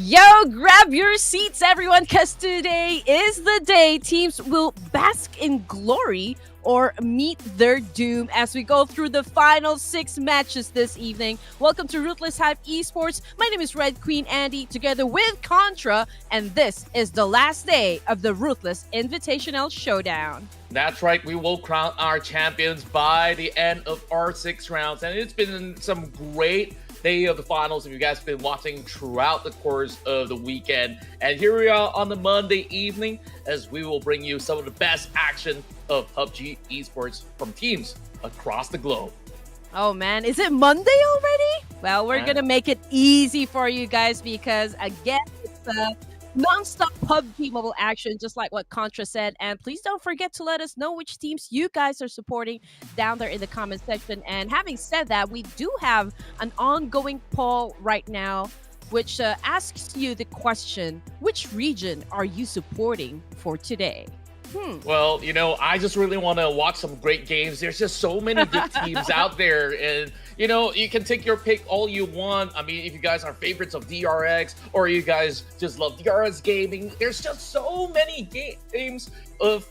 Yo, grab your seats, everyone, because today is the day teams will bask in glory or meet their doom as we go through the final 6 matches this evening. Welcome to Ruthless Hype Esports. My name is Red Queen Andy, together with Contra, and this is the last day of the Ruthless Invitational Showdown. That's right, we will crown our champions by the end of our 6 rounds, and it's been some great day of the finals if you guys have been watching throughout the course of the weekend. And here we are on the Monday evening as we will bring you some of the best action of PUBG Esports from teams across the globe. Oh man, is it Monday already? Well, we're gonna make it easy for you guys because again, it's non-stop PUBG Mobile action, just like what Contra said. And please don't forget to let us know which teams you guys are supporting down there in the comment section. And having said that, we do have an ongoing poll right now which asks you the question, which region are you supporting for today? Well, you know, I just really want to watch some great games. There's just so many good teams out there. And, you know, you can take your pick all you want. I mean, if you guys are favorites of DRX or you guys just love DRX gaming, there's just so many games of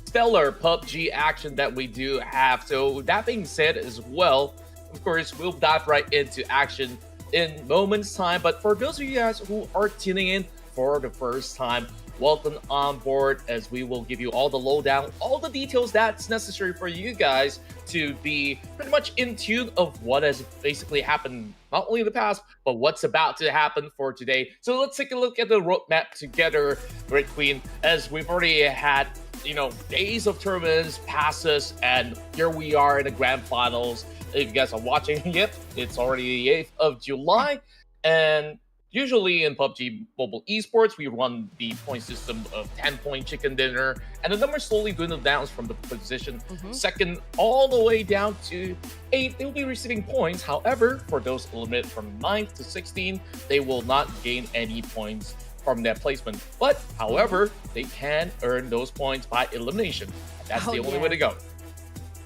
stellar PUBG action that we do have. So that being said as well, of course, we'll dive right into action in moments time. But for those of you guys who are tuning in for the first time, welcome on board as we will give you all the lowdown, all the details that's necessary for you guys to be pretty much in tune of what has basically happened, not only in the past, but what's about to happen for today. So let's take a look at the roadmap together, Red Queen, as we've already had, you know, days of tournaments, passes, and here we are in the grand finals. If you guys are watching it, it's already the 8th of July, and usually in PUBG Mobile Esports, we run the point system of 10-point chicken dinner, and the number slowly dwindles down from the position second all the way down to 8. They will be receiving points. However, for those eliminated from 9th to 16, they will not gain any points from that placement. But, however, they can earn those points by elimination. That's the only way to go.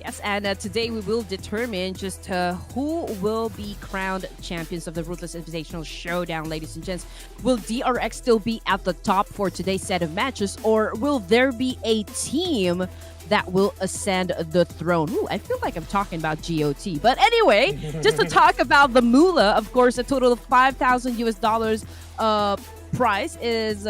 Yes, and today we will determine just who will be crowned champions of the Ruthless Invitational Showdown, ladies and gents. Will DRX still be at the top for today's set of matches, or will there be a team that will ascend the throne? Ooh, I feel like I'm talking about GOT. But anyway, just to talk about the moolah, of course, a total of $5,000 prize is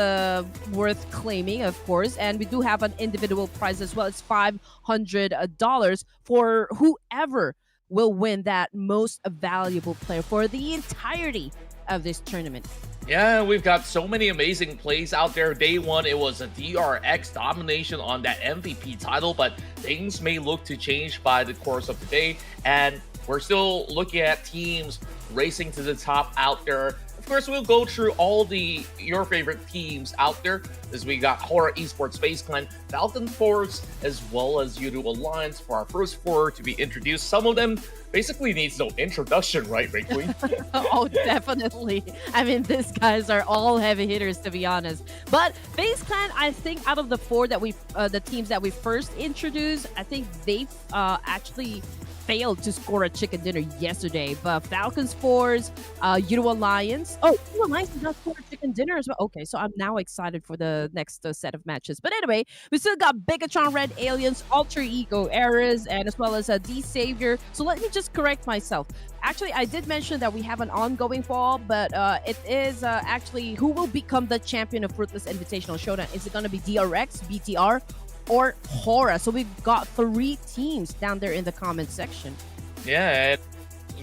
worth claiming, of course, and we do have an individual prize as well. It's $500 for whoever will win that most valuable player for the entirety of this tournament. Yeah, we've got so many amazing plays out there. Day one, it was a DRX domination on that MVP title, but things may look to change by the course of the day, and we're still looking at teams racing to the top out there. of course, we'll go through all your favorite teams out there, as we got HORAA Esports, FAZE Clan, Falcon Force, as well as YOODO Alliance for our first four to be introduced. Some of them basically needs no introduction, right, Ray Queen? Oh, definitely. I mean, these guys are all heavy hitters, to be honest. But FaZe Clan, I think out of the four that the teams that we first introduced, I think they've actually failed to score a chicken dinner yesterday. But Falcons Force, YOODO Alliance. Oh, YOODO Alliance did not score a chicken dinner as well. Okay, so I'm now excited for the next set of matches. But anyway, we still got BIGETRON, Red Aliens, Alter Ego, Eras, and as well as D Savior. So let me just correct myself. Actually, I did mention that we have an ongoing fall, but it is actually who will become the champion of Ruthless Invitational Showdown. Is it going to be DRX, BTR, or HORAA? So we've got 3 teams down there in the comment section. Yeah,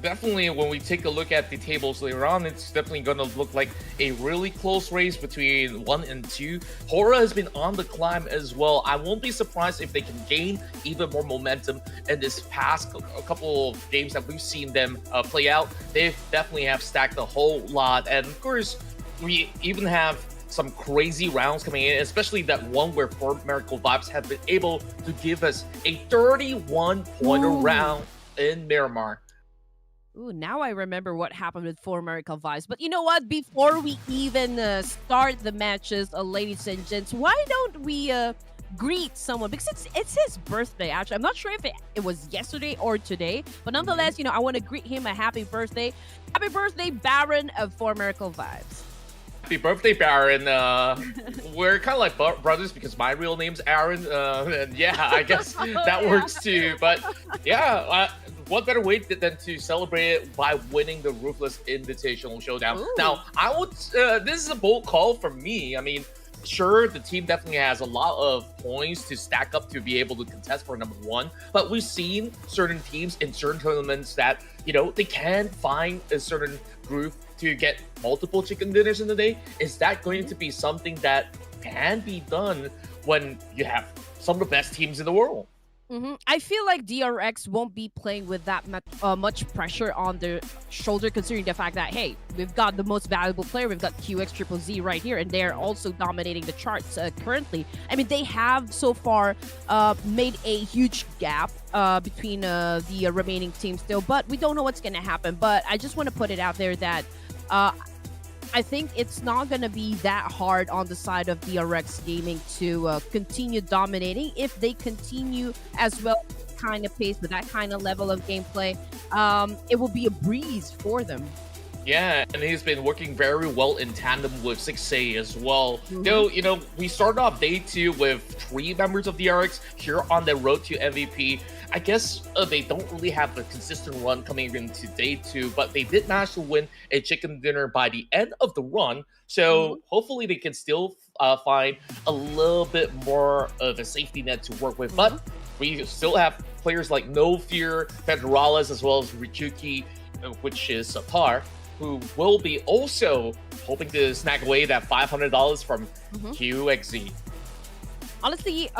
definitely when we take a look at the tables later on, it's definitely going to look like a really close race between 1 and 2. HORAA has been on the climb as well. I won't be surprised if they can gain even more momentum in this past couple of games that we've seen them play out. They definitely have stacked a whole lot, and of course, we even have some crazy rounds coming in, especially that one where MERICAL Vibes have been able to give us a 31-pointer round in Miramar. Ooh, now I remember what happened with MERICAL Vibes. But you know what? Before we even start the matches, ladies and gents, why don't we greet someone? Because it's his birthday, actually. I'm not sure if it was yesterday or today. But nonetheless, you know, I want to greet him a happy birthday. Happy birthday, Baron of MERICAL Vibes. Happy birthday, Baron. We're kind of like brothers because my real name's Aaron. And yeah, I guess that works too. But yeah, what better way than to celebrate it by winning the Ruthless Invitational Showdown? Ooh. Now, I would. This is a bold call from me. I mean, sure, the team definitely has a lot of points to stack up to be able to contest for number 1. But we've seen certain teams in certain tournaments that, you know, they can find a certain group to get multiple chicken dinners in the day. Is that going to be something that can be done when you have some of the best teams in the world? I feel like DRX won't be playing with that much pressure on their shoulder, considering the fact that, hey, we've got the most valuable player. We've got QX right here, and they're also dominating the charts currently. I mean, they have so far made a huge gap between the remaining teams still, but we don't know what's going to happen. But I just want to put it out there that I think it's not going to be that hard on the side of DRX Gaming to continue dominating. If they continue as well kind of pace with that kind of level of gameplay, it will be a breeze for them. Yeah, and he's been working very well in tandem with 6A as well. Though, you know, we started off day 2 with 3 members of DRX here on the road to MVP. I guess they don't really have a consistent run coming into day 2, but they did manage to win a chicken dinner by the end of the run. So hopefully they can still find a little bit more of a safety net to work with. But we still have players like No Fear, Federales, as well as Richuki, which is a par, who will be also hoping to snag away that $500 from QXZ. Honestly,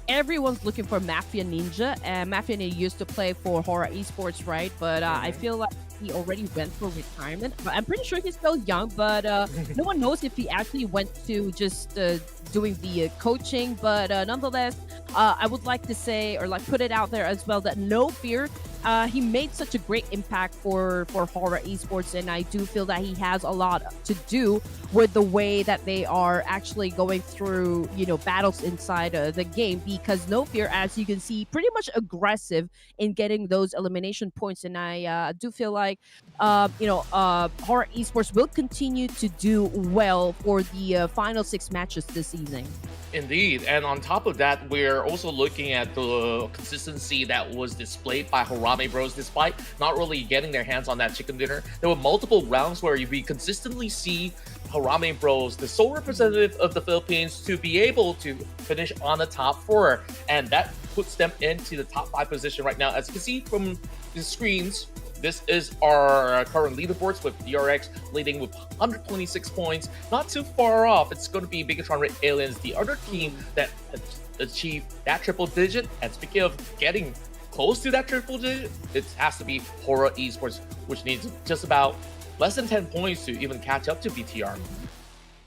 everyone's looking for Mafia Ninja, and Mafia Ninja used to play for HORAA Esports, right? But I feel like he already went for retirement. But I'm pretty sure he's still young, but no one knows if he actually went to just doing the coaching. But nonetheless, I would like to say, or like put it out there as well, that No Fear, he made such a great impact for HORAA Esports, and I do feel that he has a lot to do with the way that they are actually going through, you know, battles inside the game, because No Fear, as you can see, pretty much aggressive in getting those elimination points, and I do feel like you know, HORAA Esports will continue to do well for the final 6 matches this evening. Indeed, and on top of that, we're also looking at the consistency that was displayed by HARAME Bros. Despite not really getting their hands on that chicken dinner, there were multiple rounds where we consistently see HARAME Bros, the sole representative of the Philippines, to be able to finish on the top 4, and that puts them into the top 5 position right now. As you can see from the screens, this is our current leaderboards, with DRX leading with 126 points. Not too far off. It's going to be BIGETRON Red Aliens, the other team that achieved that triple digit. And speaking of getting close to that triple digit, it has to be HORAA Esports, which needs just about less than 10 points to even catch up to BTR.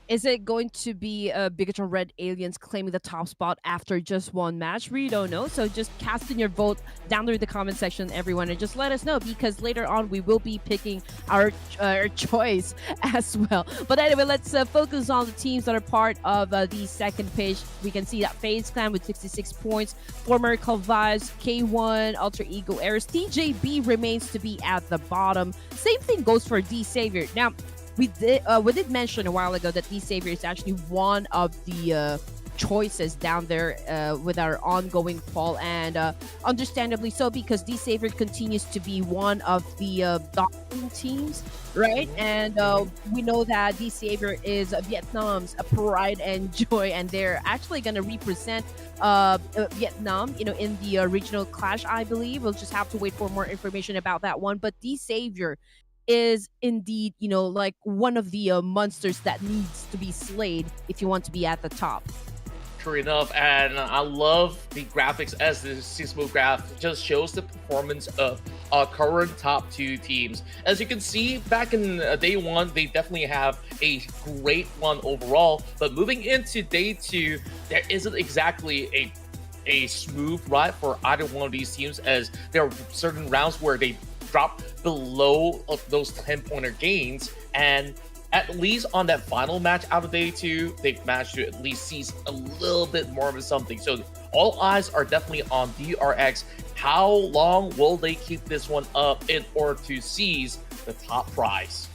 Is it going to be Bigetron Red Aliens claiming the top spot after just one match? We don't know. So just cast in your vote down there in the comment section, everyone, and just let us know, because later on we will be picking our choice as well. But anyway, let's focus on the teams that are part of the second page. We can see that FAZE Clan with 66 points, for MERICAL Vibes, K1, Alter Ego Eris, TJB remains to be at the bottom. Same thing goes for D Savior. Now, we did mention a while ago that D Savior is actually one of the choices down there with our ongoing poll, and understandably so, because D Savior continues to be one of the dominating teams, right? And we know that D Savior is Vietnam's pride and joy, and they're actually going to represent Vietnam, in the regional clash, I believe. We'll just have to wait for more information about that one. But D Savior is indeed, like one of the monsters that needs to be slayed if you want to be at the top. True enough, and I love the graphics as the seasonal graph just shows the performance of our current top two teams. As you can see, back in day one, they definitely have a great one overall, but moving into day two, there isn't exactly a smooth ride for either one of these teams, as there are certain rounds where they drop below of those 10-pointer gains, and at least on that final match out of day two, they've managed to at least seize a little bit more of something. So all eyes are definitely on DRX. How long will they keep this one up in order to seize the top prize?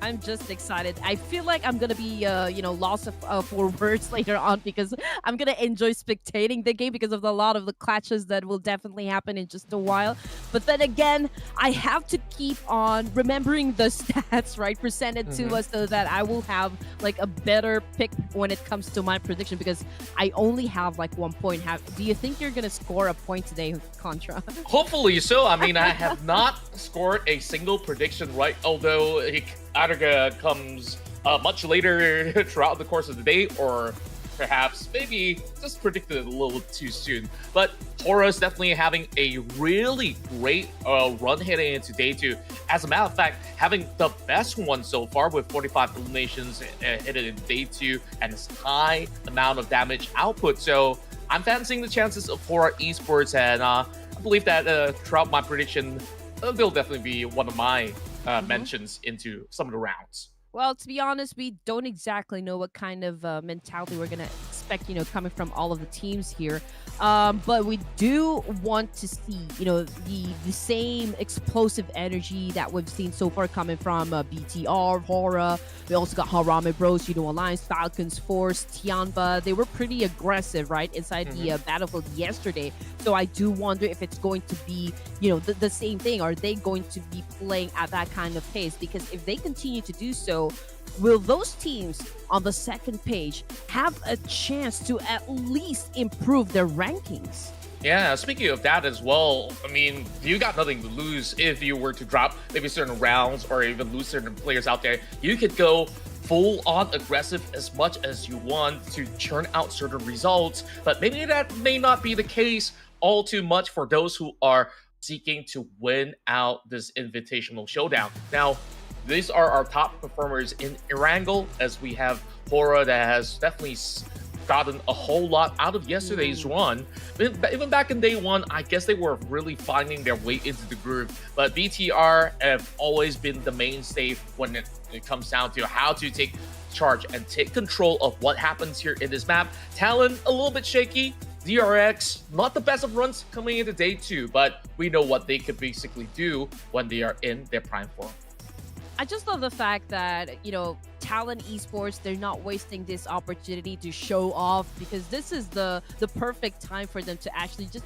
I'm just excited. I feel like I'm gonna be, lost for words later on, because I'm gonna enjoy spectating the game because of a lot of the clashes that will definitely happen in just a while. But then again, I have to keep on remembering the stats, right, presented to us, so that I will have like a better pick when it comes to my prediction, because I only have like 1 point. Do you think you're gonna score a point today, Contra? Hopefully so. I mean, I have not scored a single prediction right, although it either comes much later throughout the course of the day, or perhaps maybe just predicted it a little too soon. But HORAA is definitely having a really great run heading into day two. As a matter of fact, having the best one so far with 45 eliminations headed in day two and this high amount of damage output. So I'm fancying the chances of HORAA Esports, and I believe that throughout my prediction, they'll definitely be one of my mentions into some of the rounds. Well, to be honest, we don't exactly know what kind of mentality we're going to expect, coming from all of the teams here. But we do want to see, the same explosive energy that we've seen so far coming from BTR, HORAA. We also got HARAME Bros, Alliance, FALCONS, Force, TIANBA. They were pretty aggressive, right, inside the battlefield yesterday. So I do wonder if it's going to be, the same thing. Are they going to be playing at that kind of pace? Because if they continue to do so, will those teams on the second page have a chance to at least improve their rankings? Yeah, speaking of that as well, I mean, you got nothing to lose if you were to drop maybe certain rounds or even lose certain players out there. You could go full-on aggressive as much as you want to churn out certain results, but maybe that may not be the case all too much for those who are seeking to win out this invitational showdown. Now, these are our top performers in Erangle, as we have HORAA that has definitely gotten a whole lot out of yesterday's run. Even back in day one, I guess they were really finding their way into the groove. But BTR have always been the mainstay when it comes down to how to take charge and take control of what happens here in this map. TALON, a little bit shaky. DRX, not the best of runs coming into day two, but we know what they could basically do when they are in their prime form. I just love the fact that, TALON Esports, they're not wasting this opportunity to show off, because this is the perfect time for them to actually just,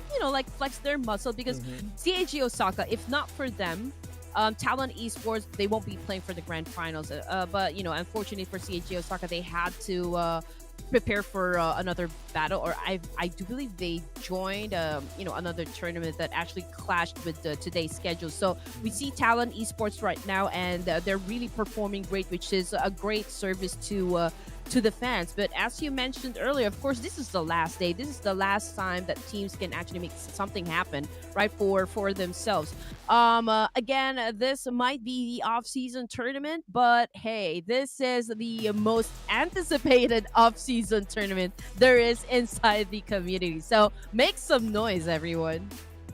flex their muscle, because CAG Osaka, if not for them, TALON Esports, they won't be playing for the grand finals. But, unfortunately for CAG Osaka, they had to prepare for another battle, or I do believe they joined another tournament that actually clashed with today's schedule. So we see TALON Esports right now, and they're really performing great, which is a great service to to the fans. But as you mentioned earlier, of course, this is the last day. This is the last time that teams can actually make something happen, right, for themselves. Again, this might be the off-season tournament, but hey, this is the most anticipated off-season tournament there is inside the community. So make some noise, everyone.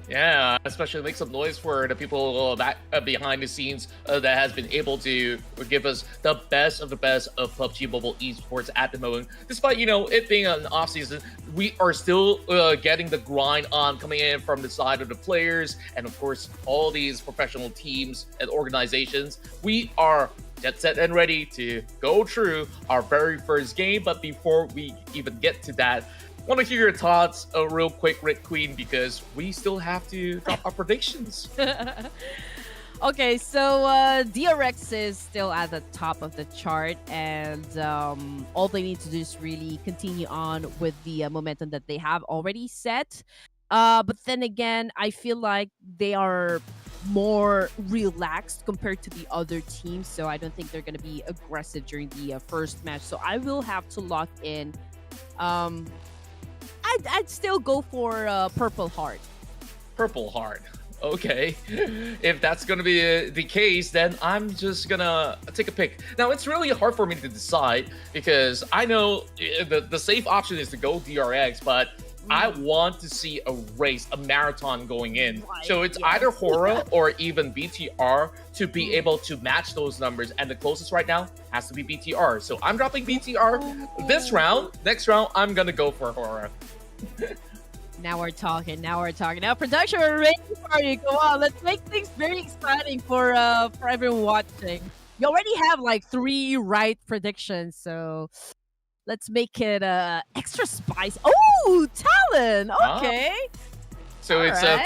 Yeah, especially make some noise for the people that behind the scenes that has been able to give us the best of PUBG Mobile Esports at the moment. Despite, you know, it being an off season, we are still getting the grind on coming in from the side of the players, and of course all these professional teams and organizations. We are jet set and ready to go through our very first game. But before we even get to that, want to hear your thoughts real quick, Red Queen, because we still have to drop our predictions. Okay, so DRX is still at the top of the chart, and all they need to do is really continue on with the momentum that they have already set. But then again, I feel like they are more relaxed compared to the other teams, so I don't think they're going to be aggressive during the first match. So I will have to lock in. I'd still go for Purple Heart. Purple Heart. Okay. If that's going to be the case, then I'm just going to take a pick. Now, it's really hard for me to decide because I know the safe option is to go DRX, but I want to see a race, a marathon going in. Right. So it's either HORAA or even BTR to be able to match those numbers. And the closest right now has to be BTR. So I'm dropping BTR this round. Next round, I'm going to go for HORAA. Now we're talking. Now production, we're ready for you. Come on, let's make things very exciting for everyone watching. You already have like 3 right predictions, so let's make it extra spice. Oh, TALON. Okay. So it's right.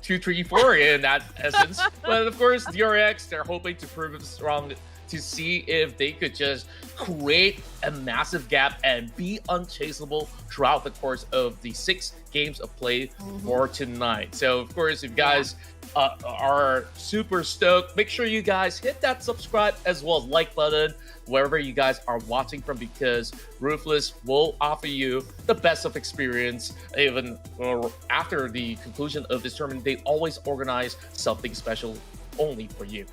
2, 3, 4 in that essence. But of course, DRX, they're hoping to prove it strong to see if they could just create a massive gap and be unchaseable throughout the course of the 6 games of play for tonight. So of course, if you guys are super stoked, make sure you guys hit that subscribe as well as like button wherever you guys are watching from, because Ruthless will offer you the best of experience. Even after the conclusion of this tournament, they always organize something special only for you.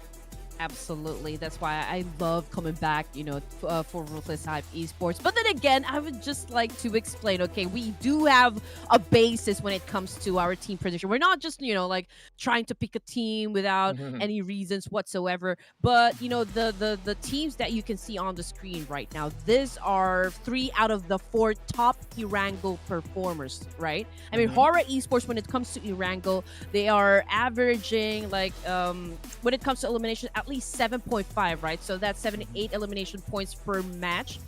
Absolutely. That's why I love coming back, you know, for Ruthless Hype Esports. But then again, I would just like to explain, okay, we do have a basis when it comes to our team prediction. We're not just, you know, like trying to pick a team without any reasons whatsoever. But, you know, the teams that you can see on the screen right now, these are 3 out of the 4 top Erangle performers, right? I mean, HORAA Esports, when it comes to Erangle, they are averaging, like, when it comes to elimination, at least 7.5, right? So that's 7 to 8 elimination points per match.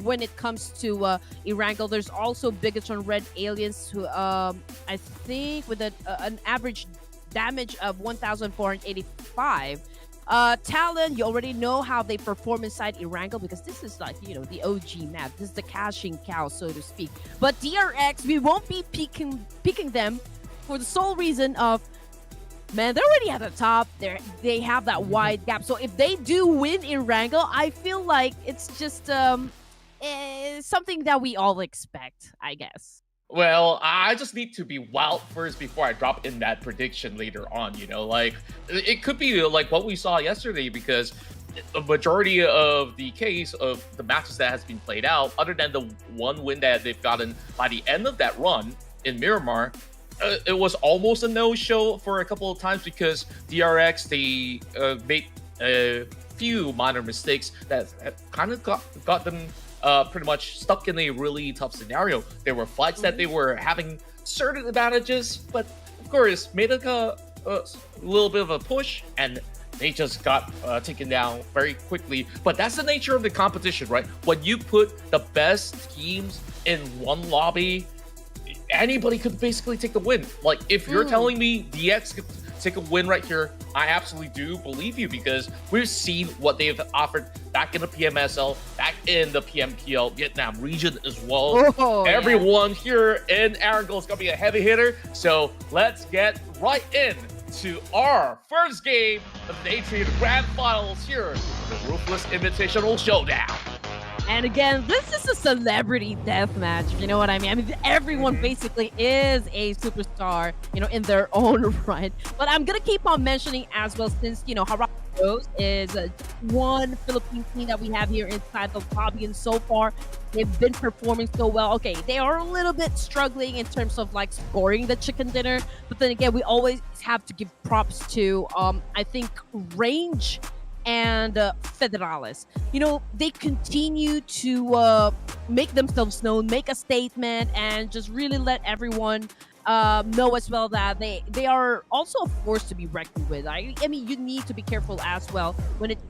When it comes to Erangle, there's also BIGETRON Red Aliens, who I think with an average damage of 1,485. TALON, you already know how they perform inside Erangle, because this is like, you know, the OG map. This is the cashing cow, so to speak. But DRX, we won't be picking them for the sole reason of, man, they're already at the top. They have that wide gap. So if they do win Erangle, I feel like it's just something that we all expect, I guess. Well, I just need to be wild first before I drop in that prediction later on, you know? Like, it could be like what we saw yesterday, because a majority of the case of the matches that has been played out, other than the 1 win that they've gotten by the end of that run in Miramar, it was almost a no-show for a couple of times, because DRX, they made a few minor mistakes that kind of got them pretty much stuck in a really tough scenario. There were fights that they were having certain advantages, but of course made a little bit of a push, and they just got taken down very quickly. But that's the nature of the competition, right? When you put the best teams in one lobby, anybody could basically take the win. Like, if you're telling me DX could take a win right here, I absolutely do believe you, because we've seen what they've offered back in the PMSL, back in the PMPL Vietnam region as well. Everyone here in Erangle is going to be a heavy hitter. So let's get right in to our first game of the Day 3 Grand Finals here, the Ruthless Invitational Showdown. And again, this is a celebrity death match, you know what I mean? I mean, everyone basically is a superstar, you know, in their own right. But I'm gonna keep on mentioning as well, since, you know, HARAME is one Philippine team that we have here inside the lobby, and so far they've been performing so well. Okay, they are a little bit struggling in terms of like scoring the chicken dinner, but then again, we always have to give props to I think Range and Federales. You know, they continue to make themselves known, make a statement, and just really let everyone know as well that they are also a force to be reckoned with. I mean, you need to be careful as well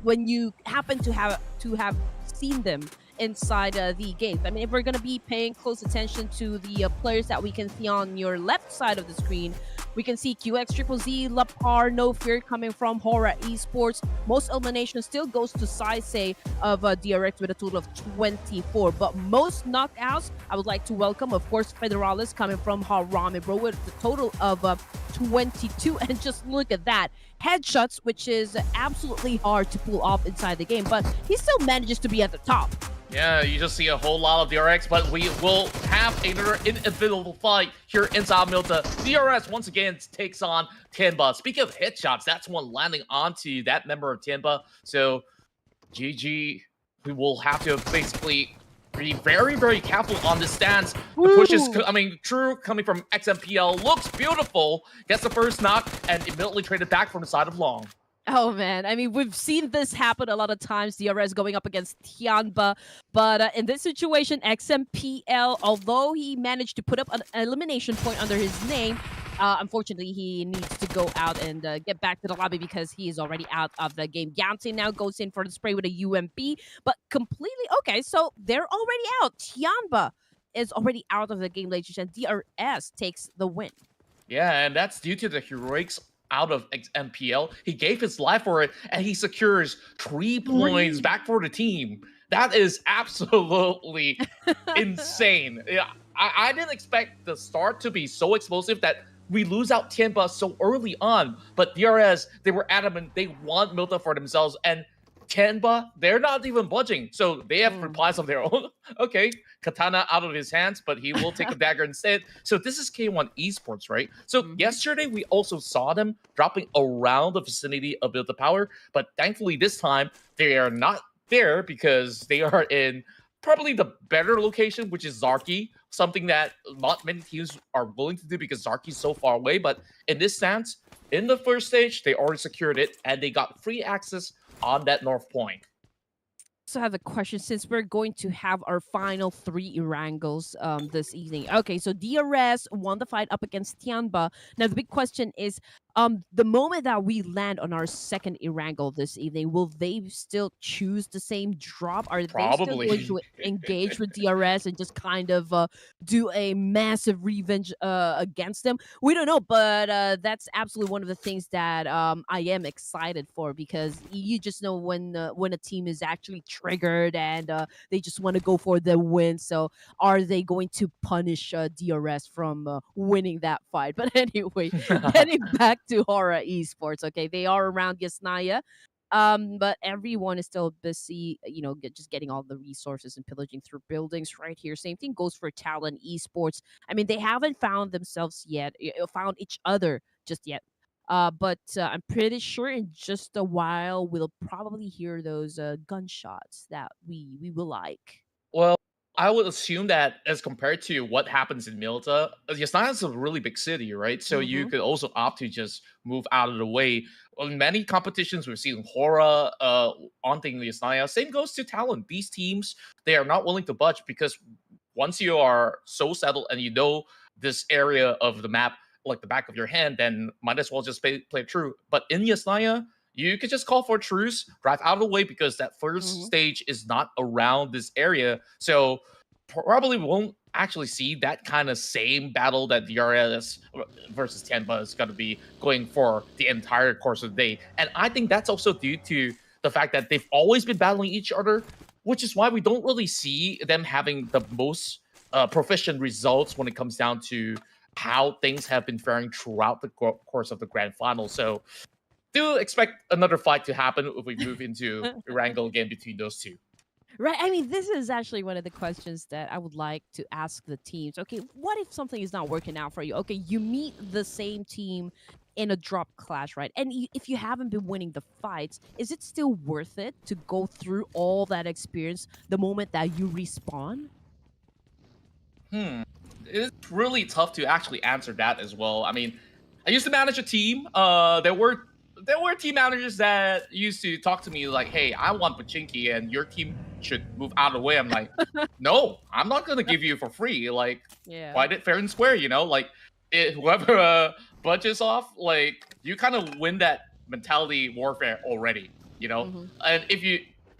when you happen to have seen them inside the games. I mean, if we're gonna be paying close attention to the players that we can see on your left side of the screen, we can see QX Triple Z, Lapar, No Fear coming from HORAA Esports. Most eliminations still goes to Saisei of DRX with a total of 24. But most knockouts, I would like to welcome, of course, Federales coming from HARAME, bro, with a total of 22. And just look at that. Headshots, which is absolutely hard to pull off inside the game, but he still manages to be at the top. Yeah, you just see a whole lot of DRX, but we will have another inevitable fight here inside Milta. DRS once again takes on TIANBA. Speaking of headshots, that's one landing onto that member of TIANBA. So, GG, we will have to basically be very, very careful on this stance. The push is, I mean, True coming from XMPL looks beautiful, gets the first knock, and immediately traded back from the side of Long. Oh man, I mean, we've seen this happen a lot of times, DRS going up against TIANBA, but in this situation, XMPL, although he managed to put up an elimination point under his name, unfortunately, he needs to go out and get back to the lobby because he is already out of the game. Yante now goes in for the spray with a UMP, but completely, okay, so they're already out. TIANBA is already out of the game, ladies and DRS takes the win. Yeah, and that's due to the heroics out of MPL. He gave his life for it, and he secures 3 points back for the team. That is absolutely insane. Yeah, I didn't expect the start to be so explosive that we lose out TIANBA so early on. But DRS, they were adamant. They want Milta for themselves, and TIANBA, they're not even budging. So they have replies of their own. Okay, katana out of his hands, but he will take a dagger instead. So this is K1 Esports, right? So yesterday, we also saw them dropping around the vicinity of Build the Power, but thankfully this time, they are not there because they are in probably the better location, which is Zarki, something that not many teams are willing to do because Zarki's so far away. But in this stance, in the first stage, they already secured it, and they got free access on that north point. Also have a question, since we're going to have our final 3 Erangles this evening. Okay, so DRS won the fight up against TIANBA. Now the big question is, the moment that we land on our second Erangle this evening, will they still choose the same drop? Are Probably. they still going to engage with DRS and just kind of do a massive revenge against them? We don't know, but that's absolutely one of the things that I am excited for, because you just know when a team is actually triggered and they just want to go for the win. So are they going to punish DRS from winning that fight? But anyway, getting back to HORAA Esports, okay, they are around Yasnaya, but everyone is still busy, you know, just getting all the resources and pillaging through buildings right here. Same thing goes for TALON Esports. I mean, they haven't found themselves yet, found each other just yet. But I'm pretty sure in just a while we'll probably hear those gunshots that we will like. Well, I would assume that as compared to what happens in Milta, Yasnaya is a really big city, right? So you could also opt to just move out of the way. In many competitions, we've seen HORAA haunting Yasnaya. Same goes to Talon. These teams, they are not willing to budge because once you are so settled and you know this area of the map like the back of your hand, then might as well just play true. But in Yasnaya, you could just call for a truce, drive out of the way, because that first stage is not around this area. So probably won't actually see that kind of same battle that DRS versus TIANBA is going to be going for the entire course of the day. And I think that's also due to the fact that they've always been battling each other, which is why we don't really see them having the most proficient results when it comes down to how things have been faring throughout the course of the grand final. So do expect another fight to happen if we move into Erangle again between those two. Right. I mean, this is actually one of the questions that I would like to ask the teams. Okay, what if something is not working out for you? Okay, you meet the same team in a drop clash, right? And if you haven't been winning the fights, is it still worth it to go through all that experience the moment that you respawn? It's really tough to actually answer that as well. I mean, I used to manage a team. There were team managers that used to talk to me like, "Hey, I want Pachinki, and your team should move out of the way." I'm like, "No, I'm not gonna give you for free. Like, Yeah. fight it fair and square. You know, like whoever budgets off, like you kind of win that mentality warfare already. You know, Hmm.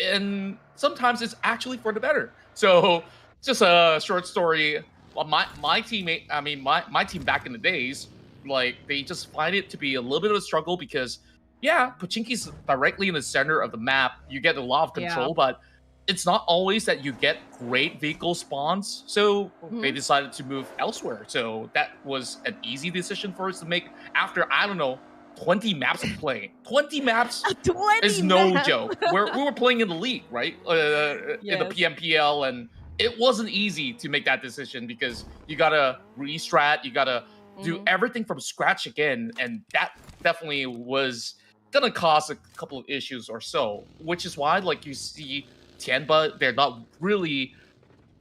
and sometimes it's actually for the better. So, just a short story. Well, my teammate, I mean, my team back in the days, like they just find it to be a little bit of a struggle because, yeah, Pachinki's directly in the center of the map. You get a lot of Yeah. control, but it's not always that you get great vehicle spawns. So they Mhm. decided to move elsewhere. So that was an easy decision for us to make after, I don't know, 20 maps of playing. 20 maps 20 is no man. joke. We were playing in the league, right? In the Yes. PMPL, and it wasn't easy to make that decision because you gotta restrat, you gotta do Hmm. everything from scratch again, and that definitely was gonna cause a couple of issues or so. Which is why, like, you see Tianba, they're not really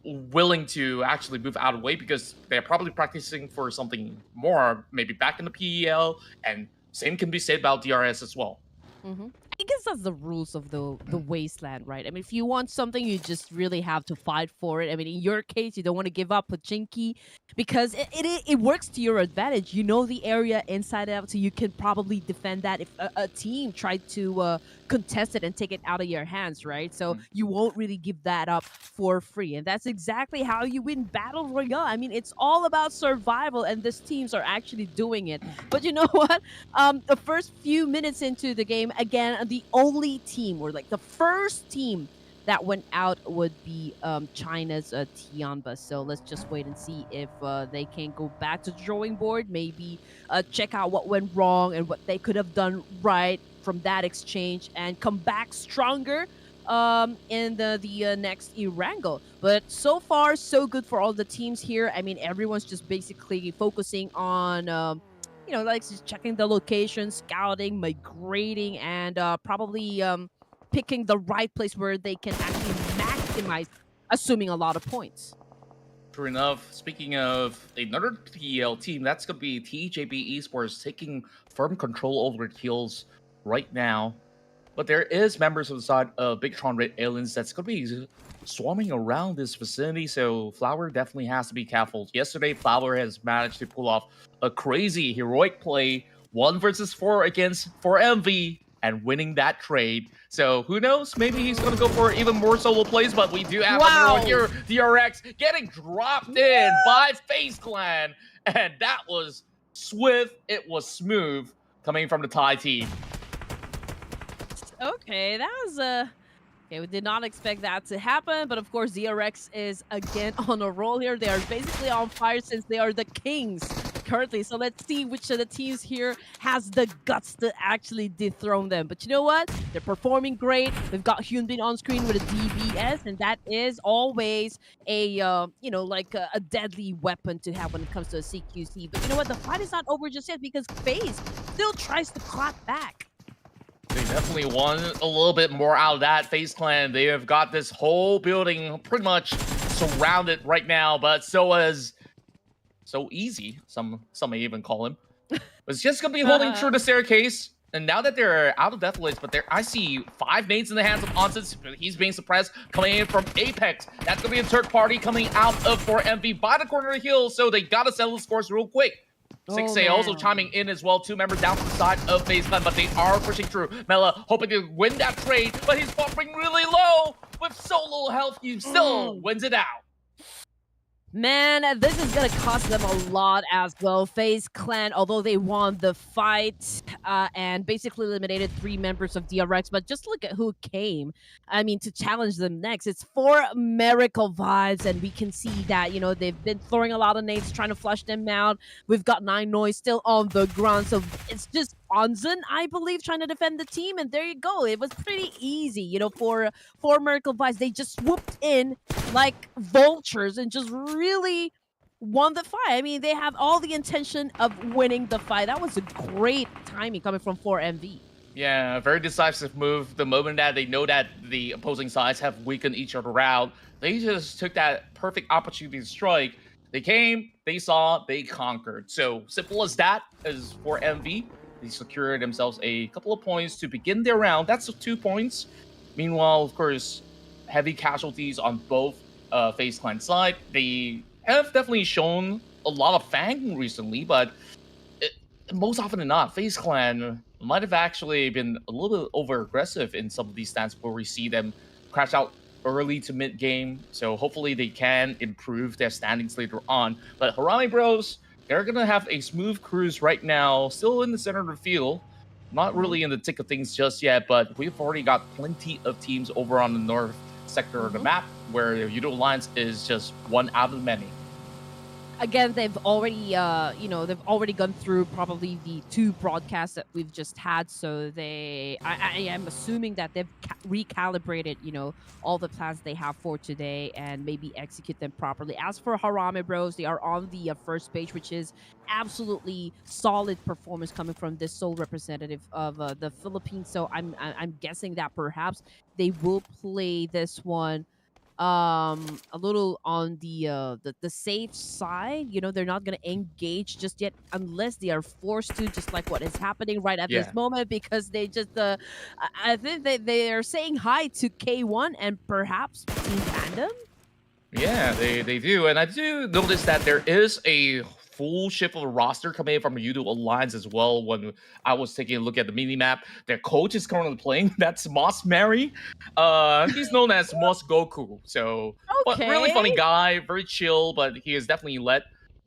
willing to actually move out of the way because they're probably practicing for something more, maybe back in the PEL, and same can be said about DRS as well. Hmm. I guess that's the rules of the wasteland, right? I mean, if you want something, you just really have to fight for it. I mean, in your case, you don't want to give up Pachinki because it works to your advantage. You know the area inside out, so you can probably defend that if a team tried to contest it and take it out of your hands, right? So Mm. you won't really give that up for free, and that's exactly how you win battle royale. I mean, it's all about survival, and these teams are actually doing it. But you know what? The first few minutes into the game, again, the only team or like the first team that went out would be China's TIANBA. So let's just wait and see if they can go back to the drawing board, maybe check out what went wrong and what they could have done right from that exchange and come back stronger in the next Erangle. But so far, so good for all the teams here. I mean, everyone's just basically focusing on like just checking the location, scouting, migrating, and probably picking the right place where they can actually maximize, assuming a lot of points. True enough. Speaking of another PEL team, that's going to be TJB Esports taking firm control over the heels right now. But there is members of the side of BIGETRON Red Aliens that's going to be swarming around this vicinity, so Flower definitely has to be careful. Yesterday, Flower has managed to pull off a crazy heroic play, 1 versus 4 against 4MV, and winning that trade. So who knows? Maybe he's going to go for even more solo plays, but we do have Wow. here, DRX, getting dropped in by FaZe Clan, and that was swift, it was smooth, coming from the Thai team. Okay, that was okay, we did not expect that to happen, but of course DRX is again on a roll here. They are basically on fire since they are the kings currently. So let's see which of the teams here has the guts to actually dethrone them. But you know what? They're performing great. We've got Hyunbin on screen with a DBS, and that is always a like a deadly weapon to have when it comes to a CQC. But you know what? The fight is not over just yet because FaZe still tries to clap back. They definitely want a little bit more out of that. FaZe Clan, they have got this whole building pretty much surrounded right now, but so easy, some may even call him. It's just gonna be holding through the staircase. And now that they're out of death list, but I see 5 nades in the hands of Onsens. He's being suppressed, coming in from Apex. That's gonna be a third party coming out of 4MV by the corner of the hill, so they gotta settle the scores real quick. 6A also chiming in as well. 2 members down to the side of FaZe Clan, but they are pushing through. Mela hoping to win that trade, but he's buffering really low. With so little health, he still wins it out. Man, this is gonna cost them a lot as well. FaZe Clan, although they won the fight and basically eliminated 3 members of DRX, but just look at who came. I mean, to challenge them next. It's 4 MERICAL vibes, and we can see that, they've been throwing a lot of nades, trying to flush them out. We've got 9 Noise still on the ground, so it's just Onzen, I believe, trying to defend the team, and there you go. It was pretty easy, you know, for MERICAL FAZE. They just swooped in like vultures and just really won the fight. I mean, they have all the intention of winning the fight. That was a great timing coming from 4MV. Yeah, very decisive move. The moment that they know that the opposing sides have weakened each other out, they just took that perfect opportunity to strike. They came, they saw, they conquered. So simple as that. As for MV, they secured themselves a couple of points to begin their round. That's 2 points. Meanwhile, of course, heavy casualties on both FaZe Clan side. They have definitely shown a lot of fang recently, but most often than not, FaZe Clan might have actually been a little bit over aggressive in some of these stats where we see them crash out early to mid game. So hopefully they can improve their standings later on. But HARAME Bros, they're gonna have a smooth cruise right now, still in the center of the field. Not really in the thick of things just yet, but we've already got plenty of teams over on the north sector of the map where the YOODO Alliance is just one out of many. Again, they've already, you know, they've already gone through probably the 2 broadcasts that we've just had. So I am assuming that they've recalibrated, you know, all the plans they have for today and maybe execute them properly. As for HARAME Bros, they are on the first page, which is absolutely solid performance coming from this sole representative of the Philippines. So I'm guessing that perhaps they will play this one a little on the safe side. You know, they're not going to engage just yet unless they are forced to, just like what is happening right at this moment, because they just I think they are saying hi to K1 and perhaps Team PANDUM. Yeah, they do. And I do notice that there is a full shift of a roster coming in from the YOODO Alliance as well. When I was taking a look at the mini-map, their coach is currently playing. That's Moss Mary. He's known as Moss Goku. So, but really funny guy, very chill, but he has definitely led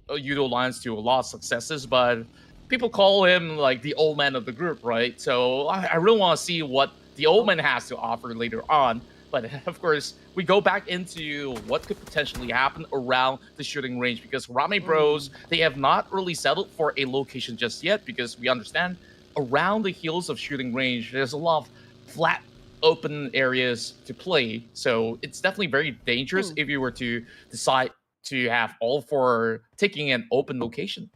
YOODO Alliance to a lot of successes. But people call him like the old man of the group, right? So I really want to see what the old man has to offer later on. But of course, we go back into what could potentially happen around the shooting range, because HARAME Bros, they have not really settled for a location just yet, because we understand around the hills of shooting range, there's a lot of flat, open areas to play. So it's definitely very dangerous if you were to decide to have all for taking an open location.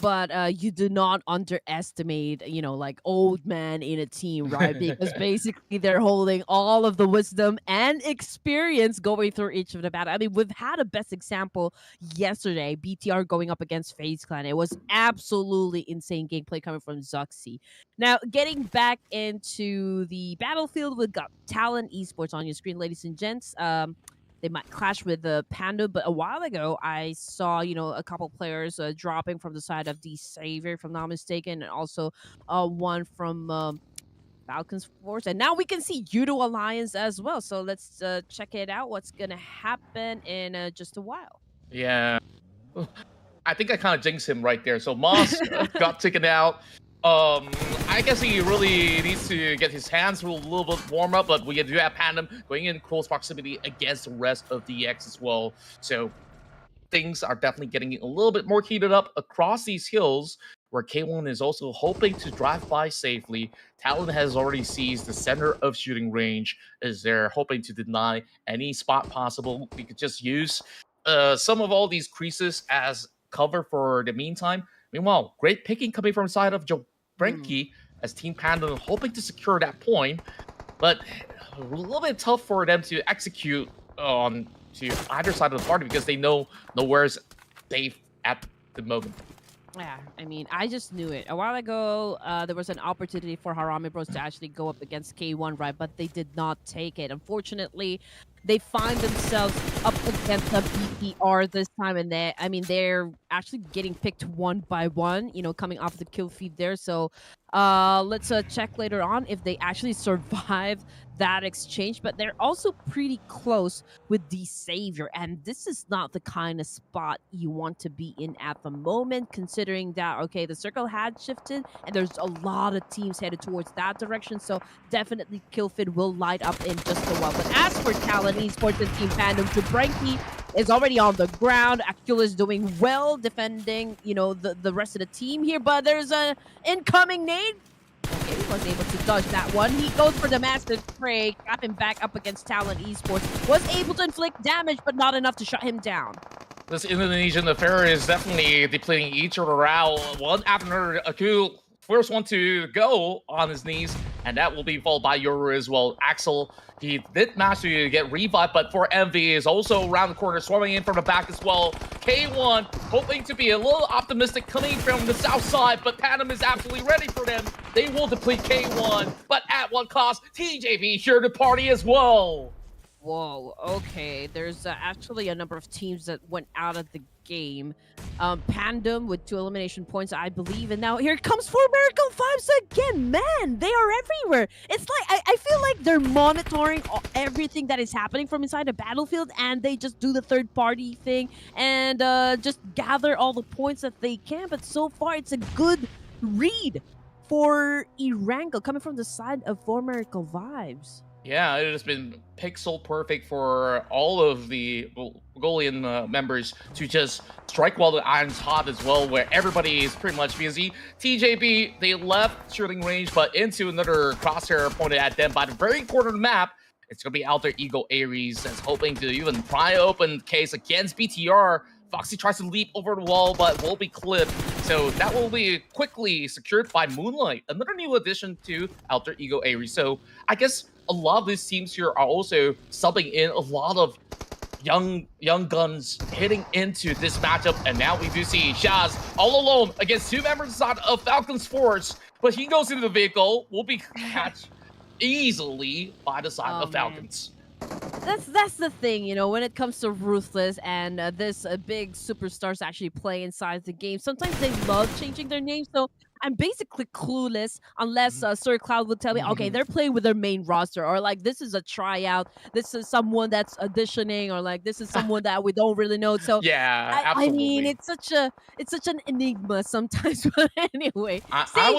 But you do not underestimate, you know, like old man in a team, right? Because basically they're holding all of the wisdom and experience going through each of the battle. I mean, we've had a best example yesterday, BTR going up against FaZe Clan. It was absolutely insane gameplay coming from Zuxi. Now, getting back into the battlefield, we've got TALON Esports on your screen, ladies and gents. They might clash with the PANDUM, but a while ago I saw, you know, a couple players dropping from the side of the Savior, if I'm not mistaken, and also one from FALCONS Force, and now we can see YOODO Alliance as well. So let's check it out. What's gonna happen in just a while? Yeah, I think I kind of jinxed him right there. So Moss got taken out. I guess he really needs to get his hands a little bit warm up, but we do have PANDUM going in close proximity against the rest of DX as well. So things are definitely getting a little bit more heated up across these hills, where K1 is also hoping to drive by safely. TALON has already seized the center of shooting range, as they're hoping to deny any spot possible. We could just use some of all these creases as cover for the meantime. Meanwhile, great picking coming from the side of Joe Brenke as Team PANDUM hoping to secure that point, but a little bit tough for them to execute on to either side of the party, because they know nowhere's safe at the moment. Yeah, I mean, I just knew it. A while ago, there was an opportunity for HARAME Bros to actually go up against K1, right? But they did not take it. Unfortunately, they find themselves up against the BTR this time, and they're actually getting picked one by one, you know, coming off the kill feed there. So let's check later on if they actually survive that exchange. But they're also pretty close with the Savior, and this is not the kind of spot you want to be in at the moment, considering that, okay, the circle had shifted and there's a lot of teams headed towards that direction. So definitely kill feed will light up in just a while. But as for TALON Esports and Team PANDUM, Jabranki is already on the ground. Akula is doing well defending, you know, the rest of the team here, but there's a incoming nade. Okay, he was able to dodge that one. He goes for the massive spray, trap him back up against Talon Esports. Was able to inflict damage, but not enough to shut him down. This Indonesian affair is definitely depleting each other out. One after another. Aku, first one to go on his knees, and that will be followed by YOODO as well. Axel, he did manage to get revived, but for Envy is also around the corner, swarming in from the back as well. K1 hoping to be a little optimistic coming from the south side, but PANDUM is absolutely ready for them. They will deplete K1, but at what cost? TJB here to party as well. Whoa, okay. There's actually a number of teams that went out of the game. PANDUM with 2 elimination points, I believe. And now here comes 4 MERICAL Vibes again. Man, they are everywhere. It's like, I feel like they're monitoring everything that is happening from inside the battlefield, and they just do the third-party thing and just gather all the points that they can. But so far, it's a good read for Erangle coming from the side of 4 MERICAL Vibes. Yeah, it has been pixel perfect for all of the Mongolian members to just strike while the iron's hot as well, where everybody is pretty much busy. TJB, they left shooting range, but into another crosshair pointed at them by the very corner of the map. It's going to be Alter Ego Ares that's hoping to even pry open the case against BTR. Foxy tries to leap over the wall, but will be clipped. So that will be quickly secured by Moonlight, another new addition to Alter Ego Ares. So I guess a lot of these teams here are also subbing in a lot of young guns hitting into this matchup. And now we do see Shaz all alone against 2 members of Falcons Force, but he goes into the vehicle, will be catched easily by the side of Falcons. That's the thing, you know, when it comes to Ruthless and this big superstars actually play inside the game. Sometimes they love changing their names, so I'm basically clueless unless Sir Cloud would tell me, okay, they're playing with their main roster, or like this is a tryout, this is someone that's auditioning, or like this is someone that we don't really know. So yeah, I mean, it's such an enigma sometimes. But anyway, I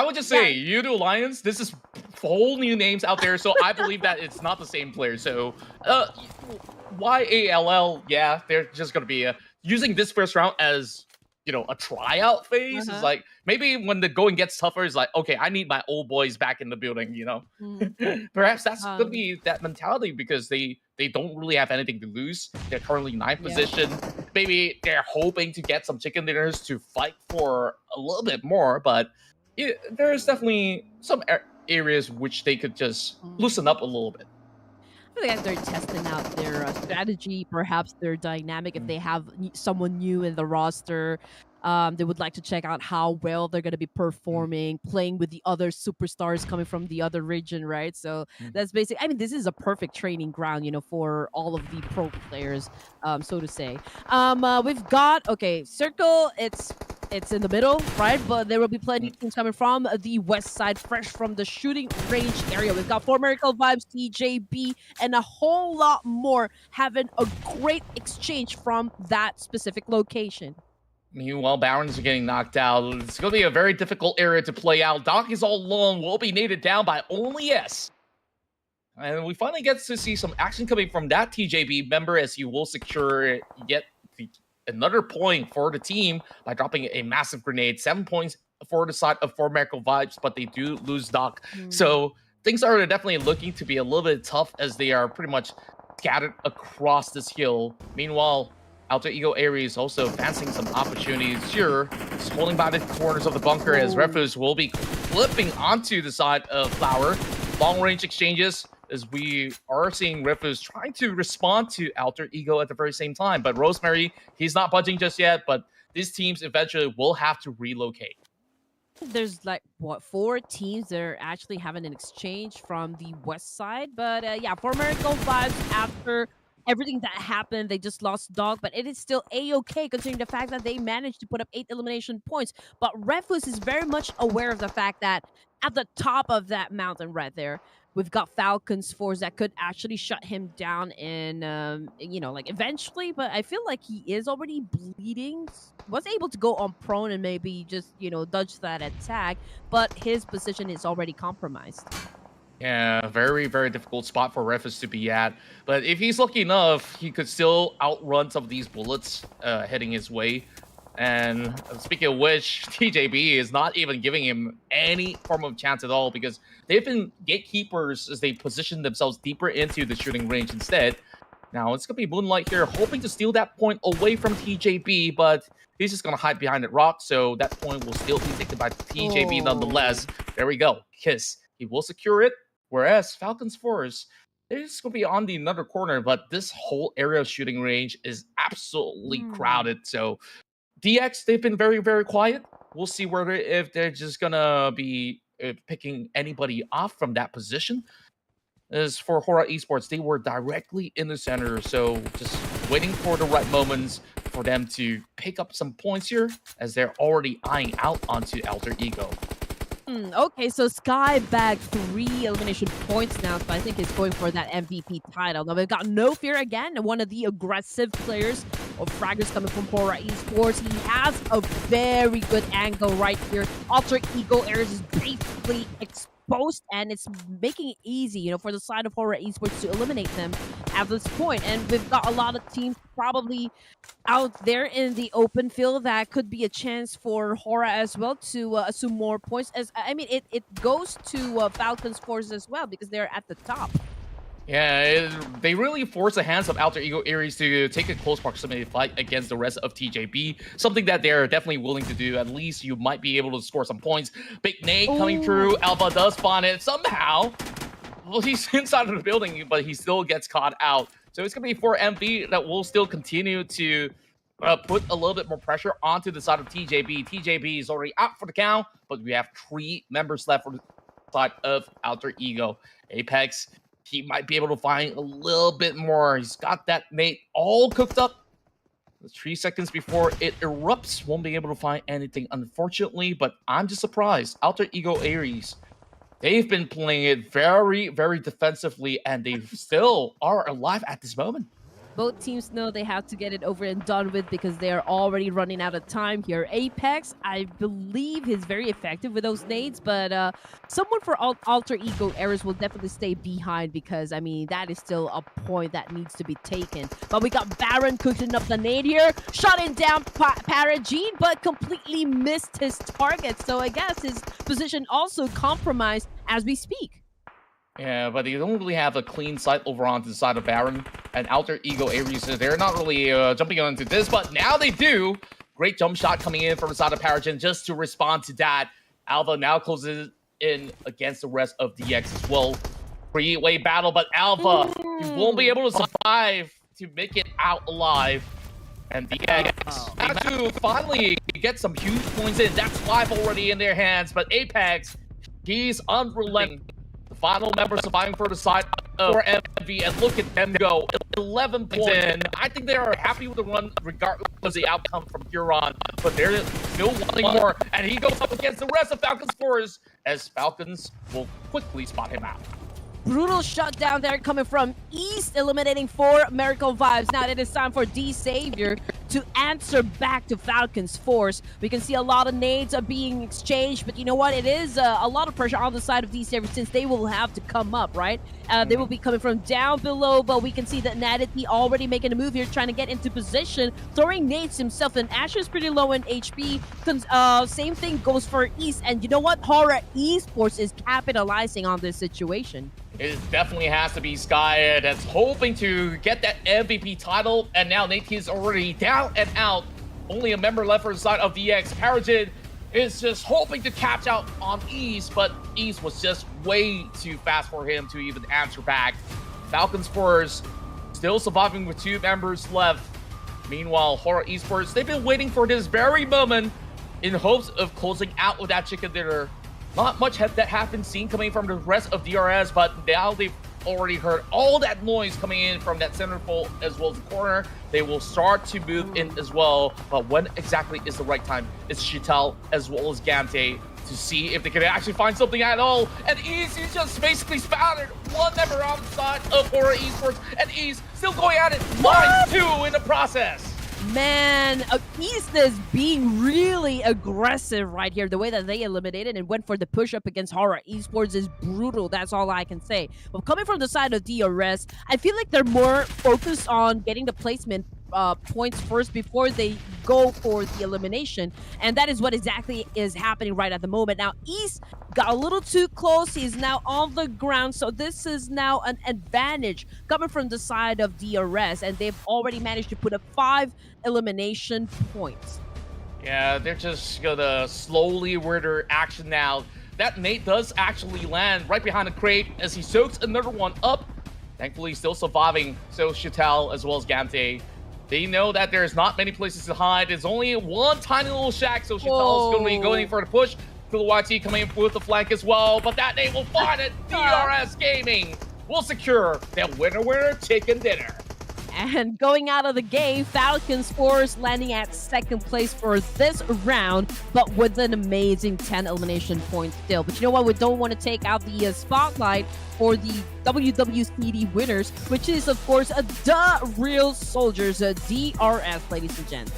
would just say, YOODO Alliance, this is whole new names out there, so I believe that it's not the same player. So, YALL, yeah, they're just going to be using this first round as, you know, a tryout phase. It's like, maybe when the going gets tougher, it's like, okay, I need my old boys back in the building, you know? Perhaps that's going to be that mentality because they don't really have anything to lose. They're currently 9th position. Maybe they're hoping to get some chicken dinners to fight for a little bit more, but there's definitely some areas which they could just loosen up a little bit. I feel like they're testing out their strategy, perhaps their dynamic. If they have someone new in the roster, they would like to check out how well they're going to be performing, playing with the other superstars coming from the other region, right? So that's basically, I mean, this is a perfect training ground, you know, for all of the pro players, so to say. We've got, okay, Circle, it's in the middle, right? But there will be plenty of teams coming from the west side, fresh from the shooting range area. We've got 4 MERICAL Vibes, TJB, and a whole lot more having a great exchange from that specific location. Meanwhile, Barons are getting knocked out. It's going to be a very difficult area to play out. Doc is all alone, will be naded down by only S. And we finally get to see some action coming from that TJB member as he will secure yet another point for the team by dropping a massive grenade. 7 points for the side of 4 MERICAL Vibes, but they do lose Doc. So things are definitely looking to be a little bit tough as they are pretty much scattered across this hill. Meanwhile, Alter Ego Ares also fancying some opportunities here, just holding by the corners of the bunker as Refus will be flipping onto the side of Flower. Long range exchanges as we are seeing Refus trying to respond to Alter Ego at the very same time. But Rosemary, he's not budging just yet, but these teams eventually will have to relocate. There's like, what, 4 teams that are actually having an exchange from the west side. But yeah, 4 MERICAL Vibes, after everything that happened, they just lost Dog, but it is still a-okay considering the fact that they managed to put up 8 elimination points. But Refus is very much aware of the fact that at the top of that mountain right there, we've got Falcons Force that could actually shut him down in, you know, like eventually. But I feel like he is already bleeding. Was able to go on prone and maybe just, you know, dodge that attack. But his position is already compromised. Yeah, very, very difficult spot for Refus to be at. But if he's lucky enough, he could still outrun some of these bullets heading his way. And speaking of which, TJB is not even giving him any form of chance at all because they've been gatekeepers as they position themselves deeper into the shooting range instead. Now, it's going to be Moonlight here, hoping to steal that point away from TJB, but he's just going to hide behind that rock, so that point will still be taken by TJB nonetheless. There we go. Kiss. He will secure it. Whereas Falcons Force, they're just going to be on the another corner, but this whole area of shooting range is absolutely crowded. So DX, they've been very, very quiet. We'll see whether if they're just going to be picking anybody off from that position. As for HORAA Esports, they were directly in the center, so just waiting for the right moments for them to pick up some points here as they're already eyeing out onto Alter Ego. Okay, so Sky bagged 3 elimination points now, so I think he's going for that MVP title. Now, we've got No Fear again, one of the aggressive players of fraggers coming from HORAA Esports. He has a very good angle right here. Alter Ego Ares is basically exposed, and it's making it easy, you know, for the side of HORAA Esports to eliminate them at this point. And we've got a lot of teams probably out there in the open field that could be a chance for HORAA as well to assume more points. As I mean, it goes to Falcons Force as well because they're at the top. Yeah, they really force the hands of Alter Ego Ares to take a close proximity fight against the rest of TJB. Something that they're definitely willing to do. At least you might be able to score some points. Big Nate coming through. Alpha does spawn it somehow. Well, he's inside of the building, but he still gets caught out. So it's going to be for MV that will still continue to put a little bit more pressure onto the side of TJB. TJB is already out for the count, but we have 3 members left for the side of Alter Ego. Apex, he might be able to find a little bit more. He's got that nade all cooked up. 3 seconds before it erupts, won't be able to find anything, unfortunately, but I'm just surprised. Alter Ego Ares, they've been playing it very, very defensively, and they still are alive at this moment. Both teams know they have to get it over and done with because they're already running out of time here. Apex, I believe he's very effective with those nades, but someone for Alter Ego Ares will definitely stay behind because, I mean, that is still a point that needs to be taken. But we got Baron cooking up the nade here, shutting down Paragene, but completely missed his target. So I guess his position also compromised as we speak. Yeah, but they don't really have a clean sight over onto the side of Baron and Alter Ego Ares. They're not really jumping onto this, but now they do. Great jump shot coming in from the side of Paragene just to respond to that. Alpha now closes in against the rest of DX as well. 3-way battle, but Alpha, you won't be able to survive to make it out alive. And DX has to finally get some huge points in. That's 5 already in their hands, but Apex, he's unrelenting. The final member surviving for the side of MV, and look at them go. 11 points in. I think they are happy with the run regardless of the outcome from Huron, but they're still wanting more, and he goes up against the rest of Falcons Force as Falcons will quickly spot him out. Brutal shutdown there coming from East, eliminating 4 MERICAL vibes. Now it is time for D-Savior to answer back to Falcons Force. We can see a lot of nades are being exchanged, but you know what? It is a lot of pressure on the side of D-Savior since they will have to come up, right? They will be coming from down below, but we can see that Nadity already making a move here, trying to get into position, throwing nades himself, and Asher is pretty low in HP. Same thing goes for East, and you know what? HORAA Esports is capitalizing on this situation. It definitely has to be Sky that's hoping to get that MVP title, and now Nate is already down and out. Only a member left for the side of DX. Paragene is just hoping to catch out on East, but East was just way too fast for him to even answer back. Falcons Force still surviving with 2 members left. Meanwhile, HORAA Esports, they've been waiting for this very moment in hopes of closing out with that chicken dinner. Not much that have been seen coming from the rest of DRS, but now they've already heard all that noise coming in from that centerfold as well as the corner. They will start to move in as well, but when exactly is the right time? It's Chital as well as Gante to see if they can actually find something at all. And Ease is just basically spattered. 1 member on the side of HORAA Esports, and Ease still going at it. Line 2 in the process. Man, East is being really aggressive right here. The way that they eliminated and went for the push-up against HORAA Esports is brutal. That's all I can say. But coming from the side of DRS, I feel like they're more focused on getting the placement points first before they go for the elimination, and that is what exactly is happening right at the moment. Now East got a little too close. He's now on the ground, so this is now an advantage coming from the side of DRS, and they've already managed to put up 5 elimination points. Yeah, they're just gonna slowly wear their action now. That nade does actually land right behind the crate as he soaks another one up. Thankfully still surviving, so Chatel as well as Gante. They know that there's not many places to hide. There's only one tiny little shack, so Chatel is going to be going for the push. YT coming in with the flank as well, but that nade will find it. DRS Gaming will secure their winner chicken dinner. And going out of the game, Falcons Force landing at 2nd place for this round, but with an amazing 10 elimination points still. But you know what? We don't want to take out the spotlight for the WWCD winners, which is, of course, the Real Soldiers, DRS, ladies and gents.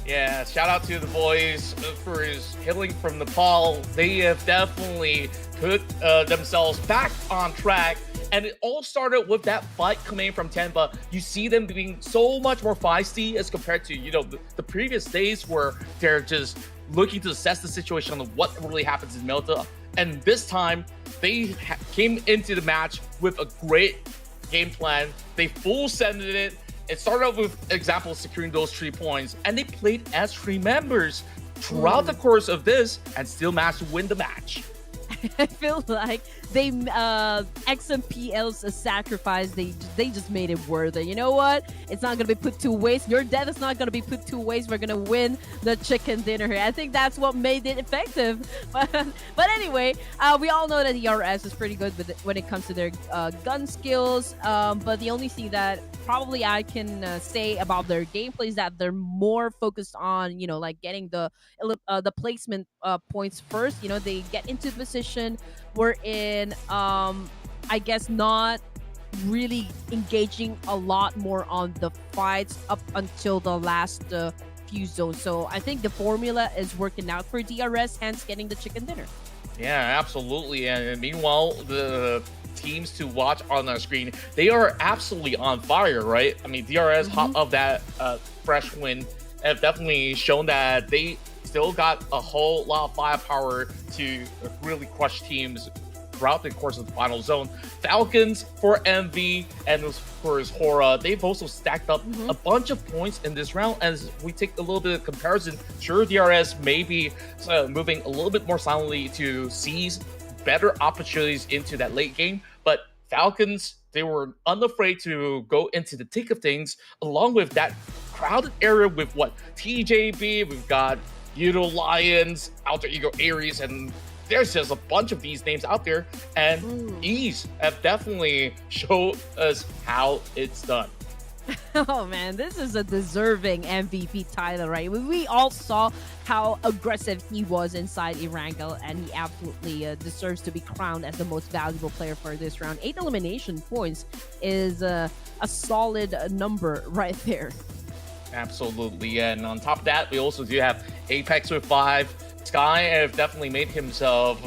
Yeah, shout out to the boys for his healing from Nepal. They have definitely put themselves back on track. And it all started with that fight coming from TIANBA. You see them being so much more feisty as compared to, you know, the previous days where they're just looking to assess the situation of what really happens in Melta. And this time, they came into the match with a great game plan. They full sended it. It started off with example securing those 3 points, and they played as 3 members throughout the course of this and still managed to win the match. I feel like they XMPL's sacrifice, they just made it worth it. You know what? It's not gonna be put to waste. Your death is not gonna be put to waste. We're gonna win the chicken dinner here. I think that's what made it effective. But anyway, we all know that the RS is pretty good when it comes to their gun skills. But the only thing that probably I can say about their gameplay is that they're more focused on, you know, like getting the placement points first. You know, they get into position. We're in, I guess, not really engaging a lot more on the fights up until the last few zones. So I think the formula is working out for DRS, hence getting the chicken dinner. Yeah, absolutely. And meanwhile, the teams to watch on the screen, they are absolutely on fire, right? I mean, DRS hot of that fresh win have definitely shown that they still got a whole lot of firepower to really crush teams throughout the course of the final zone. Falcons for MV and of course HORAA, they've also stacked up a bunch of points in this round. As we take a little bit of comparison, sure, DRS may be moving a little bit more silently to seize better opportunities into that late game, but Falcons, they were unafraid to go into the thick of things along with that crowded area with what TJB, we've got YOODO Lions, Alter Ego Ares, and there's just a bunch of these names out there, and Ease have definitely showed us how it's done. Oh man, this is a deserving MVP title, right? We all saw how aggressive he was inside Erangle, and he absolutely deserves to be crowned as the most valuable player for this round. 8 elimination points is a solid number right there. Absolutely, and on top of that, we also do have Apex with 5. Sky have definitely made himself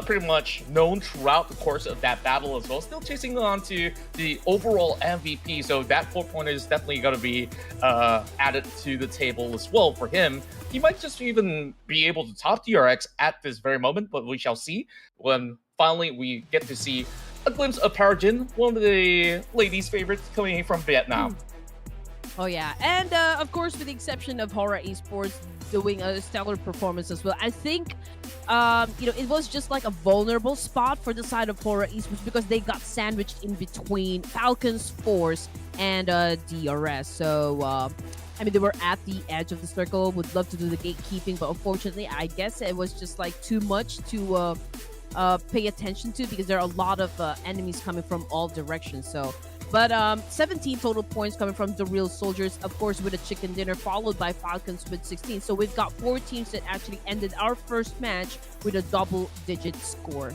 pretty much known throughout the course of that battle as well, still chasing on to the overall MVP, so that 4-pointer is definitely going to be added to the table as well for him. He might just even be able to top DRX at this very moment, but we shall see when finally we get to see a glimpse of Parajin, one of the ladies' favorites coming from Vietnam. Oh yeah, and of course, with the exception of HORAA Esports doing a stellar performance as well, I think you know, it was just like a vulnerable spot for the side of HORAA Esports because they got sandwiched in between Falcons Force and DRS. So I mean, they were at the edge of the circle, would love to do the gatekeeping, but unfortunately, I guess it was just like too much to pay attention to because there are a lot of enemies coming from all directions. So. But 17 total points coming from the Real Soldiers, of course, with a chicken dinner, followed by Falcons with 16. So we've got 4 teams that actually ended our first match with a double-digit score.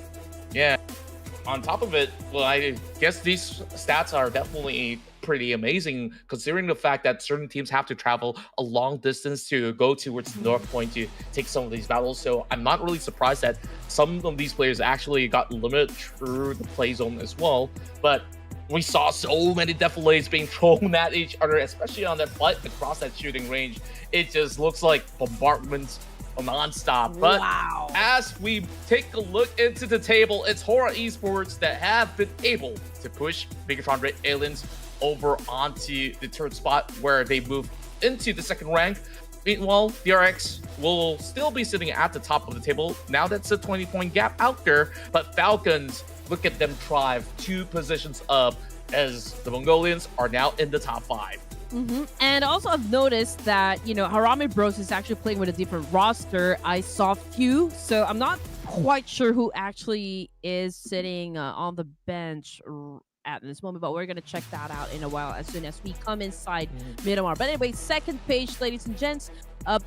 Yeah, on top of it, well, I guess these stats are definitely pretty amazing considering the fact that certain teams have to travel a long distance to go towards the North Point to take some of these battles. So I'm not really surprised that some of these players actually got limited through the play zone as well. But we saw so many defilades being thrown at each other, especially on that fight across that shooting range. It just looks like bombardments non-stop. But as we take a look into the table, it's HORAA Esports that have been able to push BIGETRON Red Aliens over onto the third spot where they move into the second rank. Meanwhile, DRX will still be sitting at the top of the table. Now that's a 20-point gap out there, but Falcons, look at them thrive 2 positions up as the Mongolians are now in the top 5. And also I've noticed that, you know, HARAME Bros is actually playing with a different roster. I saw few, so I'm not quite sure who actually is sitting on the bench at this moment, but we're gonna check that out in a while as soon as we come inside Miramar. But anyway, second page, ladies and gents,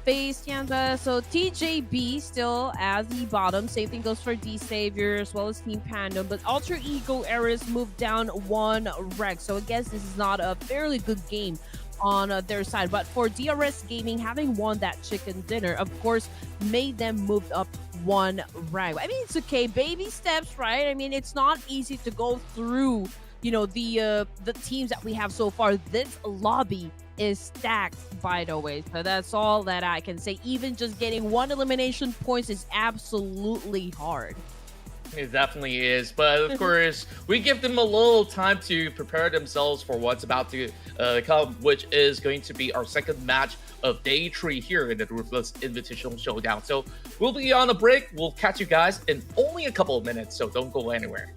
FAZE, TIANBA. So TJB still at the bottom. Same thing goes for D Savior as well as Team PANDUM, but Alter Ego Eras moved down 1 rank. So I guess this is not a fairly good game on their side. But for DRS Gaming, having won that chicken dinner, of course, made them move up 1 rank. I mean, it's okay, baby steps, right? I mean, it's not easy to go through, you know, the teams that we have so far. This lobby is stacked, by the way, so that's all that I can say. Even just getting 1 elimination points is absolutely hard. It definitely is, but of course, we give them a little time to prepare themselves for what's about to come, which is going to be our second match of day 3 here in the Ruthless Invitational Showdown. So we'll be on a break. We'll catch you guys in only a couple of minutes, so don't go anywhere.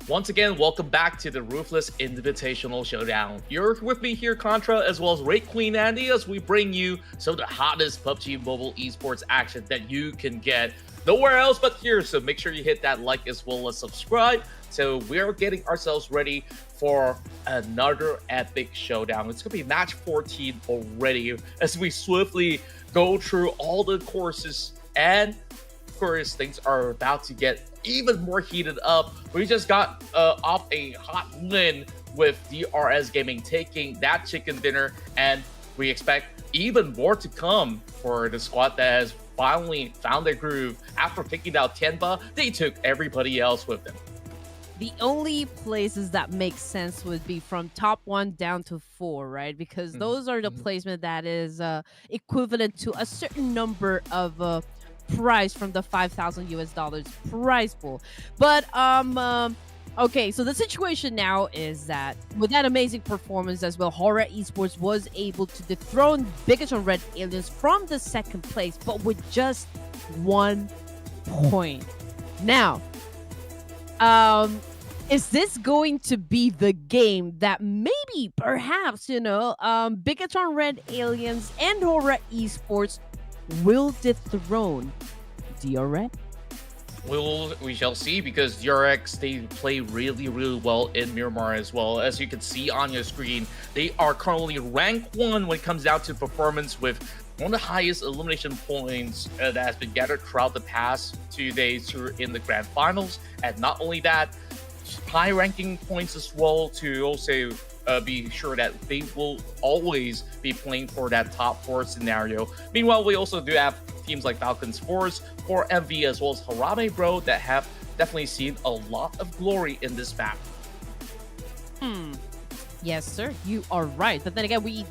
Once again, welcome back to the Ruthless Invitational Showdown. You're with me here, Contra, as well as Raid Queen Andy, as we bring you some of the hottest PUBG Mobile esports action that you can get nowhere else but here. So make sure you hit that like as well as subscribe. So we're getting ourselves ready for another epic showdown. It's going to be match 14 already as we swiftly go through all the courses, and of course things are about to get even more heated up. We just got off a hot win with DRS Gaming taking that chicken dinner, and we expect even more to come for the squad that has finally found their groove. After picking out TIANBA, they took everybody else with them. The only places that make sense would be from top 1 down to 4, right? Because those are the placement that is equivalent to a certain number of prize from the $5,000 prize pool. But okay, so the situation now is that with that amazing performance as well, HORAA Esports was able to dethrone BIGETRON Red Aliens from the 2nd place, but with just 1 point. Now, is this going to be the game that maybe, perhaps, BIGETRON Red Aliens and HORAA Esports will dethrone DRX? We shall see, because DRX, they play really well in Miramar as well. As you can see on your screen, they are currently rank 1 when it comes down to performance, with one of the highest elimination points that has been gathered throughout the past 2 days in the grand finals. And not only that, high ranking points as well, to also be sure that they will always be playing for that top 4 scenario. Meanwhile, we also do have teams like FALCONS Force, 4MV, as well as HARAME Bro, that have definitely seen a lot of glory in this map. Yes, sir, you are right. But then again, we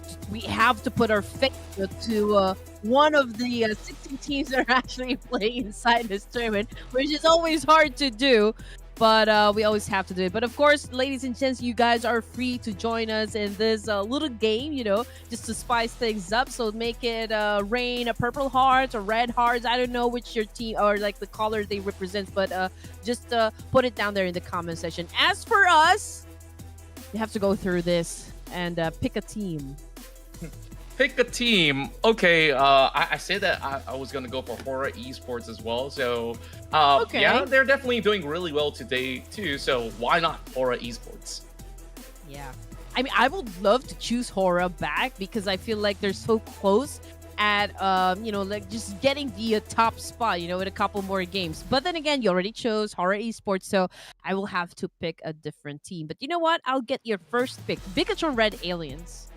have to put our faith to one of the 16 teams that are actually playing inside this tournament, which is always hard to do. But we always have to do it. But of course, ladies and gents, you guys are free to join us in this little game, just to spice things up. So make it rain purple hearts or red hearts. I don't know which your team or like the color they represent, but just put it down there in the comment section. As for us, you have to go through this and pick a team. Pick a team. Okay, I said that I was gonna go for HORAA Esports as well. So Okay. yeah, they're definitely doing really well today too. So why not HORAA Esports? Yeah, I mean, I would love to choose HORAA back because I feel like they're so close at like just getting the top spot, in a couple more games. But then again, you already chose HORAA Esports, so I will have to pick a different team. But you know what? I'll get your first pick, BIGETRON Red Aliens.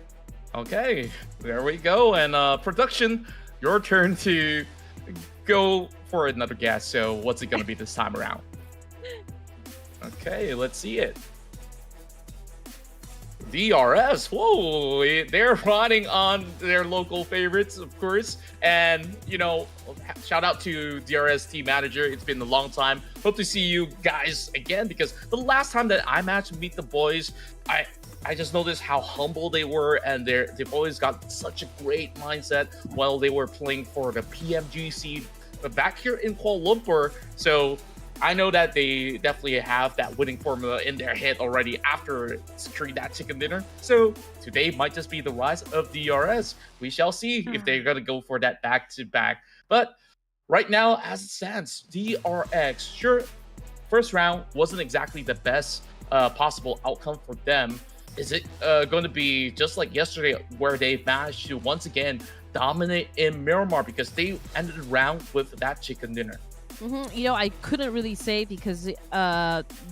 Okay, there we go. And production, your turn to go for another guess. So what's it going to be this time around? Okay, let's see it. DRS, whoa, they're riding on their local favorites, of course. And, shout out to DRS team manager. It's been a long time. Hope to see you guys again, because the last time that I managed to meet the boys, I just noticed how humble they were, and they've always got such a great mindset while they were playing for the PMGC back here in Kuala Lumpur. So I know that they definitely have that winning formula in their head already after securing that chicken dinner. So today might just be the rise of DRS. We shall see if they're going to go for that back-to-back. But right now, as it stands, DRX, sure, first round wasn't exactly the best possible outcome for them. Is it going to be just like yesterday, where they managed to once again dominate in Miramar because they ended the round with that chicken dinner? I couldn't really say because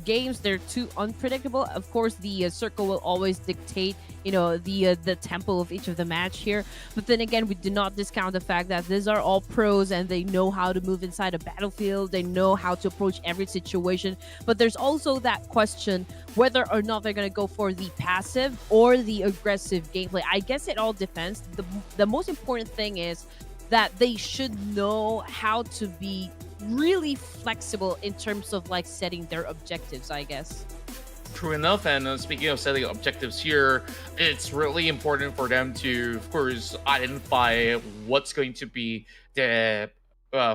games, they're too unpredictable. Of course, the circle will always dictate, the tempo of each of the match here. But then again, we do not discount the fact that these are all pros and they know how to move inside a battlefield. They know how to approach every situation. But there's also that question whether or not they're going to go for the passive or the aggressive gameplay. I guess it all depends. The most important thing is that they should know how to be really flexible in terms of like setting their objectives, I guess. True enough. And speaking of setting objectives here, it's really important for them to, of course, identify what's going to be the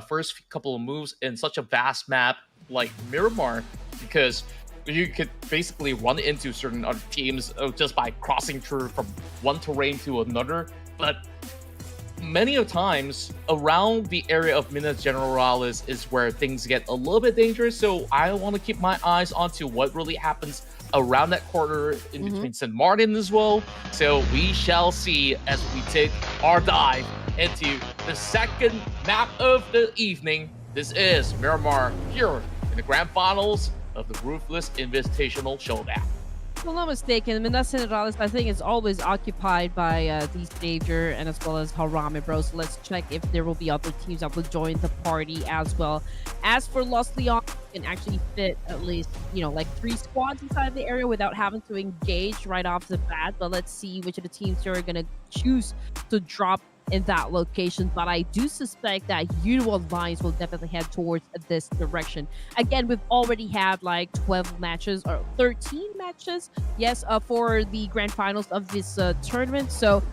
first couple of moves in such a vast map like Miramar, because you could basically run into certain other teams just by crossing through from one terrain to another. But many of times around the area of Minas Generalis is where things get a little bit dangerous. So I want to keep my eyes onto what really happens around that corner in between St. Martin as well. So we shall see as we take our dive into the second map of the evening. This is Miramar here in the grand finals of the Ruthless Invitational Showdown. If I'm not mistaken, Minas Generalis, I think, is always occupied by the Savior and as well as Harame, bro. So let's check if there will be other teams that will join the party as well. As for Los Leon, you can actually fit at least, like 3 squads inside the area without having to engage right off the bat. But let's see which of the teams are going to choose to drop in that location, but I do suspect that YOODO Alliance will definitely head towards this direction. Again, we've already had like 12 matches or 13 matches, yes, for the grand finals of this tournament. So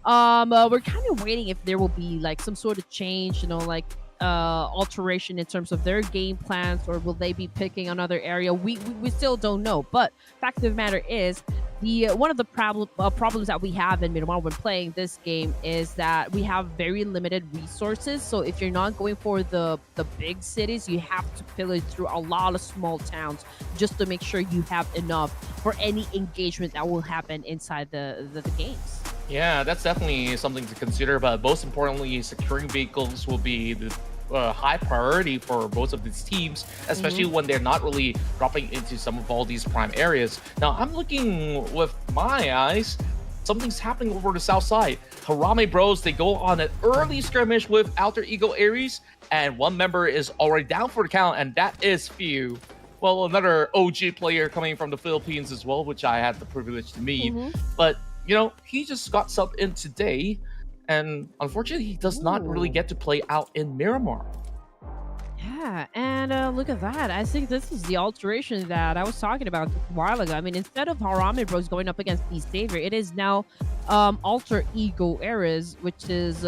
we're kind of waiting if there will be like some sort of change, like alteration in terms of their game plans, or will they be picking another area? We still don't know. But fact of the matter is, the one of the problems that we have in Miramar when playing this game is that we have very limited resources. So if you're not going for the big cities, you have to pillage through a lot of small towns just to make sure you have enough for any engagement that will happen inside the games. Yeah, that's definitely something to consider, but most importantly, securing vehicles will be the high priority for both of these teams, especially when they're not really dropping into some of all these prime areas. Now, I'm looking with my eyes, something's happening over the south side. Harame Bros, they go on an early skirmish with Alter Ego Ares, and one member is already down for the count, and that is Few. Well, another OG player coming from the Philippines as well, which I had the privilege to meet. But he just got subbed in today, and unfortunately, he does not really get to play out in Miramar. Yeah, and look at that. I think this is the alteration that I was talking about just a while ago. I mean, instead of Harame Bros going up against the Savior, it is now Alter Ego Ares, which is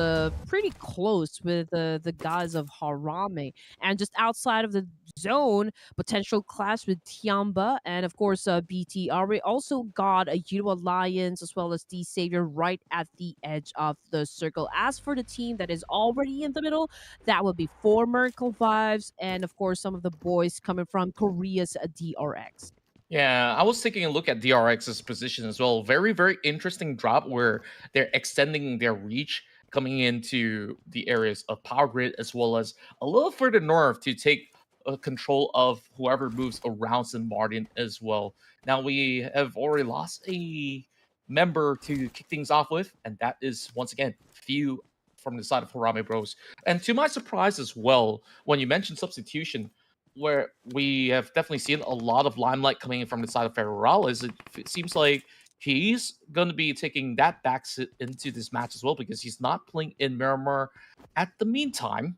pretty close with the guys of Harame. And just outside of the zone, potential clash with TIANBA and, of course, BTR. We also got a YOODO Alliance as well as the Savior right at the edge of the circle. As for the team that is already in the middle, that would be 4 MERICAL Vibes and, of course, some of the boys coming from Korea's DRX. Yeah, I was taking a look at DRX's position as well. Very, very interesting drop where they're extending their reach coming into the areas of Power Grid as well as a little further north to take control of whoever moves around St. Martin as well. Now, we have already lost a member to kick things off with, and that is, once again, Few from the side of Harame Bros. And to my surprise as well, when you mentioned substitution, where we have definitely seen a lot of limelight coming in from the side of Ferrarales, it seems like he's going to be taking that back into this match as well because he's not playing in Miramar at the meantime.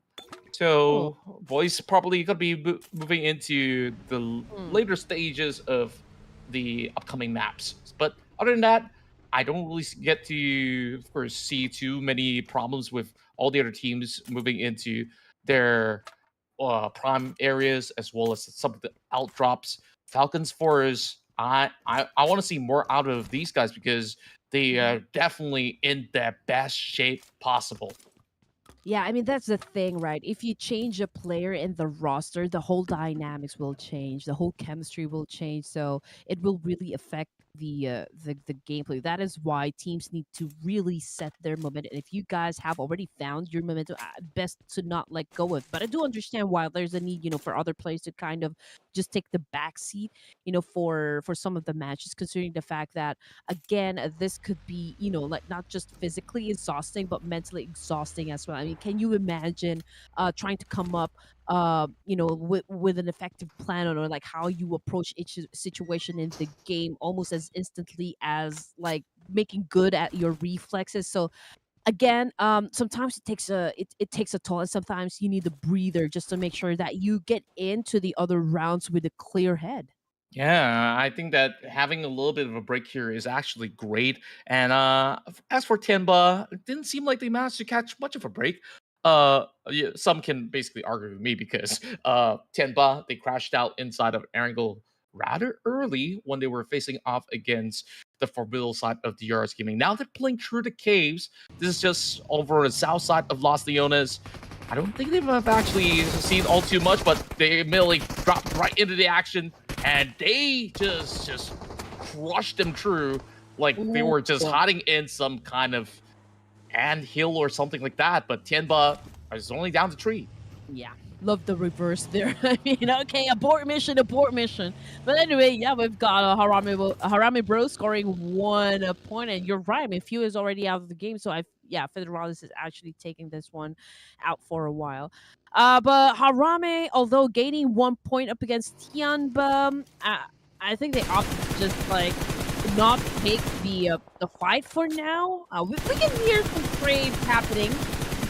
So, boys probably going to be moving into the later stages of the upcoming maps. But other than that, I don't really get to, of course, see too many problems with all the other teams moving into their prime areas as well as some of the outdrops. Falcons Forest, I want to see more out of these guys because they are definitely in the best shape possible. Yeah, I mean, that's the thing, right? If you change a player in the roster, the whole dynamics will change, the whole chemistry will change. So it will really affect the gameplay. That is why teams need to really set their momentum. If you guys have already found your momentum, best to not let go of. But I do understand why there's a need, for other players to kind of just take the back seat, for some of the matches, considering the fact that again, this could be, like not just physically exhausting, but mentally exhausting as well. I mean, can you imagine trying to come up, with an effective plan or like how you approach each situation in the game almost as instantly as like making good at your reflexes? So again, sometimes it takes a toll, and sometimes you need a breather just to make sure that you get into the other rounds with a clear head. Yeah, I think that having a little bit of a break here is actually great. And as for Tenba, it didn't seem like they managed to catch much of a break. Yeah, some can basically argue with me because Tenba, they crashed out inside of Erangle rather early when they were facing off against the formidable side of DRS Gaming. Now they're playing through the caves. This is just over the south side of Los Leones. I don't think they've actually seen all too much, but they immediately dropped right into the action, and they just crushed them through like they were just hiding in some kind of anthill or something like that. But TIANBA is only down to 3. Yeah, love the reverse there. I mean, okay, abort mission, abort mission. But anyway, yeah, we've got Harame Bro scoring 1 point, and you're right. I mean, Few is already out of the game, so Federalis is actually taking this one out for a while. But Harame, although gaining 1 point up against TIANBA, I think they opted to just like not take the fight for now. We can hear some trades happening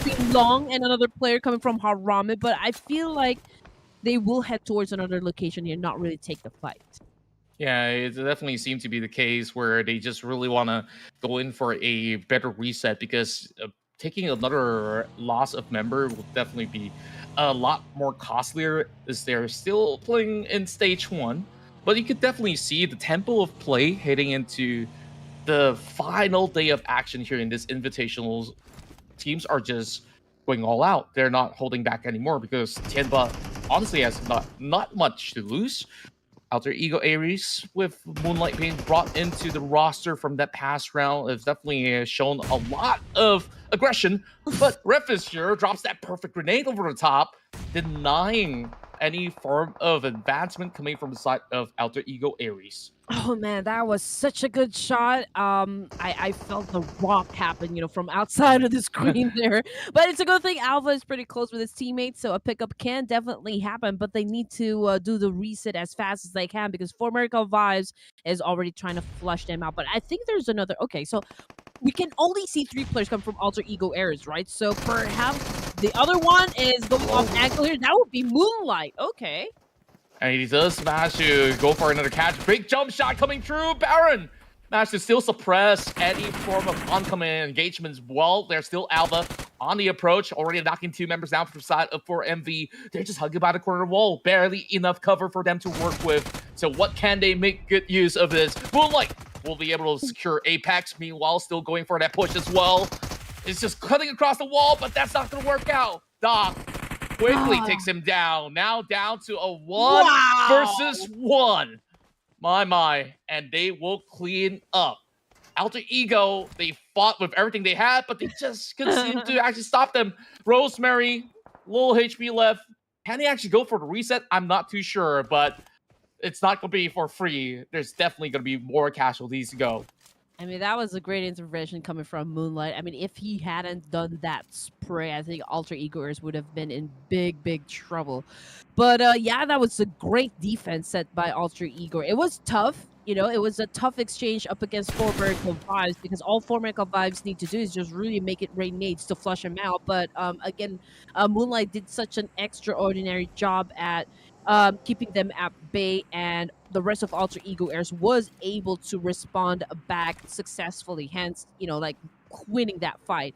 between Long and another player coming from Harame, but I feel like they will head towards another location here, not really take the fight. Yeah, it definitely seemed to be the case where they just really want to go in for a better reset, because taking another loss of member will definitely be a lot more costlier, as they're still playing in stage 1. But you could definitely see the tempo of play heading into the final day of action here in this invitational. Teams are just going all out. They're not holding back anymore, because TIANBA honestly has not much to lose. Alter Ego Ares, with Moonlight being brought into the roster from that past round, has definitely shown a lot of aggression. But Refisher drops that perfect grenade over the top, denying any form of advancement coming from the side of Alter Ego Ares. Oh man, that was such a good shot. I felt the rock happen, from outside of the screen there. But it's a good thing Alpha is pretty close with his teammates, so a pickup can definitely happen. But they need to do the reset as fast as they can, because For MERICAL Vibes is already trying to flush them out. But I think there's another. Okay, so we can only see 3 players come from Alter Ego Ares, right? So perhaps the other one is going off angle here. That would be Moonlight. Okay. And he does manage to go for another catch. Big jump shot coming through. Baron managed to still suppress any form of oncoming engagements while they're still Alpha on the approach. Already knocking 2 members down from the side of 4MV. They're just hugging by the corner wall. Barely enough cover for them to work with. So what can they make good use of this? Moonlight will be able to secure Apex. Meanwhile, still going for that push as well. It's just cutting across the wall, but that's not going to work out. Doc quickly takes him down. Now down to a 1 versus 1. My. And they will clean up. Alter Ego, they fought with everything they had, but they just couldn't seem to actually stop them. Rosemary, little HP left. Can they actually go for the reset? I'm not too sure, but it's not going to be for free. There's definitely going to be more casualties to go. I mean, that was a great intervention coming from Moonlight. I mean, if he hadn't done that spray, I think Alter Ego would have been in big trouble. But yeah, that was a great defense set by Alter Ego. It was tough. It was a tough exchange up against 4 MERICAL Vibes, because all 4 MERICAL Vibes need to do is just really make it rain nades to flush him out. But again, Moonlight did such an extraordinary job at keeping them at bay, and the rest of Alter Ego Airs was able to respond back successfully, hence like winning that fight.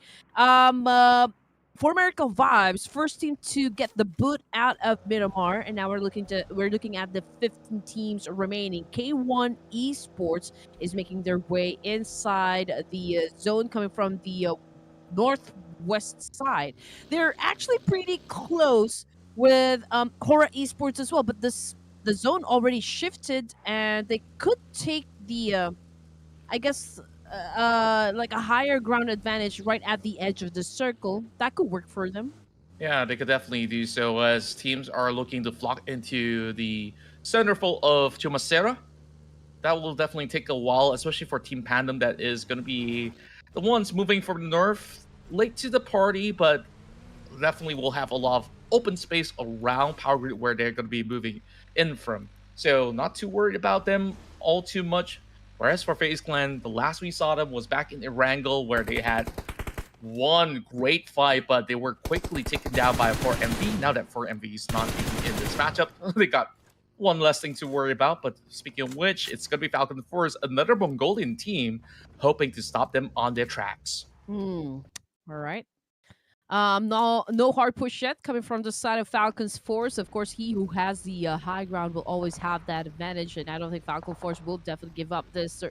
For MERICAL Vibes, first team to get the boot out of Miramar, and now we're looking at the 15 teams remaining. K1 Esports is making their way inside the zone coming from the northwest side. They're actually pretty close with HORAA Esports as well, but the zone already shifted, and they could take the I guess like a higher ground advantage right at the edge of the circle. That could work for them. Yeah, they could definitely do so, as teams are looking to flock into the centerfold of Chumacera. That will definitely take a while, especially for Team Pandum, that is going to be the ones moving from the north late to the party, but definitely will have a lot of open space around Power Grid where they're going to be moving in from. So not too worried about them all too much. Whereas for FaZe Clan, the last we saw them was back in Erangle, where they had one great fight, but they were quickly taken down by 4MV. Now that 4MV is not even in this matchup, they got one less thing to worry about. But speaking of which, it's going to be Falcon Force, another Mongolian team, hoping to stop them on their tracks. All right. No hard push yet coming from the side of Falcons Force. Of course, he who has the high ground will always have that advantage, and I don't think Falcon Force will definitely give up this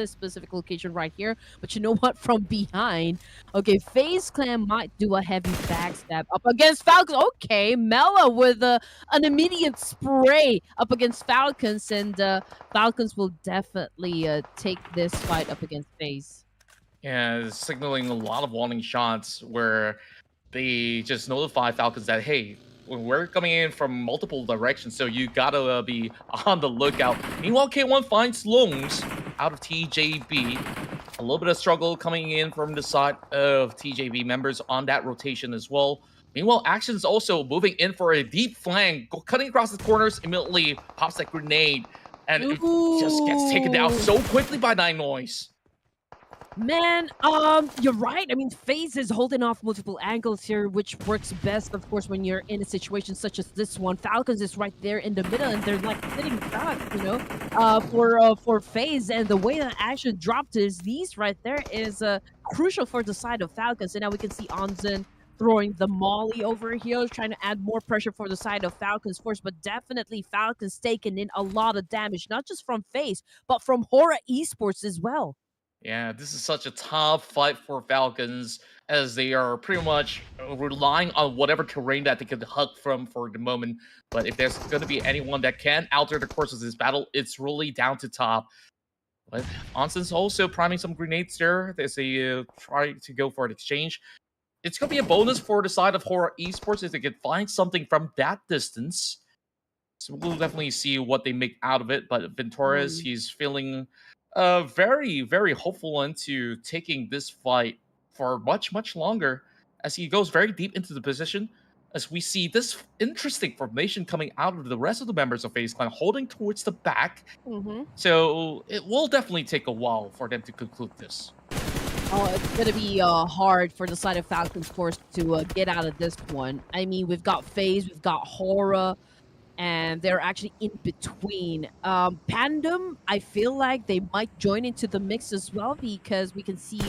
specific location right here. But you know what? From behind, okay, FaZe Clan might do a heavy backstab up against Falcons. Okay, Mela with an immediate spray up against Falcons, and Falcons will definitely take this fight up against FaZe. Yeah, signaling a lot of warning shots where they just notify Falcons that, hey, we're coming in from multiple directions, so you gotta be on the lookout. Meanwhile, K1 finds Loans out of TJB. A little bit of struggle coming in from the side of TJB members on that rotation as well. Meanwhile, Action's also moving in for a deep flank, cutting across the corners, immediately pops that grenade, and it just gets taken down so quickly by Nine Noise. Man, you're right. I mean, FaZe is holding off multiple angles here, which works best, of course, when you're in a situation such as this one. Falcons is right there in the middle, and they're like sitting back, for FaZe. And the way that Action dropped to his knees right there is crucial for the side of Falcons. And now we can see Onzen throwing the molly over here, trying to add more pressure for the side of Falcons Force. But definitely Falcons taking in a lot of damage, not just from FaZe, but from HORAA Esports as well. Yeah, this is such a tough fight for Falcons as they are pretty much relying on whatever terrain that they could hug from for the moment. But if there's going to be anyone that can alter the course of this battle, it's really down to top. But Onson's also priming some grenades there as they try to go for an exchange. It's going to be a bonus for the side of HORAA Esports if they can find something from that distance. So we'll definitely see what they make out of it. But Ventores, he's feeling very, very hopeful into taking this fight for much, much longer as he goes very deep into the position. As we see this interesting formation coming out of the rest of the members of FaZe Clan holding towards the back. So it will definitely take a while for them to conclude this. Oh, it's going to be hard for the side of Falcons Force to get out of this one. I mean, we've got FaZe, we've got HORAA, and they're actually in between. Pandum, I feel like they might join into the mix as well because we can see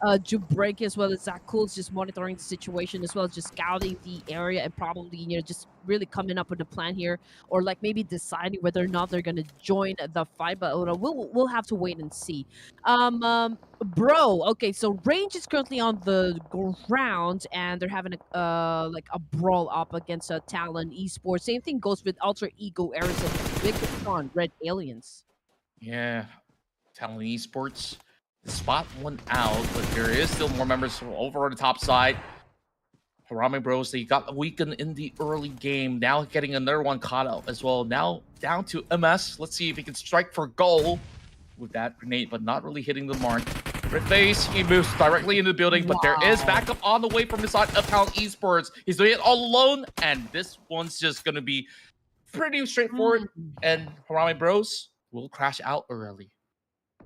Jubrek as well as Zach Cool's just monitoring the situation as well as just scouting the area and probably, just really coming up with a plan here or like maybe deciding whether or not they're going to join the fight. But we'll have to wait and see. Bro, okay, so Range is currently on the ground and they're having a brawl up against Talon Esports. Same thing goes with Alter Ego Arizona, BIGETRON, Red Aliens. Yeah, Talon Esports. Spot one out, but there is still more members over on the top side. Harame Bros, they got weakened in the early game. Now getting another one caught out as well. Now down to MS. Let's see if he can strike for goal with that grenade, but not really hitting the mark. Red FaZe, he moves directly into the building, but there is backup on the way from the side of Talon Esports. He's doing it all alone, and this one's just going to be pretty straightforward, and Harame Bros will crash out early.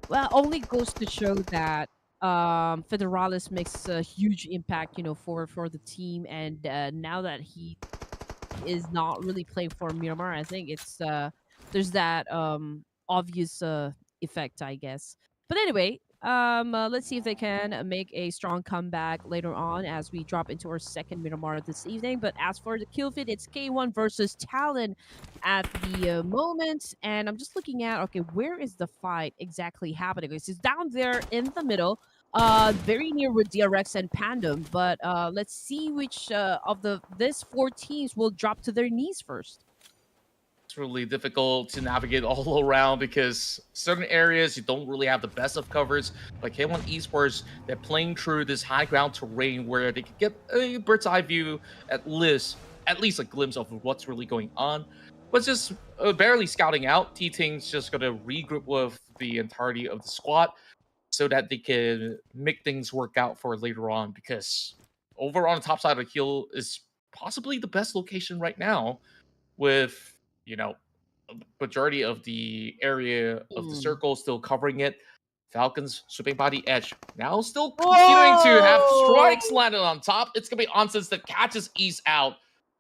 Well, only goes to show that Federalis makes a huge impact, for the team. And now that he is not really playing for Miramar, I think it's there's that obvious effect, I guess. But anyway, let's see if they can make a strong comeback later on as we drop into our second Miramar this evening. But as for the kill feed, it's K1 versus Talon at the moment. And I'm just looking at, okay, where is the fight exactly happening? It's down there in the middle, very near with DRX and Pandum. But let's see which of these four teams will drop to their knees first. It's really difficult to navigate all around because certain areas you don't really have the best of covers. Like K1 Esports, they're playing through this high ground terrain where they can get a bird's eye view, at least a glimpse of what's really going on. But just barely scouting out, T-Ting's just gonna regroup with the entirety of the squad so that they can make things work out for later on. Because over on the top side of the hill is possibly the best location right now, with majority of the area of the circle still covering it. Falcons sweeping by the edge. Now still continuing to have strikes landed on top. It's going to be Onsens that catches East out.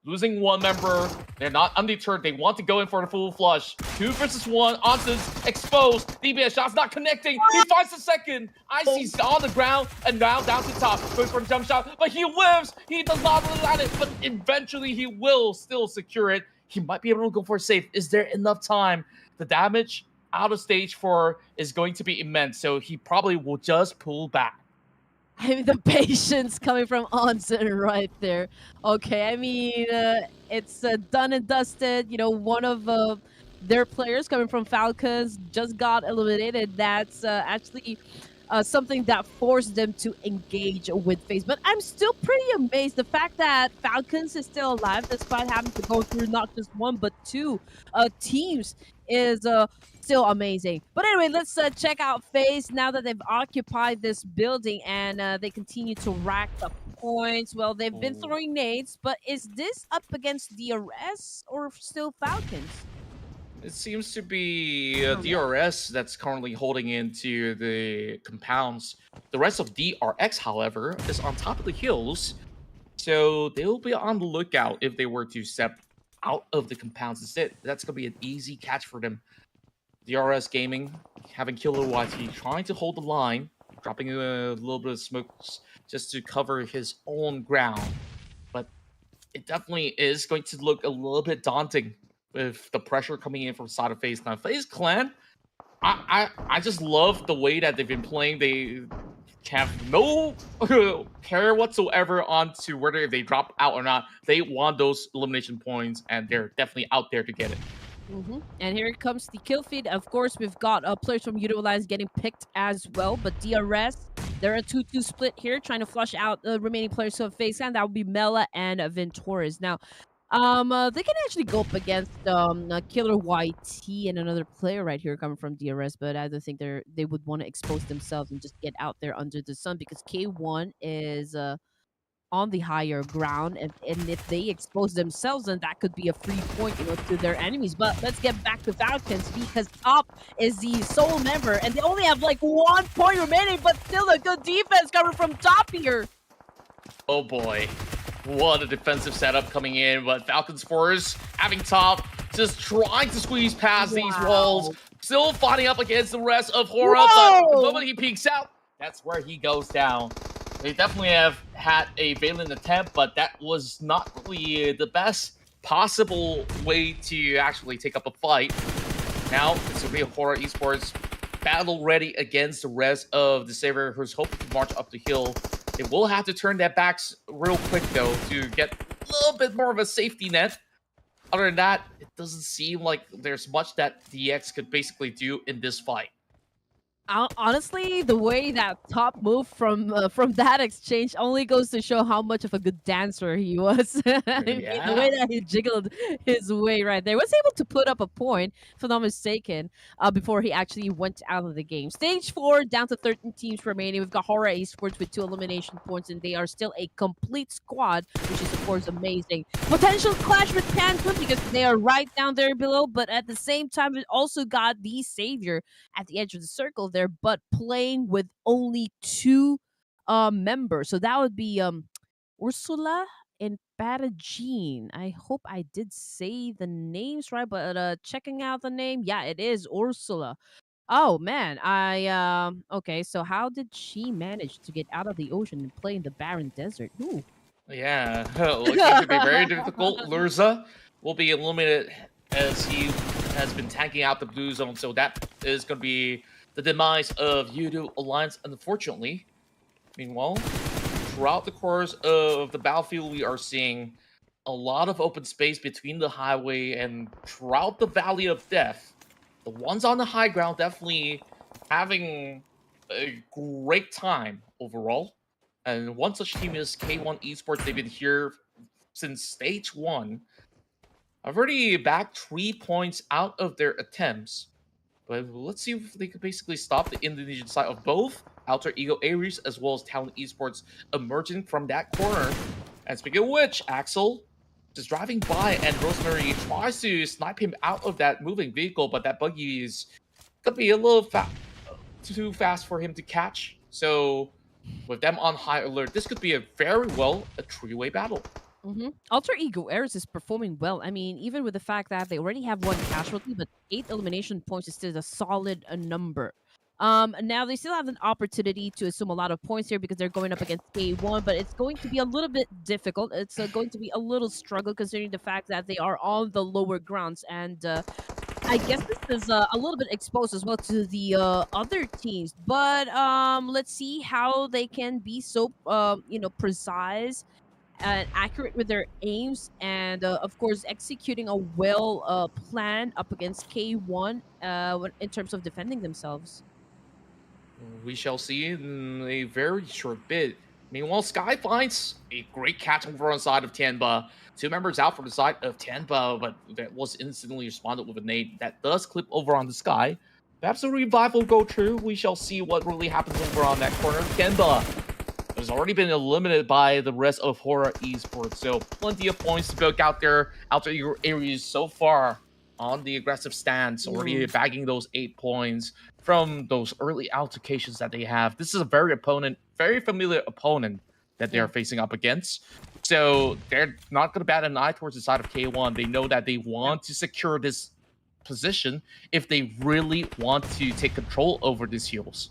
losing one member. They're not undeterred. They want to go in for the full flush. 2 versus 1. Anson's exposed. DBS shot's not connecting. He finds the second. Icy's on the ground and now down to top. Goes for the jump shot, but he lives. He does not really land it, but eventually he will still secure it. He might be able to go for a save. Is there enough time? The damage out of stage 4 is going to be immense, so he probably will just pull back. I mean, the patience coming from Onsen right there. Okay, I mean, it's done and dusted. You know, one of their players coming from Falcons just got eliminated. That's actually something that forced them to engage with FaZe. But I'm still pretty amazed. The fact that Falcons is still alive despite having to go through not just 1 but 2 teams is still amazing. But anyway, let's check out FaZe now that they've occupied this building and they continue to rack the points. Well, they've been throwing nades, but is this up against DRS or still Falcons? It seems to be DRS that's currently holding into the compounds. The rest of DRX, however, is on top of the hills. So they'll be on the lookout if they were to step out of the compounds instead. That's going to be an easy catch for them. DRS Gaming having Killer YT trying to hold the line, dropping a little bit of smokes just to cover his own ground. But it definitely is going to look a little bit daunting with the pressure coming in from side of FaZe. Now, FaZe Clan, I just love the way that they've been playing. They have no care whatsoever onto whether they drop out or not. They want those elimination points, and they're definitely out there to get it. And here comes the kill feed. Of course, we've got players from YOODO Alliance getting picked as well, but DRS, they're a 2-2 split here, trying to flush out the remaining players of FaZe Clan. That would be Mela and Ventores. Now, they can actually go up against Killer YT and another player right here coming from DRS, but I don't think they would want to expose themselves and just get out there under the sun because K1 is on the higher ground, and if they expose themselves, then that could be a free point, you know, to their enemies. But let's get back to Falcons because Top is the sole member, and they only have like 1 point remaining, but still a good defense coming from Top here. Oh boy. What a defensive setup coming in, but Falcons Force having Top just trying to squeeze past these walls, still fighting up against the rest of HORAA, but the moment he peeks out, that's where he goes down. They definitely have had a valiant attempt, but that was not really the best possible way to actually take up a fight. Now, it's a real HORAA Esports battle ready against the rest of the Savior who's hoping to march up the hill. They will have to turn their backs real quick, though, to get a little bit more of a safety net. Other than that, it doesn't seem like there's much that DX could basically do in this fight. Honestly, the way that Top moved from that exchange only goes to show how much of a good dancer he was. I mean, the way that he jiggled his way right there, was able to put up a point, if I'm not mistaken, before he actually went out of the game. Stage 4, down to 13 teams remaining. We've got HORAA Esports with 2 elimination points, and they are still a complete squad, which is, of course, amazing. Potential clash with PANDUM because they are right down there below, but at the same time, it also got the Savior at the edge of the circle there, but playing with only 2 members. So that would be Ursula and Patagine. I hope I did say the names right, but checking out the name, yeah, it is Ursula. Oh man, okay, so how did she manage to get out of the ocean and play in the barren desert? Ooh. Yeah, looking to be very difficult. Lurza will be eliminated as he has been tanking out the blue zone, so that is going to be the demise of YOODO Alliance, unfortunately. Meanwhile, throughout the course of the battlefield, we are seeing a lot of open space between the highway and throughout the Valley of Death. The ones on the high ground definitely having a great time overall. And one such team is K1 Esports. They've been here since stage 1. I've already backed 3 points out of their attempts. But let's see if they could basically stop the Indonesian side of both Alter Ego Aries as well as TALON Esports emerging from that corner. And speaking of which, Axel just driving by and Rosemary tries to snipe him out of that moving vehicle, but that buggy is going to be a little too fast for him to catch. So with them on high alert, this could be a very well a 3-way battle. Alter Ego Eris is performing well. I mean, even with the fact that they already have one casualty, but 8 elimination points is still a solid number. Now they still have an opportunity to assume a lot of points here because they're going up against K1, but it's going to be a little bit difficult. It's going to be a little struggle considering the fact that they are on the lower grounds, and I guess this is a little bit exposed as well to the other teams. But let's see how they can be so precise and accurate with their aims, and of course executing a well plan up against K1 in terms of defending themselves. We shall see in a very short bit. Meanwhile, Sky finds a great catch over on the side of TIANBA. 2 members out from the side of TIANBA, but that was instantly responded with a nade that does clip over on the Sky. Perhaps a revival go true. We shall see what really happens over on that corner. TIANBA has already been eliminated by the rest of HORAA Esports, so plenty of points to book out there. Alter Ego Aries so far on the aggressive stance, already bagging those 8 points from those early altercations that they have. This is a very familiar opponent that they are facing up against. So they're not going to bat an eye towards the side of K1. They know that they want to secure this position if they really want to take control over these heals.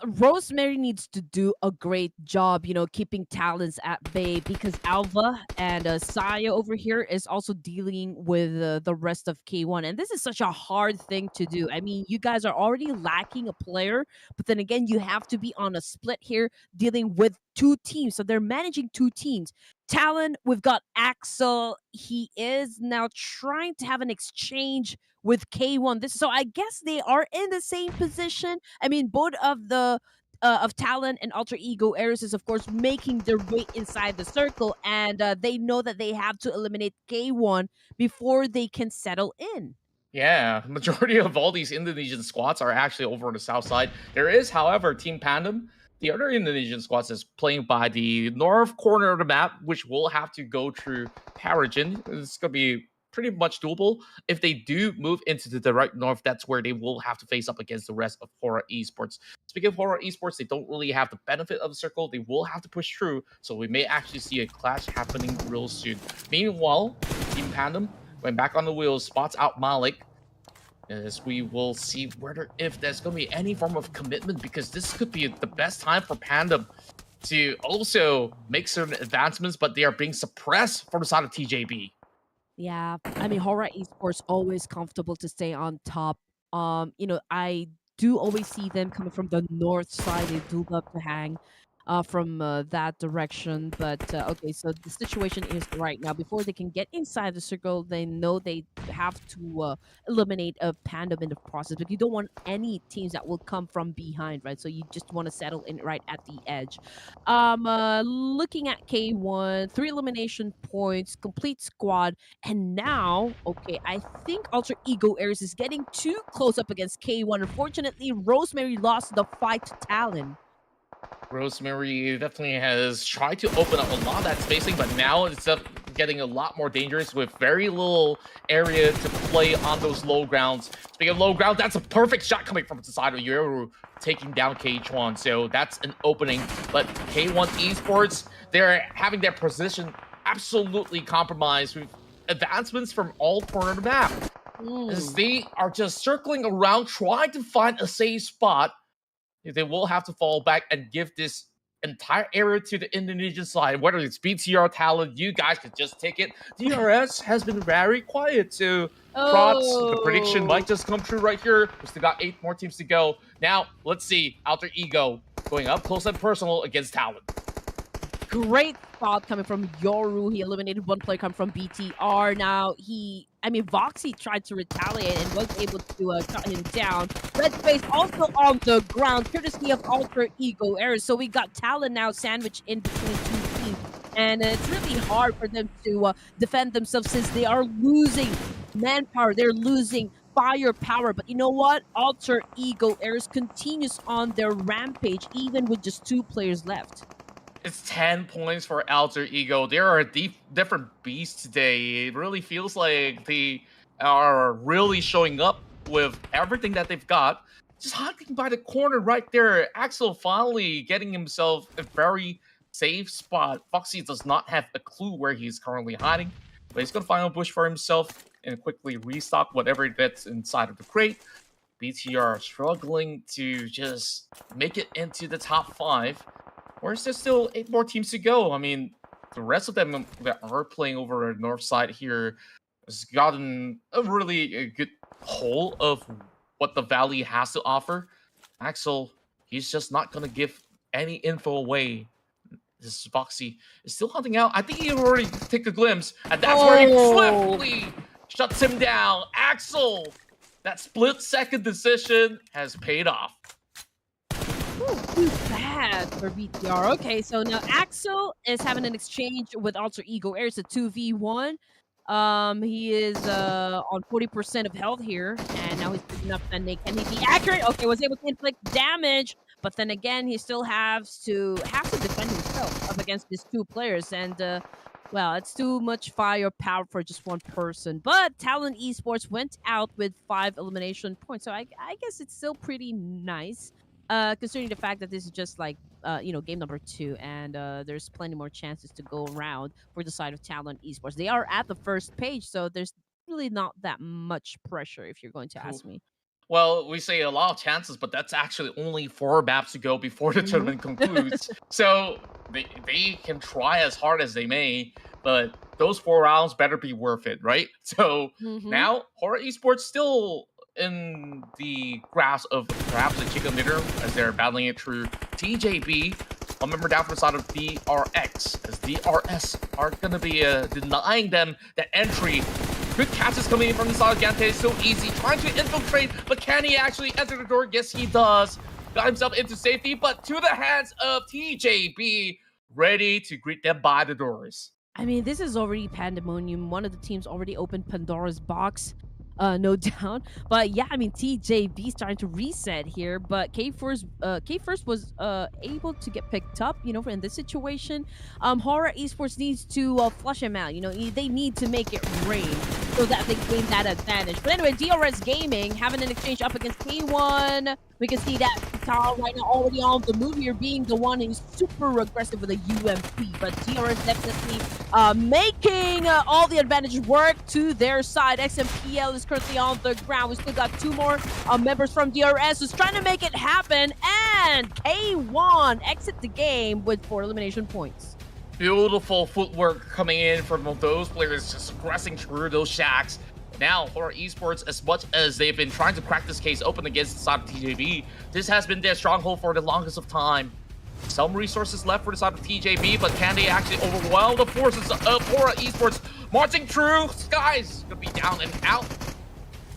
Rosemary needs to do a great job, keeping talents at bay because Alva and Saya over here is also dealing with the rest of K1. And this is such a hard thing to do. I mean, you guys are already lacking a player, but then again, you have to be on a split here dealing with 2 teams. So they're managing 2 teams. Talon, we've got Axel. He is now trying to have an exchange with K1. So I guess they are in the same position. I mean, both of the of Talon and Alter Ego Eris is of course making their way inside the circle, and they know that they have to eliminate K1 before they can settle in. Yeah, majority of all these Indonesian squads are actually over on the south side. There is, however, Team Pandum. The other Indonesian squads is playing by the north corner of the map, which will have to go through Paragon. It's going to be pretty much doable. If they do move into the direct north, that's where they will have to face up against the rest of HORAA Esports. Speaking of HORAA Esports, they don't really have the benefit of the circle. They will have to push through, so we may actually see a clash happening real soon. Meanwhile, Team Pandum went back on the wheels, spots out Malik, as we will see whether if there's going to be any form of commitment, because this could be the best time for Pandum to also make certain advancements, but they are being suppressed from the side of TJB. Yeah, I mean, HORAA Esports always comfortable to stay on top. I do always see them coming from the north side. They do love to hang from that direction. But okay, so the situation is right now. Before they can get inside the circle, they know they have to eliminate a Pandum in the process. But you don't want any teams that will come from behind, right? So you just want to settle in right at the edge. Looking at K1, 3 elimination points, complete squad, and now, okay, I think Alter Ego Aries is getting too close up against K1. Unfortunately, Rosemary lost the fight to Talon. Rosemary definitely has tried to open up a lot of that spacing, but now it's getting a lot more dangerous with very little area to play on those low grounds. Speaking of low ground, that's a perfect shot coming from the side of Yoru, taking down K1. So that's an opening. But K1 Esports, they're having their position absolutely compromised with advancements from all corners of the map. As they are just circling around, trying to find a safe spot. They will have to fall back and give this entire area to the Indonesian side. Whether it's BTR Talon, you guys could just take it. DRS has been very quiet, so props. The prediction might just come true right here. We still got 8 more teams to go. Now, let's see. Alter Ego going up close and personal against Talon. Great spot coming from Yoru. He eliminated one player coming from BTR. Now, Voxy tried to retaliate and was able to cut him down. Red Space also on the ground, courtesy of Alter Ego Eris. So we got Talon now sandwiched in between 2 teams. And it's really hard for them to defend themselves since they are losing manpower. They're losing firepower. But you know what? Alter Ego Eris continues on their rampage, even with just 2 players left. It's 10 points for Alter Ego. They are a different beast today. It really feels like they are really showing up with everything that they've got. Just hiding by the corner right there. Axel finally getting himself a very safe spot. Foxy does not have a clue where he's currently hiding, but he's going to find a bush for himself and quickly restock whatever that's inside of the crate. BTR struggling to just make it into the top 5. Whereas there's still 8 more teams to go. I mean, the rest of them that are playing over the north side here has gotten a really good hold of what the Valley has to offer. Axel, he's just not going to give any info away. This Foxy is still hunting out. I think he already took a glimpse, and that's where he swiftly shuts him down. Axel, that split-second decision has paid off. Too bad for BTR. Okay, so now Axel is having an exchange with Alter Ego Air. It's a 2v1. He is on 40% of health here, and now he's picking up Sunday. Can he be accurate? Okay, was able to inflict damage, but then again, he still has to defend himself up against these 2 players, and well, it's too much firepower for just 1 person. But Talon Esports went out with 5 elimination points, so I guess it's still pretty nice. Considering the fact that this is just like, game number 2, and there's plenty more chances to go around for the side of Talon Esports. They are at the first page, so there's really not that much pressure, if you're going to ask me. Well, we say a lot of chances, but that's actually only 4 maps to go before the tournament concludes. So they can try as hard as they may, but those 4 rounds better be worth it, right? So now, HORAA Esports still in the grasp of perhaps a chicken dinner as they're battling it through TJB. One member down from the side of DRX, as DRS are going to be denying them that entry. Good catches coming in from the side of Gante. It's so easy, trying to infiltrate, but can he actually enter the door? Yes, he does. Got himself into safety, but to the hands of TJB, ready to greet them by the doors. I mean, this is already pandemonium. One of the teams already opened Pandora's box. No doubt. But yeah, I mean, TJB starting to reset here, but K-First was able to get picked up, in this situation. HORAA Esports needs to flush him out. They need to make it rain so that they gain that advantage. But anyway, DRS Gaming having an exchange up against K1. We can see that Tal right now already on the move here, being the one who's super aggressive with a UMP. But DRS definitely making all the advantage work to their side. XMPL is currently on the ground. We still got 2 more members from DRS who's trying to make it happen. And K1 exit the game with 4 elimination points. Beautiful footwork coming in from those players, just pressing through those shacks. Now, HORAA Esports, as much as they've been trying to crack this case open against the side of TJB, this has been their stronghold for the longest of time. Some resources left for the side of TJB, but can they actually overwhelm the forces of HORAA Esports? Marching through skies, gonna be down and out.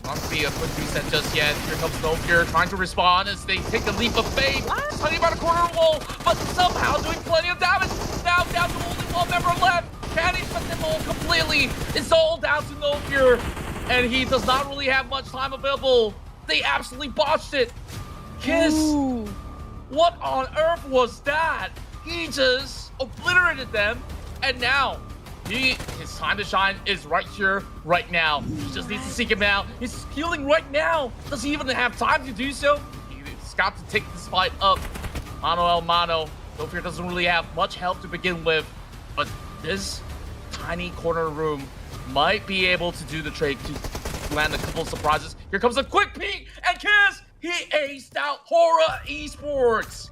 Not to be a quick reset just yet. Here comes NoFear trying to respond as they take a leap of faith. Hiding by the corner wall, but somehow doing plenty of damage. Now down to only 1 member left. Can he shut them all completely? It's all down to NoFear, and he does not really have much time available. They absolutely botched it. Kiss. Ooh. What on earth was that? He just obliterated them, and now his time to shine is right here, right now. He just needs to seek him out. He's healing right now. Does he even have time to do so? He's got to take this fight up. Mano a mano. NoFear doesn't really have much help to begin with, but this tiny corner room might be able to do the trick to land a couple of surprises. Here comes a quick peek, and Kiss, he aced out HORAA Esports.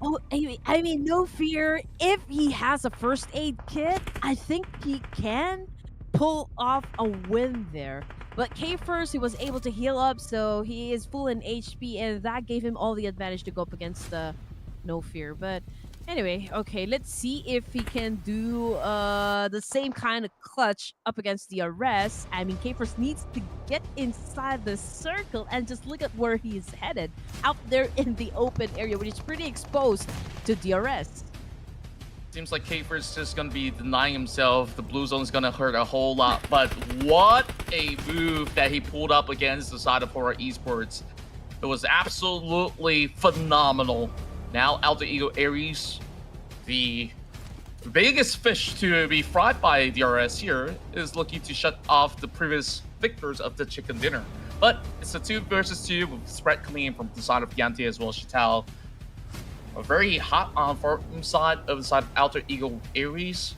Oh, I mean, NoFear, if he has a first aid kit, I think he can pull off a win there. But K-First, he was able to heal up, so he is full in HP, and that gave him all the advantage to go up against NoFear. But anyway, okay, let's see if he can do the same kind of clutch up against DRS. I mean, K-First needs to get inside the circle and just look at where he is headed. Out there in the open area, which is pretty exposed to DRS. Seems like K-First is just going to be denying himself. The blue zone is going to hurt a whole lot. But what a move that he pulled up against the side of HORAA Esports. It was absolutely phenomenal. Now, Alter Ego Aries, the biggest fish to be fried by DRS here, is looking to shut off the previous victors of the chicken dinner. But it's a 2 versus 2 with spread coming in from the side of Yante as well as Chital. a very hot on for side of the side of Alter Ego Ares,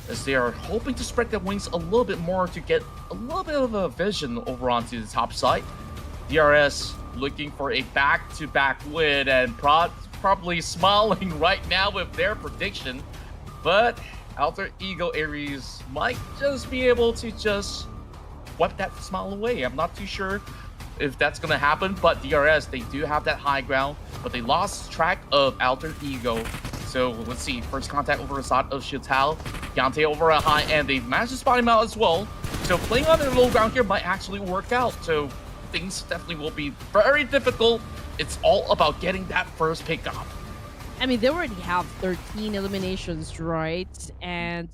as they are hoping to spread their wings a little bit more to get a little bit of a vision over onto the top side. DRS looking for a back-to-back win and probably smiling right now with their prediction, but Alter Ego Ares might just be able to just wipe that smile away. I'm not too sure if that's going to happen, but DRS, they do have that high ground, but they lost track of Alter Ego. So let's see, first contact over the side of Shital, Yante over a high, and they managed to spot him out as well. So playing on their low ground here might actually work out. So things definitely will be very difficult. It's all about getting that first pick up. I mean, they already have 13 eliminations, right? And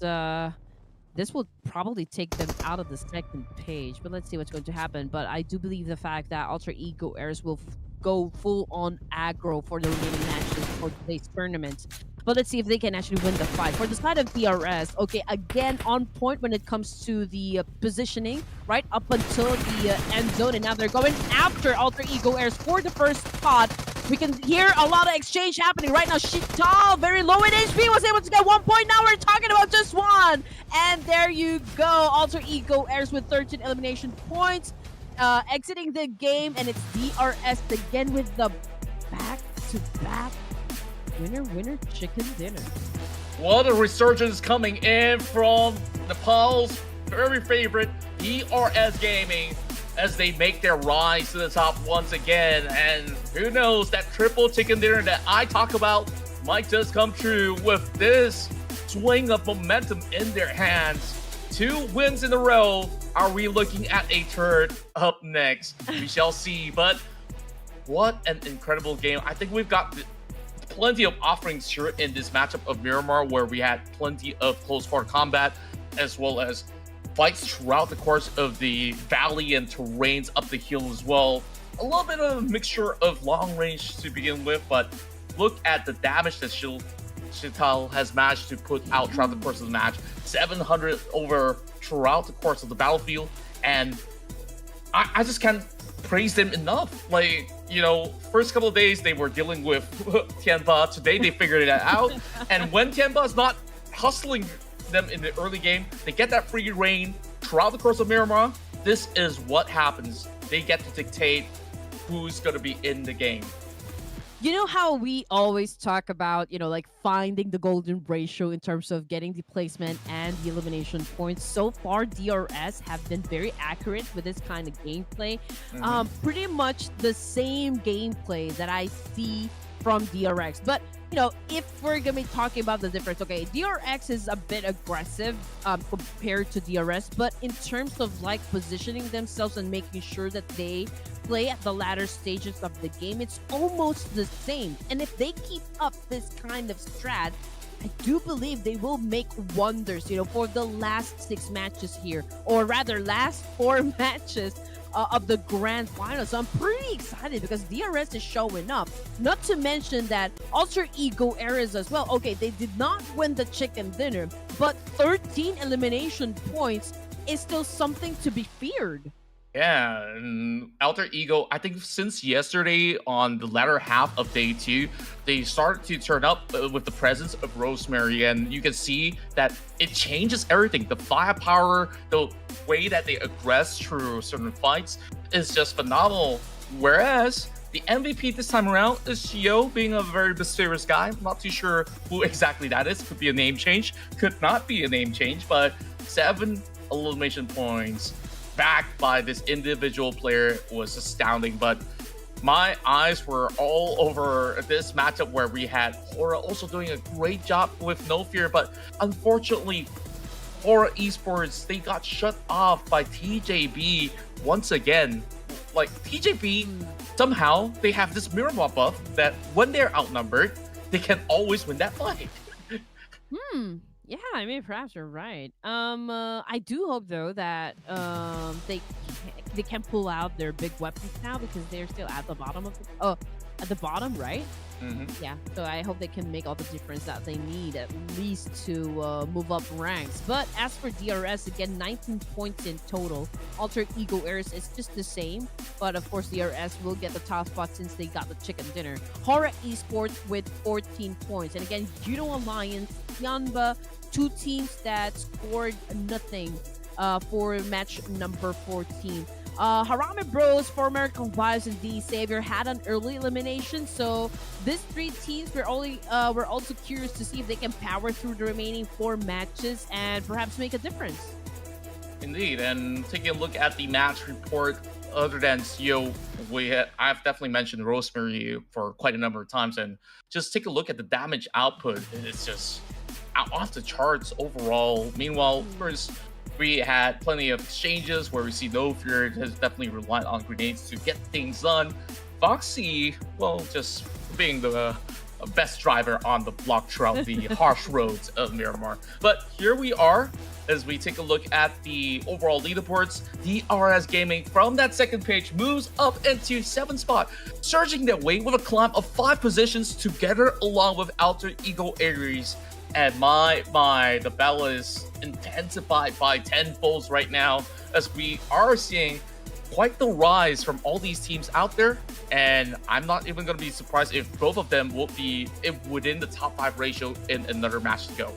this will probably take them out of the second page. But let's see what's going to happen. But I do believe the fact that Alter Ego Airs will go full on aggro for the remaining matches for today's tournament. But let's see if they can actually win the fight. For the side of DRS, okay, again, on point when it comes to the positioning, right up until the end zone. And now they're going after Alter Ego Airs for the first spot. We can hear a lot of exchange happening right now. Shital, very low in HP, was able to get 1 point. Now we're talking about just one. And there you go. Alter Ego Airs with 13 elimination points. Exiting the game, and it's DRS again with the back-to-back winner chicken dinner. What a resurgence coming in from Nepal's very favorite DRS Gaming as they make their rise to the top once again. And who knows, that triple chicken dinner that I talk about might just come true with this swing of momentum in their hands. 2 wins in a row. Are we looking at a third up next? We shall see. But what an incredible game. I think we've got plenty of offerings here in this matchup of Miramar, where we had plenty of close quarter combat, as well as fights throughout the course of the valley and terrains up the hill as well. A little bit of a mixture of long range to begin with, but look at the damage that Shital has managed to put out throughout the course of the match. 700 over throughout the course of the battlefield, and I just can't praise them enough. Like, you know, first couple of days they were dealing with TIANBA. Today they figured it out, and when TIANBA is not hustling them in the early game, they get that free reign throughout the course of Miramar. This is what happens. They get to dictate who's going to be in the game. You know how we always talk about, you know, like finding the golden ratio in terms of getting the placement and the elimination points? So far, DRS have been very accurate with this kind of gameplay. Pretty much the same gameplay that I see from DRX. But, you know, if we're going to be talking about the difference, okay, DRX is a bit aggressive compared to DRS. But in terms of like positioning themselves and making sure that they play at the latter stages of the game, it's almost the same. And if they keep up this kind of strat, I do believe they will make wonders, you know, for the last 6 matches here, or rather last 4 matches of the grand final. So I'm pretty excited because DRS is showing up. Not to mention that Alter Ego Airs as well. Okay, they did not win the chicken dinner, but 13 elimination points is still something to be feared. Yeah, and Alter Ego, I think since yesterday on the latter half of day 2, they started to turn up with the presence of Rosemary, and you can see that it changes everything. The firepower, the way that they aggress through certain fights is just phenomenal. Whereas the MVP this time around is Shio, being a very mysterious guy. I'm not too sure who exactly that is. Could be a name change, could not be a name change, but 7 elimination points backed by this individual player was astounding. But my eyes were all over this matchup where we had HORAA also doing a great job with No Fear, but unfortunately HORAA Esports, they got shut off by TJB once again. Like, TJB, somehow they have this Miramar buff that when they're outnumbered, they can always win that fight. Yeah, I mean, perhaps you're right. I do hope though that they can pull out their big weapons now, because they're still at the bottom of the at the bottom, right? Hmm. Yeah, so I hope they can make all the difference that they need at least to move up ranks. But as for DRS, again, 19 points in total. Alter Ego Airs is just the same, but of course DRS will get the top spot since they got the chicken dinner. HORAA Esports with 14 points. And again, Judo Alliance, TIANBA, two teams that scored nothing for match number 14. Harame Bros, for American Vibes, and D Savior had an early elimination, so these three teams we're also curious to see if they can power through the remaining 4 matches and perhaps make a difference. Indeed, and taking a look at the match report, other than CEO, I've definitely mentioned Rosemary for quite a number of times, and just take a look at the damage output. It's just off the charts overall. Meanwhile, first, we had plenty of exchanges where we see No Fear has definitely relied on grenades to get things done. Foxy, well, just being the best driver on the block throughout the harsh roads of Miramar. But here we are as we take a look at the overall leaderboards. DRS Gaming from that second page moves up into 7th spot, surging their way with a climb of 5 positions together along with Alter Ego Aries. And my, the battle is intensified by 10-folds right now, as we are seeing quite the rise from all these teams out there. And I'm not even going to be surprised if both of them will be within the top 5 ratio in another match to go.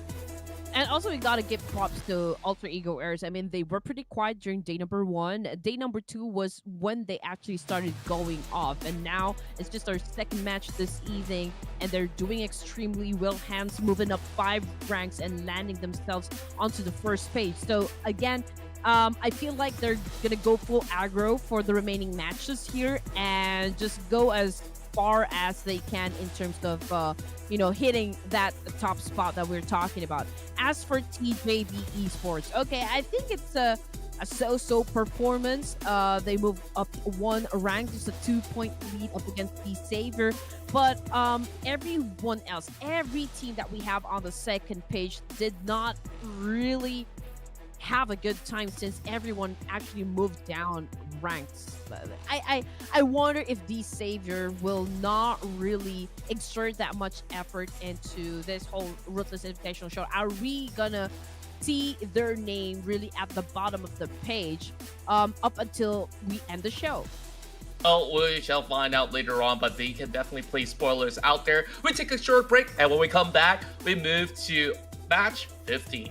And also, we gotta give props to Alter Ego Airs. I mean, they were pretty quiet during day number 1. Day number 2 was when they actually started going off. And now it's just our second match this evening, and they're doing extremely well. Hands moving up 5 ranks and landing themselves onto the first page. So again, I feel like they're gonna go full aggro for the remaining matches here and just go as far as they can in terms of hitting that top spot that we're talking about. As for TJB Esports, okay, I think it's a so-so performance. They move up 1 rank, just a 2-point lead up against the Savior. But everyone else, every team that we have on the second page did not really have a good time since everyone actually moved down ranks. I wonder if the Savior will not really exert that much effort into this whole Ruthless Invitational Show. Are we gonna see their name really at the bottom of the page up until we end the show? Well, we shall find out later on, but they can definitely play spoilers out there. We take a short break, and when we come back, we move to match 15.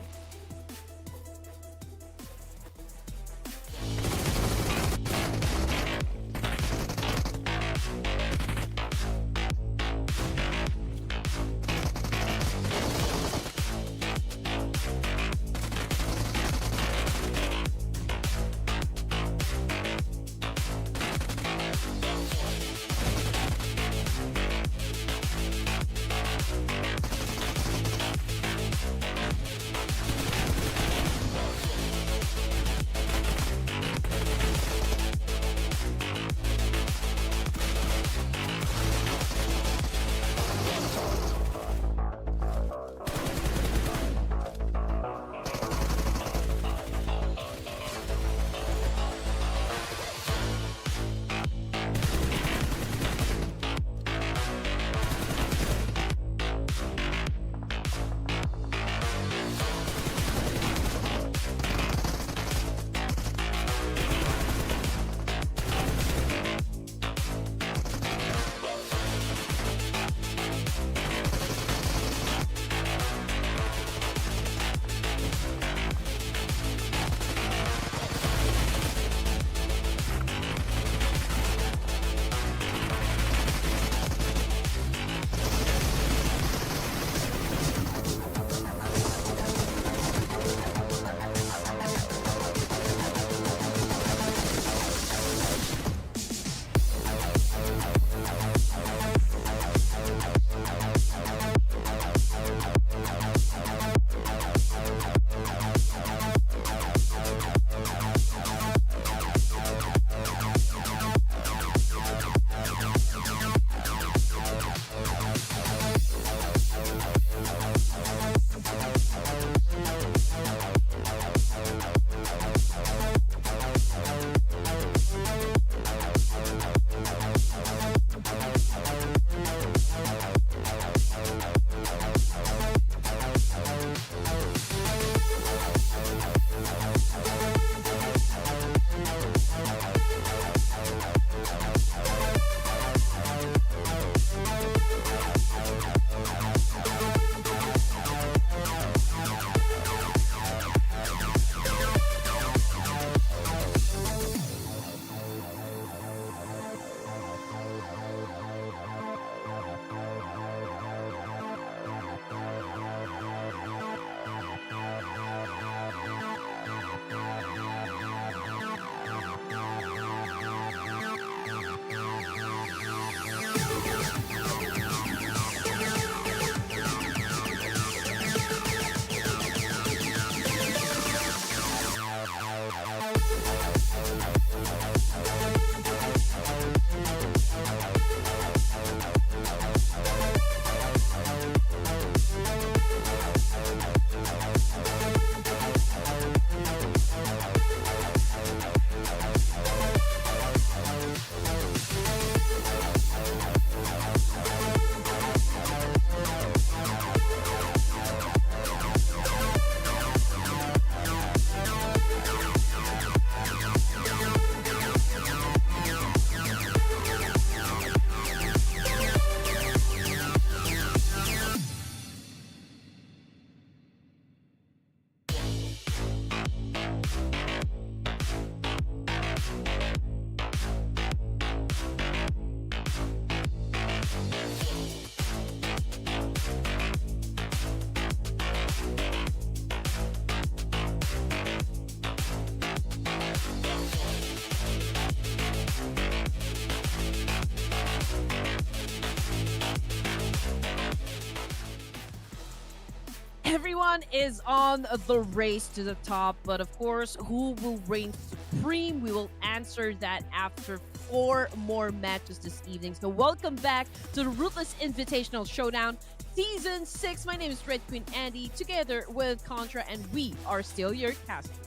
everyone is on the race to the top, but of course, who will reign supreme? We will answer that after 4 more matches this evening. So welcome back to the Ruthless Invitational Showdown Season 6. My name is Red Queen Andy, together with Contra, and we are still your casters.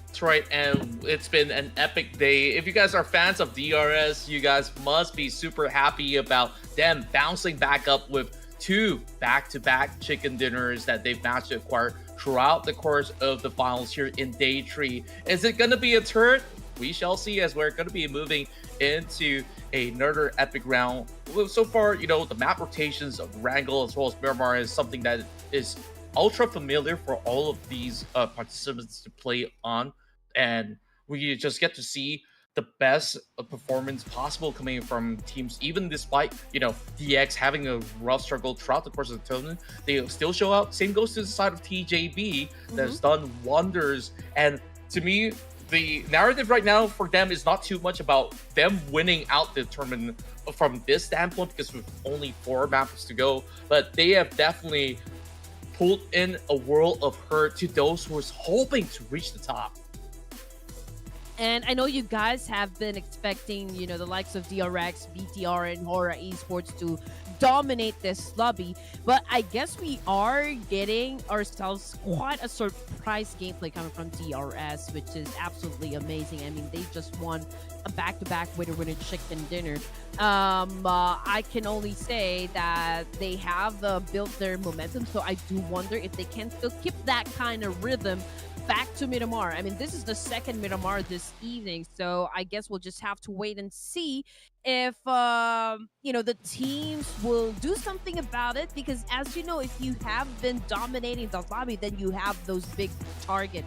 That's right, and it's been an epic day. If you guys are fans of DRS, you guys must be super happy about them bouncing back up with 2 back-to-back chicken dinners that they've managed to acquire throughout the course of the finals here in day 3. Is it going to be a turn? We shall see, as we're going to be moving into another epic round. So far, you know, the map rotations of Erangle as well as Miramar is something that is ultra familiar for all of these participants to play on. And we just get to see the best performance possible coming from teams, even despite, you know, DX having a rough struggle throughout the course of the tournament. They still show up. Same goes to the side of TJB that has done wonders. And to me, the narrative right now for them is not too much about them winning out the tournament from this standpoint, because with only 4 matches to go, but they have definitely pulled in a world of hurt to those who was hoping to reach the top. And I know you guys have been expecting, you know, the likes of DRX, BTR, and HORAA Esports to dominate this lobby, but I guess we are getting ourselves quite a surprise gameplay coming from DRS, which is absolutely amazing. I mean, they just won a back-to-back winner chicken dinner. I can only say that they have built their momentum, so I do wonder if they can still keep that kind of rhythm back to Miramar. I mean, this is the second Miramar this evening, so I guess we'll just have to wait and see if you know, the teams will do something about it, because as you know, if you have been dominating the lobby, then you have those big targets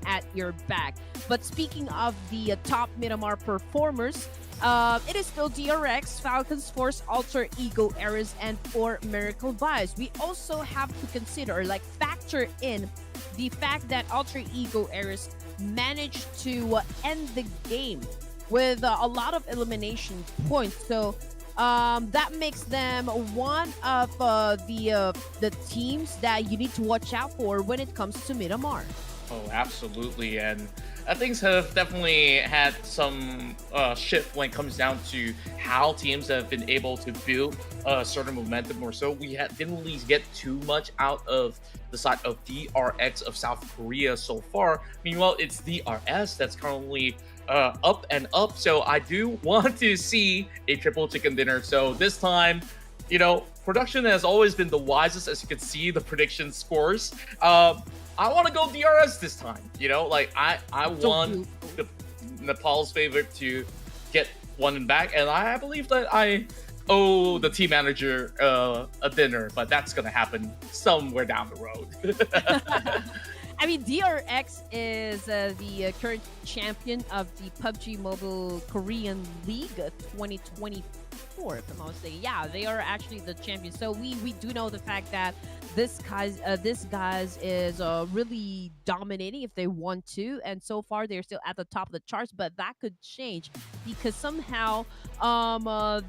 at your back. But speaking of the top Miramar performers, it is still DRX, Falcons, Force, Alter Ego, Ares, and 4 Miracle Bias. We also have to consider, or like factor in, the fact that Alter Ego Ares managed to end the game with a lot of elimination points. So that makes them one of the teams that you need to watch out for when it comes to Miramar. Oh, absolutely. And things have definitely had some shift when it comes down to how teams have been able to build a certain momentum or so. We didn't really get too much out of the side of DRX of South Korea so far. Meanwhile, it's DRS that's currently up and up. So I do want to see a triple chicken dinner. So this time, you know, production has always been the wisest, as you can see the prediction scores. I want to go DRS this time. You know, like I want the Nepal's favorite to get one back, and I believe that I owe the team manager a dinner, but that's gonna happen somewhere down the road. I mean, DRX is the current champion of the PUBG Mobile Korean League 2024, if I'm not mistaken. Yeah, they are actually the champions. So we do know the fact that this guys is really dominating if they want to, and so far they're still at the top of the charts, but that could change because somehow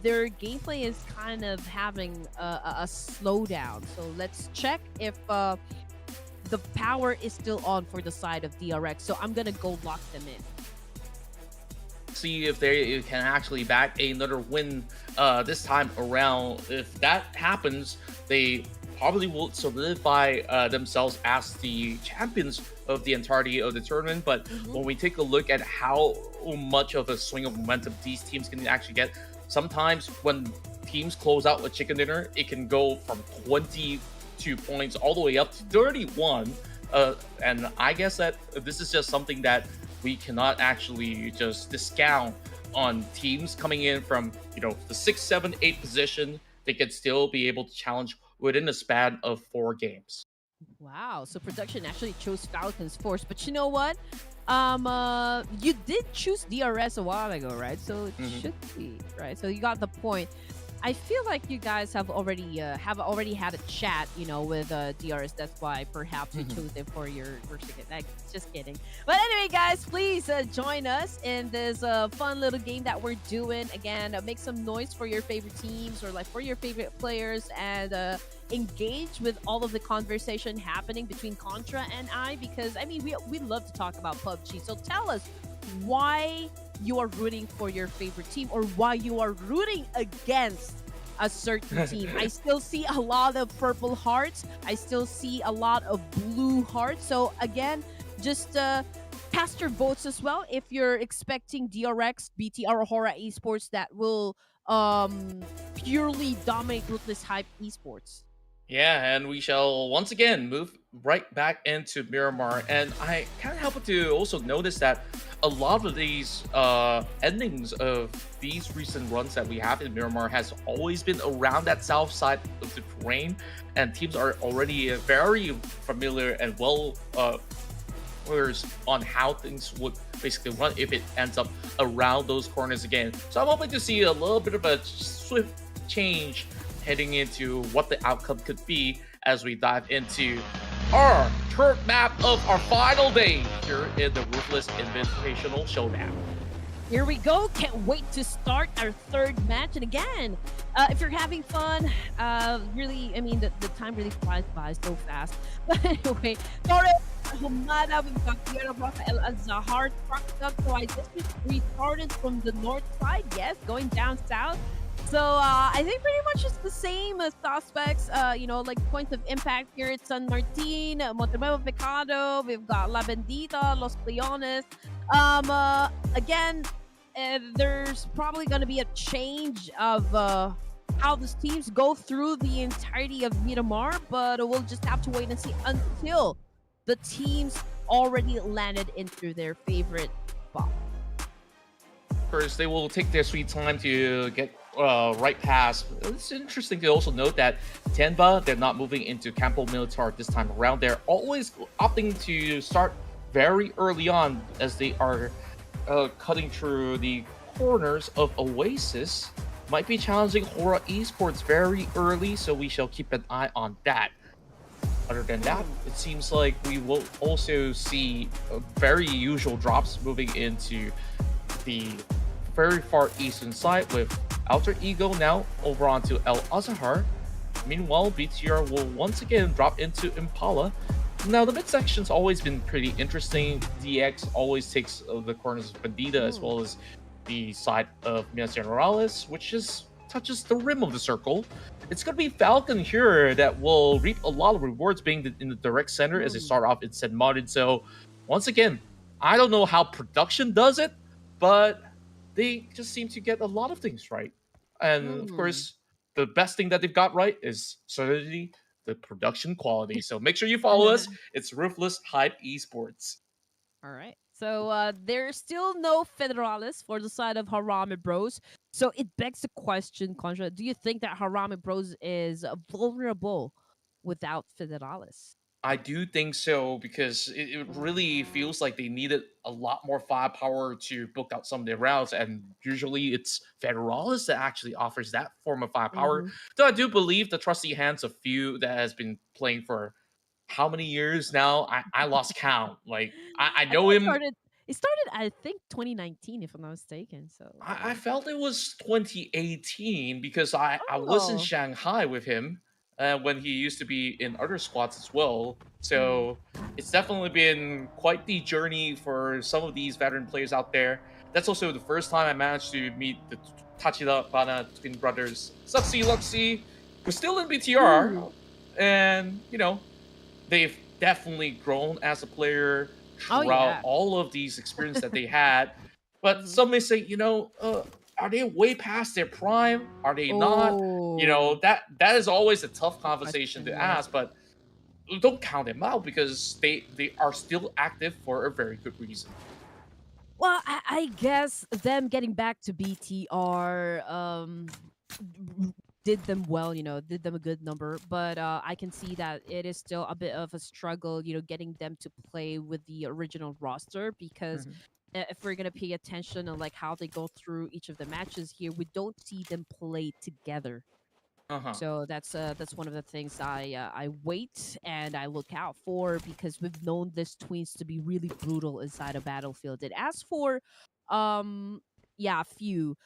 their gameplay is kind of having a slowdown. So let's check if the power is still on for the side of DRX. So I'm gonna go lock them in. See if they can actually back another win this time around. If that happens, they probably will solidify themselves as the champions of the entirety of the tournament. But when we take a look at how much of a swing of momentum these teams can actually get, sometimes when teams close out with chicken dinner, it can go from 22 points all the way up to 31. And I guess that this is just something that we cannot actually just discount on teams coming in from, you know, the 6, 7, 8 position. They could still be able to challenge within a span of 4 games. Wow, so production actually chose Falcons Force, but you know what? You did choose DRS a while ago, right? So it should be, right? So you got the point. I feel like you guys have already had a chat, with DRS. That's why perhaps you chose it for your ticket. Like, just kidding. But anyway, guys, please join us in this fun little game that we're doing. Again, make some noise for your favorite teams or like for your favorite players, and engage with all of the conversation happening between Contra and I. Because I mean, we love to talk about PUBG. So tell us why you are rooting for your favorite team or why you are rooting against a certain team. I still see a lot of purple hearts. I still see a lot of blue hearts. So again, just cast your votes as well if you're expecting DRX, BTR, or HORAA Esports that will purely dominate Ruthless Hype Esports. Yeah, and we shall once again move right back into Miramar. And I can't help but to also notice that a lot of these endings of these recent runs that we have in Miramar has always been around that south side of the terrain. And teams are already very familiar and well on how things would basically run if it ends up around those corners again. So I'm hoping to see a little bit of a swift change heading into what the outcome could be as we dive into our third map of our final day here in the Ruthless Invitational Showdown. Here we go. Can't wait to start our third match. And again, if you're having fun, really, I mean, the time really flies by so fast. But anyway, sorry, Humada, we've got Sierra Rafael Azahar trucked up. So I just restarted from the north side. Yes, going down south. So I think pretty much it's the same suspects, like points of impact here. It's San Martin, Montenuevo Pecado. We've got La Bendita, Los Leones. Again, there's probably going to be a change of how the teams go through the entirety of Miramar, but we'll just have to wait and see until the teams already landed into their favorite spot. First, they will take their sweet time to get right past. It's interesting to also note that TIANBA, they're not moving into Campo Militar this time around. They're always opting to start very early on as they are cutting through the corners of Oasis. Might be challenging HORAA Esports very early, so we shall keep an eye on that. Other than that, it seems like we will also see very usual drops moving into the very far eastern side with Alter Ego now over onto El Azahar. Meanwhile, BTR will once again drop into Impala. Now, the midsection's always been pretty interesting. DX always takes the corners of Bandita as well as the side of Minas Generalis, which just touches the rim of the circle. It's going to be Falcon here that will reap a lot of rewards being in the direct center as they start off in St. Martin. So, once again, I don't know how production does it, but they just seem to get a lot of things right. And of course, the best thing that they've got right is certainly the production quality. So make sure you follow us. It's Ruthless Hype Esports. All right. So there's still no Federalis for the side of Harame Bros. So it begs the question, Contra, do you think that Harame Bros is vulnerable without Federalis? I do think so, because it really feels like they needed a lot more firepower to book out some of their routes, and usually it's Federalis that actually offers that form of firepower. Though I do believe the trusty hands of few that has been playing for how many years now? I lost count. Like, I know him. It started, I think, 2019, if I'm not mistaken. So I felt it was 2018 because I was in Shanghai with him. When he used to be in other squads as well. So it's definitely been quite the journey for some of these veteran players out there. That's also the first time I managed to meet the Tachida Bana twin brothers, Suxi Luxi, who's still in BTR. And, they've definitely grown as a player throughout all of these experiences that they had. But some may say, are they way past their prime? Are they not? That is always a tough conversation to ask, but don't count them out because they are still active for a very good reason. Well, I guess them getting back to BTR did them well, did them a good number. But I can see that it is still a bit of a struggle, getting them to play with the original roster because if we're gonna pay attention on like how they go through each of the matches here, we don't see them play together. Uh-huh. So that's one of the things I wait and I look out for, because we've known this tweens to be really brutal inside a battlefield. And as for yeah, a few,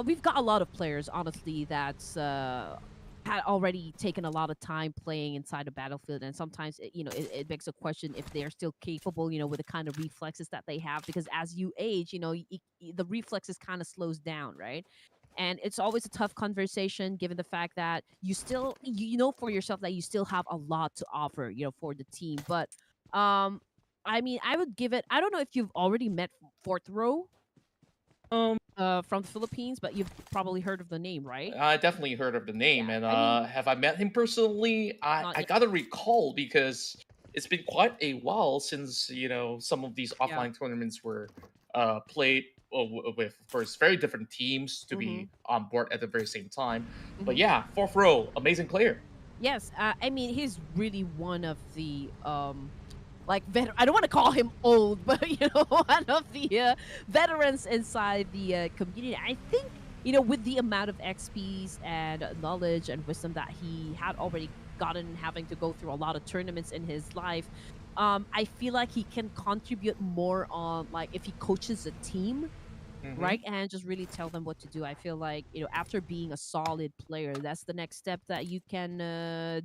we've got a lot of players honestly that's had already taken a lot of time playing inside a battlefield, and sometimes it begs a question if they're still capable, with the kind of reflexes that they have, because as you age, the reflexes kind of slows down, right? And it's always a tough conversation given the fact that you still you know for yourself that you still have a lot to offer, for the team. But um I mean, I would give it, I don't know if you've already met fourth row Um, from the Philippines, but you've probably heard of the name, right? I definitely heard of the Yeah, name, and I mean, have I met him personally? I not I yet. gotta recall because it's been quite a while since some of these Yeah. offline tournaments were played with, of course, very different teams to Mm-hmm. be on board at the very same time. But Mm-hmm. yeah, fourth row, amazing player. Yes, I mean, he's really one of the like I don't want to call him old, but one of the veterans inside the community. I think with the amount of XPs and knowledge and wisdom that he had already gotten, having to go through a lot of tournaments in his life, I feel like he can contribute more on, like, if he coaches a team, Hmm. right, and just really tell them what to do. I feel like after being a solid player, that's the next step that you can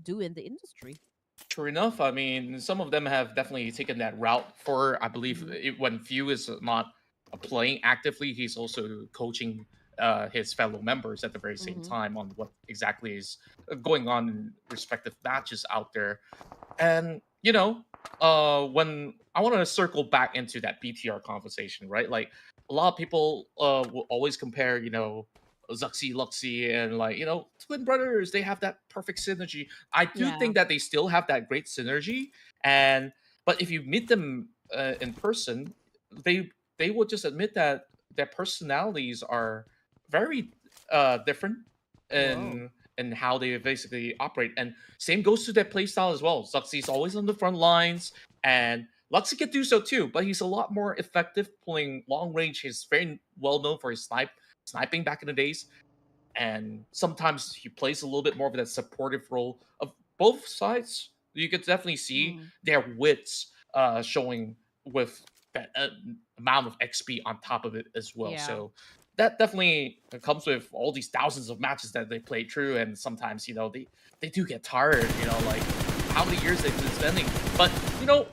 do in the industry. True enough. I mean, some of them have definitely taken that route. For I believe Hmm. when Few is not playing actively, he's also coaching his fellow members at the very same Hmm. time on what exactly is going on in respective matches out there. And when I want to circle back into that BTR conversation, right? Like a lot of people will always compare, Zuxi, Luxi, and like twin brothers. They have that perfect synergy. I do Yeah. think that they still have that great synergy, and but if you meet them in person, they they will just admit that their personalities are very different Whoa. in how they basically operate. And same goes to their playstyle as well. Zuxi's always on the front lines, and Luxi can do so too, but he's a lot more effective pulling long range. He's very well known for his sniping back in the days, and sometimes he plays a little bit more of that supportive role of both sides. You could definitely see Mm. their wits showing with that amount of XP on top of it as well. Yeah. So that definitely comes with all these thousands of matches that they play through, and sometimes they do get tired. Like how many years they've been spending. But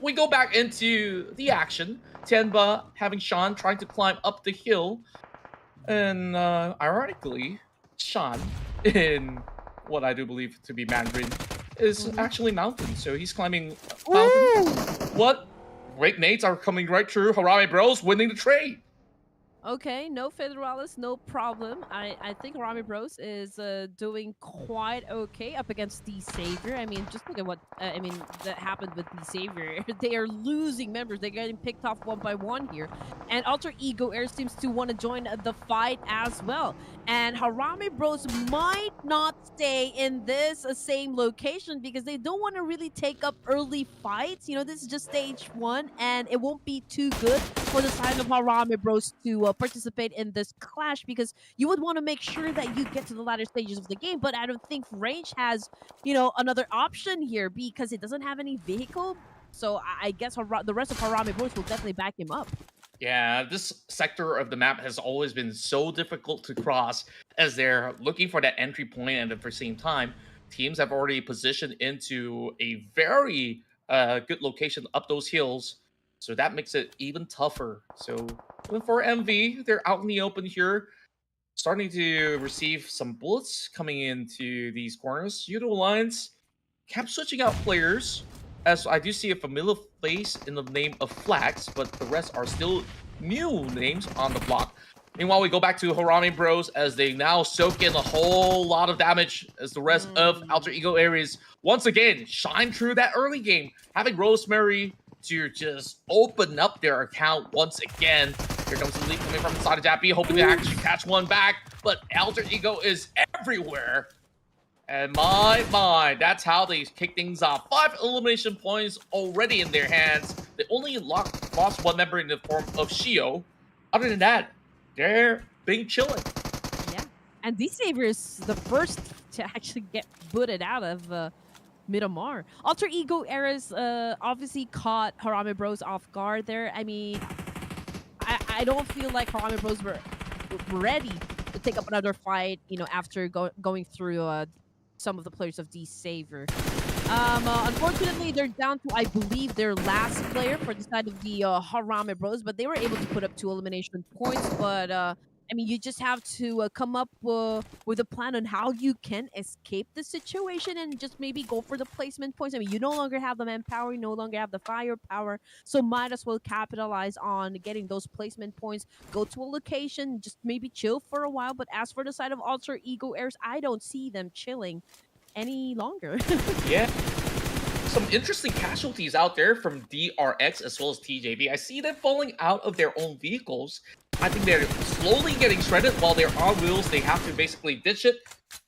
we go back into the action. Tianba having Sean trying to climb up the hill, and ironically, Sean, in what I do believe to be Mandarin, is Hmm. actually mountain. So he's climbing mountain. Ooh. What? Great nades are coming right through. Harame Bros winning the trade. Okay, no Federalis, no problem. I think Rami Bros is doing quite okay up against the Savior. I mean, just look at what I mean that happened with the Savior. They are losing members. They're getting picked off one by one here, and Alter Ego Air seems to want to join the fight as well. And Harame Bros might not stay in this same location because they don't want to really take up early fights. This is just stage one, and it won't be too good for the side of Harame Bros to participate in this clash, because you would want to make sure that you get to the latter stages of the game. But I don't think Range has, another option here because it doesn't have any vehicle. So I guess the rest of Harame Bros will definitely back him up. Yeah, this sector of the map has always been so difficult to cross as they're looking for that entry point, and at the same time, teams have already positioned into a very good location up those hills, so that makes it even tougher. So even for MV, they're out in the open here, starting to receive some bullets coming into these corners. YOODO Alliance kept switching out players, as I do see a familiar face in the name of Flax, but the rest are still new names on the block. Meanwhile, we go back to Harame Bros as they now soak in a whole lot of damage as the rest of Alter Ego Aries once again shine through that early game, having Rosemary to just open up their account once again. Here comes the lead coming from the side of Jappy, hoping to actually catch one back, but Alter Ego is everywhere. And that's how they kick things off. 5 elimination points already in their hands. They only lost one member in the form of Shio. Other than that, they're being chilling. Yeah, and D-Saver is the first to actually get booted out of Miramar. Alter Ego Eras obviously caught Harame Bros off guard there. I mean, I don't feel like Harame Bros were ready to take up another fight, you know, after going through some of the players of D-Saver. Unfortunately, they're down to, I believe, their last player for the side of the Harame Bros, but they were able to put up 2 elimination points. But I mean, you just have to come up with a plan on how you can escape the situation and just maybe go for the placement points. I mean, you no longer have the manpower, you no longer have the firepower, so might as well capitalize on getting those placement points. Go to a location, just maybe chill for a while. But as for the side of Alter Ego Airs, I don't see them chilling any longer. Yeah. Some interesting casualties out there from DRX as well as TJB. I see them falling out of their own vehicles. I think they're slowly getting shredded. While they're on wheels, they have to basically ditch it.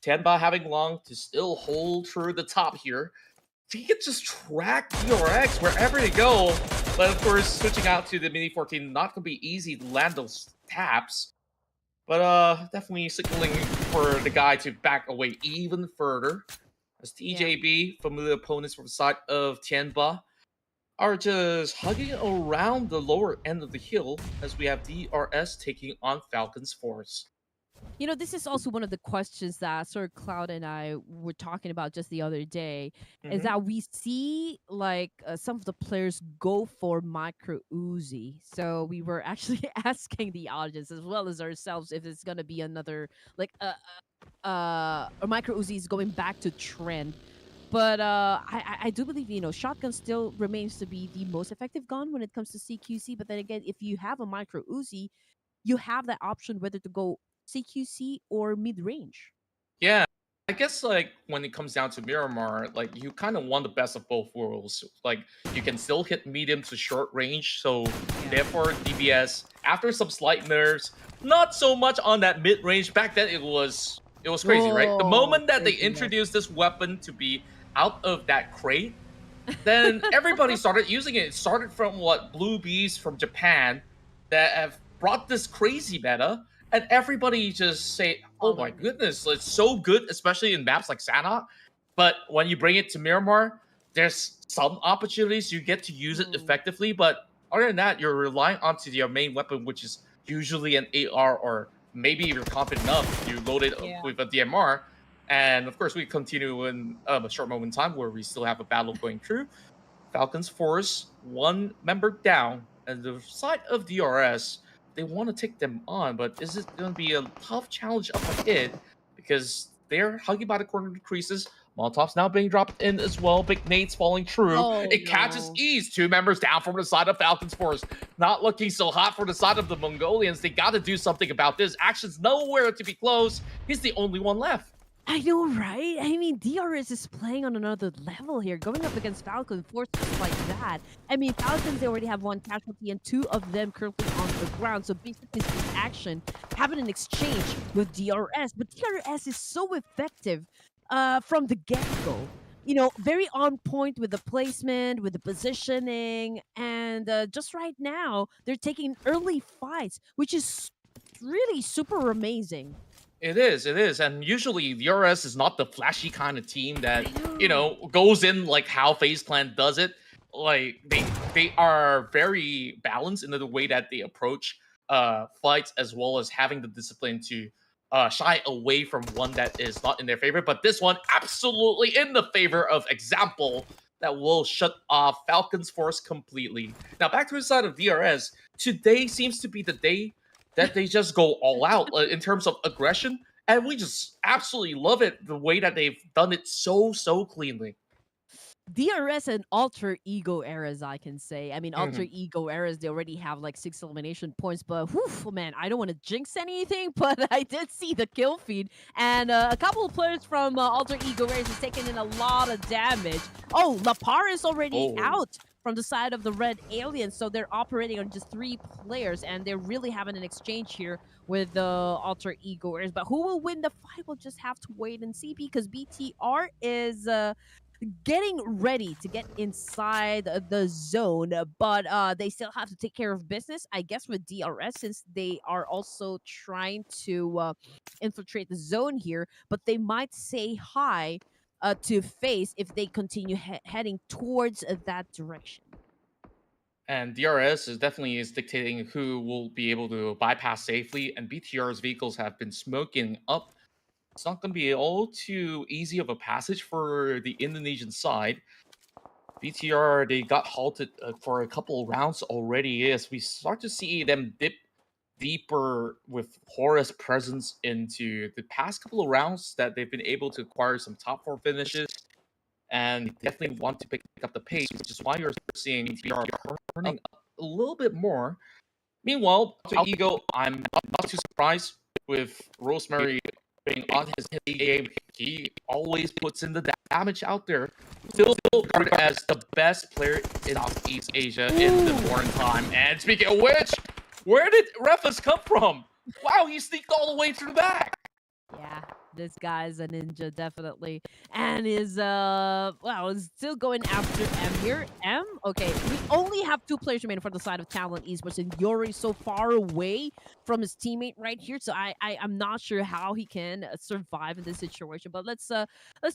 TIANBA having long to still hold through the top here. He can just track DRX wherever they go. But of course, switching out to the Mini 14, not going to be easy to land those taps. But definitely signaling for the guy to back away even further. As TJB, familiar opponents from the side of TIANBA, are just hugging around the lower end of the hill as we have DRS taking on Falcons Force. You know, this is also one of the questions that Sir Cloud and I were talking about just the other day, is that we see like some of the players go for micro Uzi. So we were actually asking the audience as well as ourselves if it's gonna be another like a micro Uzi is going back to trend. But I do believe, you know, shotgun still remains to be the most effective gun when it comes to CQC. But then again, if you have a micro Uzi, you have that option whether to go CQC or mid range. Yeah, I guess like when it comes down to Miramar, like you kind of want the best of both worlds. Like you can still hit medium to short range, so therefore DBS after some slight nerfs, not so much on that mid range. Back then it was crazy, right? The moment that they introduced this weapon to be out of that crate, then everybody started using it. It started from what Blue Bees from Japan that have brought this crazy meta. And everybody just say, oh my goodness, it's so good, especially in maps like Sanhok. But when you bring it to Miramar, there's some opportunities you get to use it effectively. But other than that, you're relying onto your main weapon, which is usually an AR, or maybe if you're confident enough, you load it with a DMR. And of course, we continue in a short moment in time where we still have a battle going through. Falcons Force, 1 member down. And the side of DRS, they want to take them on, but is it going to be a tough challenge up ahead? Because they're hugging by the corner of the creases. Molotovs now being dropped in as well. Big nades falling through. It catches ease. 2 members down from the side of Falcons Force. Not looking so hot for the side of the Mongolians. They got to do something about this. Action's nowhere to be close. He's the only one left. I know, right? I mean, DRS is playing on another level here, going up against Falcon Force just like that. I mean, Falcons, they already have 1 casualty and 2 of them currently on the ground. So basically, this action having an exchange with DRS. But DRS is so effective from the get-go. You know, very on point with the placement, with the positioning. And just right now, they're taking early fights, which is really super amazing. It is. And usually DRS is not the flashy kind of team that, you know, goes in like how FaZe Clan does it. Like they are very balanced in the way that they approach fights, as well as having the discipline to shy away from one that is not in their favor. But this one absolutely in the favor of Example that will shut off Falcons Force completely. Now back to the side of DRS, today seems to be the day that they just go all out in terms of aggression. And we just absolutely love it, the way that they've done it so cleanly. DRS and Alter Ego Eras, I can say. I mean, Alter Ego Eras, they already have like 6 elimination points, but whew, man, I don't want to jinx anything, but I did see the kill feed, and a couple of players from Alter Ego Eras is taking in a lot of damage. Oh, Lapar is already out from the side of the Red Aliens. So they're operating on just 3 players, and they're really having an exchange here with the Alter Egoers. But who will win the fight? We'll just have to wait and see, because BTR is getting ready to get inside the zone, but they still have to take care of business, I guess, with DRS, since they are also trying to infiltrate the zone here. But they might say hi to FAZE if they continue heading towards that direction. And DRS is dictating who will be able to bypass safely, and BTR's vehicles have been smoking up. It's not going to be all too easy of a passage for the Indonesian side. BTR, they got halted for a couple rounds already, as we start to see them dip deeper with HORAA's presence into the past couple of rounds, that they've been able to acquire some top 4 finishes, and definitely want to pick up the pace, which is why you're seeing BTR turning up a little bit more. Meanwhile, to Ego, I'm not too surprised with Rosemary being on his game. He always puts in the damage out there. Still regarded as the best player in Southeast Asia in the modern time. And speaking of which, where did Refus come from? Wow, he sneaked all the way through the back. Yeah, this guy's a ninja, definitely. And is is still going after M here. M? Okay, we only have 2 players remaining for the side of Talon Esports, and Yuri so far away from his teammate right here. So I'm not sure how he can survive in this situation. But let's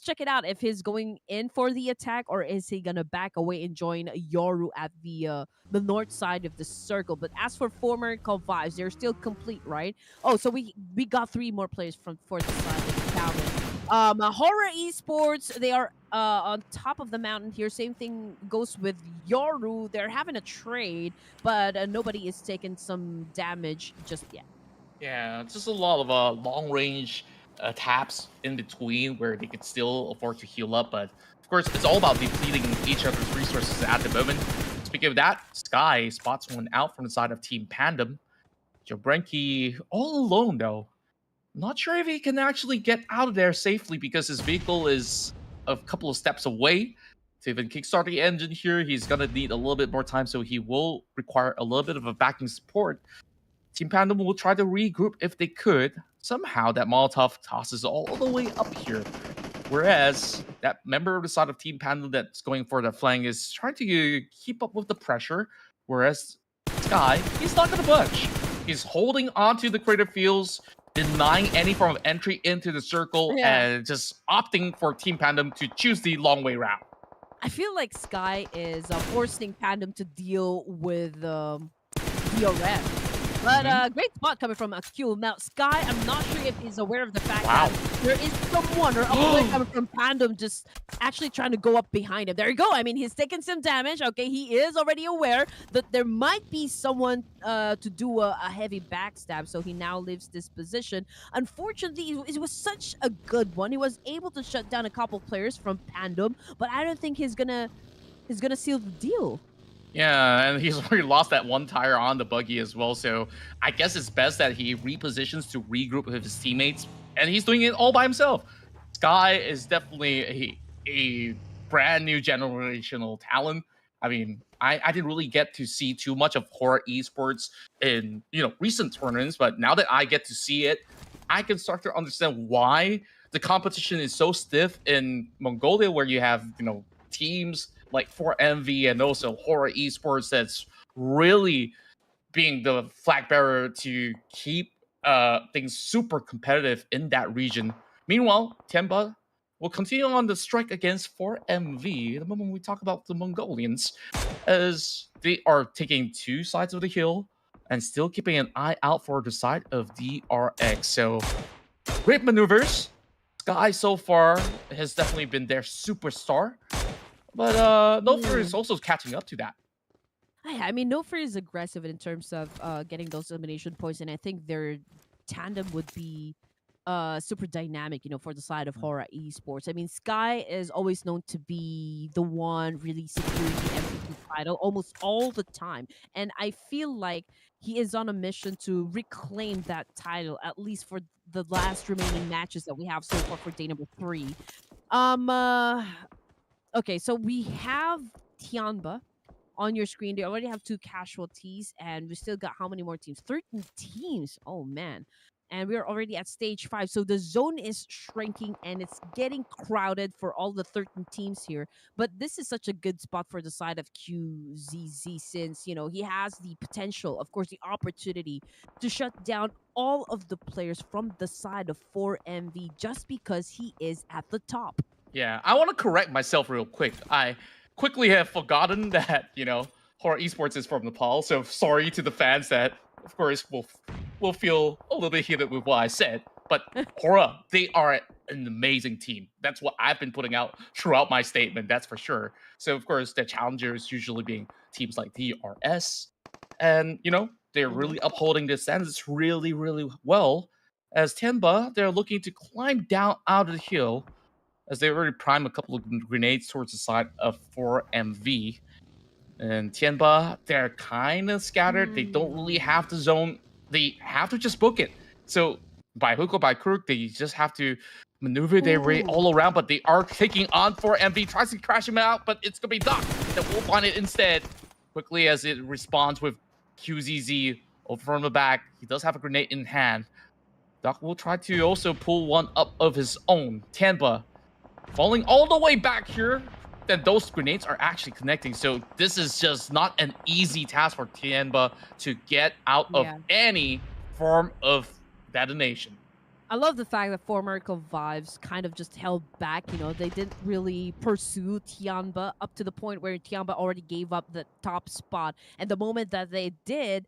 check it out, if he's going in for the attack, or is he gonna back away and join Yoru at the north side of the circle. But as for former vibes, they're still complete, right? Oh, so we got 3 more players for the side of Talon. HORAA Esports, they are on top of the mountain here. Same thing goes with Yoru. They're having a trade, but nobody is taking some damage just yet. Yeah, just a lot of long-range taps in between where they could still afford to heal up. But, of course, it's all about depleting each other's resources at the moment. Speaking of that, Sky spots one out from the side of Team PANDUM. Jabrenki all alone, though. Not sure if he can actually get out of there safely, because his vehicle is a couple of steps away. To even kickstart the engine here, he's going to need a little bit more time, so he will require a little bit of a backing support. Team PANDUM will try to regroup if they could. Somehow, that Molotov tosses all the way up here. Whereas, that member of the side of Team PANDUM that's going for the flank is trying to keep up with the pressure. Whereas, Sky, he's not going to budge. He's holding onto the crater fields, denying any form of entry into the circle, and just opting for Team PANDUM to choose the long way round. I feel like Sky is forcing PANDUM to deal with DRS. But great spot coming from Akul. Now, Sky, I'm not sure if he's aware of the fact that there is someone or a player coming from PANDUM just actually trying to go up behind him. There you go. I mean, he's taking some damage. Okay, he is already aware that there might be someone to do a heavy backstab, so he now leaves this position. Unfortunately, it was such a good one. He was able to shut down a couple players from PANDUM, but I don't think he's gonna seal the deal. Yeah, and he's already lost that one tire on the buggy as well, so I guess it's best that he repositions to regroup with his teammates, and he's doing it all by himself. Sky is definitely a brand new generational talent. I mean, I didn't really get to see too much of HORAA Esports in recent tournaments, but now that I get to see it, I can start to understand why the competition is so stiff in Mongolia, where you have teams like 4MV and also HORAA Esports that's really being the flag bearer to keep things super competitive in that region. Meanwhile, TIANBA will continue on the strike against 4MV the moment we talk about the Mongolians, as they are taking 2 sides of the hill and still keeping an eye out for the side of DRX. So, great maneuvers. Sky so far has definitely been their superstar. But Nofer is also catching up to that. I mean, Nofer is aggressive in terms of getting those elimination points, and I think their tandem would be super dynamic, for the side of HORAA Esports. I mean, Sky is always known to be the one really securing the MVP title almost all the time, and I feel like he is on a mission to reclaim that title, at least for the last remaining matches that we have so far for day number 3. Okay, so we have TIANBA on your screen, they already have 2 casualties, and we still got how many more teams? 13 teams. Oh man. And we're already at stage 5. So the zone is shrinking and it's getting crowded for all the 13 teams here. But this is such a good spot for the side of QZZ, since, you know, he has the potential, of course, the opportunity to shut down all of the players from the side of 4MV just because he is at the top. Yeah, I want to correct myself real quick. I quickly have forgotten that, you know, HORAA Esports is from Nepal, so sorry to the fans that, of course, will feel a little bit heated with what I said. But HORAA, they are an amazing team. That's what I've been putting out throughout my statement, that's for sure. So, of course, the challengers usually being teams like DRS, and, you know, they're really upholding the standards really, really well. As TIANBA, they're looking to climb down out of the hill, as they already primed a couple of grenades towards the side of 4MV. And TIANBA, they're kind of scattered. They don't really have the zone. They have to just book it. So by hook or by crook, they just have to maneuver their way all around, but they are taking on 4MV, tries to crash him out, but it's going to be Doc that will find it instead. Quickly as it responds with QZZ over from the back. He does have a grenade in hand. Doc will try to also pull one up of his own. TIANBA falling all the way back here, then those grenades are actually connecting. So this is just not an easy task for TIANBA to get out of any form of detonation. I love the fact that for MERICAL Vibes kind of just held back. You know, they didn't really pursue TIANBA up to the point where TIANBA already gave up the top spot. And the moment that they did,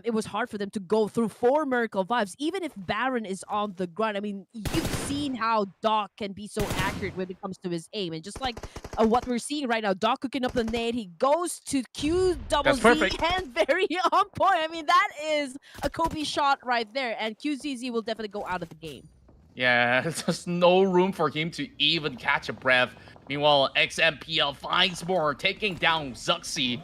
it was hard for them to go through for MERICAL Vibes. Even if Baron is on the ground, I mean, you've seen how Doc can be so accurate when it comes to his aim. And just like what we're seeing right now, Doc cooking up the nade, he goes to QZZ and very on point. I mean, that is a Kobe shot right there. And QZZ will definitely go out of the game. Yeah, there's no room for him to even catch a breath. Meanwhile, XMPL finds more, taking down Zuxi.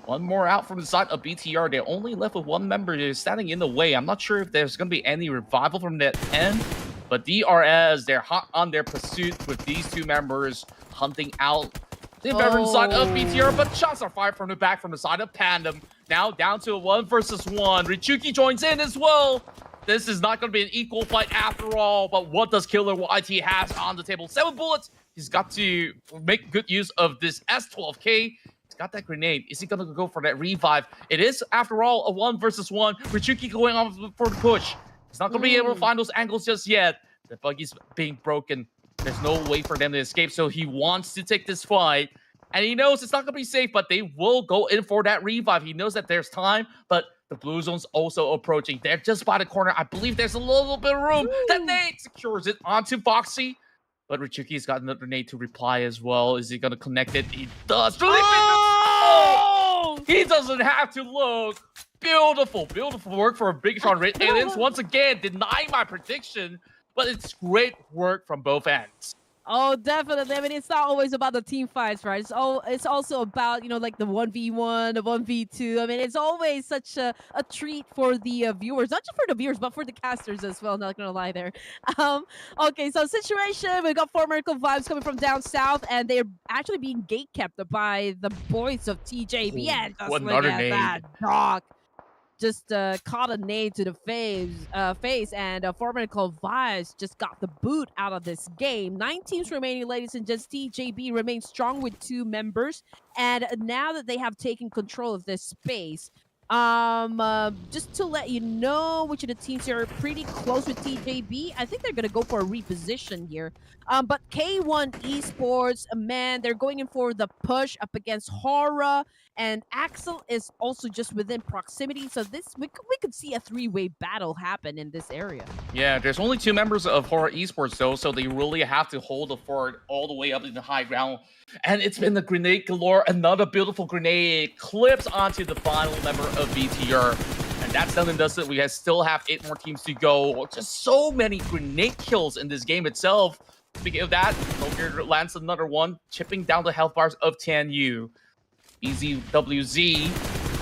One more out from the side of BTR. They're only left with one member standing in the way. I'm not sure if there's going to be any revival from that end. But DRS, they're hot on their pursuit with these 2 members hunting out the veteran side of BTR. But shots are fired from the back from the side of PANDUM. Now down to a 1 versus 1. Richuki joins in as well. This is not going to be an equal fight after all. But what does Killer YT have on the table? 7 bullets. He's got to make good use of this S12K. He's got that grenade. Is he going to go for that revive? It is, after all, a 1 versus 1. Richuki going on for the push. He's not going to be able to find those angles just yet. The buggy's being broken. There's no way for them to escape, so he wants to take this fight. And he knows it's not going to be safe, but they will go in for that revive. He knows that there's time, but the blue zone's also approaching. They're just by the corner. I believe there's a little bit of room. That nade secures it onto Foxy. But Richuki's got another nade to reply as well. Is he going to connect it? He does. He doesn't have to look. Beautiful, beautiful work for BIGETRON Red Aliens. Once again, denying my prediction, but it's great work from both ends. Oh, definitely. I mean, it's not always about the team fights, right? It's also about, you know, like the 1v1, the 1v2. I mean, it's always such a treat for the viewers, not just for the viewers, but for the casters as well. Not gonna lie there. Okay, so situation, we got 4 MERICAL Vibes coming from down south, and they're actually being gatekept by the boys of TJB. And just look at that, Doc. Just caught a nade to the face, and 4 MERICAL Vibes just got the boot out of this game. 9 teams remaining, ladies and gents. TJB remains strong with 2 members, and now that they have taken control of this space, just to let you know, which of the teams are pretty close with TJB, I think they're gonna go for a reposition here. But K1 Esports, man, they're going in for the push up against HORAA, and Axel is also just within proximity. So this we could see a 3-way battle happen in this area. Yeah, there's only 2 members of HORAA Esports though, so they really have to hold the fort all the way up in the high ground. And it's been the grenade galore. Another beautiful grenade clips onto the final member of BTR. And that's done and dusted. We still have 8 more teams to go. Just so many grenade kills in this game itself. Speaking of that, Tokyo lands another one, chipping down the health bars of TNU. EZWZ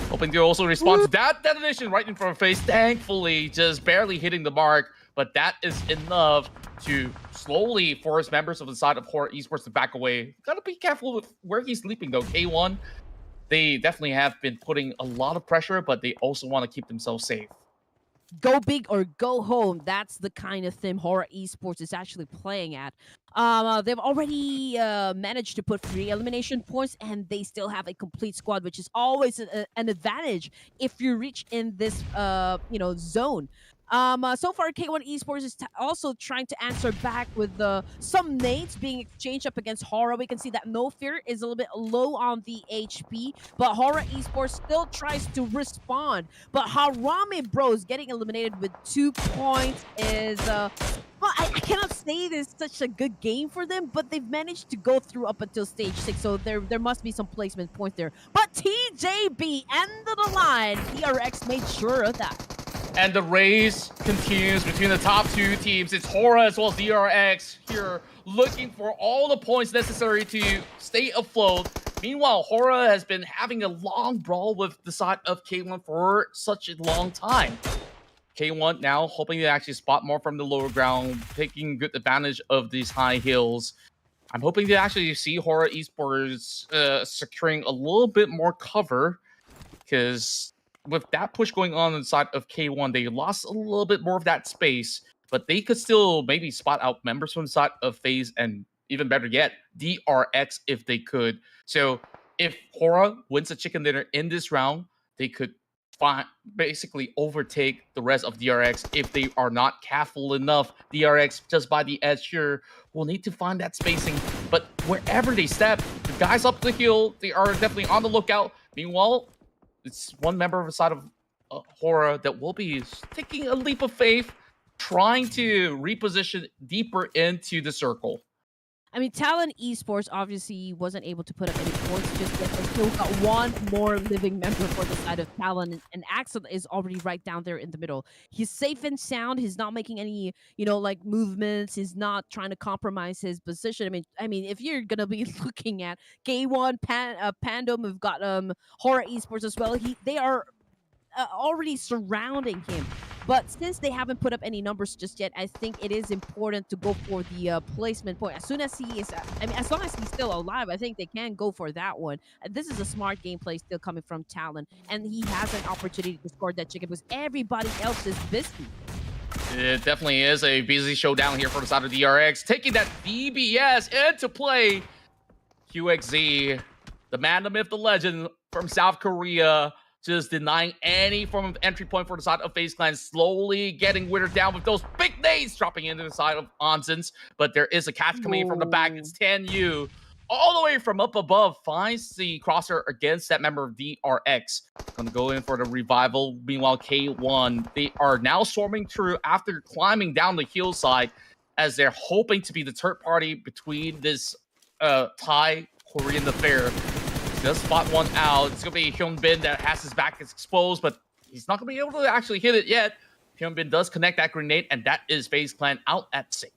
hoping to also respond to that detonation right in front of face. Thankfully, just barely hitting the mark, but that is enough to slowly force members of the side of HORAA Esports to back away. Gotta be careful with where he's sleeping though. K1, they definitely have been putting a lot of pressure, but they also want to keep themselves safe. Go big or go home. That's the kind of thing HORAA Esports is actually playing at. They've already managed to put 3 elimination points, and they still have a complete squad, which is always an advantage if you reach in this zone. So far, K1 Esports is also trying to answer back with some nades being exchanged up against HORAA. We can see that No Fear is a little bit low on the HP, but HORAA Esports still tries to respond. But HARAME Bros getting eliminated with 2 points is well, I cannot say this is such a good game for them, but they've managed to go through up until stage 6, so there must be some placement points there. But TJB, end of the line, DRX made sure of that. And the race continues between the top 2 teams. It's HORAA as well as DRX here looking for all the points necessary to stay afloat. Meanwhile, HORAA has been having a long brawl with the side of K1 for such a long time. K1 now hoping to actually spot more from the lower ground, taking good advantage of these high hills. I'm hoping to actually see HORAA Esports securing a little bit more cover, because with that push going on inside of K1, they lost a little bit more of that space, but they could still maybe spot out members from the side of FAZE, and even better yet, DRX if they could. So if HORAA wins a chicken dinner in this round, they could basically overtake the rest of DRX if they are not careful enough. DRX just by the edge here will need to find that spacing, but wherever they step, the guys up the hill, they are definitely on the lookout. Meanwhile, it's one member of the side of HORAA that will be taking a leap of faith, trying to reposition deeper into the circle. I mean, TALON Esports obviously wasn't able to put up any points just yet. They still got one more living member for the side of TALON, and Axel is already right down there in the middle. He's safe and sound. He's not making any, like movements. He's not trying to compromise his position. I mean, if you're gonna be looking at K1, PANDUM, we've got HORAA Esports as well. They are already surrounding him. But since they haven't put up any numbers just yet, I think it is important to go for the placement point. As soon as he is, as long as he's still alive, I think they can go for that one. This is a smart gameplay still coming from TALON, and he has an opportunity to score that chicken because everybody else is busy. It definitely is a busy showdown here for the side of DRX, taking that DBS into play. QXZ, the man, the myth, the legend from South Korea, just denying any form of entry point for the side of FaZe Clan, slowly getting withered down with those big nades dropping into the side of Onsens. But there is a catch coming in from the back. It's TANU all the way from up above, finds the crosshair against that member of DRX. Gonna go in for the revival. Meanwhile, K1, they are now swarming through after climbing down the hillside, as they're hoping to be the third party between this Thai Korean affair. Does spot one out. It's going to be Hyunbin that has his back exposed, but he's not going to be able to actually hit it yet. Hyunbin does connect that grenade, and that is FaZe Clan out at 6.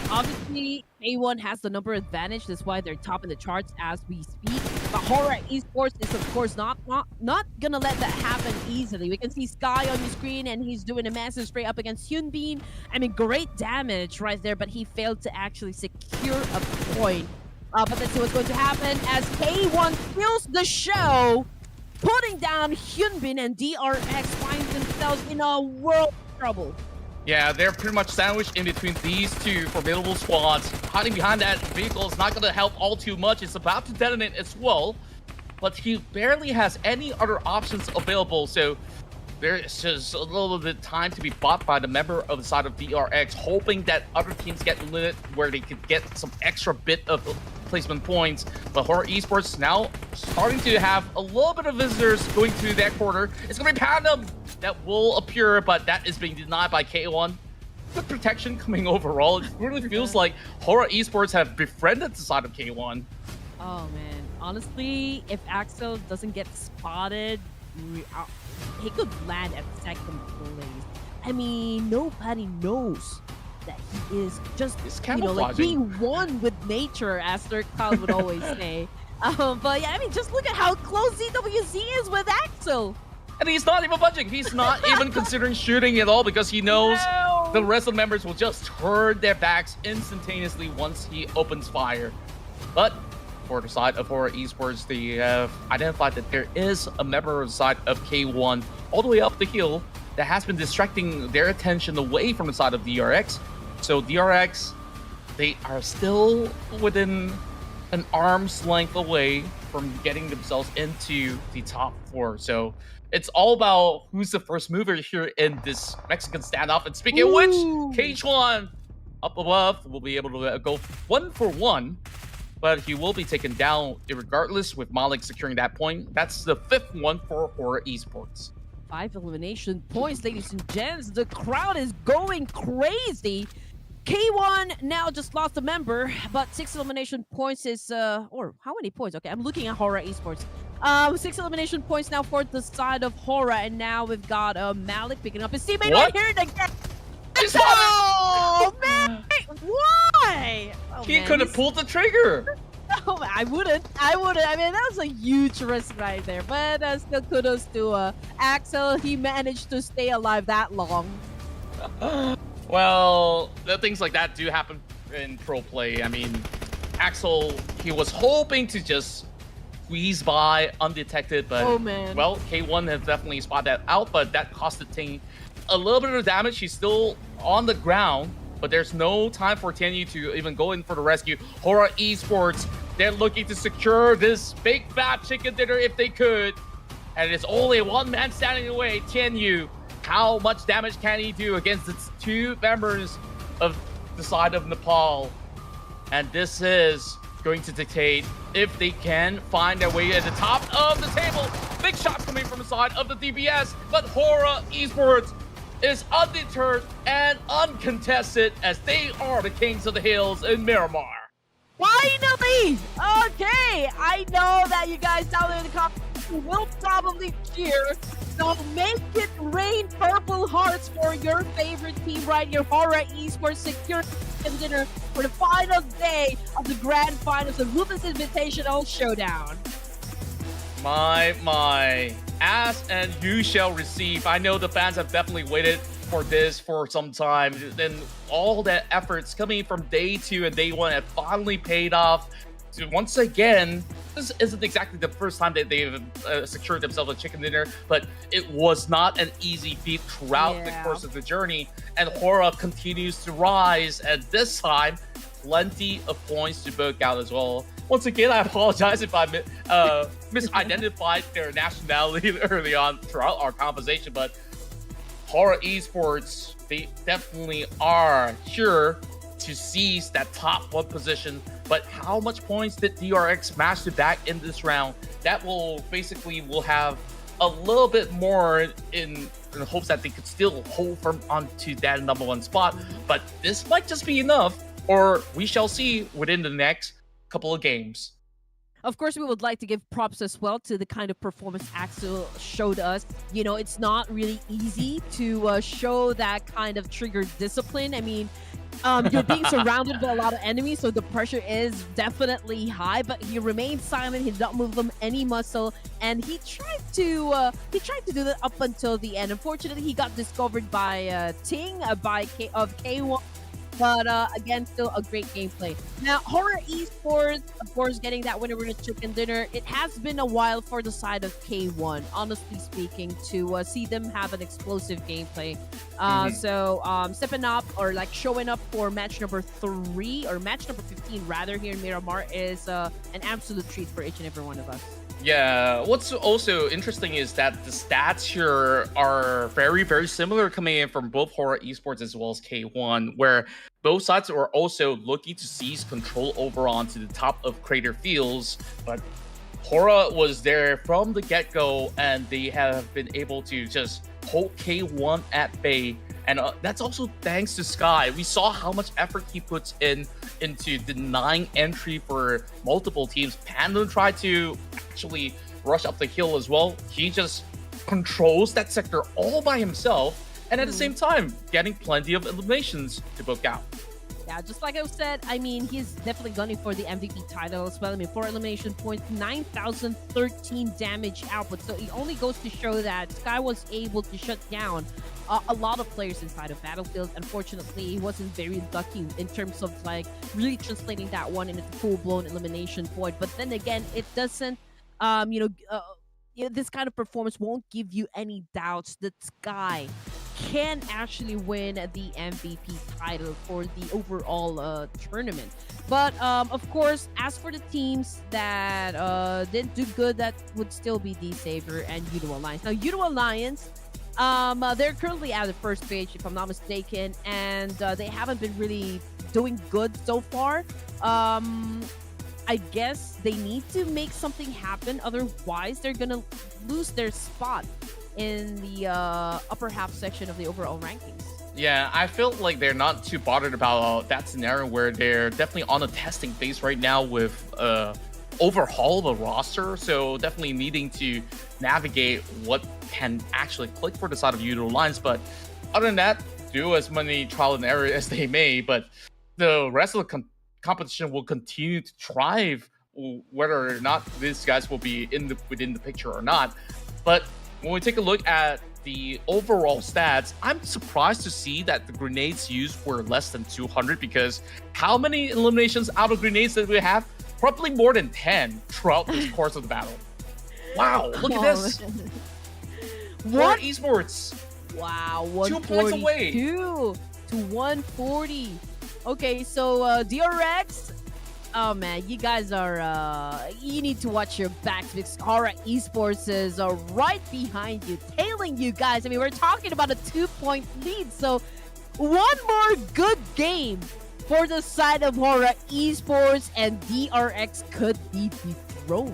Obviously, K1 has the number advantage. That's why they're top in the charts as we speak. But HORAA Esports is, of course, not going to let that happen easily. We can see Sky on your screen, and he's doing a massive spray up against Hyunbin. I mean, great damage right there, but he failed to actually secure a point. But let's see what's going to happen as K1 steals the show, putting down Hyunbin, and DRX finds themselves in a world of trouble. Yeah, they're pretty much sandwiched in between these two formidable squads. Hiding behind that vehicle is not going to help all too much. It's about to detonate as well, but he barely has any other options available, so there's just a little bit of time to be bought by the member of the side of DRX, hoping that other teams get limit where they could get some extra bit of placement points. But HORAA Esports now starting to have a little bit of visitors going to that corner. It's going to be PANDUM that will appear, but that is being denied by K1. Good protection coming overall. It really feels like HORAA Esports have befriended the side of K1. Oh, man. Honestly, if Axel doesn't get spotted, he could land at second place. I mean, nobody knows that he is just, like being one with nature, as Sir Kyle would always say. But yeah, I mean, just look at how close ZWZ is with Axel. And he's not even budging. He's not even considering shooting at all, because he knows the rest of the members will just turn their backs instantaneously once he opens fire. But for the side of HORAA Esports. They have identified that there is a member of the side of K1 all the way up the hill that has been distracting their attention away from the side of DRX. So DRX, they are still within an arm's length away from getting themselves into the top 4. So it's all about who's the first mover here in this Mexican standoff. And speaking of which, KH1 up above will be able to go 1-for-1, but he will be taken down regardless, with Malik securing that point. That's the 5th one for HORAA Esports. 5 elimination points, ladies and gents. The crowd is going crazy. K1 now just lost a member, but 6 elimination points is or how many points? Okay, I'm looking at HORAA Esports. 6 elimination points now for the side of HORAA, and now we've got Malik picking up his teammate right here again. Oh man, why? Oh, he could have pulled the trigger. No, I wouldn't. I mean, that was a huge risk right there. But still, kudos to Axel. He managed to stay alive that long. Well, things like that do happen in pro play. I mean, Axel, he was hoping to just squeeze by undetected, but well, K1 has definitely spotted that out, but that costed Ting a little bit of damage. He's still on the ground, but there's no time for Tianyu to even go in for the rescue. HORAA Esports, they're looking to secure this big fat chicken dinner if they could, and it's only one man standing away. Tianyu, how much damage can he do against its 2 members of the side of Nepal? And this is going to dictate if they can find their way at the top of the table. Big shots coming from the side of the DBS, but HORAA Esports is undeterred and uncontested as they are the kings of the hills in Miramar. Finally! Okay, I know that you guys down there in the comments will probably cheer. So make it rain purple hearts for your favorite team right here. HORAA Esports secure dinner for the final day of the grand finals of RUTHLESS Invitational Showdown. My. Ask and you shall receive. I know the fans have definitely waited for this for some time. Then all that efforts coming from day 2 and day 1 have finally paid off. So once again, this isn't exactly the first time that they've secured themselves a chicken dinner, but it was not an easy feat throughout the course of the journey. And HORAA continues to rise, and this time, plenty of points to book out as well. Once again, I apologize if I misidentified their nationality early on throughout our conversation, but HORAA Esports, they definitely are sure to seize that top 1 position. But how much points did DRX manage to back in this round? That will have a little bit more in hopes that they could still hold firm onto that number 1 spot. But this might just be enough, or we shall see within the next couple of games. Of course, we would like to give props as well to the kind of performance Axel showed us. You know, it's not really easy to show that kind of trigger discipline. I mean, you're being surrounded by a lot of enemies, so the pressure is definitely high, but he remained silent. He did not move them any muscle, and he tried to do that up until the end. Unfortunately, he got discovered by Ting of K1. But again, still a great gameplay. Now, HORAA Esports, of course, getting that winner with a chicken dinner. It has been a while for the side of K1, honestly speaking, to see them have an explosive gameplay. So stepping up, or like showing up for match number 3 or match number 15 rather here in Miramar is an absolute treat for each and every one of us. Yeah, what's also interesting is that the stats here are very, very similar coming in from both HORAA Esports as well as K1, where both sides are also looking to seize control over onto the top of Crater Fields. But HORAA was there from the get-go, and they have been able to just hold K1 at bay. And that's also thanks to Sky. We saw how much effort he puts into denying entry for multiple teams. PANDUM tried to actually rush up the hill as well. He just controls that sector all by himself, and at the same time, getting plenty of eliminations to book out. Yeah, just like I said, I mean, he's definitely gunning for the MVP title as well. I mean, 4 elimination points, 9,013 damage output. So it only goes to show that Sky was able to shut down a lot of players inside of Battlefield. Unfortunately, he wasn't very lucky in terms of like really translating that one into full-blown elimination point. But then again, it doesn't, this kind of performance won't give you any doubts that Sky can actually win the MVP title for the overall tournament. But of course, as for the teams that didn't do good, that would still be the Saber and YOODO Alliance. Now, YOODO Alliance, they're currently at the first page, if I'm not mistaken, and they haven't been really doing good so far. I guess they need to make something happen, otherwise they're gonna lose their spot in the upper half section of the overall rankings. Yeah, I feel like they're not too bothered about that scenario where they're definitely on a testing phase right now with overhaul the roster. So definitely needing to navigate what can actually click for the side of YOODO Alliance. But other than that, do as many trial and error as they may. But the rest of the competition will continue to thrive, whether or not these guys will be within the picture or not. But when we take a look at the overall stats, I'm surprised to see that the grenades used were less than 200, because how many eliminations out of grenades did we have? Probably more than 10 throughout this course of the battle. Wow, look at this. What? Esports. Wow, 2 points away. 2 to 140. Okay, so DRX, oh man, you guys are, you need to watch your backs because HORAA Esports is right behind you, tailing you guys. I mean, we're talking about a 2-point lead, so one more good game for the side of HORAA Esports and DRX could be dethroned.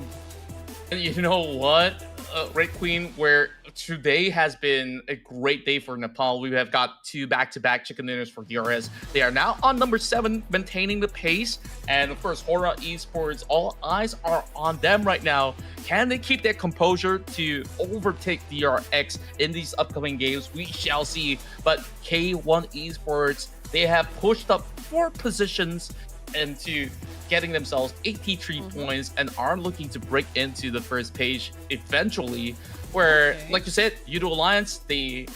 And you know what, Red Queen, where today has been a great day for Nepal. We have got 2 back-to-back chicken dinners for DRS. They are now on number 7, maintaining the pace. And of course, HORAA Esports, all eyes are on them right now. Can they keep their composure to overtake DRX in these upcoming games? We shall see. But K1 Esports, they have pushed up 4 positions into getting themselves 83 points and are looking to break into the first page eventually. Where, like you said, YOODO Alliance, they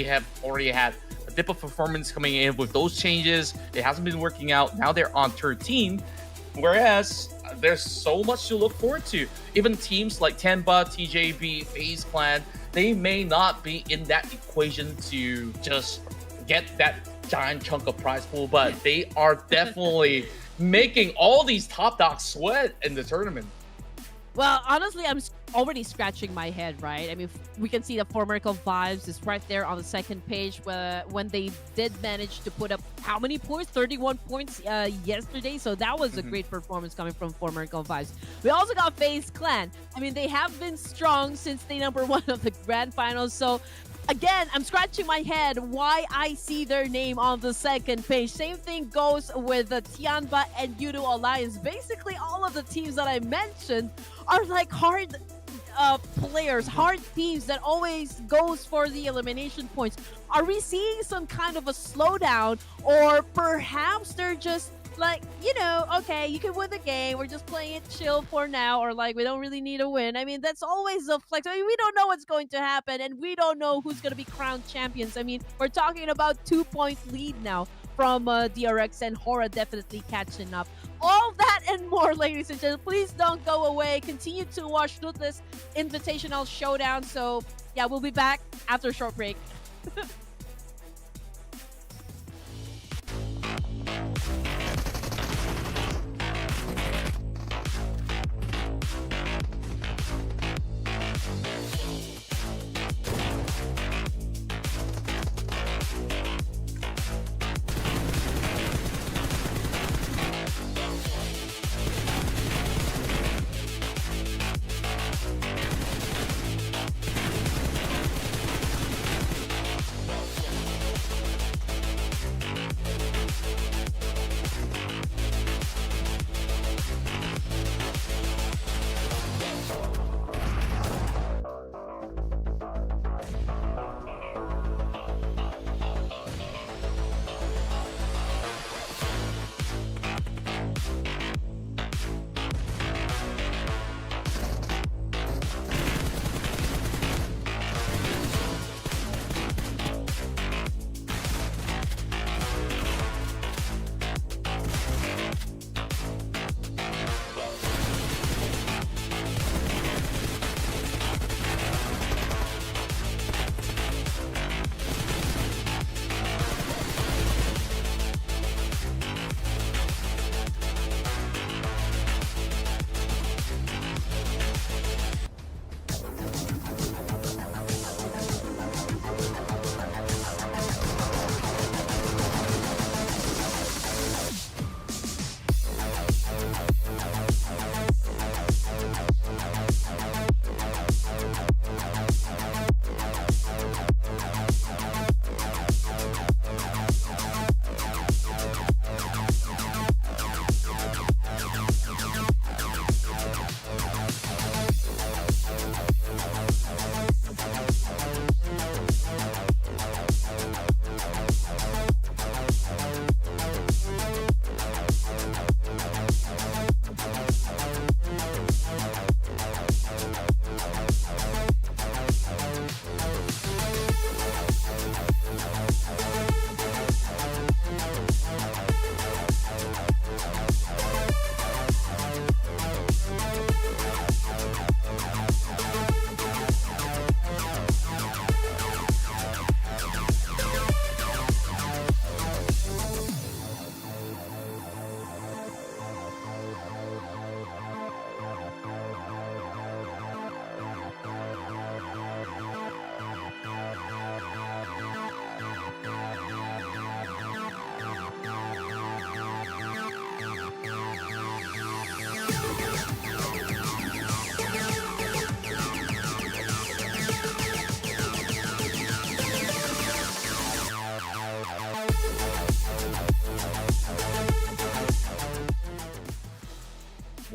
have already had a dip of performance coming in with those changes. It hasn't been working out. Now they're on 13, whereas there's so much to look forward to. Even teams like TIANBA, TJB, FAZE Clan, they may not be in that equation to just get that giant chunk of prize pool, but they are definitely making all these top dogs sweat in the tournament. Well, honestly, I'm already scratching my head, right? I mean, we can see the MERICAL vibes is right there on the second page when they did manage to put up how many points? 31 points yesterday. So that was a great performance coming from MERICAL vibes. We also got FaZe Clan. I mean, they have been strong since they #1 of the grand finals. So again, I'm scratching my head why I see their name on the second page. Same thing goes with the TIANBA and YOODO Alliance. Basically, all of the teams that I mentioned are like hard players, hard teams that always goes for the elimination points. Are we seeing some kind of a slowdown, or perhaps they're just like, you know, okay, you can win the game, we're just playing it chill for now, or like we don't really need a win? I mean, that's always a flex. I mean, we don't know what's going to happen, and we don't know who's going to be crowned champions. I mean, we're talking about 2-point lead now from DRX, and HORAA definitely catching up. All that and more, ladies and gentlemen. Please don't go away. Continue to watch Ruthless Invitational Showdown. So yeah, we'll be back after a short break.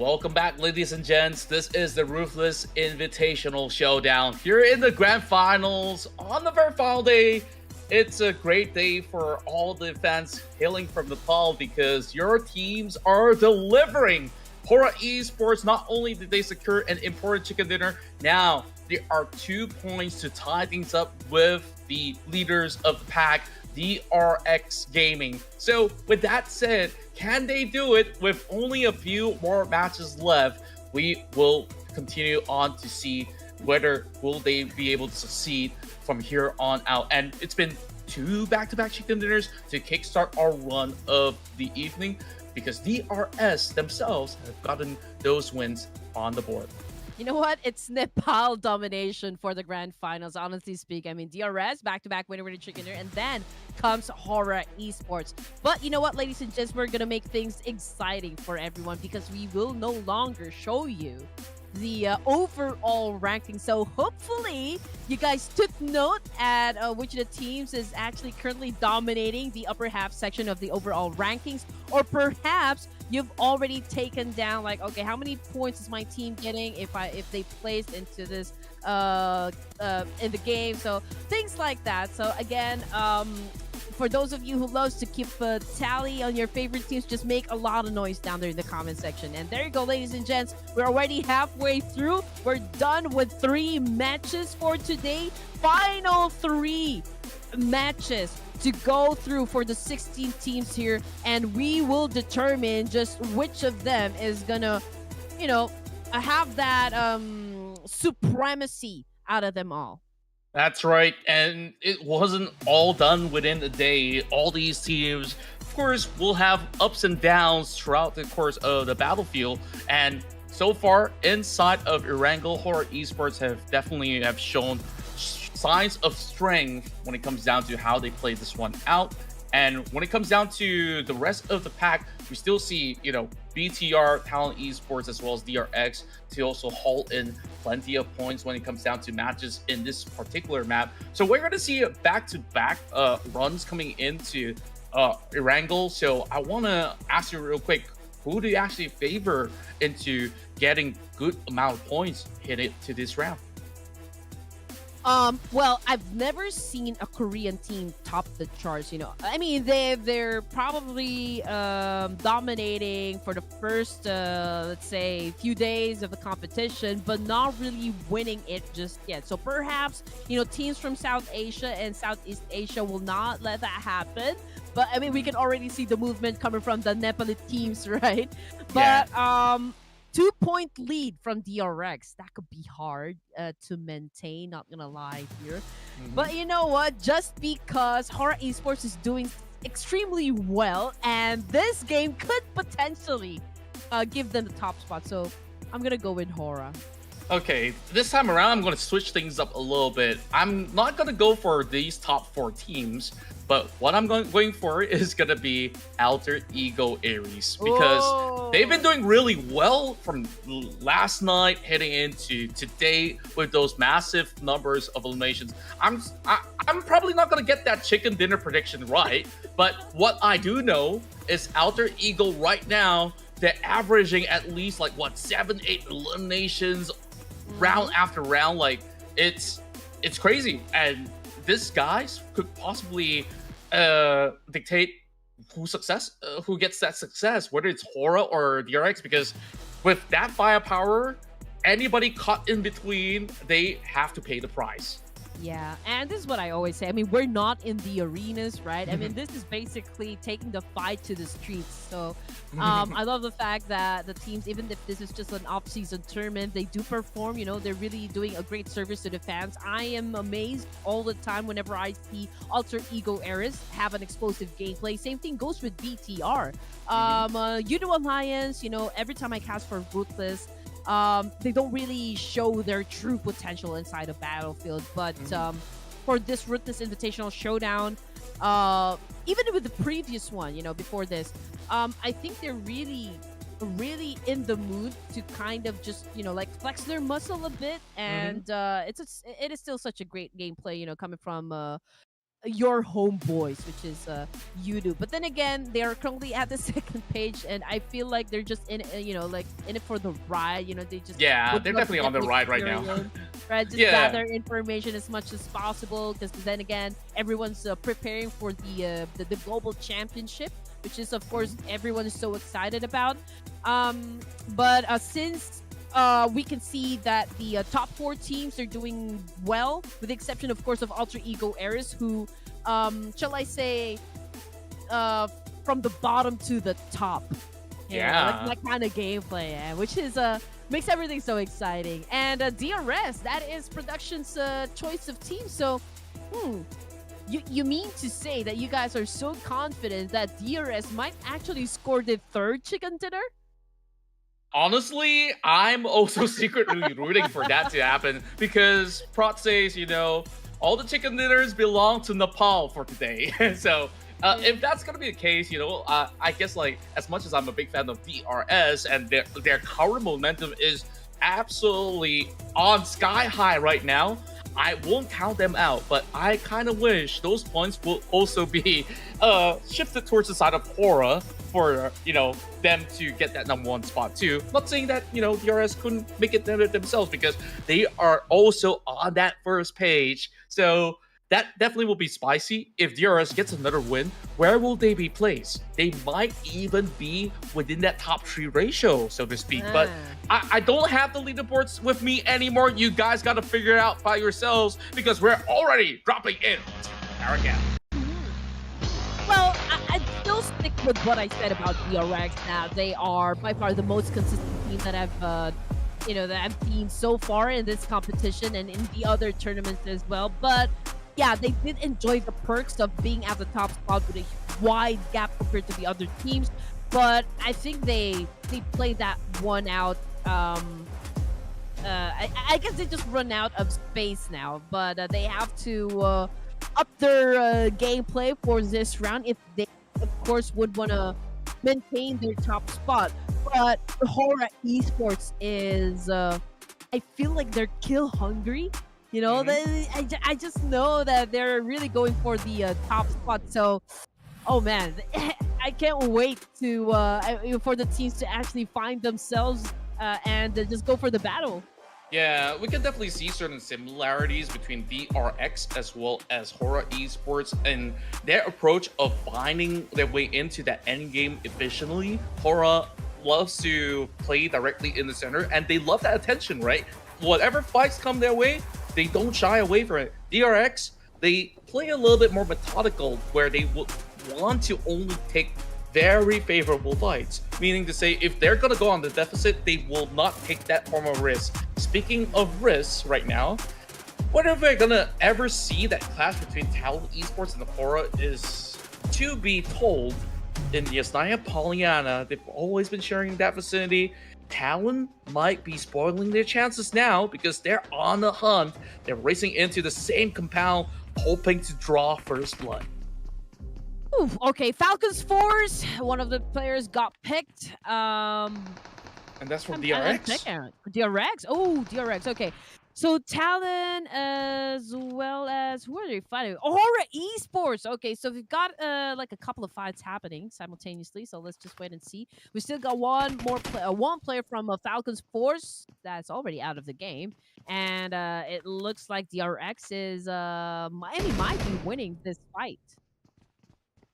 Welcome back, ladies and gents. This is the Ruthless Invitational Showdown. Here in the grand finals on the very final day. It's a great day for all the fans hailing from the fall because your teams are delivering. HORAA Esports, not only did they secure an important chicken dinner, now there are 2 points to tie things up with the leaders of the pack, DRX Gaming. So with that said, can they do it with only a few more matches left? We will continue on to see whether will they be able to succeed from here on out. And it's been 2 back-to-back chicken dinners to kickstart our run of the evening because DRS themselves have gotten those wins on the board. You know what? It's Nepal domination for the grand finals, honestly speaking. I mean, DRS, back-to-back winner with a chicken dinner, and then comes HORAA Esports. But you know what, ladies and gents, we're going to make things exciting for everyone because we will no longer show you the overall ranking. So hopefully you guys took note at which of the teams is actually currently dominating the upper half section of the overall rankings, or perhaps you've already taken down like, okay, how many points is my team getting if they placed into this in the game. So things like that. So again, for those of you who loves to keep a tally on your favorite teams, just make a lot of noise down there in the comment section. And there you go, ladies and gents. We're already halfway through. We're done with 3 matches for today. Final 3 matches to go through for the 16 teams here. And we will determine just which of them is gonna, you know, have that supremacy out of them all. That's right, and it wasn't all done within a day. All these teams, of course, will have ups and downs throughout the course of the battlefield, and so far, inside of Erangle, HORAA Esports have definitely shown signs of strength when it comes down to how they play this one out. And when it comes down to the rest of the pack, we still see, you know, BTR, TALON Esports, as well as DRX to also haul in plenty of points when it comes down to matches in this particular map. So we're going to see back-to-back runs coming into Erangle. So I want to ask you real quick, who do you actually favor into getting good amount of points hit to this round? Well, I've never seen a Korean team top the charts, you know. I mean, they're probably dominating for the first let's say few days of the competition, but not really winning it just yet. So perhaps, you know, teams from South Asia and Southeast Asia will not let that happen. But I mean, we can already see the movement coming from the Nepali teams, right? But yeah. 2-point lead from DRX. That could be hard to maintain, not gonna lie here. But you know what? Just because HORAA Esports is doing extremely well, and this game could potentially give them the top spot. So I'm gonna go with HORAA. Okay, this time around, I'm going to switch things up a little bit. I'm not going to go for these top 4 teams, but what I'm going for is going to be Alter Ego Aries, because they've been doing really well from last night heading into today with those massive numbers of eliminations. I'm probably not going to get that chicken dinner prediction right, but what I do know is Alter Ego right now, they're averaging at least like, what, 7-8 eliminations round after round. Like, it's crazy, and this guys could possibly dictate who gets that success, whether it's HORAA or DRX, because with that firepower, anybody caught in between, they have to pay the price. Yeah, and this is what I always say. I mean, we're not in the arenas, right? I mean, this is basically taking the fight to the streets. So I love the fact that the teams, even if this is just an off-season tournament, they do perform. You know, they're really doing a great service to the fans. I am amazed all the time whenever I see Alter Ego Aries have an explosive gameplay. Same thing goes with BTR. YOODO Alliance, you know, every time I cast for Ruthless, they don't really show their true potential inside a battlefield. But for this Ruthless Invitational Showdown, even with the previous one, you know, before this, I think they're really in the mood to kind of just, you know, like flex their muscle a bit. And it is still such a great gameplay, you know, coming from your homeboys, which is YOODO. But then again, they are currently at the second page, and I feel like they're just in, like in it for the ride. They just Yeah, would they're love to definitely get on the the ride right now. experience, right? Just Yeah. gather information as much as possible, because then again, everyone's preparing for the global championship, which is of course everyone is so excited about. But since we can see that the top 4 teams are doing well, with the exception, of course, of Alter Ego Eris, who, shall I say, from the bottom to the top. Yeah. Like that kind of gameplay, which is makes everything so exciting. And DRS, that is production's choice of team. So, you mean to say that you guys are so confident that DRS might actually score the 3rd chicken dinner? Honestly, I'm also secretly rooting for that to happen because Prot says, all the chicken dinners belong to Nepal for today. So if that's gonna be the case, I guess like as much as I'm a big fan of DRS and their current momentum is absolutely on sky high right now, I won't count them out, but I kind of wish those points will also be shifted towards the side of HORAA for them to get that #1 spot too. Not saying that DRS couldn't make it themselves, because they are also on that first page. So that definitely will be spicy. If DRS gets another win, where will they be placed? They might even be within that top 3 ratio, so to speak. But I don't have the leaderboards with me anymore. You guys got to figure it out by yourselves, because we're already dropping in Erangle. Well, I still stick with what I said about DRX. Now they are by far the most consistent team that I've seen so far in this competition and in the other tournaments as well. But yeah, they did enjoy the perks of being at the top spot with a wide gap compared to the other teams. But I think they played that one out. I guess they just run out of space now, but they have to up their gameplay for this round if they, of course, would want to maintain their top spot. But HORAA Esports is, I feel like they're kill hungry. I just know that they're really going for the top spot. So, oh man, I can't wait to for the teams to actually find themselves and just go for the battle. Yeah, we can definitely see certain similarities between DRX as well as HORAA Esports and their approach of finding their way into that end game efficiently. HORAA loves to play directly in the center, and they love that attention, right? Whatever fights come their way, they don't shy away from it. DRX, they play a little bit more methodical, where they would want to only take very favorable fights, meaning to say if they're gonna go on the deficit, they will not take that form of risk. Speaking of risks right now, whether we're gonna ever see that clash between TALON Esports and the HORAA is to be told. In Yasnaya Pollyanna, they've always been sharing that vicinity. TALON might be spoiling their chances now because they're on the hunt. They're racing into the same compound, hoping to draw first blood. Ooh, okay, Falcons Force. One of the players got picked. And that's from DRX. DRX. Oh, DRX. Okay. So TALON as well as, who are they fighting? HORAA Esports. Okay, so we've got like a couple of fights happening simultaneously. So let's just wait and see. We still got one player from Falcons Force that's already out of the game, and it looks like DRX is might be winning this fight.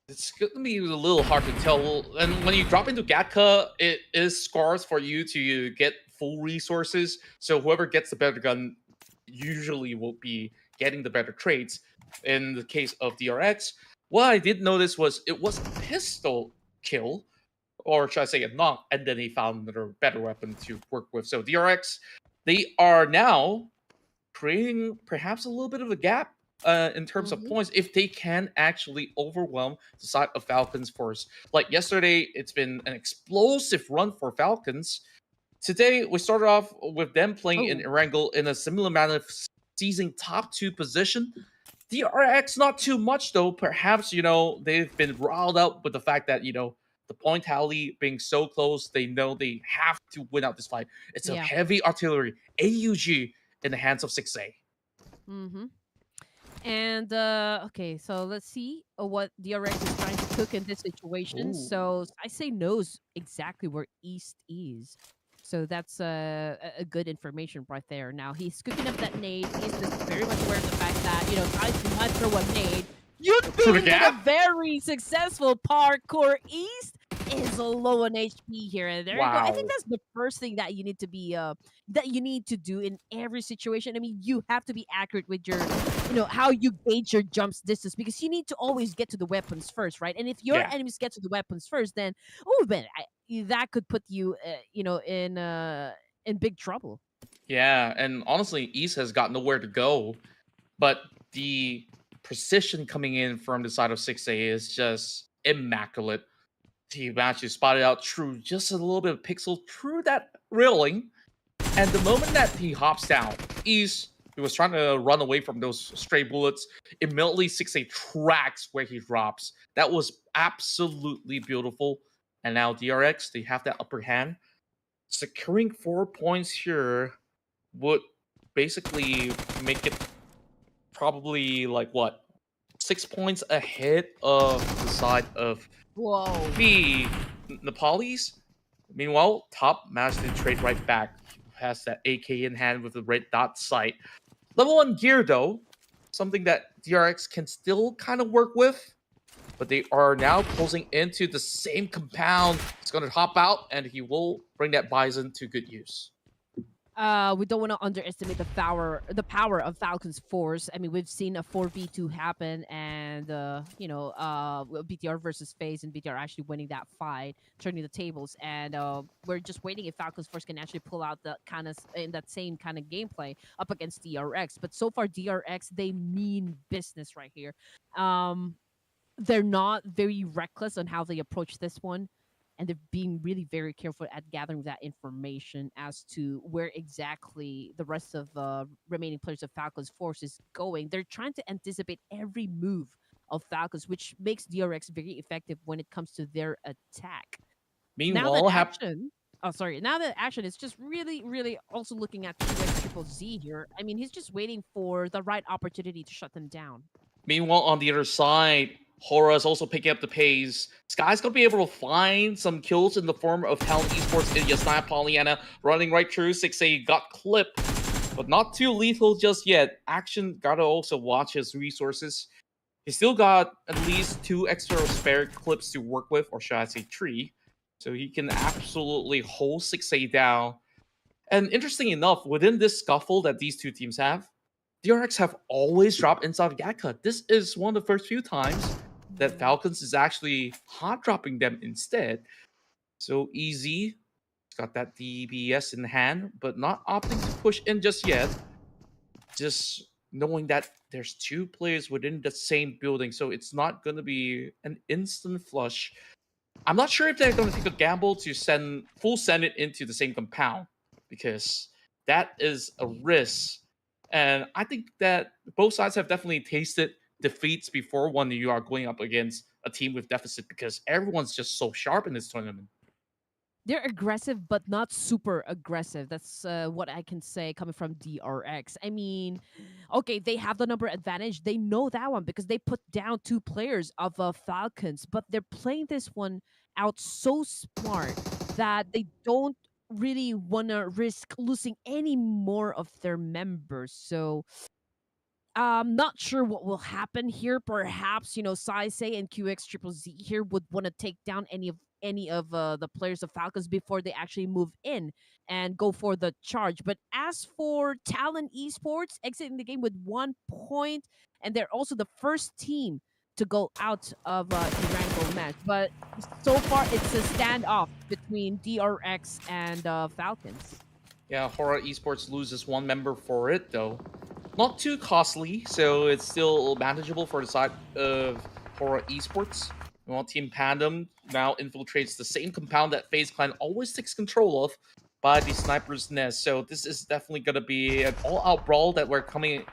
It's going to be a little hard to tell. And when you drop into Gatka, it is scarce for you to get full resources. So whoever gets the better gun usually will be getting the better traits. In the case of DRX, what I did notice was it was a pistol kill, or should I say a knock, and then he found another better weapon to work with. So DRX, they are now creating perhaps a little bit of a gap in terms of points if they can actually overwhelm the side of Falcons Force. Like yesterday, it's been an explosive run for Falcons. Today, we started off with them playing in Erangle in a similar manner, seizing top 2 position. DRX, not too much though. Perhaps, they've been riled out with the fact that, the point tally being so close, they know they have to win out this fight. It's a heavy artillery, AUG, in the hands of 6A. And okay, so let's see what DRX is trying to cook in this situation. Ooh. So I say knows exactly where East is. So that's a good information right there. Now he's cooking up that nade. East is very much aware of the fact that, you know, guys might throw a nade. You'd Through the be with a gap? very successful parkour. East is low on HP here. And there you go. I think Wow. that's the first thing that you need to be that you need to do in every situation. I mean, you have to be accurate with your, you know, how you gauge your jumps distance, because you need to always get to the weapons first, right? And if your Yeah. enemies get to the weapons first, then oh man, that could put you you know, in big trouble. Yeah, and honestly, East has got nowhere to go. But the precision coming in from the side of 6A is just immaculate. He actually spotted out True just a little bit of pixel through that railing. And the moment that he hops down, East, he was trying to run away from those stray bullets, immediately 6A tracks where he drops. That was absolutely beautiful. And now DRX, they have that upper hand. Securing 4 points here would basically make it probably like what 6 points ahead of the side of Whoa. the Nepalis. Meanwhile, Top managed to trade right back. He has that AK in hand with the red dot sight. Level 1 gear though, something that DRX can still kind of work with, but they are now closing into the same compound. He's going to hop out and he will bring that Bison to good use. We don't want to underestimate the power of Falcon's force. I mean, we've seen a 4v2 happen, and you know, BTR versus FaZe, and BTR actually winning that fight, turning the tables, and we're just waiting if Falcon's force can actually pull out the kind of in that same kind of gameplay up against DRX. But so far, DRX, they mean business right here. They're not very reckless on how they approach this one, and they're being really very careful at gathering that information as to where exactly the rest of the remaining players of Falcons force is going. They're trying to anticipate every move of Falcons, which makes DRX very effective when it comes to their attack. Now that Meanwhile, action, oh sorry, now that action is just really, really also looking at QX Triple Z here. I mean, he's just waiting for the right opportunity to shut them down. Meanwhile, on the other side, HORAA is also picking up the pace. Sky's going to be able to find some kills in the form of Talon Esports in Yasnaya Pollyanna, running right through. 6A got clipped, but not too lethal just yet. Action got to also watch his resources. He still got at least 2 extra spare clips to work with, or should I say 3. So he can absolutely hold 6A down. And interesting enough, within this scuffle that these two teams have, DRX have always dropped inside of Gatka. This is one of the first few times that Falcons is actually hot dropping them instead. So easy. Got that DBS in hand, but not opting to push in just yet. Just knowing that there's 2 players within the same building, so it's not going to be an instant flush. I'm not sure if they're going to take a gamble to send it into the same compound, because that is a risk. And I think that both sides have definitely tasted defeats before when you are going up against a team with deficit, because everyone's just so sharp in this tournament. They're aggressive, but not super aggressive. That's what I can say coming from DRX. I mean, okay, they have the number advantage. They know that one because they put down 2 players of Falcons, but they're playing this one out so smart that they don't really want to risk losing any more of their members. So I'm not sure what will happen here. Perhaps, you know, Saisei and QX Triple Z here would want to take down any of the players of Falcons before they actually move in and go for the charge. But as for Talon Esports, exiting the game with 1 point, and they're also the first team to go out of Erangle match. But so far, it's a standoff between DRX and Falcons. Yeah, HORAA Esports loses 1 member for it, though. Not too costly, so it's still manageable for the side of HORAA Esports. Well, Team PANDUM now infiltrates the same compound that FaZe Clan always takes control of by the Sniper's Nest. So this is definitely going to be an all-out brawl that we're coming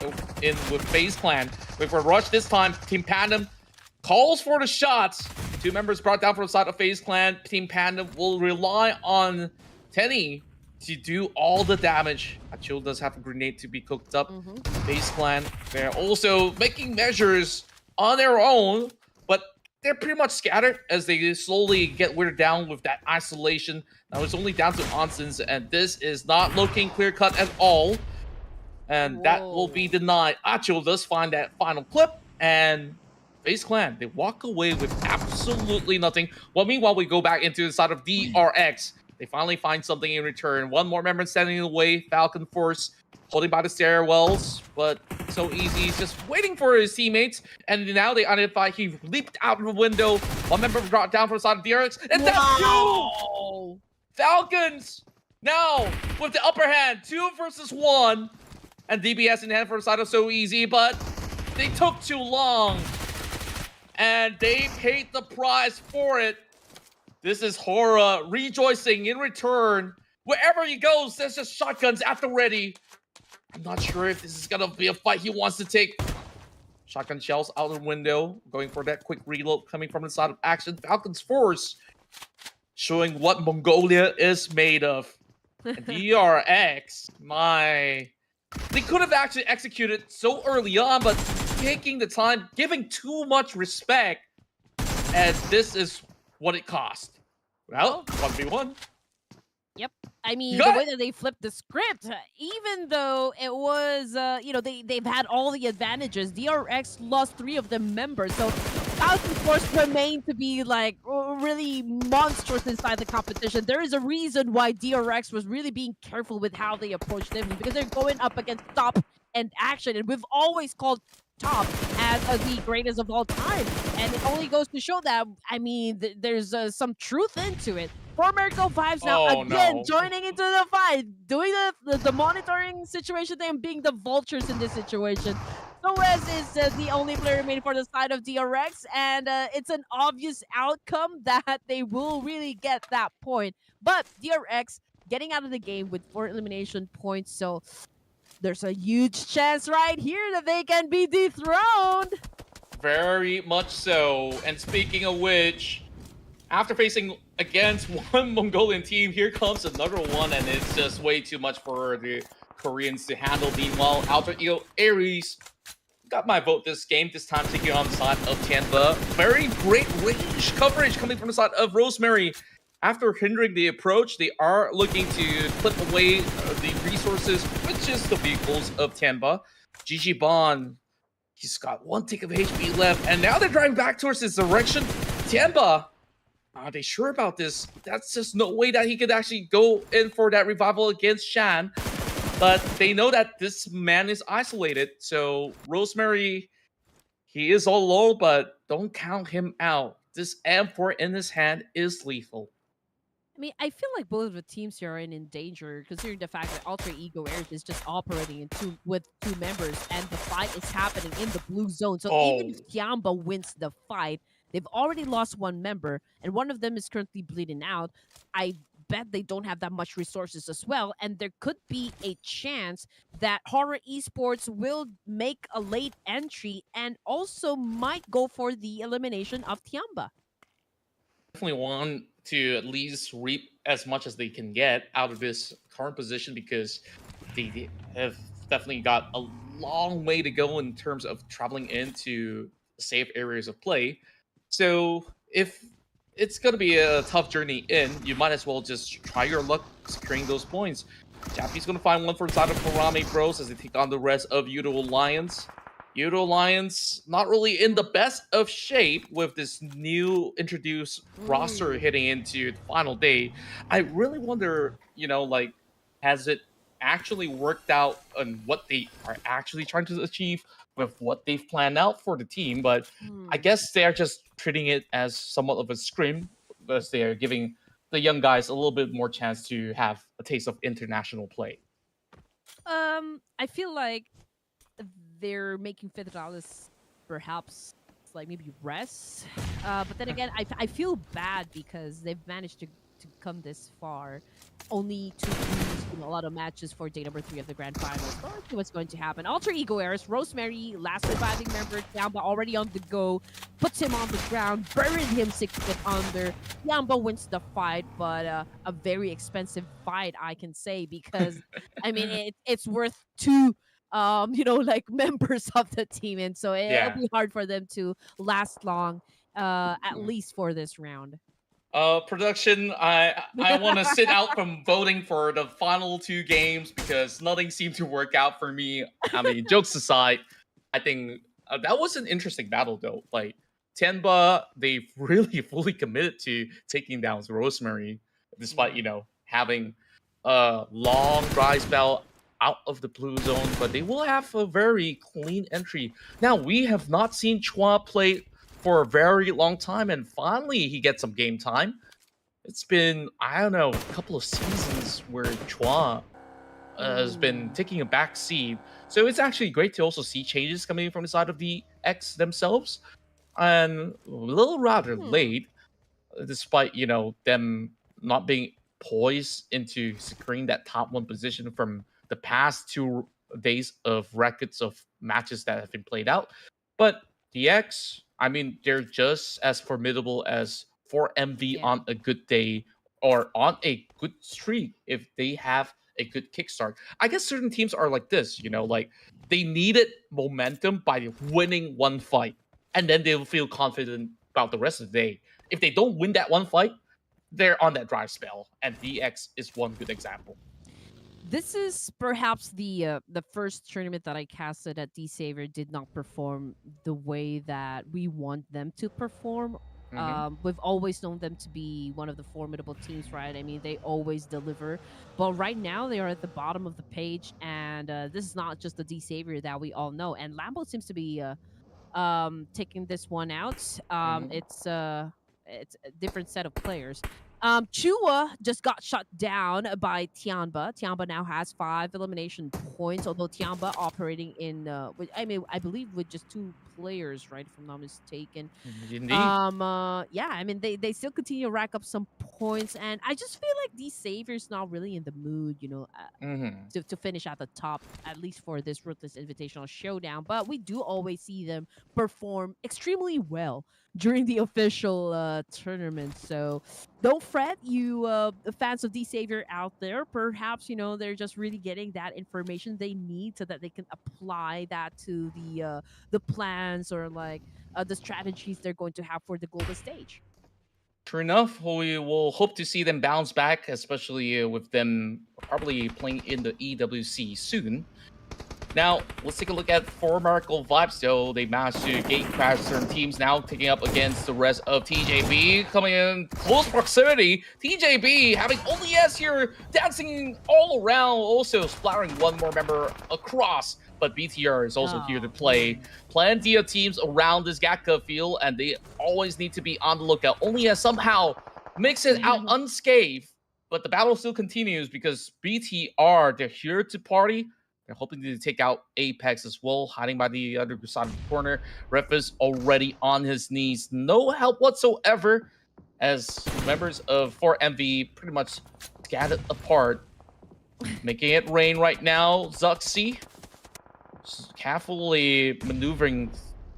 in with FaZe Clan. Wait for a rush this time. Team PANDUM calls for the shots. 2 members brought down from the side of FaZe Clan. Team PANDUM will rely on Tenny to do all the damage. Achille does have a grenade to be cooked up. FaZe Clan, they're also making measures on their own, but they're pretty much scattered as they slowly get weirded down with that isolation. Now it's only down to Onsens, and this is not looking clear-cut at all. And that will be denied. Achille does find that final clip, and FaZe Clan, they walk away with absolutely nothing. Well, meanwhile, we go back into the side of DRX. They finally find something in return. One more member standing in the way. Falcon Force holding by the stairwells, but so easy. He's just waiting for his teammates, and now they identify he leaped out of the window. One member brought down from the side of DRX, and that's two! Falcons now with the upper hand, 2 versus 1. And DBS in hand for the side of So Easy, but they took too long. And they paid the price for it. This is HORAA rejoicing in return. Wherever he goes, there's just shotguns at the ready. I'm not sure if this is gonna be a fight he wants to take. Shotgun shells out the window, going for that quick reload coming from the side of Action. Falcons Force showing what Mongolia is made of. And DRX, they could have actually executed so early on, but taking the time, giving too much respect, and this is what it cost. Well, 1v1. Yep. I mean, the way that they flipped the script, even though it was, you know, they've had all the advantages, DRX lost 3 of the members, so Falcon Force remain to be, like, really monstrous inside the competition. There is a reason why DRX was really being careful with how they approached them, because they're going up against Top and Action, and we've always called Top as the greatest of all time, and it only goes to show that, I mean, there's some truth into it. For MERICAL Vibes now, joining into the fight, doing the monitoring situation thing, and being the vultures in this situation. Torres is the only player remaining for the side of DRX, and it's an obvious outcome that they will really get that point. But DRX getting out of the game with 4 elimination points, so there's a huge chance right here that they can be dethroned. Very much so. And speaking of which, after facing against one Mongolian team, here comes another one, and it's just way too much for the Koreans to handle. Meanwhile, Alter Ego Ares got my vote this game, this time taking on the side of TIANBA. Very great range coverage coming from the side of Rosemary. After hindering the approach, they are looking to clip away the resources, which is the vehicles of TIANBA. GG Bond, he's got 1 tick of HP left, and now they're driving back towards this direction. TIANBA, are they sure about this? That's just no way that he could actually go in for that revival against Shan. But they know that this man is isolated. So Rosemary, he is all alone, but don't count him out. This M4 in his hand is lethal. I mean, I feel like both of the teams here are in danger, considering the fact that Alter Ego Airs is just operating with 2 members, and the fight is happening in the blue zone. So even if TIANBA wins the fight, they've already lost 1 member, and one of them is currently bleeding out. I bet they don't have that much resources as well, and there could be a chance that HORAA Esports will make a late entry and also might go for the elimination of TIANBA. Definitely want to at least reap as much as they can get out of this current position, because they have definitely got a long way to go in terms of traveling into safe areas of play. So if it's going to be a tough journey in, you might as well just try your luck securing those points. Jappy's going to find one for the side of HARAME Bros as they take on the rest of YOODO Alliance. YOODO Alliance not really in the best of shape with this new introduced roster hitting into the final day. I really wonder, you know, like, has it actually worked out on what they are actually trying to achieve with what they've planned out for the team? But I guess they're just treating it as somewhat of a scrim, as they are giving the young guys a little bit more chance to have a taste of international play. I feel like they're making $50 perhaps like maybe rest, but then again, I feel bad because they've managed to come this far, only to lose a lot of matches for day number 3 of the grand finals. But let's see what's going to happen. Alter Ego Eris, Rosemary, last surviving member, TIANBA already on the go, puts him on the ground, buried him 6 feet under. TIANBA wins the fight, but a very expensive fight, I can say, because I mean it's worth 2 like members of the team, and so it'll be hard for them to last long, at least for this round. Production, I want to sit out from voting for the final 2 games because nothing seemed to work out for me. I mean, jokes aside, I think that was an interesting battle though. Like TIANBA, they've really fully committed to taking down Rosemary, despite having a long dry spell out of the blue zone. But they will have a very clean entry. Now we have not seen Chua play for a very long time, and finally he gets some game time. It's been, I don't know, a couple of seasons where Chua has been taking a back seat. So it's actually great to also see changes coming from the side of the X themselves. And a little rather late, despite, them not being poised into securing that top 1 position from the past 2 days of records of matches that have been played out. But the X, I mean, they're just as formidable as 4MV on a good day or on a good streak if they have a good kickstart. I guess certain teams are like this, like they needed momentum by winning 1 fight, and then they'll feel confident about the rest of the day. If they don't win that 1 fight, they're on that dry spell, and DX is one good example. This is perhaps the first tournament that I casted at D-Saver did not perform the way that we want them to perform. We've always known them to be one of the formidable teams, right? I mean, they always deliver. But right now, they are at the bottom of the page, and this is not just the D-Saver that we all know. And Lambo seems to be taking this one out. It's a different set of players. Chua just got shut down by TIANBA. TIANBA now has 5 elimination points, although TIANBA operating in, I believe with just 2 players, right, if I'm not mistaken. Indeed. Yeah, I mean, they still continue to rack up some points, and I just feel like these Saviors not really in the mood, to finish at the top, at least for this Ruthless Invitational Showdown. But we do always see them perform extremely well during the official tournament. So don't fret, you fans of D-Savior out there. Perhaps, they're just really getting that information they need so that they can apply that to the plans or the strategies they're going to have for the global stage. True enough, we will hope to see them bounce back, especially with them probably playing in the EWC soon. Now, let's take a look at for MERICAL vibes, though. They managed to gate crash certain teams now, taking up against the rest of TJB, coming in close proximity. TJB having only S here, dancing all around, also splattering 1 more member across. But BTR is also here to play. Plenty of teams around this Gatka field, and they always need to be on the lookout. Only as somehow makes it out unscathed, but the battle still continues because BTR, they're here to party. They're hoping to take out Apex as well, hiding by the other side of the corner. Ref is already on his knees. No help whatsoever, as members of 4MV pretty much scattered apart. Making it rain right now. Zuxi carefully maneuvering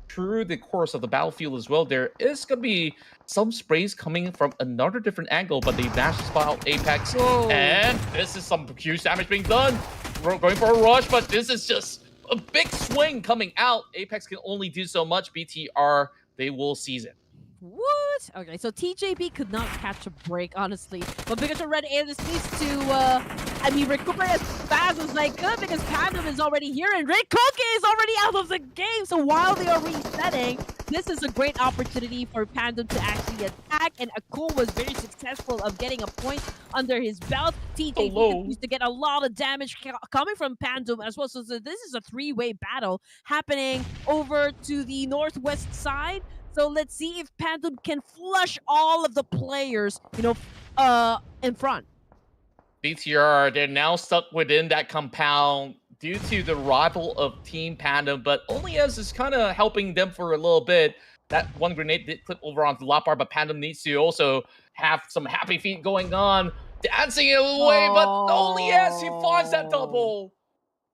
through the course of the battlefield as well. There is going to be some sprays coming from another different angle, but they managed to spot out Apex. Whoa. And this is some huge damage being done. We're going for a rush, but this is just a big swing coming out. Apex can only do so much. BTR, they will seize it. What? Okay, so TJB could not catch a break, honestly. But BIGETRON Red Alias needs to, recuperate as fast as they could because PANDUM is already here and Red Cookie is already out of the game. So while they are resetting, this is a great opportunity for PANDUM to actually attack. And Akul was very successful of getting a point under his belt. TJB continues to get a lot of damage coming from PANDUM as well. So this is a 3-way battle happening over to the northwest side. So let's see if PANDUM can flush all of the players, in front. BTR, they're now stuck within that compound due to the rival of Team PANDUM, but only as is kind of helping them for a little bit. That 1 grenade did clip over onto Lapar, but PANDUM needs to also have some happy feet going on. dancing it away, but only as he finds that Oh. double.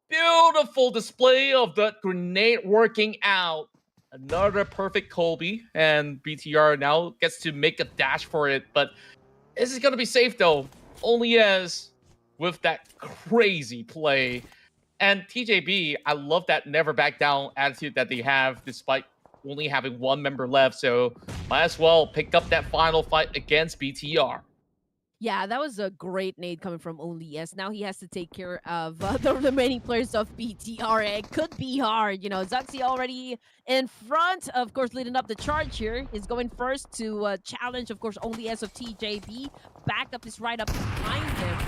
Beautiful display of that grenade working out. Another perfect Colby, and BTR now gets to make a dash for it, but this is going to be safe though. Only as with that crazy play. And TJB, I love that never back down attitude that they have despite only having one member left, so might as well pick up that final fight against BTR. Yeah, that was a great nade coming from Only Yes. Now he has to take care of the remaining players of BTR. It could be hard. You know, Zuxi already in front, of course, leading up the charge here. He's going first to challenge, of course, Only Yes of TJB. Backup is right up behind him.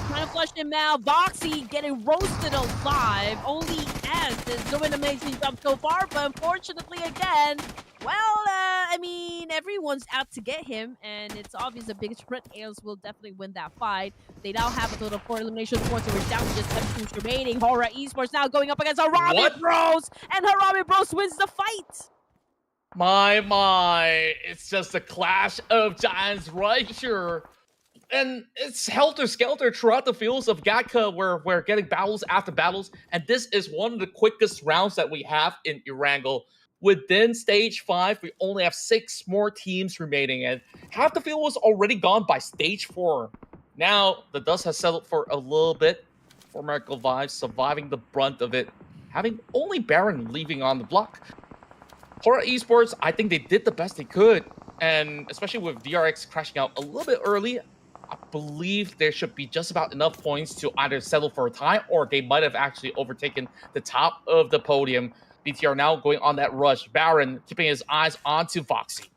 Trying to flush him out. Voxy getting roasted alive. Only S is doing an amazing job so far, but unfortunately, again, well, I mean, everyone's out to get him, and it's obvious the biggest sprint Ales will definitely win that fight. They now have a total of 4 elimination points, and we're down to just 7 teams remaining. HORAA Esports now going up against HARAME Bros, and HARAME Bros wins the fight. My, it's just a clash of giants right here. And it's helter-skelter throughout the fields of Gatka where we're getting battles after battles. And this is one of the quickest rounds that we have in Erangle. Within stage 5, we only have 6 more teams remaining. And half the field was already gone by stage 4. Now, the dust has settled for a little bit. For MERICAL Vibes surviving the brunt of it. Having only Baron leaving on the block. HORAA Esports, I think they did the best they could. And especially with DRX crashing out a little bit early, I believe there should be just about enough points to either settle for a tie or they might have actually overtaken the top of the podium. BTR now going on that rush. Baron keeping his eyes onto Voxy.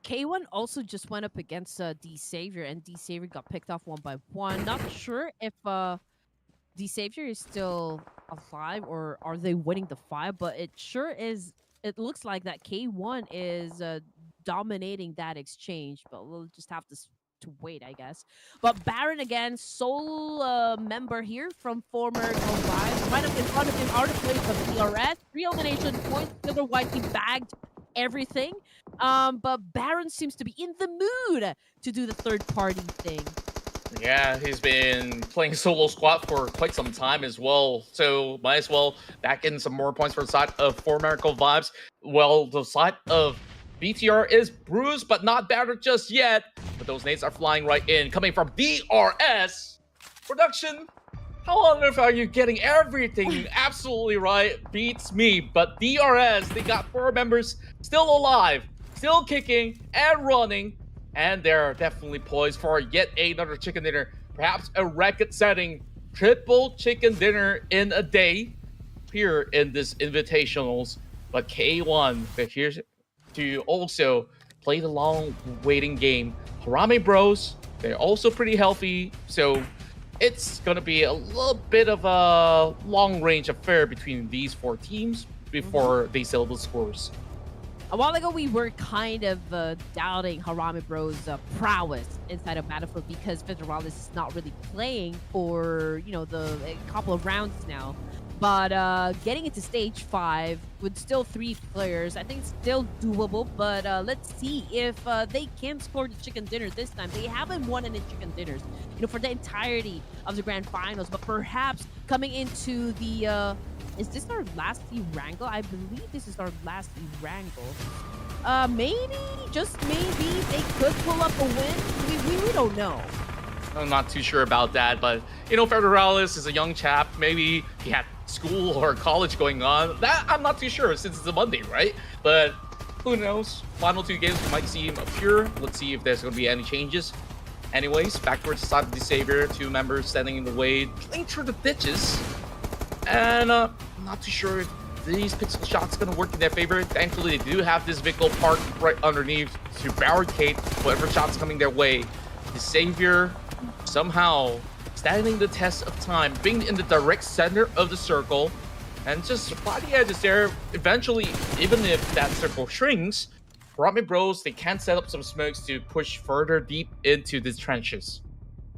K1 also just went up against D Savior, and D Savior got picked off 1 by 1. Not sure if D Savior is still alive or are they winning the fight, but it sure is. It looks like that K1 is dominating that exchange, but we'll just have to wait, I guess. But Baron again, sole member here from former Vibes, right up in front of him, are the players of DRS. 3 elimination points, Silver White team bagged everything. But Baron seems to be in the mood to do the third party thing. Yeah, he's been playing solo squad for quite some time as well. So might as well back in some more points for the side of MERICAL Vibes. Well, the side of BTR is bruised, but not battered just yet. But those nades are flying right in, coming from DRS. Production, how on earth are you getting everything absolutely right? Beats me. But DRS, they got 4 members still alive, still kicking and running. And they're definitely poised for yet another chicken dinner. Perhaps a record-setting triple chicken dinner in a day here in this Invitationals. But K1, they're here to also play the long waiting game. HARAME Bros, they're also pretty healthy. So it's going to be a little bit of a long-range affair between these 4 teams before they settle the scores. A while ago, we were kind of doubting HARAME Bros' prowess inside of Battlefield because Federalis is not really playing for, you know, a couple of rounds now. But getting into stage 5 with still 3 players, I think it's still doable. But let's see if they can score the chicken dinner this time. They haven't won any chicken dinners, you know, for the entirety of the grand finals. But perhaps coming into the is this our last Erangle? I believe this is our last Erangle. Maybe, just maybe, they could pull up a win. We don't know. I'm not too sure about that, but, you know, Federalis is a young chap. Maybe he had school or college going on. That I'm not too sure since it's a Monday, right? But who knows? Final 2 games, we might see him appear. Let's see if there's going to be any changes. Anyways, back towards the side of the Savior. 2 members standing in the way, playing through the ditches. And I'm not too sure if these pixel shots going to work in their favor. Thankfully, they do have this vehicle parked right underneath to barricade whatever shots coming their way. The Savior somehow standing the test of time, being in the direct center of the circle, and just by the edges there. Eventually, even if that circle shrinks, HARAME Bros, they can set up some smokes to push further deep into the trenches.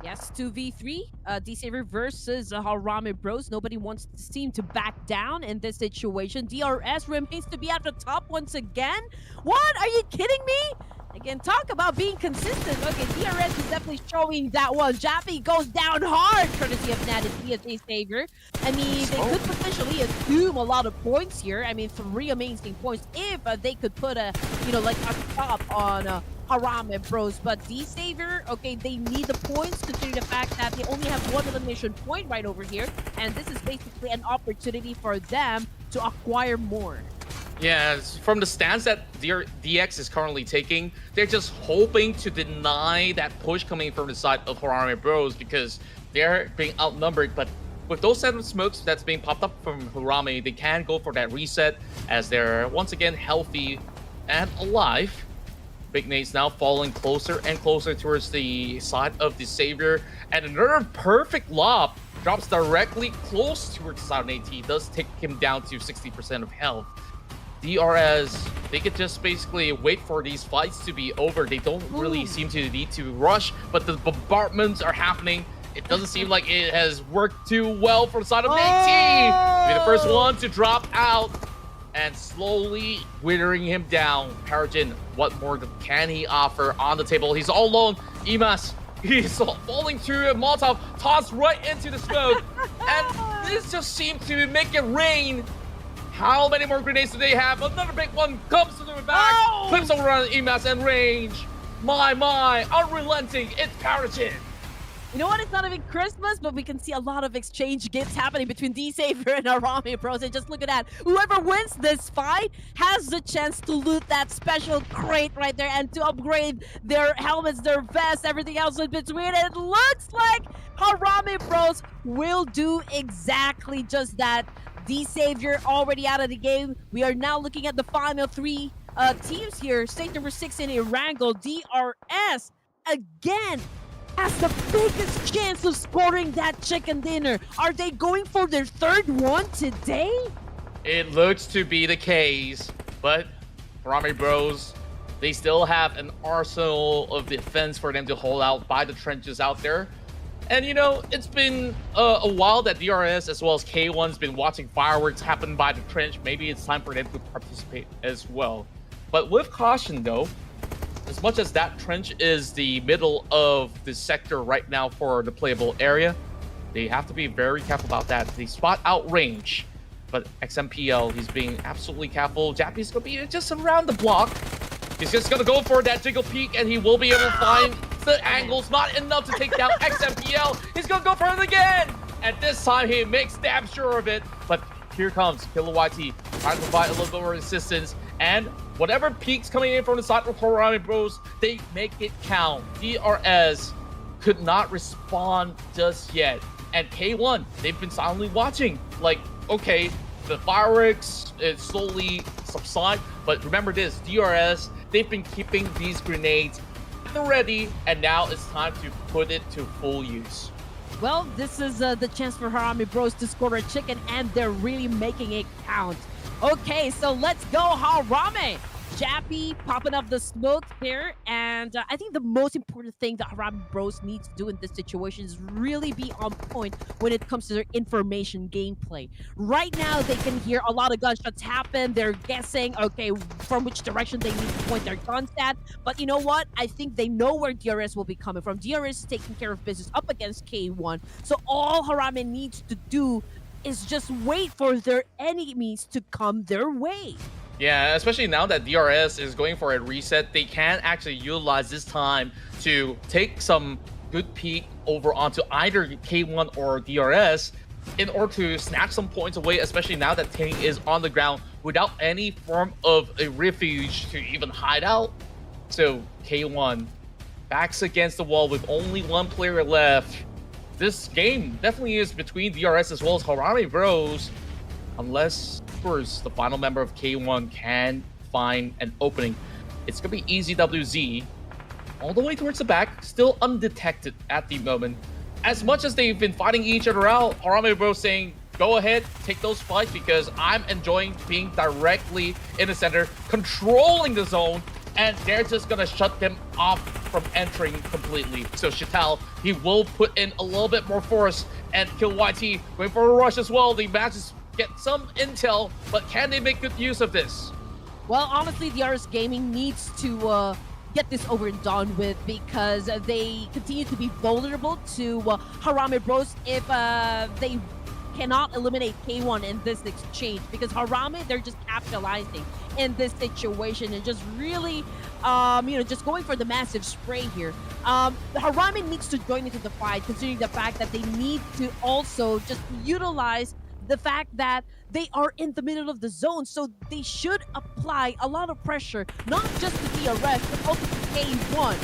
Yes, 2v3, D-Saver versus HARAME Bros. Nobody wants to seem to back down in this situation. DRS remains to be at the top once again. What? Are you kidding me? Again, talk about being consistent. Okay, DRS is definitely showing that one. Jappy goes down hard, courtesy of Nat and TSA Savior. I mean, they could potentially assume a lot of points here. I mean, 3 amazing points if they could put a, you know, like a stop on HARAME Bros. But D-Savior, okay, they need the points considering the fact that they only have 1 elimination point right over here. And this is basically an opportunity for them to acquire more. Yeah, from the stance that DX is currently taking, they're just hoping to deny that push coming from the side of HARAME Bros because they're being outnumbered. But with those 7 smokes that's being popped up from HARAME, they can go for that reset as they're once again healthy and alive. Big Nate's now falling closer and closer towards the side of the Savior. And another perfect lob drops directly close towards the side of AT. Does take him down to 60% of health. DRS, they could just basically wait for these fights to be over. They don't really seem to need to rush, but the bombardments are happening. It doesn't seem like it has worked too well for the side of AT. Be the first one to drop out and slowly withering him down. Parajin, what more can he offer on the table? He's all alone. Imas, he's falling through a Molotov, tossed right into the smoke. And this just seemed to make it rain. How many more grenades do they have? Another big one comes to the back, clips over on Imas and range. My, unrelenting, it's Parajin. You know what? It's not even Christmas, but we can see a lot of exchange gifts happening between D-Savior and HARAME Bros. And just look at that. Whoever wins this fight has the chance to loot that special crate right there and to upgrade their helmets, their vests, everything else in between. And it looks like HARAME Bros will do exactly just that. D-Savior already out of the game. We are now looking at the final 3 teams here. Stage number 6 in Erangle. DRS again has the biggest chance of scoring that chicken dinner. Are they going for their 3rd one today? It looks to be the case, but HARAME Bros, they still have an arsenal of defense for them to hold out by the trenches out there. And you know, it's been a while that DRS as well as K1's been watching fireworks happen by the trench. Maybe it's time for them to participate as well. But with caution though, as much as that trench is the middle of the sector right now for the playable area, they have to be very careful about that. They spot out range, but XMPL, he's being absolutely careful. Jappy's gonna be just around the block. He's just gonna go for that jiggle peek and he will be able to find the angles. Not enough to take down XMPL. He's gonna go for it again. And this time he makes damn sure of it. But here comes Killer YT trying to provide a little bit more resistance. And whatever peaks coming in from the side of HARAME Bros, they make it count. DRS could not respond just yet. And K1, they've been silently watching. Like, okay, the fireworks slowly subside. But remember this, DRS, they've been keeping these grenades ready, and now it's time to put it to full use. Well, this is the chance for HARAME Bros to score a chicken, and they're really making it count. Okay, so let's go, HARAME. Jappy popping up the smoke here, and I think the most important thing that HARAME Bros needs to do in this situation is really be on point when it comes to their information gameplay. Right now, they can hear a lot of gunshots happen. They're guessing, okay, from which direction they need to point their guns at. But you know what? I think they know where DRS will be coming from. DRS is taking care of business up against K1. So all HARAME needs to do is just wait for their enemies to come their way. Yeah, especially now that DRS is going for a reset, they can actually utilize this time to take some good peek over onto either K1 or DRS in order to snatch some points away, especially now that Ting is on the ground without any form of a refuge to even hide out. So K1 backs against the wall with only 1 player left. This game definitely is between DRS as well as HARAME Bros, unless of course the final member of K1 can find an opening. It's gonna be easy WZ all the way towards the back, still undetected at the moment. As much as they've been fighting each other out, HARAME Bros saying, go ahead, take those fights because I'm enjoying being directly in the center, controlling the zone, and they're just gonna shut them off from entering completely. So Shital, he will put in a little bit more force and kill YT, going for a rush as well. The matches get some intel, but can they make good use of this? Well, honestly, DRS Gaming needs to get this over and done with, because they continue to be vulnerable to Harame Bros if they cannot eliminate K1 in this exchange, because Harame, they're just capitalizing in this situation and just really, you know, just going for the massive spray here. Harame needs to join into the fight, considering the fact that they need to also just utilize the fact that they are in the middle of the zone, so they should apply a lot of pressure, not just to DRS, but also to K1.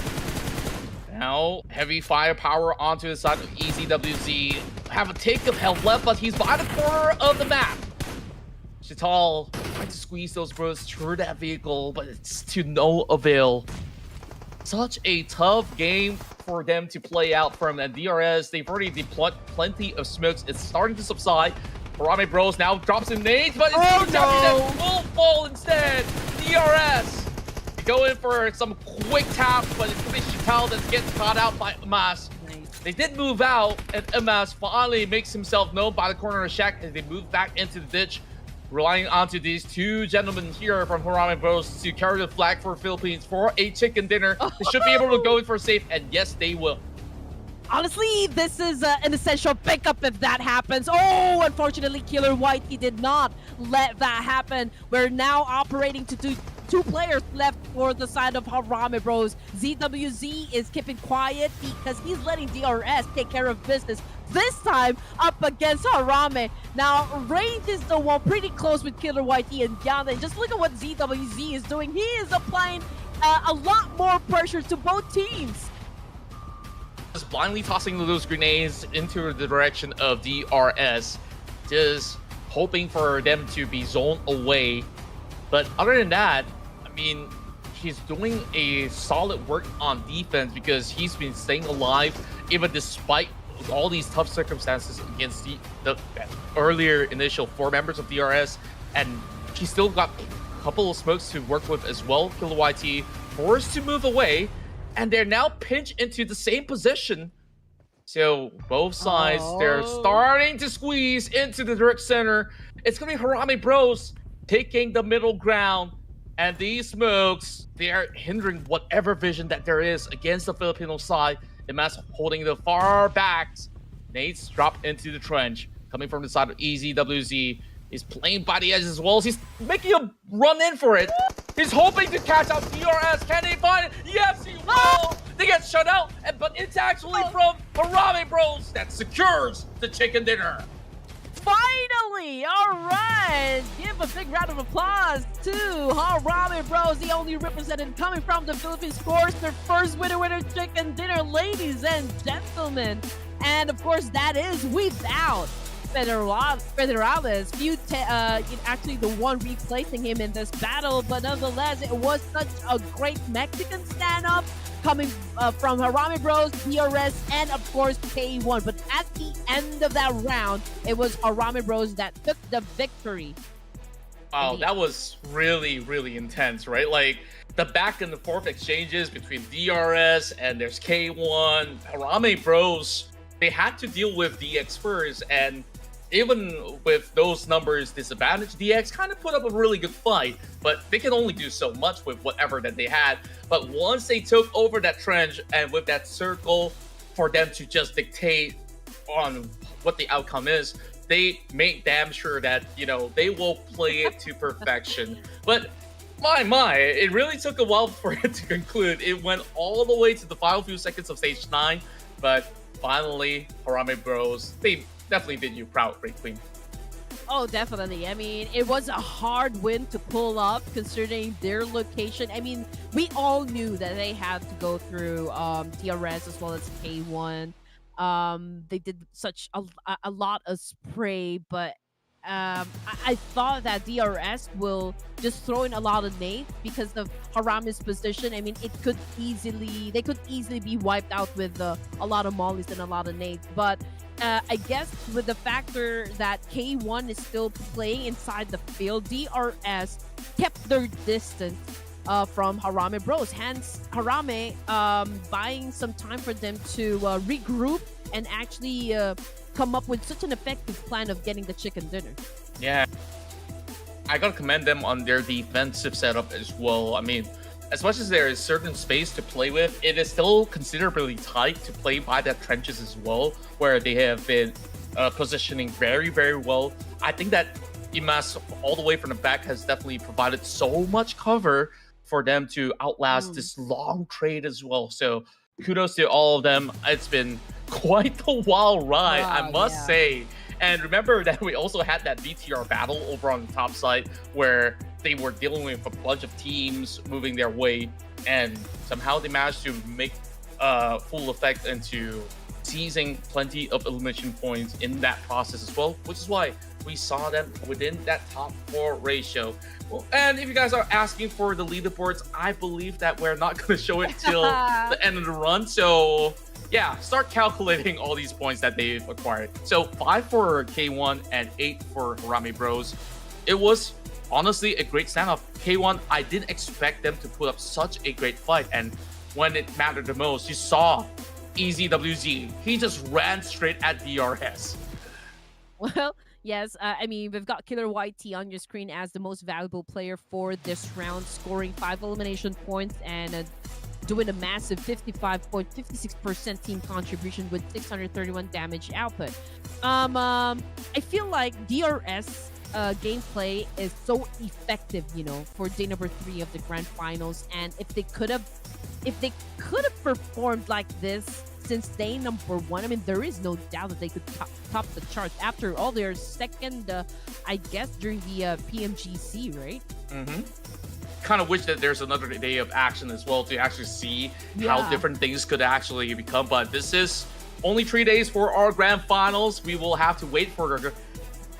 Now, heavy firepower onto the side of EZWZ. Have a tick of health left, but he's by the corner of the map. Chital trying to squeeze those bros through that vehicle, but it's to no avail. Such a tough game for them to play out from the DRS. They've already deployed plenty of smokes. It's starting to subside. Harame Bros now drops in nades, but it's that full fall instead. DRS. Go in for some quick taps, but it's going to be Chital that gets caught out by Emas. They did move out, and Emas finally makes himself known by the corner of the shack as they move back into the ditch, relying onto these two gentlemen here from Harame Bros to carry the flag for Philippines for a chicken dinner. They should be able to go in for a safe, and yes, they will. Honestly, this is an essential pickup if that happens. Oh, unfortunately, Killer White, he did not let that happen. We're now operating to do two players left for the side of Harame Bros. ZWZ is keeping quiet because he's letting DRS take care of business. This time, up against Harame. Now, Range is the one pretty close with Killer White and Yana. And just look at what ZWZ is doing. He is applying a lot more pressure to both teams. Just blindly tossing those grenades into the direction of DRS, just hoping for them to be zoned away. But other than that, I mean, he's doing a solid work on defense because he's been staying alive even despite all these tough circumstances against the earlier initial 4 members of DRS, and he's still got a couple of smokes to work with as well. Killer YT forced to move away, and they're now pinched into the same position. So both sides, they're starting to squeeze into the direct center. It's gonna be Harame Bros taking the middle ground, and these smokes, they are hindering whatever vision that there is against the Filipino side. Emas holding the far backs. Nades drop into the trench, coming from the side of EZWZ. He's playing by the edge as well. He's making a run in for it. He's hoping to catch out DRS. Can he find it? Yes, he will. They get shut out, but it's actually from Harame Bros that secures the chicken dinner. Finally! All right! Give a big round of applause to Harame Bros, the only representative coming from the Philippines. Scores their first winner chicken dinner, ladies and gentlemen. And of course, that is without Federales, actually the one replacing him in this battle. But nonetheless, it was such a great Mexican stand-up coming from Harame Bros, DRS, and of course K1. But at the end of that round, it was Harame Bros that took the victory. Wow, that was really, really intense, right? Like the back and the forth exchanges between DRS and there's K1. Harame Bros, they had to deal with DX first, and even with those numbers disadvantaged, DX kind of put up a really good fight, but they can only do so much with whatever that they had. But once they took over that trench and with that circle for them to just dictate on what the outcome is, they made damn sure that, you know, they will play it to perfection. But my, it really took a while for it to conclude. It went all the way to the final few seconds of stage 9, but finally, Harame Bros, they definitely did you proud, Great Queen. Oh, definitely. I mean, it was a hard win to pull up considering their location. I mean, we all knew that they had to go through DRS as well as K1. They did such a lot of spray, but I thought that DRS will just throw in a lot of nades because of Harame's position. I mean, they could easily be wiped out with a lot of mollies and a lot of nades. But I guess with the factor that K1 is still playing inside the field, DRS kept their distance from Harame Bros. Hence, Harame buying some time for them to regroup and actually come up with such an effective plan of getting the chicken dinner. Yeah, I gotta commend them on their defensive setup as well. I mean, as much as there is certain space to play with, it is still considerably tight to play by the trenches as well, where they have been positioning very, very well. I think that Imas, all the way from the back, has definitely provided so much cover for them to outlast this long trade as well. So kudos to all of them. It's been quite the wild ride, I must say. And remember that we also had that BTR battle over on the top side where they were dealing with a bunch of teams moving their way, and somehow they managed to make full effect into seizing plenty of elimination points in that process as well, which is why we saw them within that top 4 ratio. Well, and if you guys are asking for the leaderboards, I believe that we're not going to show it till the end of the run. So yeah, start calculating all these points that they've acquired. So 5 for K1 and 8 for Harame Bros. It was honestly a great standoff. K1, I didn't expect them to put up such a great fight, and when it mattered the most, you saw EZWZ. He just ran straight at DRS. Well, yes, I mean, we've got Killer YT on your screen as the most valuable player for this round, scoring 5 elimination points and doing a massive 55.56% team contribution with 631 damage output. I feel like DRS gameplay is so effective, you know, for day number 3 of the grand finals, and if they could have performed like this since day number 1, I mean, there is no doubt that they could top the charts after all their second, I guess, during the PMGC, right? Kind of wish that there's another day of action as well to actually see how different things could actually become, but this is only 3 days for our grand finals. We will have to wait for the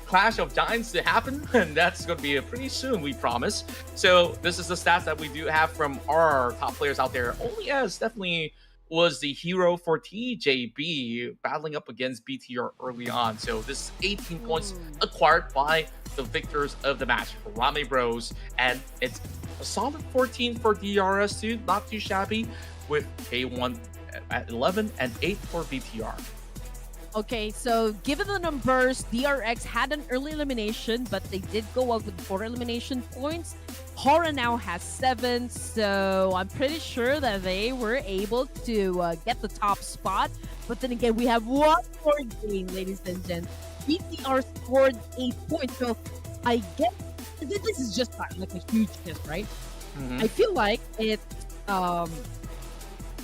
Clash of Giants to happen, and that's going to be pretty soon, we promise. So this is the stats that we do have from our top players out there. Only as definitely was the hero for TJB battling up against BTR early on. So this is 18 points acquired by the victors of the match for Harame Bros, and it's a solid 14 for DRS too, not too shabby, with K1 at 11 and 8 for BTR. Okay, so given the numbers, DRX had an early elimination, but they did go out with 4 elimination points. HORAA now has 7, so I'm pretty sure that they were able to get the top spot. But then again, we have one more game, ladies and gents. BTR scored 8 points, so I guess this is just like a huge miss, right? I feel like it's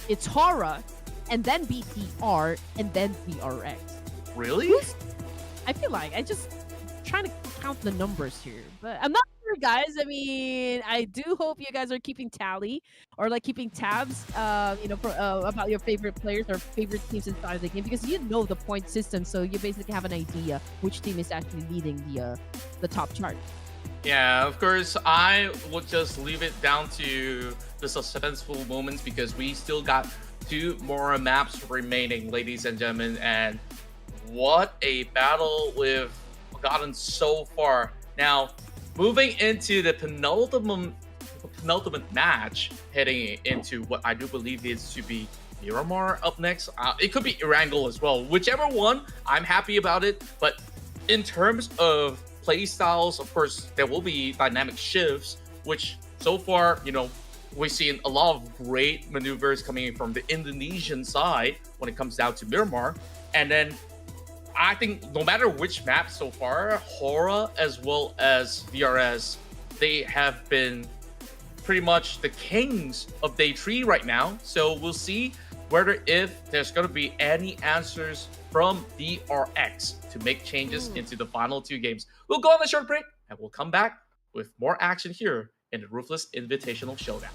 HORAA, and then BTR, and then DRX. Really? I feel like I just trying to count the numbers here, but I'm not sure, guys. I mean, I do hope you guys are keeping tally or like keeping tabs, you know, for, about your favorite players or favorite teams inside the game, because you know the point system, so you basically have an idea which team is actually leading the top chart. Yeah, of course, I would just leave it down to the suspenseful moments because we still got 2 more maps remaining, ladies and gentlemen, and what a battle we've gotten so far. Now, moving into the penultimate match, heading into what I do believe is to be Miramar up next. It could be Erangle as well. Whichever one, I'm happy about it. But in terms of play styles, of course, there will be dynamic shifts, which so far, you know, we've seen a lot of great maneuvers coming from the Indonesian side when it comes down to Miramar. And then I think no matter which map so far, HORAA as well as DRS, they have been pretty much the kings of day 3 right now. So we'll see whether if there's going to be any answers from DRX to make changes into the final 2 games. We'll go on a short break and we'll come back with more action here in the Ruthless Invitational Showdown.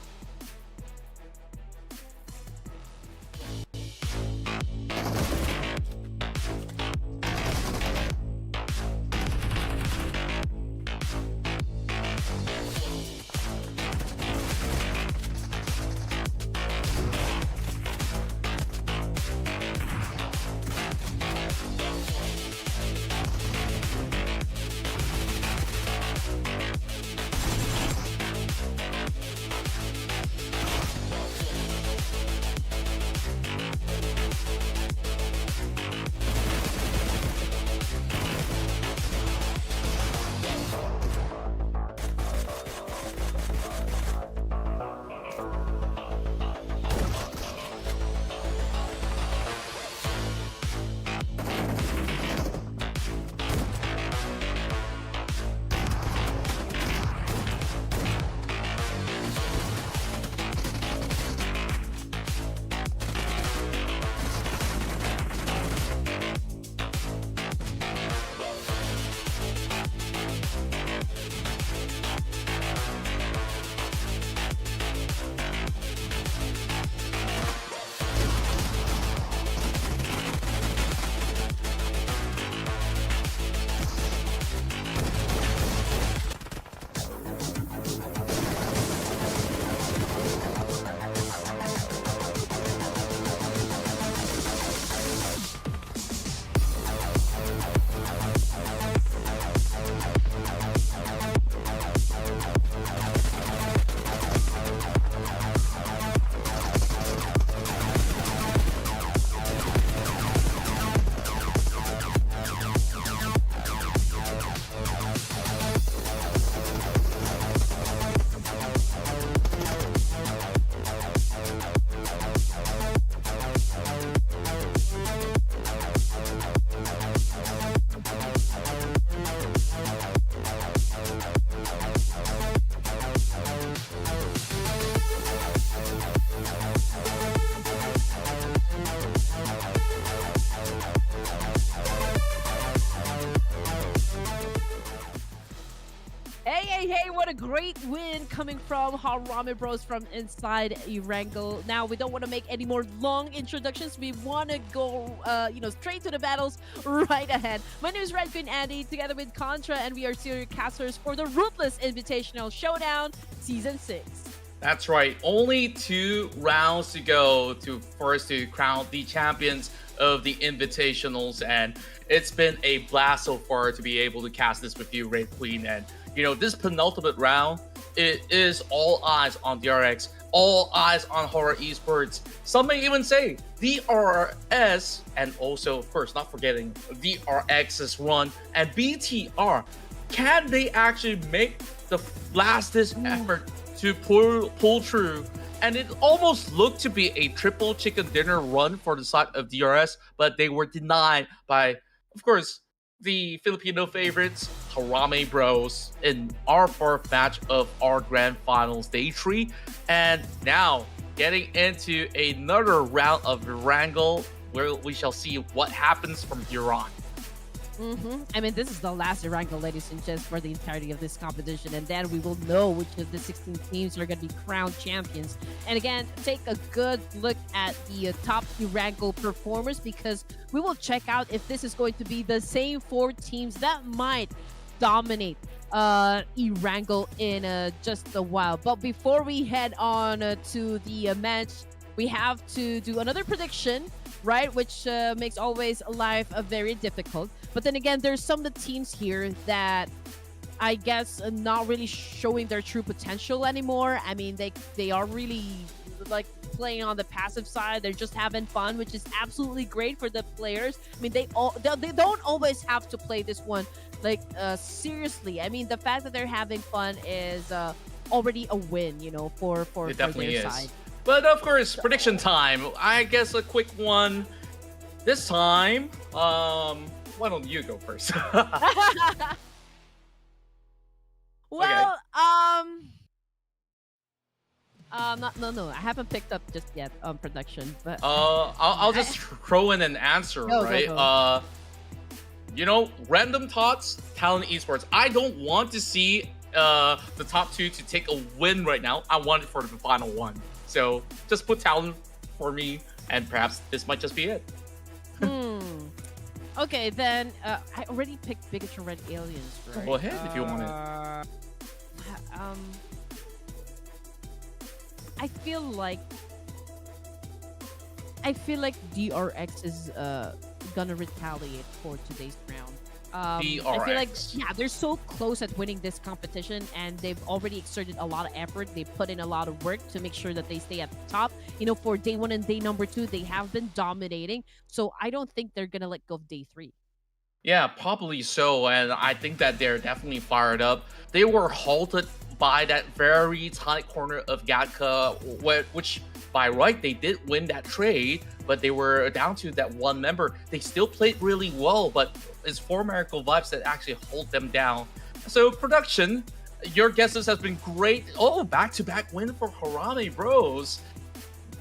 what a great win coming from Harame Bros from inside Erangle. Now, we don't want to make any more long introductions. We want to go, straight to the battles right ahead. My name is Red Queen Andy, together with Contra, and we are serial casters for the Ruthless Invitational Showdown Season 6. That's right. Only 2 rounds to go for us to crown the champions of the Invitationals, and it's been a blast so far to be able to cast this with you, Red Queen. And this penultimate round, it is all eyes on DRX, all eyes on HORAA Esports. Some may even say DRS, and also, of course, not forgetting DRX's run and BTR. Can they actually make the last-ditch effort to pull through? And it almost looked to be a triple chicken dinner run for the side of DRS, but they were denied by, of course, the Filipino favorites, Harame Bros, in our 4th match of our Grand Finals Day 3. And now, getting into another round of Erangle, where we shall see what happens from here on. I mean, this is the last Erangle, ladies and gents, for the entirety of this competition, and then we will know which of the 16 teams are going to be crowned champions. And again, take a good look at the top Erangle performers, because we will check out if this is going to be the same 4 teams that might dominate Erangle in just a while. But before we head on to the match, we have to do another prediction, right? Which makes always life very difficult. But then again, there's some of the teams here that I guess not really showing their true potential anymore. I mean, they are really like playing on the passive side. They're just having fun, which is absolutely great for the players. I mean, they don't always have to play this one like seriously. I mean, the fact that they're having fun is already a win, for their side. But of course, prediction time. I guess a quick one this time. Why don't you go first? Well, no, I haven't picked up just yet on production, but I'll just throw in an answer, right? Go. Random thoughts, Talon Esports. I don't want to see the top 2 to take a win right now. I want it for the final one. So just put Talon for me, and perhaps this might just be it. Okay, then I already picked BIGETRON Red Aliens, right? Go ahead if you want it. I feel like DRX is gonna retaliate for today's round. DRX. I feel like, yeah, they're so close at winning this competition, and they've already exerted a lot of effort. They put in a lot of work to make sure that they stay at the top. For day 1 and day number 2, they have been dominating. So I don't think they're gonna let go of day 3. Yeah, probably so. And I think that they're definitely fired up. They were halted by that very tight corner of Gatka, which by right, they did win that trade, but they were down to that 1 member. They still played really well, but it's 4 Miracle Vibes that actually hold them down. So production, your guesses has been great. Oh, back-to-back win for Harame Bros.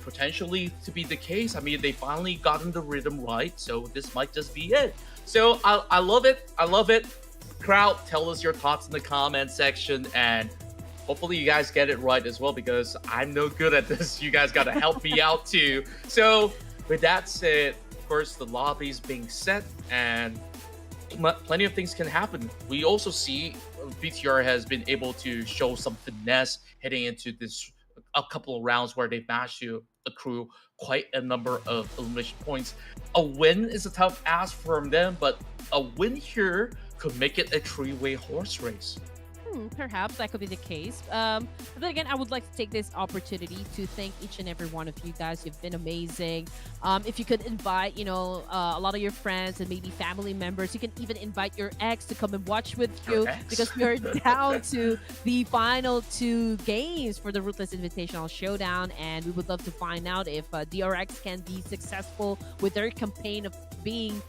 Potentially to be the case. I mean, they finally gotten the rhythm right, so this might just be it. So I love it. I love it. Crowd, tell us your thoughts in the comment section, and hopefully you guys get it right as well, because I'm no good at this. You guys got to help me out too. So with that said, of course, the lobby's being set, and plenty of things can happen. We also see BTR has been able to show some finesse heading into a couple of rounds where they've managed to accrue quite a number of elimination points. A win is a tough ask from them, but a win here could make it a 3-way horse race. Perhaps that could be the case. But then again, I would like to take this opportunity to thank each and every one of you guys. You've been amazing. If you could invite, a lot of your friends and maybe family members, you can even invite your ex to come and watch with you, because we're down to the final 2 games for the Ruthless Invitational Showdown, and we would love to find out if DRX can be successful with their campaign of being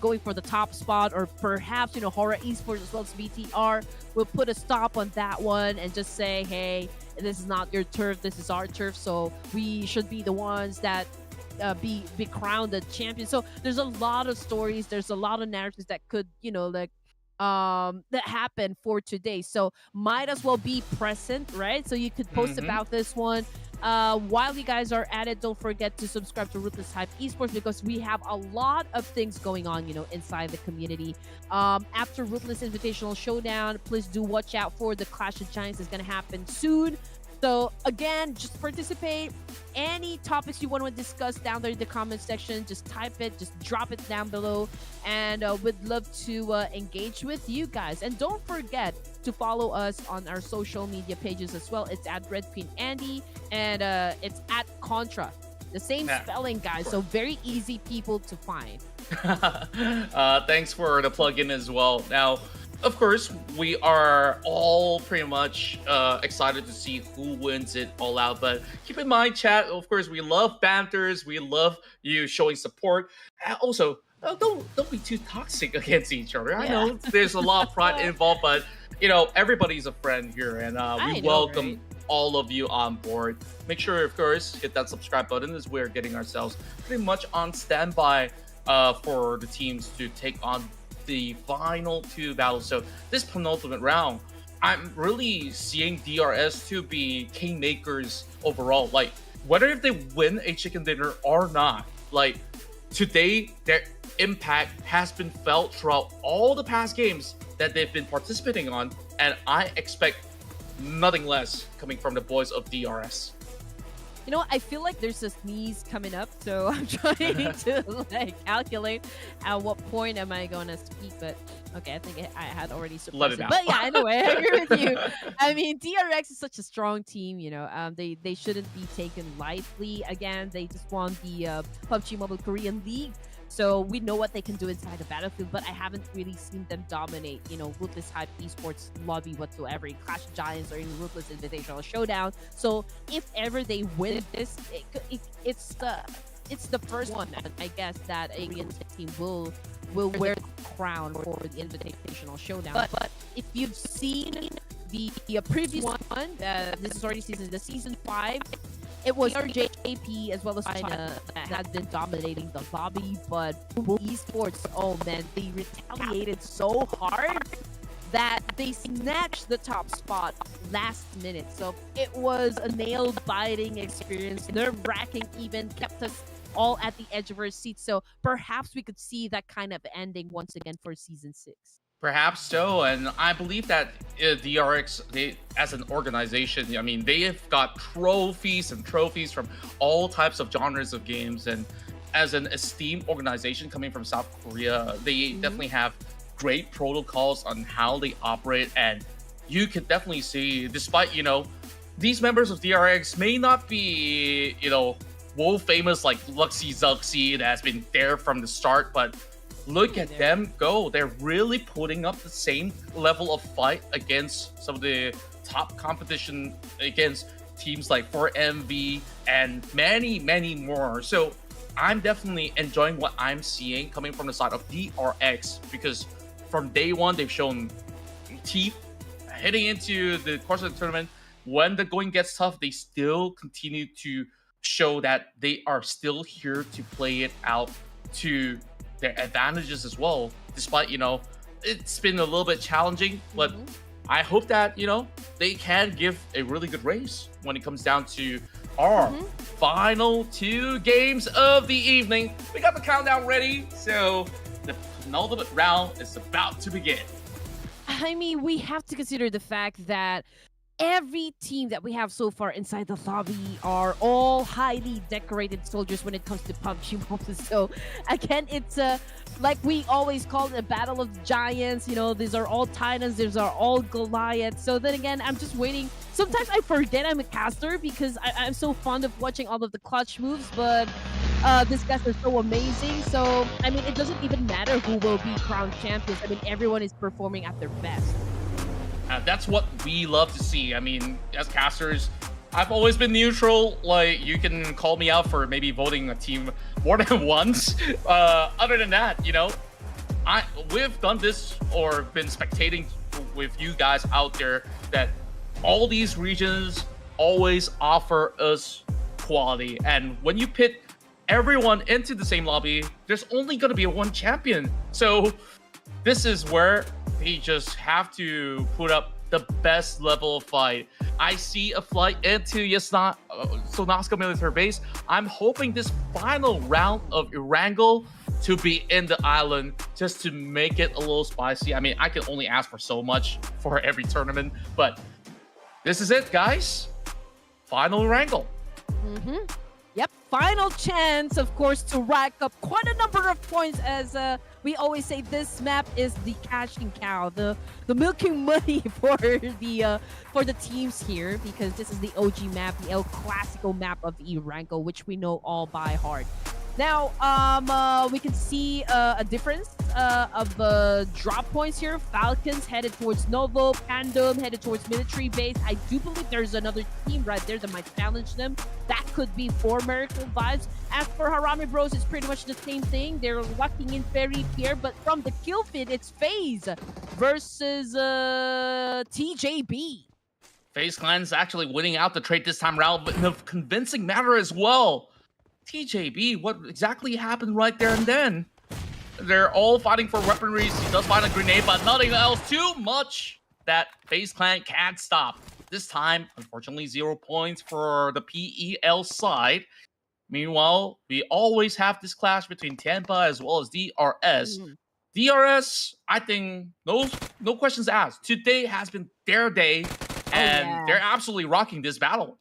going for the top spot, or perhaps, HORAA Esports as well as BTR will put a stop on that one and just say, hey, this is not your turf, this is our turf, so we should be the ones that be crowned the champion. So there's a lot of stories, there's a lot of narratives that could, that happened for today. So might as well be present, right? So you could post about this one. While you guys are at it, don't forget to subscribe to Ruthless Hype Esports because we have a lot of things going on, you know, inside the community. After Ruthless Invitational Showdown, please do watch out for the Clash of Giants. Is going to happen soon. So again, just participate. Any topics you want to discuss down there in the comment section, just type it, just drop it down below, and we'd love to engage with you guys. And don't forget to follow us on our social media pages as well. It's at Red Queen Andy, and it's at Contra. The same spelling, guys. So very easy people to find. Thanks for the plug-in as well. Now, of course, we are all pretty much excited to see who wins it all out. But keep in mind, chat, of course, we love banters. We love you showing support. And also, don't be too toxic against each other. I know there's a lot of pride involved, but, you know, everybody's a friend here. And we welcome all of you on board. Make sure, of course, hit that subscribe button as we're getting ourselves pretty much on standby for the teams to take on the final two battles. So this penultimate round, I'm really seeing DRS to be kingmakers overall. Like, whether if they win a chicken dinner or not, like, today their impact has been felt throughout all the past games that they've been participating on, and I expect nothing less coming from the boys of DRS. You know, I feel like there's a sneeze coming up, so I'm trying to like calculate at what point am I going to speak. But okay, I think I had already suppressed Let it out. But yeah, anyway, I agree with you. I mean, DRX is such a strong team. You know, they shouldn't be taken lightly. Again, they just won the PUBG Mobile Korean League. So we know what they can do inside the battlefield, but I haven't really seen them dominate, you know, Ruthless Hype Esports lobby whatsoever in Clash of Giants or in Ruthless Invitational Showdown. So if ever they win this, it's the first one, I guess, that a Korean team will wear the crown for the Invitational Showdown. But if you've seen the previous one, this is already season 5. It was JP as well as China that had been dominating the lobby, but Esports, oh man, they retaliated so hard that they snatched the top spot last minute. So it was a nail-biting experience, nerve-wracking even, kept us all at the edge of our seats. So perhaps we could see that kind of ending once again for Season 6. Perhaps so, and I believe that DRX, they, as an organization, I mean, they have got trophies and trophies from all types of genres of games, and as an esteemed organization coming from South Korea, they definitely have great protocols on how they operate, and you can definitely see, despite, you know, these members of DRX may not be, you know, world famous like Luxy Zuxy that has been there from the start, but look at them go. They're really putting up the same level of fight against some of the top competition, against teams like 4MV and many, many more. So I'm definitely enjoying what I'm seeing coming from the side of DRX, because from day one, they've shown teeth heading into the course of the tournament. When the going gets tough, they still continue to show that they are still here to play it out to their advantages as well, despite, you know, it's been a little bit challenging, but I hope that, you know, they can give a really good race when it comes down to our final 2 games of the evening. We got the countdown ready, so the penultimate round is about to begin. I mean, we have to consider the fact that every team that we have so far inside the lobby are all highly decorated soldiers when it comes to PUBG Mobile. So again, it's like we always call it a battle of the giants. You know, these are all titans, these are all Goliaths. So then again, I'm just waiting. Sometimes I forget I'm a caster because I'm so fond of watching all of the clutch moves, but these guys are so amazing. So I mean, it doesn't even matter who will be crowned champions. I mean, everyone is performing at their best. That's what we love to see. I mean, as casters, I've always been neutral. Like, you can call me out for maybe voting a team more than once. Other than that, you know, we've done this or been spectating with you guys out there that all these regions always offer us quality. And when you pit everyone into the same lobby, there's only going to be one champion. So this is where they just have to put up the best level of fight. I see a flight into Sonaska military base. I'm hoping this final round of Erangle to be in the island just to make it a little spicy. I mean, I can only ask for so much for every tournament, but this is it, guys. Final Erangle. Yep, final chance, of course, to rack up quite a number of points. As we always say, this map is the cashing cow, the milking money for the teams here, because this is the OG map, the El Clasico map of Erangle, which we know all by heart. Now, we can see a difference of drop points here. Falcons headed towards Novo, Pandum headed towards military base. I do believe there's another team right there that might challenge them. That could be for MERICAL vibes. As for Harame Bros, it's pretty much the same thing. They're locking in Ferry here, but from the kill feed, it's FAZE versus TJB. FaZe Clan's actually winning out the trade this time around, but in a convincing manner as well. TJB, what exactly happened right there and then? They're all fighting for weaponry. He does find a grenade, but nothing else. Too much that FaZe Clan can't stop. This time, unfortunately, 0 points for the PEL side. Meanwhile, we always have this clash between TIANBA as well as DRS. DRS, I think, no questions asked. Today has been their day, and they're absolutely rocking this battle.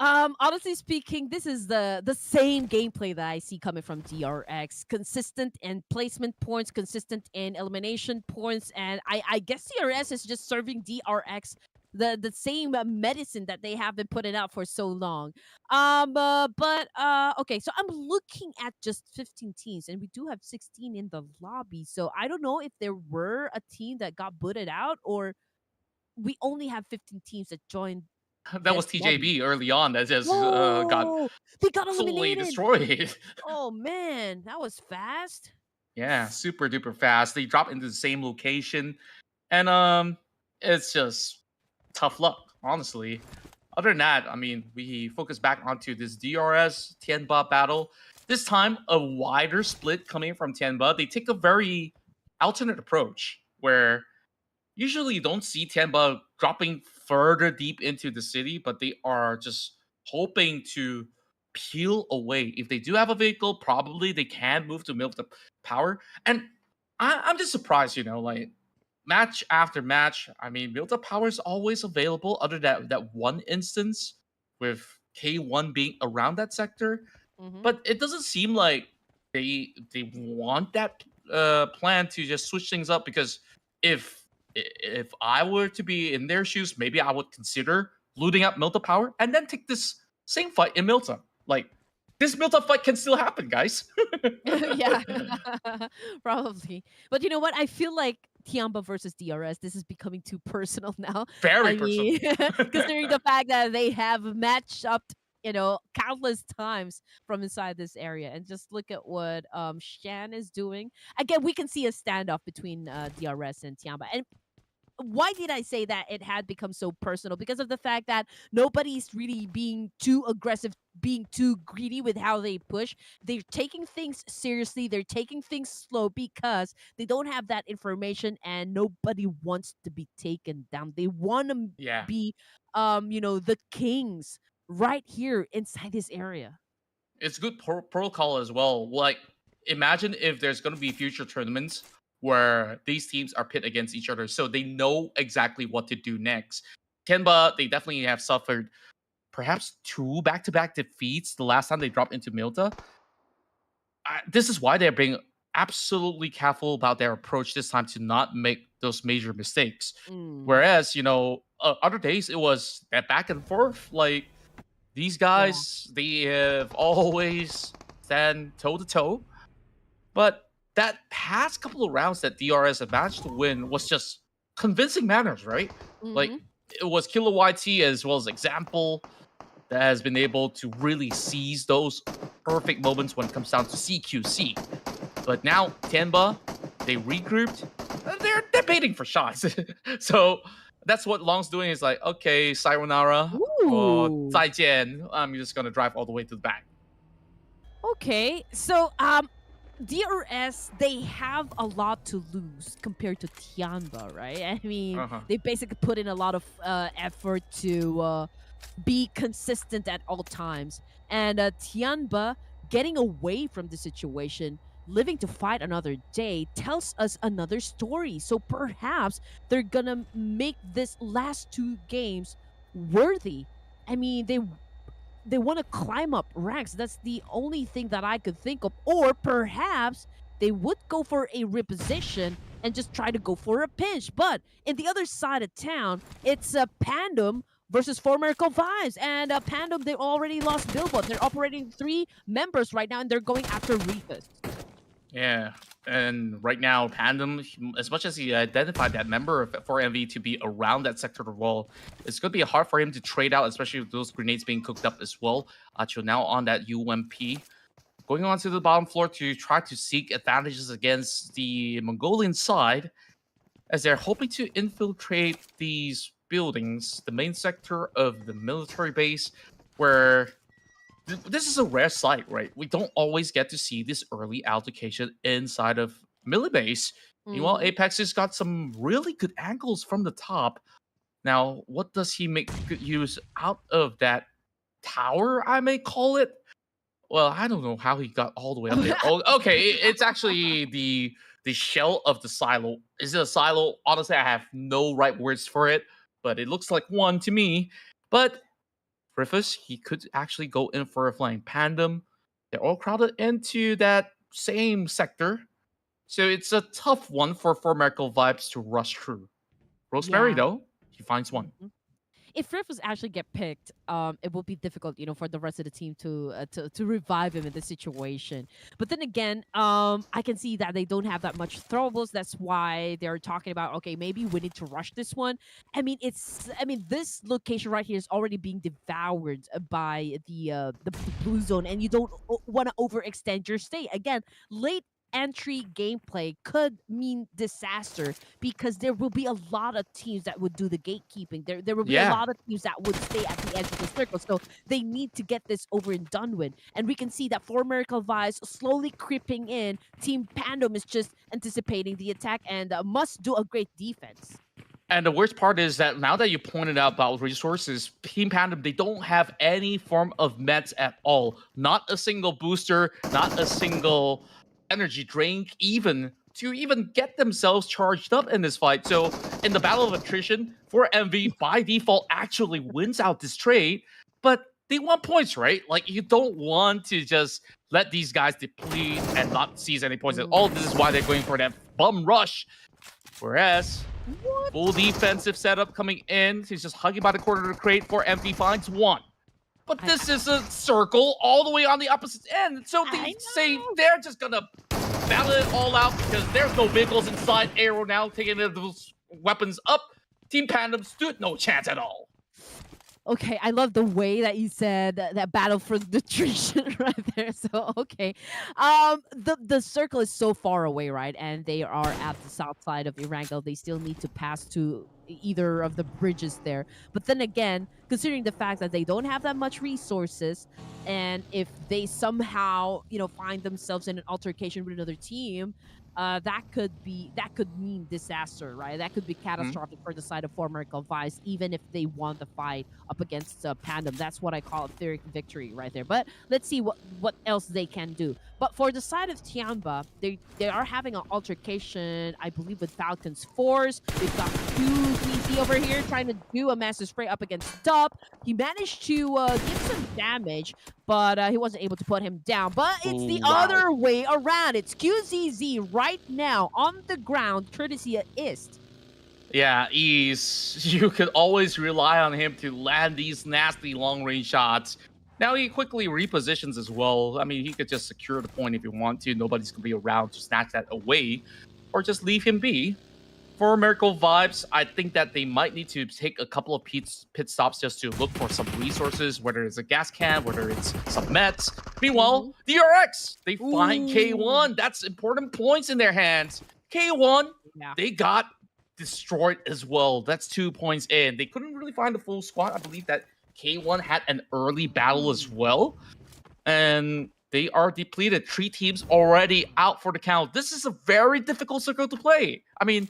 Honestly speaking, this is the same gameplay that I see coming from DRX. Consistent in placement points, consistent in elimination points, and I guess DRS is just serving DRX the same medicine that they have been putting out for so long. Okay, so I'm looking at just 15 teams, and we do have 16 in the lobby. So I don't know if there were a team that got booted out, or we only have 15 teams that joined. That was TJB early on that just got absolutely destroyed. Oh man, that was fast. Yeah, super duper fast. They dropped into the same location, and it's just tough luck, honestly. Other than that, I mean, we focus back onto this DRS TIANBA battle. This time, a wider split coming from TIANBA. They take a very alternate approach where usually you don't see TIANBA dropping further deep into the city, but they are just hoping to peel away. If they do have a vehicle, probably they can move to milk the power. And I'm just surprised, like match after match. I mean, milk the power is always available, other than that one instance with K1 being around that sector. But it doesn't seem like they want that plan to just switch things up, because if I were to be in their shoes, maybe I would consider looting up Milta Power and then take this same fight in Milta. Like, this Milta fight can still happen, guys. Yeah, probably. But you know what? I feel like TIANBA versus DRS, this is becoming too personal now. Very personal. Considering the fact that they have matched up, countless times from inside this area. And just look at what Shan is doing. Again, we can see a standoff between DRS and TIANBA. And why did I say that it had become so personal? Because of the fact that nobody's really being too aggressive, being too greedy with how they push. They're taking things seriously. They're taking things slow because they don't have that information, and nobody wants to be taken down. They want to be, the kings right here inside this area. It's good protocol as well. Like, imagine if there's going to be future tournaments where these teams are pit against each other, so they know exactly what to do next. TIANBA, they definitely have suffered perhaps 2 back-to-back defeats the last time they dropped into Milta. This is why they're being absolutely careful about their approach this time to not make those major mistakes. Whereas, other days it was that back and forth. Like, these guys, they have always stand toe-to-toe. But that past couple of rounds that DRS have managed to win was just convincing manners, right? Like, it was Killer YT as well as Example that has been able to really seize those perfect moments when it comes down to CQC. But now, TIANBA, they regrouped. They're baiting for shots. So that's what Long's doing, is like, okay, sayonara, or 再见. I'm just going to drive all the way to the back. Okay, so DRS, they have a lot to lose compared to TIANBA, right? I mean, they basically put in a lot of effort to be consistent at all times. And TIANBA getting away from the situation, living to fight another day, tells us another story. So perhaps they're gonna make this last 2 games worthy. I mean, they want to climb up ranks. That's the only thing that I could think of. Or perhaps they would go for a reposition and just try to go for a pinch. But in the other side of town, it's a Pandum versus 4MERICAL Vibes. And Pandum, they already lost Billboard. They're operating 3 members right now, and they're going after Refus. Yeah, and right now, Pandum, as much as he identified that member of 4MV to be around that sector of the wall, it's going to be hard for him to trade out, especially with those grenades being cooked up as well. Acho now on that UMP. Going on to the bottom floor to try to seek advantages against the Mongolian side, as they're hoping to infiltrate these buildings, the main sector of the military base, where this is a rare sight, right? We don't always get to see this early allocation inside of Millibase. Meanwhile, Apex has got some really good angles from the top. Now, what does he make good use out of that tower, I may call it? Well, I don't know how he got all the way up there. Oh, okay, it's actually the shell of the silo. Is it a silo? Honestly, I have no right words for it, but it looks like one to me. But Refus, he could actually go in for a flying Pandum. They're all crowded into that same sector. So it's a tough one for 4MERICAL Vibes to rush through. Rosemary, though, he finds one. If Refus actually get picked, it will be difficult, for the rest of the team to revive him in this situation. But then again, I can see that they don't have that much throwables. That's why they're talking about, okay, maybe we need to rush this one. I mean, this location right here is already being devoured by the blue zone, and you don't want to overextend your stay. Again, late entry gameplay could mean disaster because there will be a lot of teams that would do the gatekeeping. There will be a lot of teams that would stay at the edge of the circle. So they need to get this over and done with. And we can see that 4MERICAL Vibes slowly creeping in. Team Pandum is just anticipating the attack and must do a great defense. And the worst part is that now that you pointed out about resources, Team Pandum, they don't have any form of meds at all. Not a single booster, not a single energy drink, even to get themselves charged up in this fight. So in the battle of attrition, 4MV by default actually wins out this trade, but they want points, right? Like, you don't want to just let these guys deplete and not seize any points at all. This is why they're going for that bum rush. Whereas full defensive setup coming in, he's just hugging by the corner to crate. 4MV finds one. But this is a circle all the way on the opposite end. So they say they're just going to battle it all out because there's no vehicles inside. Arrow now taking those weapons up. Team Pandum stood no chance at all. Okay, I love the way that you said that battle for the attrition right there. So, okay. The circle is so far away, right? And they are at the south side of Erangle. They still need to pass to either of the bridges there. But then again, considering the fact that they don't have that much resources, and if they somehow, find themselves in an altercation with another team, that could mean disaster, right? That could be catastrophic for the side of 4MERICAL Vibes, even if they won the fight up against Pandum. That's what I call a Pyrrhic victory right there. But let's see what else they can do. But for the side of TIANBA, they are having an altercation, I believe, with Falcons Force. They've got QZZ over here trying to do a massive spray up against Dub. He managed to give some damage, but he wasn't able to put him down. But it's the other way around. It's QZZ right now on the ground, courtesy of IST. Yeah, you could always rely on him to land these nasty long-range shots. Now he quickly repositions as well. I mean, he could just secure the point if he wants to. Nobody's going to be around to snatch that away, or just leave him be. For MERICAL Vibes, I think that they might need to take a couple of pit stops just to look for some resources, whether it's a gas can, whether it's some meds. Meanwhile, DRX, they find K1. That's important points in their hands. K1, they got destroyed as well. That's 2 points in. They couldn't really find the full squad. I believe that K1 had an early battle as well. And they are depleted. 3 teams already out for the count. This is a very difficult circle to play. I mean,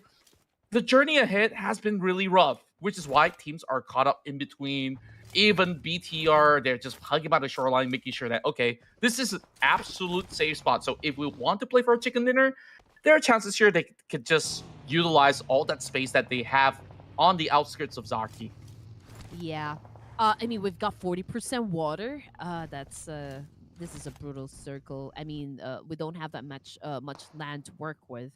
the journey ahead has been really rough, which is why teams are caught up in between. Even BTR, they're just hugging by the shoreline, making sure that, okay, this is an absolute safe spot. So if we want to play for a chicken dinner, there are chances here they could just utilize all that space that they have on the outskirts of Zaki. Yeah. I mean, we've got 40% water. This is a brutal circle. I mean, we don't have that much land to work with.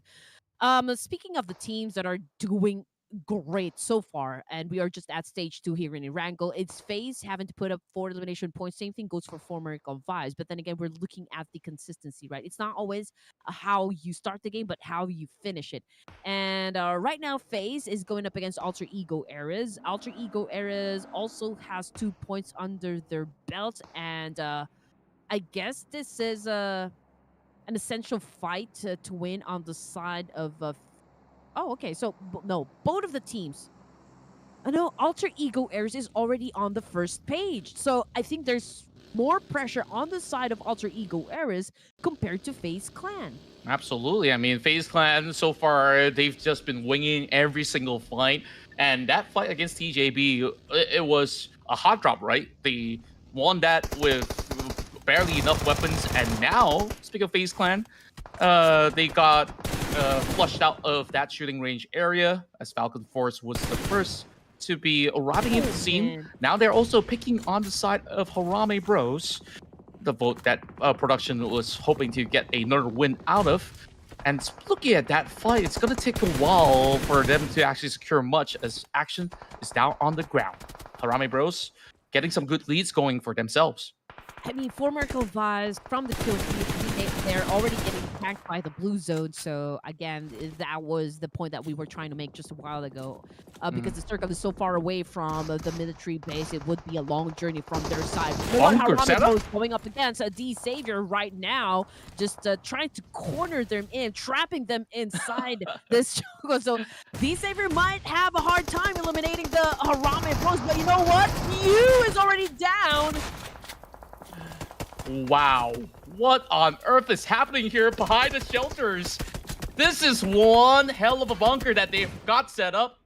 Speaking of the teams that are doing great so far, and we are just at stage 2 here in Erangle, it's FaZe having to put up 4 elimination points. Same thing goes for MERICAL Vibes. But then again, we're looking at the consistency, right? It's not always how you start the game, but how you finish it. And right now, FaZe is going up against Alter Ego Eras. Alter Ego Eras also has 2 points under their belt, and I guess this is an essential fight to win on the side of. Oh, okay. So no, both of the teams. I know Alter Ego Eras is already on the first page, so I think there's more pressure on the side of Alter Ego Eras compared to FaZe Clan. Absolutely. I mean, FaZe Clan, so far, they've just been winging every single fight. And that fight against TJB, it was a hot drop, right? They won that with barely enough weapons. And now, speaking of FaZe Clan, they got flushed out of that shooting range area, as Falcon Force was the first to be arriving into the scene. Man. Now they're also picking on the side of Harame Bros, the vote that production was hoping to get another win out of. And looking at that fight, it's going to take a while for them to actually secure much, as action is down on the ground. Harame Bros getting some good leads going for themselves. I mean, for MERICAL Vibes, from the kill feed, they're already getting attacked by the blue zone. So again, that was the point that we were trying to make just a while ago. Because the circle is so far away from the military base, it would be a long journey from their side. Harame going up against a D Savior right now, just trying to corner them in, trapping them inside this jungle. So D Savior might have a hard time eliminating the Harame Bros, but you know what? You is already down. Wow, what on earth is happening here behind the shelters? This is one hell of a bunker that they've got set up.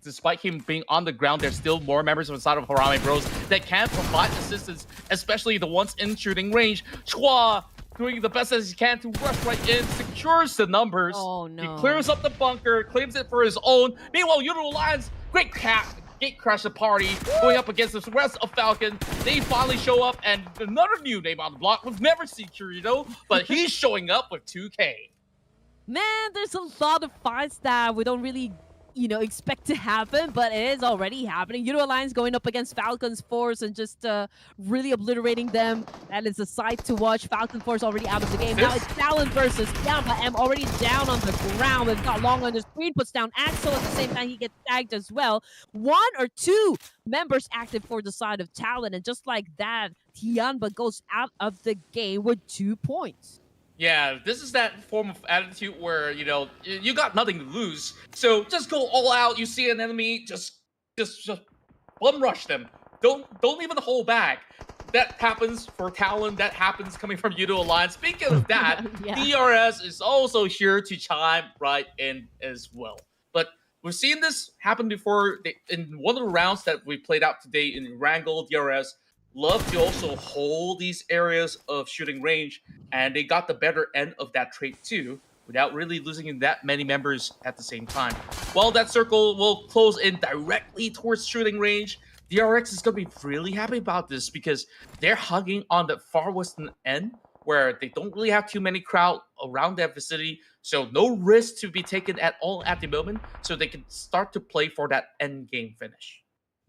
Despite him being on the ground, there's still more members of the side of Harame Bros that can provide assistance, especially the ones in shooting range. Chua doing the best as he can to rush right in, secures the numbers. Oh no. He clears up the bunker, claims it for his own. Meanwhile, YOODO Alliance, great gate crash the party, going up against the rest of Falcon. They finally show up, and another new name on the block. We've never seen Curito, but he's showing up with 2K. Man, there's a lot of fights that we don't really, expect to happen, but it is already happening. YOODO Alliance going up against Falcons Force and just really obliterating them. That is a sight to watch. Falcon Force already out of the game. Now it's TALON versus TIANBA. M already down on the ground. We've got Long on the screen, puts down Axel at the same time. He gets tagged as well. 1 or 2 members active for the side of TALON, and just like that, TIANBA goes out of the game with 2 points. Yeah, this is that form of attitude where, you got nothing to lose. So just go all out. You see an enemy, just bum rush them. Don't even hold back. That happens for TALON. That happens coming from YOODO Alliance. Speaking of that, Yeah. DRS is also here to chime right in as well. But we've seen this happen before. In one of the rounds that we played out today in Erangle, DRS love to also hold these areas of shooting range, and they got the better end of that trait too, without really losing that many members at the same time. Well, that circle will close in directly towards shooting range. DRX is going to be really happy about this because they're hugging on the far western end, where they don't really have too many crowd around that vicinity, so no risk to be taken at all at the moment, so they can start to play for that end game finish.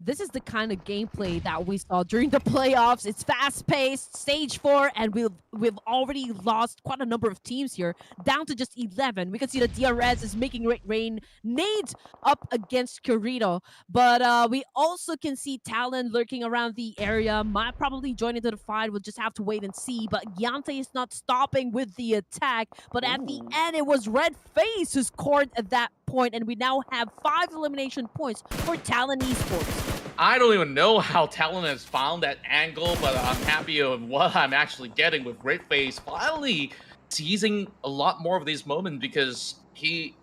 This is the kind of gameplay that we saw during the playoffs. It's fast-paced, stage 4, and we've already lost quite a number of teams here, down to just 11. We can see that DRS is making rain nades up against Curito, but we also can see TALON lurking around the area, might probably join into the fight. We'll just have to wait and see, but Yante is not stopping with the attack, but at the end, it was Red Face who scored at that point, and we now have 5 elimination points for TALON Esports. I don't even know how Talon has found that angle, but I'm happy with what I'm actually getting with Great Face finally seizing a lot more of these moments because he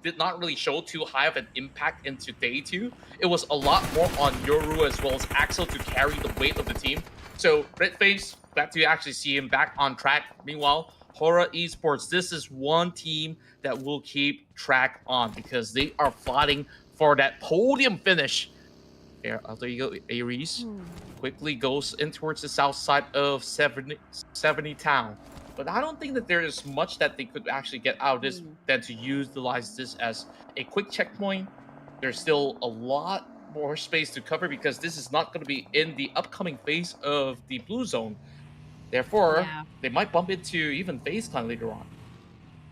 did not really show too high of an impact into day 2. It was a lot more on Yoru as well as Axel to carry the weight of the team. So Red Face, glad to actually see him back on track. Meanwhile, HORAA Esports, this is one team that we'll keep track on because they are fighting for that podium finish. There you go, Ares quickly goes in towards the south side of 70 town. But I don't think that there is much that they could actually get out of this than to utilize this as a quick checkpoint. There's still a lot more space to cover because this is not going to be in the upcoming phase of the blue zone. Therefore, they might bump into even FaZe Clan later on.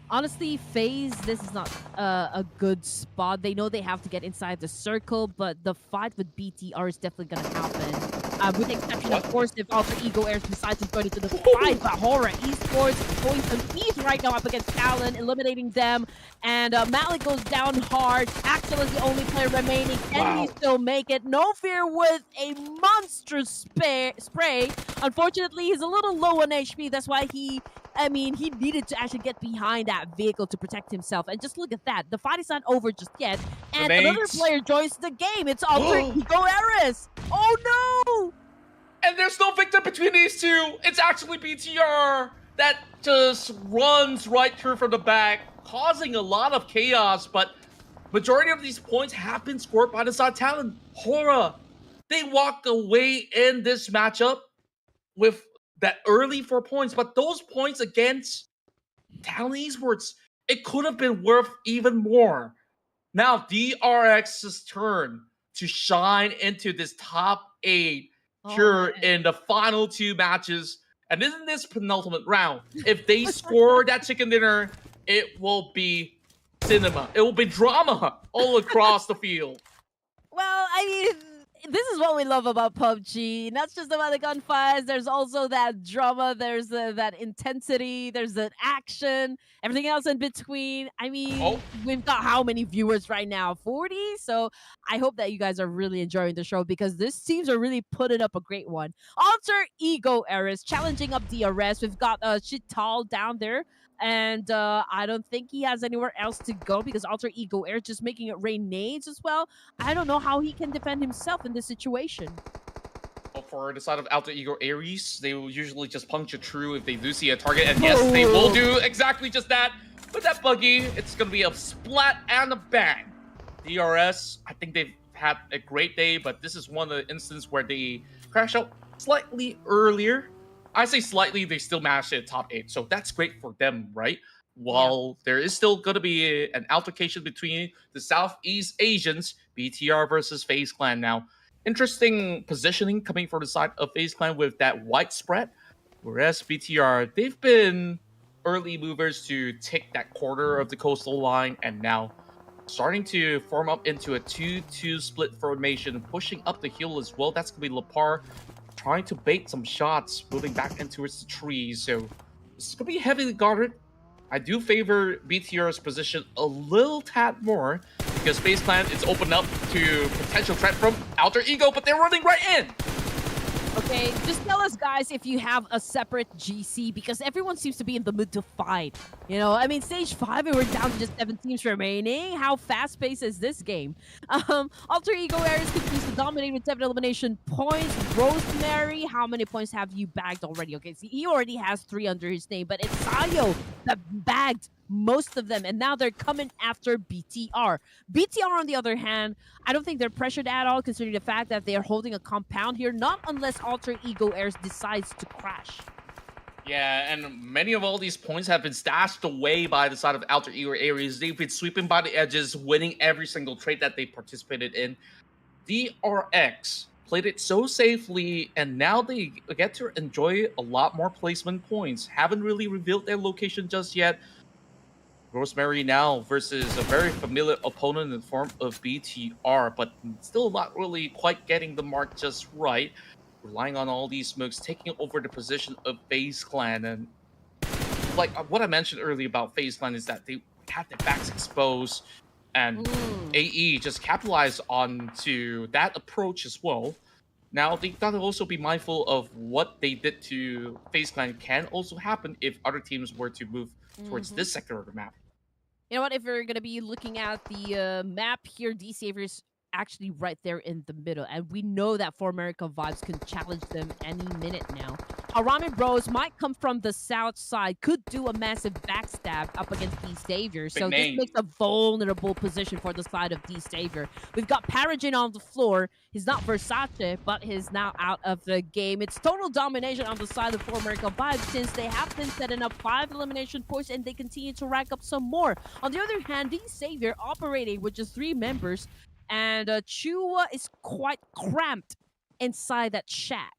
Honestly, FaZe, this is not a good spot. They know they have to get inside the circle, but the fight with BTR is definitely going to happen. With the exception, of course, if Alter Ego Airs decides to go into the fight, but HORAA Esports going some ease right now up against Talon, eliminating them, and Malik goes down hard. Axel is the only player remaining. Can he still make it? No Fear with a monstrous spray. Unfortunately, he's a little low on HP. That's why he needed to actually get behind that vehicle to protect himself. And just look at that. The fight is not over just yet. And another player joins the game. It's Alter Ego Airs. Oh, no! And there's no victor between these two. It's actually BTR that just runs right through from the back, causing a lot of chaos. But majority of these points have been scored by the side Talon. HORAA, they walk away in this matchup with that early 4 points, but those points against Talon Esports, it could have been worth even more. Now, DRX's turn to shine into this top 8 here in the final 2 matches. And in this penultimate round, if they score that chicken dinner, it will be cinema. It will be drama all across the field. Well, I mean, this is what we love about PUBG. Not just about the gunfights. There's also that drama. There's that intensity. There's that action. Everything else in between. I mean, we've got how many viewers right now? 40? So I hope that you guys are really enjoying the show because these teams are really putting up a great one. Alter Ego Airs challenging up DRS. We've got Chital down there. And I don't think he has anywhere else to go because Alter Ego Air just making it rain nades as well. I don't know how he can defend himself in this situation. Well, for the side of Alter Ego Ares, they will usually just puncture through if they do see a target. And yes, they will do exactly just that. With that buggy, it's going to be a splat and a bang. DRS, I think they've had a great day, but this is one of the instances where they crash out slightly earlier. I say slightly, they still managed to hit top 8, so that's great for them, right? While there is still going to be an altercation between the Southeast Asians, BTR versus FaZe Clan now. Interesting positioning coming from the side of FaZe Clan with that white spread, whereas BTR, they've been early movers to take that quarter of the coastal line and now starting to form up into a 2-2 split formation, pushing up the hill as well. That's going to be Lepar trying to bait some shots, moving back into its trees. So this is going to be heavily guarded. I do favor BTR's position a little tad more because FaZe Clan is opened up to potential threat from Alter Ego, but they're running right in. Okay, just tell us, guys, if you have a separate GC because everyone seems to be in the mood to fight. You know, I mean, stage 5 and we're down to just 7 teams remaining. How fast-paced is this game? Alter Ego Ares continues to dominate with 7 elimination points. Rosemary, how many points have you bagged already? Okay, see, he already has 3 under his name, but it's Sayo that bagged most of them, and now they're coming after BTR. BTR, on the other hand, I don't think they're pressured at all, considering the fact that they are holding a compound here, not unless Alter Ego Airs decides to crash. Yeah, and many of all these points have been stashed away by the side of Alter Ego Ares. They've been sweeping by the edges, winning every single trade that they participated in. DRX played it so safely, and now they get to enjoy a lot more placement points. Haven't really revealed their location just yet. Rosemary now versus a very familiar opponent in the form of BTR, but still not really quite getting the mark just right. Relying on all these smokes, taking over the position of FaZe Clan. And like what I mentioned earlier about FaZe Clan is that they had their backs exposed. And AE just capitalized onto that approach as well. Now, they gotta also be mindful of what they did to FaZe Clan can also happen if other teams were to move towards this sector of the map. You know what? If we're going to be looking at the map here, D Savior's actually right there in the middle. And we know that For America Vibes can challenge them any minute now. HARAME Bros might come from the south side, could do a massive backstab up against D Savior. So this makes a vulnerable position for the side of D Savior. We've got Paragen on the floor. He's not Versace, but he's now out of the game. It's total domination on the side of For America Vibes since they have been setting up 5 elimination points and they continue to rack up some more. On the other hand, D Savior operating with just 3 members, and Chua is quite cramped inside that shack.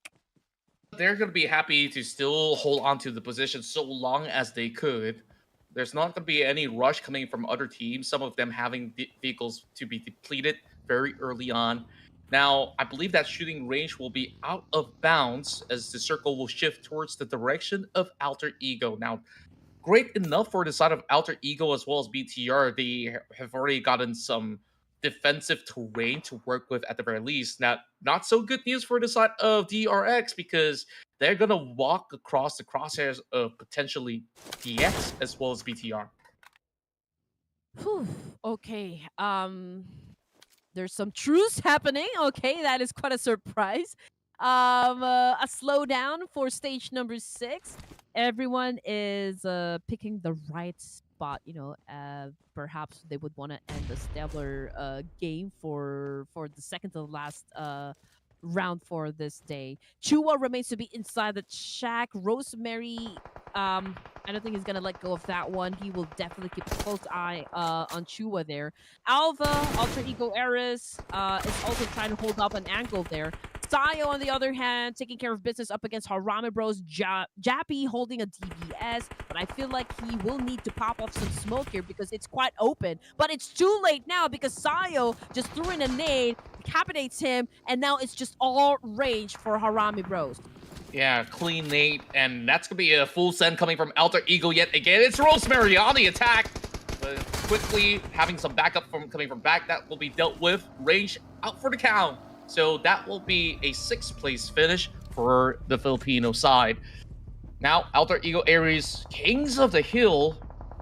They're going to be happy to still hold on to the position so long as they could. There's not going to be any rush coming from other teams, some of them having vehicles to be depleted very early on. Now, I believe that shooting range will be out of bounds as the circle will shift towards the direction of Alter Ego. Now, great enough for the side of Alter Ego as well as BTR. They have already gotten some defensive terrain to work with at the very least. Now, not so good news for the side of DRX because they're going to walk across the crosshairs of potentially DX as well as BTR. Whew. Okay. There's some truce happening. Okay, that is quite a surprise. A slowdown for stage number 6. Everyone is picking the right spot. You know, perhaps they would want to end the stellar game for the second to last round for this day. Chua remains to be inside the shack. Rosemary, I don't think he's gonna let go of that one. He will definitely keep a close eye on Chua there. Alva, Alter Ego Eris, is also trying to hold up an angle there. Sayo, on the other hand, taking care of business up against HARAME Bros. Jappy holding a DBS, but I feel like he will need to pop off some smoke here because it's quite open. But it's too late now because Sayo just threw in a nade, decapitates him, and now it's just all rage for HARAME Bros. Yeah, clean nade, and that's going to be a full send coming from Alter Ego yet again. It's Rosemary on the attack. But quickly having some backup coming from back that will be dealt with. Range out for the count. So that will be a 6th place finish for the Filipino side. Now, Alter Ego Aries, Kings of the Hill,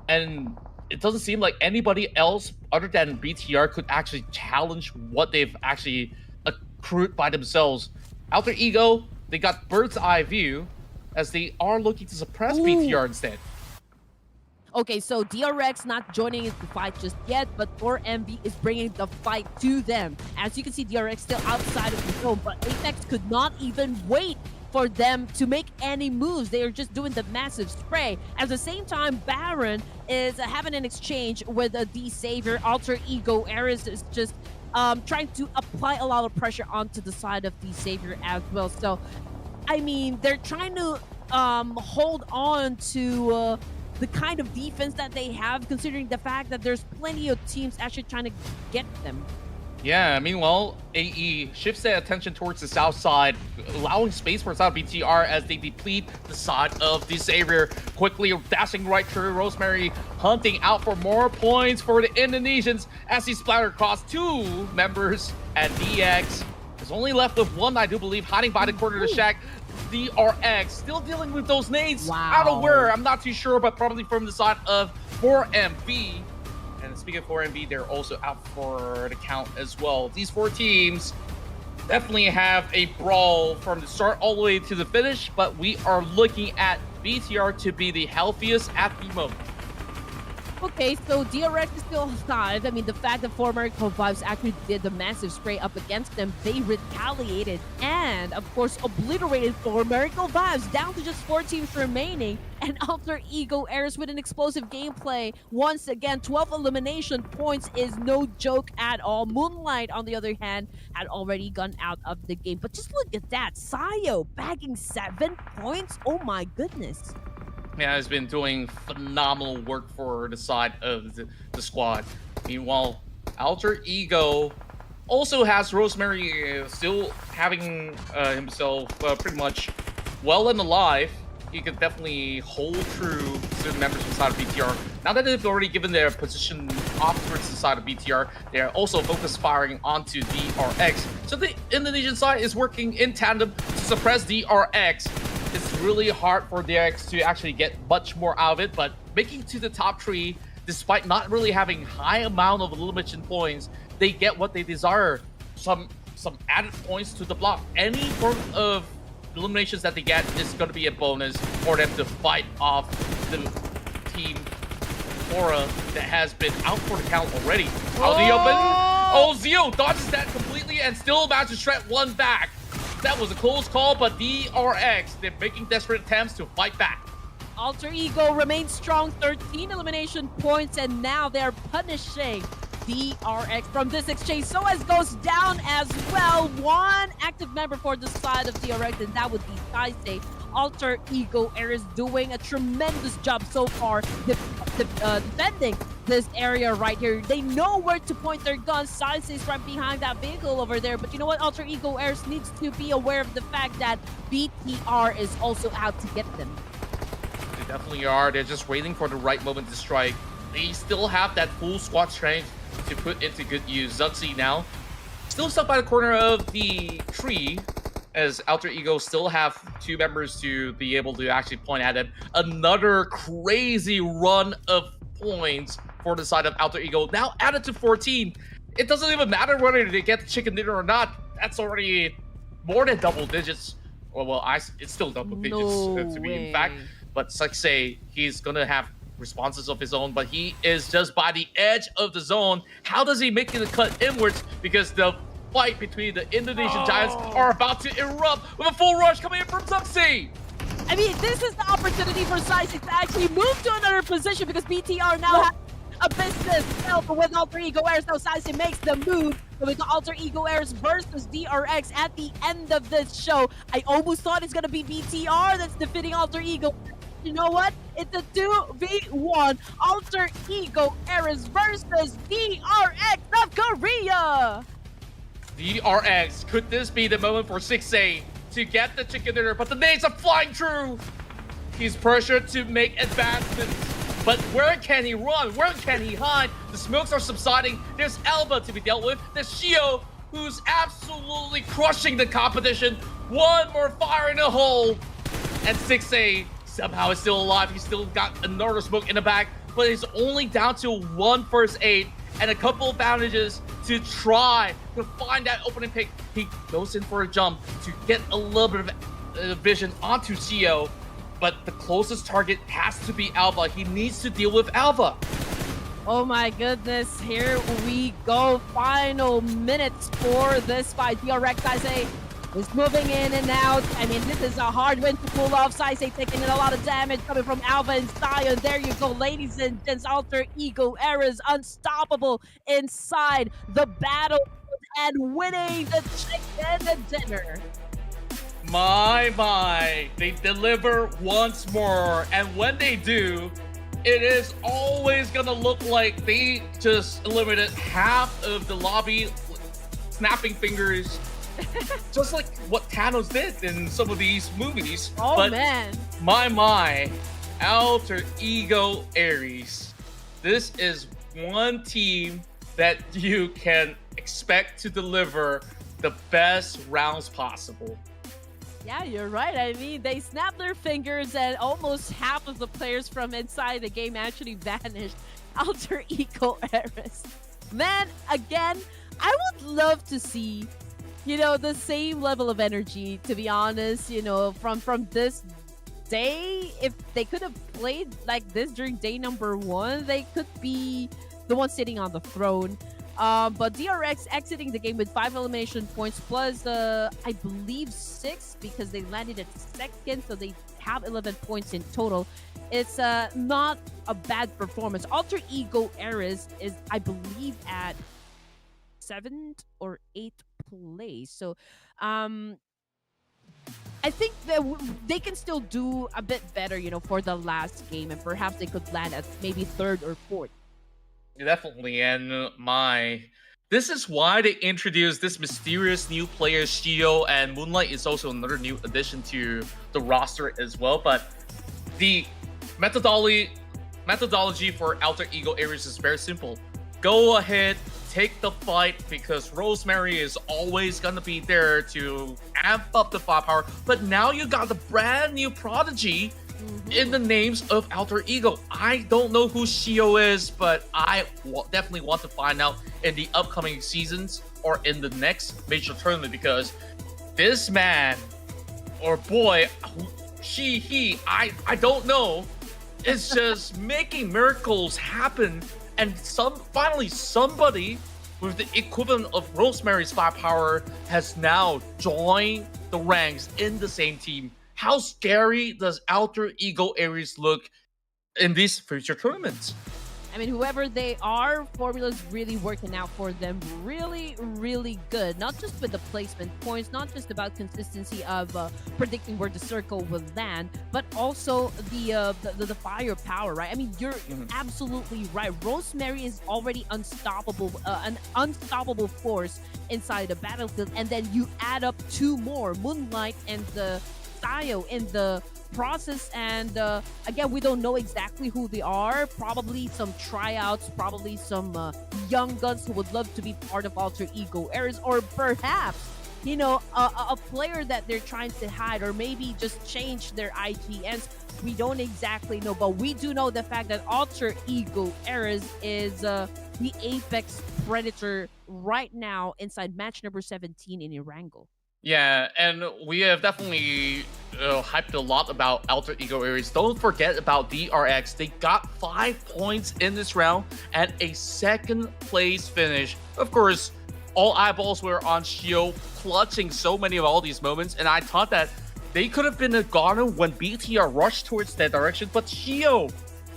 and it doesn't seem like anybody else other than BTR could actually challenge what they've actually accrued by themselves. Alter Ego, they got bird's eye view as they are looking to suppress BTR instead. Okay, so DRX not joining the fight just yet, but 4MV is bringing the fight to them. As you can see, DRX still outside of the zone, but Apex could not even wait for them to make any moves. They are just doing the massive spray. At the same time, Baron is having an exchange with D Savior. Alter Ego Eris is just trying to apply a lot of pressure onto the side of D Savior as well. So, I mean, they're trying to hold on to the kind of defense that they have, considering the fact that there's plenty of teams actually trying to get them. Yeah, meanwhile, AE shifts their attention towards the south side, allowing space for South BTR as they deplete the side of the Savior. Quickly dashing right through Rosemary, hunting out for more points for the Indonesians as he splattered across 2 members, and DX is only left with 1, I do believe, hiding by the corner of the shack. DRX still dealing with those nades. Wow. Out of where, I'm not too sure, but probably from the side of 4MV. And speaking of 4MV, they're also out for the count as well. These 4 teams definitely have a brawl from the start all the way to the finish, but we are looking at BTR to be the healthiest at the moment. Okay, so DRX is still alive. I mean, the fact that For America Vibes actually did the massive spray up against them, they retaliated and, of course, obliterated For America Vibes down to just 4 teams remaining. And Alter Ego Eris with an explosive gameplay. Once again, 12 elimination points is no joke at all. Moonlight, on the other hand, had already gone out of the game. But just look at that. Sayo bagging 7 points. Oh my goodness. Yeah, has been doing phenomenal work for the side of the squad. Meanwhile, Alter Ego also has Rosemary still having himself pretty much well and alive. He could definitely hold true to the members inside of BTR. Now that they've already given their position off towards the side of BTR. They are also focused firing onto DRX. So the Indonesian side is working in tandem to suppress DRX. It's really hard for DRX to actually get much more out of it, but making to the top 3, despite not really having high amount of elimination points, they get what they desire. Some added points to the block. Any form of eliminations that they get is going to be a bonus for them to fight off the team HORAA that has been out for the count already. Out the open. Oh, Zio dodges that completely and still manages to shred one back. That was a close call, but DRX, they're making desperate attempts to fight back. Alter Ego remains strong, 13 elimination points, and now they're punishing DRX from this exchange. So as goes down as well. One active member for the side of DRX, and that would be Saisei. Alter Ego Air is doing a tremendous job so far defending this area right here. They know where to point their guns. Saisei's right behind that vehicle over there. But you know what? Alter Ego Air needs to be aware of the fact that BTR is also out to get them. They definitely are. They're just waiting for the right moment to strike. They still have that full squad strength to put into good use. Zuxi now still stuck by the corner of the tree, as Alter Ego still have 2 members to be able to actually point at it. Another crazy run of points for the side of Alter Ego, now added to 14. It doesn't even matter whether they get the chicken dinner or not. That's already more than double digits. It's still double digits to be in fact. But Saisei, he's gonna have responses of his own, but he is just by the edge of the zone. How does he make the cut inwards? Because the fight between the Indonesian Giants are about to erupt with a full rush coming in from Zuxi. I mean, this is the opportunity for Saisei to actually move to another position because BTR now has a business help with Alter Ego Airs. So Saisei makes the move with the Alter Ego Airs versus DRX at the end of this show. I almost thought it's going to be BTR that's defeating Alter Ego. You know what? It's a 2v1 Alter Ego Airs versus DRX of Korea. DRX, could this be the moment for 6A to get the chicken dinner? But the nades are flying through. He's pressured to make advancements. But where can he run? Where can he hide? The smokes are subsiding. There's Alba to be dealt with. There's Shio, who's absolutely crushing the competition. One more fire in the hole. And 6A somehow is still alive. He's still got another smoke in the back, but he's only down to 1 first aid and a couple of bandages to try to find that opening pick. He goes in for a jump to get a little bit of vision onto Shio, but the closest target has to be Alba. He needs to deal with Alba. Oh my goodness, here we go. Final minutes for this fight. DRX Saisei is moving in and out. I mean, this is a hard win to pull off. Saisei taking in a lot of damage coming from Alba and Zion. There you go, ladies and gents. Alter Ego Air is unstoppable inside the battle and winning the chicken dinner. My, they deliver once more. And when they do, it is always gonna look like they just eliminated half of the lobby, snapping fingers. Just like what Thanos did in some of these movies. Oh, but man. My, Alter Ego Aries. This is one team that you can expect to deliver the best rounds possible. Yeah, you're right. I mean, they snapped their fingers and almost half of the players from inside the game actually vanished. Alter Ego Aries. Man, again, I would love to see, you know, the same level of energy, to be honest, you know, from this day. If they could have played like this during day number 1, they could be the one sitting on the throne. But DRX exiting the game with 5 elimination points plus, I believe 6 because they landed at 2nd, so they have 11 points in total. It's not a bad performance. Alter Ego Aries is, I believe, at 7th or 8th place. So, I think that they can still do a bit better, you know, for the last game, and perhaps they could land at maybe 3rd or 4th. Definitely, and this is why they introduced this mysterious new player, Shio, and Moonlight is also another new addition to the roster as well. But the methodology for Alter Ego Aries is very simple. go ahead, take the fight, because Rosemary is always gonna be there to amp up the firepower. But now you got the brand new prodigy in the names of Alter Ego. I don't know who Shio is, but I definitely want to find out in the upcoming seasons or in the next major tournament, because this man or boy, I don't know, is just making miracles happen. And finally somebody with the equivalent of Rosemary's firepower has now joined the ranks in the same team. How scary does Alter Ego Ares look in these future tournaments? I mean, whoever they are, formula's really working out for them. Really, really good. Not just with the placement points, not just about consistency of predicting where the circle will land, but also the firepower, right? I mean, you're absolutely right. Rosemary is already unstoppable, an unstoppable force inside the battlefield, and then you add up two more, Moonlight and the Sayo in the process, and again, we don't know exactly who they are. Probably some tryouts, probably some young guns who would love to be part of Alter Ego Ares, or perhaps, you know, a player that they're trying to hide, or maybe just change their IGNs. We don't exactly know, but we do know the fact that Alter Ego Ares is the apex predator right now inside match number 17 in Erangle. Yeah, and we have definitely hyped a lot about Alter Ego Ares. Don't forget about DRX. They got 5 points in this round and a second place finish. Of course, all eyeballs were on Shio, clutching so many of all these moments, and I thought that they could have been a goner when BTR rushed towards that direction, but Shio,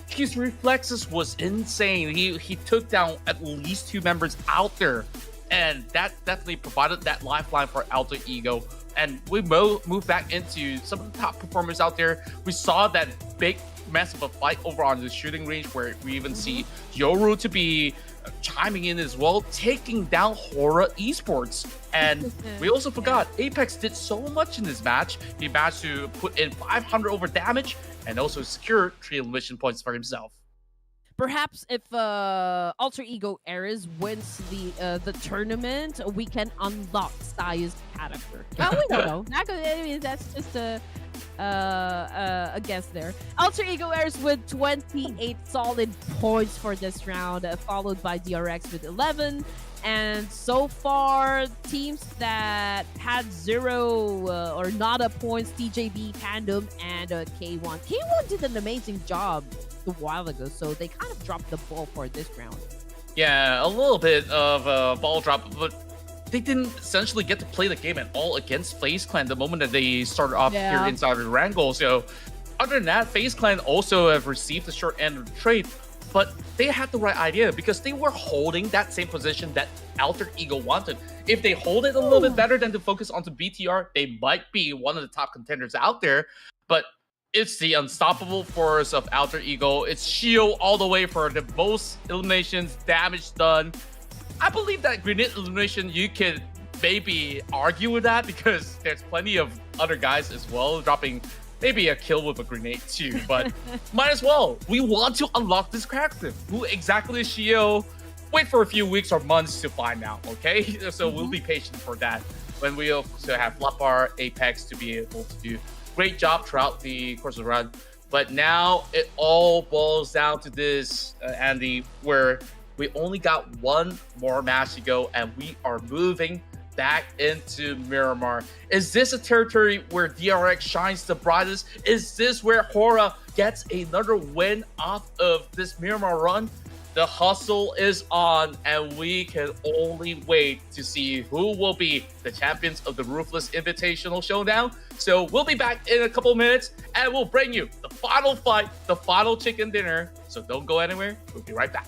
his reflexes was insane. He took down at least 2 members out there. And that definitely provided that lifeline for Alter Ego. And we move back into some of the top performers out there. We saw that big, massive fight over on the shooting range, where we even see Yoru to be chiming in as well, taking down HORAA Esports. And we also forgot, Apex did so much in this match. He managed to put in 500 over damage and also secure 3 elimination points for himself. Perhaps if Alter Ego Ares wins the tournament, we can unlock Saya's character. Well, we don't know. I mean, that's just a guess there. Alter Ego Ares with 28 solid points for this round, followed by DRX with 11. And so far, teams that had 0 or nada points, TJB, PANDUM, and K1. K1 did an amazing job a while ago, so they kind of dropped the ball for this round. Yeah, a little bit of a ball drop, but they didn't essentially get to play the game at all against FaZe Clan the moment that they started off here inside of Erangle. So other than that, FaZe Clan also have received the short end of the trade, but they had the right idea because they were holding that same position that Alter Ego wanted. If they hold it a little bit better than to focus onto BTR, they might be one of the top contenders out there. But it's the unstoppable force of Alter Ego. It's Shio all the way for the most eliminations, damage done. I believe that grenade elimination, you could maybe argue with that because there's plenty of other guys as well dropping maybe a kill with a grenade too, but might as well. We want to unlock this character. Who exactly is Shio? Wait for a few weeks or months to find out, okay? So we'll be patient for that. When we also have Lapar, Apex to be able to do great job throughout the course of the run. But now it all boils down to this, Andy, where we only got 1 more match to go and we are moving back into Miramar. Is this a territory where DRX shines the brightest? Is this where HORAA gets another win off of this Miramar run? The hustle is on, and we can only wait to see who will be the champions of the Ruthless Invitational Showdown. So we'll be back in a couple minutes, and we'll bring you the final fight, the final chicken dinner. So don't go anywhere. We'll be right back.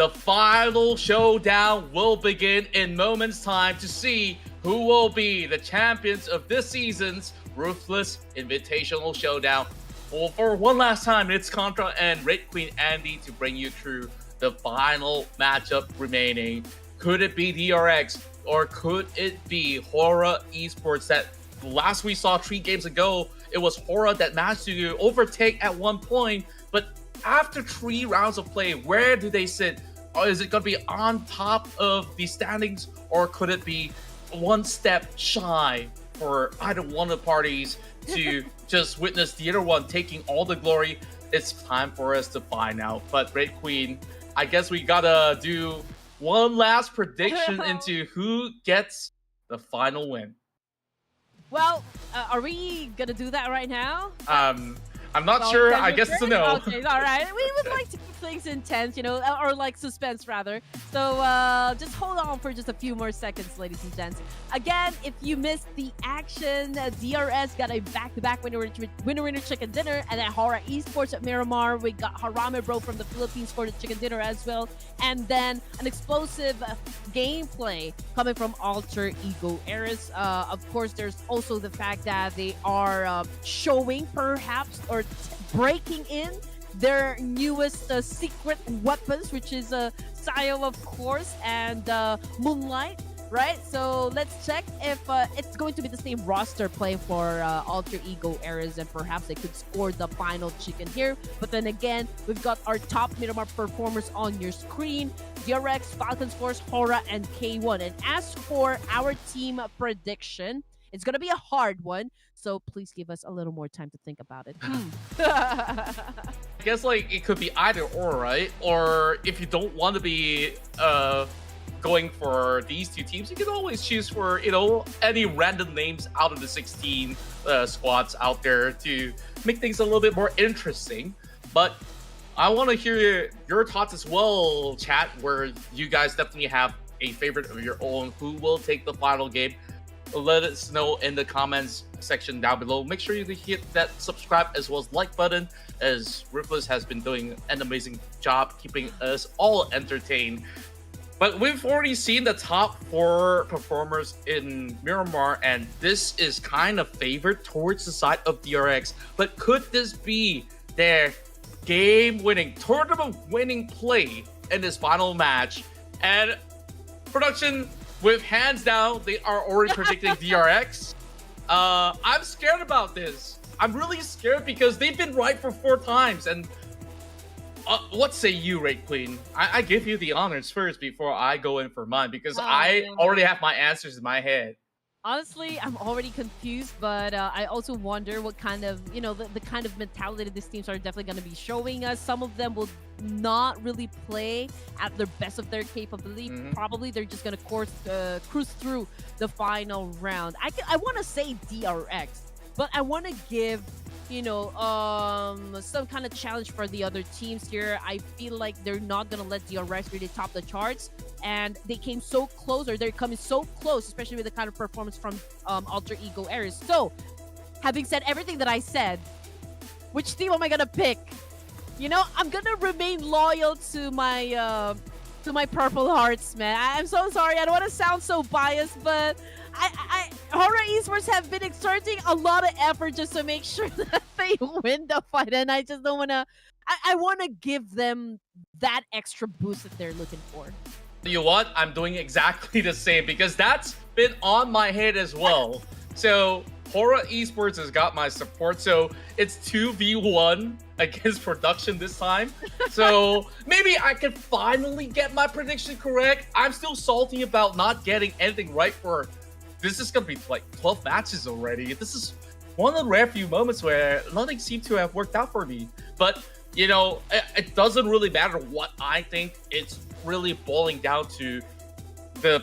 The final showdown will begin in moments time to see who will be the champions of this season's Ruthless Invitational Showdown. Well, for one last time, it's Contra and Red Queen Andy to bring you through the final matchup remaining. Could it be DRX or could it be HORAA Esports that last we saw 3 games ago, it was HORAA that managed to overtake at one point, but after 3 rounds of play, where do they sit? Or is it going to be on top of the standings, or could it be one step shy for either one of the parties to just witness the other one taking all the glory? It's time for us to find out. But Red Queen, I guess we gotta do one last prediction into who gets the final win. Well, are we gonna do that right now? I'm not sure. I guess it's a no. Okay, all right. We would like to keep things intense, you know, or like suspense rather. So just hold on for just a few more seconds, ladies and gents. Again, if you missed the action, DRS got a back-to-back winner chicken dinner, and then HORAA Esports at Miramar, we got HARAME bro from the Philippines for the chicken dinner as well, and then an explosive gameplay coming from Alter Ego Eras. Of course, there's also the fact that they are showing perhaps or breaking in their newest secret weapons, which is Sayo, of course, and Moonlight, right? So let's check if it's going to be the same roster playing for Alter Ego Eras, and perhaps they could score the final chicken here. But then again, we've got our top Miramar performers on your screen: DRX, Falcons Force, HORAA, and K1. And as for our team prediction, it's going to be a hard one, so please give us a little more time to think about it. I guess like it could be either or, right? Or if you don't want to be going for these 2 teams, you can always choose for, you know, any random names out of the 16 squads out there to make things a little bit more interesting. But I want to hear your thoughts as well, chat, where you guys definitely have a favorite of your own. Who will take the final game? Let us know in the comments section down below. Make sure you hit that subscribe as well as like button, as Ruthless has been doing an amazing job keeping us all entertained. But we've already seen the top 4 performers in Miramar, and this is kind of favored towards the side of DRX. But could this be their game-winning, tournament-winning play in this final match? And production, with hands down, they are already predicting DRX. I'm scared about this. I'm really scared because they've been right for 4 times. And what say you, Red Queen? I give you the honors first before I go in for mine, because I already have my answers in my head. Honestly, I'm already confused, but I also wonder what kind of, you know, the kind of mentality these teams are definitely going to be showing us. Some of them will not really play at their best of their capability. Probably they're just going to cruise through the final round. I want to say DRX, but I want to give, you know, some kind of challenge for the other teams here. I feel like they're not going to let DRX really top the charts. And they came so close, or they're coming so close, especially with the kind of performance from Alter Ego Eras. So, having said everything that I said, which team am I gonna pick? You know, I'm gonna remain loyal to my Purple Hearts, man. I'm so sorry. I don't want to sound so biased, but HORAA Esports have been exerting a lot of effort just to make sure that they win the fight, and I just don't wanna. I want to give them that extra boost that they're looking for. You know what? I'm doing exactly the same, because that's been on my head as well. So HORAA Esports has got my support. So it's 2v1 against production this time. So maybe I can finally get my prediction correct. I'm still salty about not getting anything right for... This is going to be like 12 matches already. This is one of the rare few moments where nothing seemed to have worked out for me. But, you know, it doesn't really matter what I think. It's really boiling down to the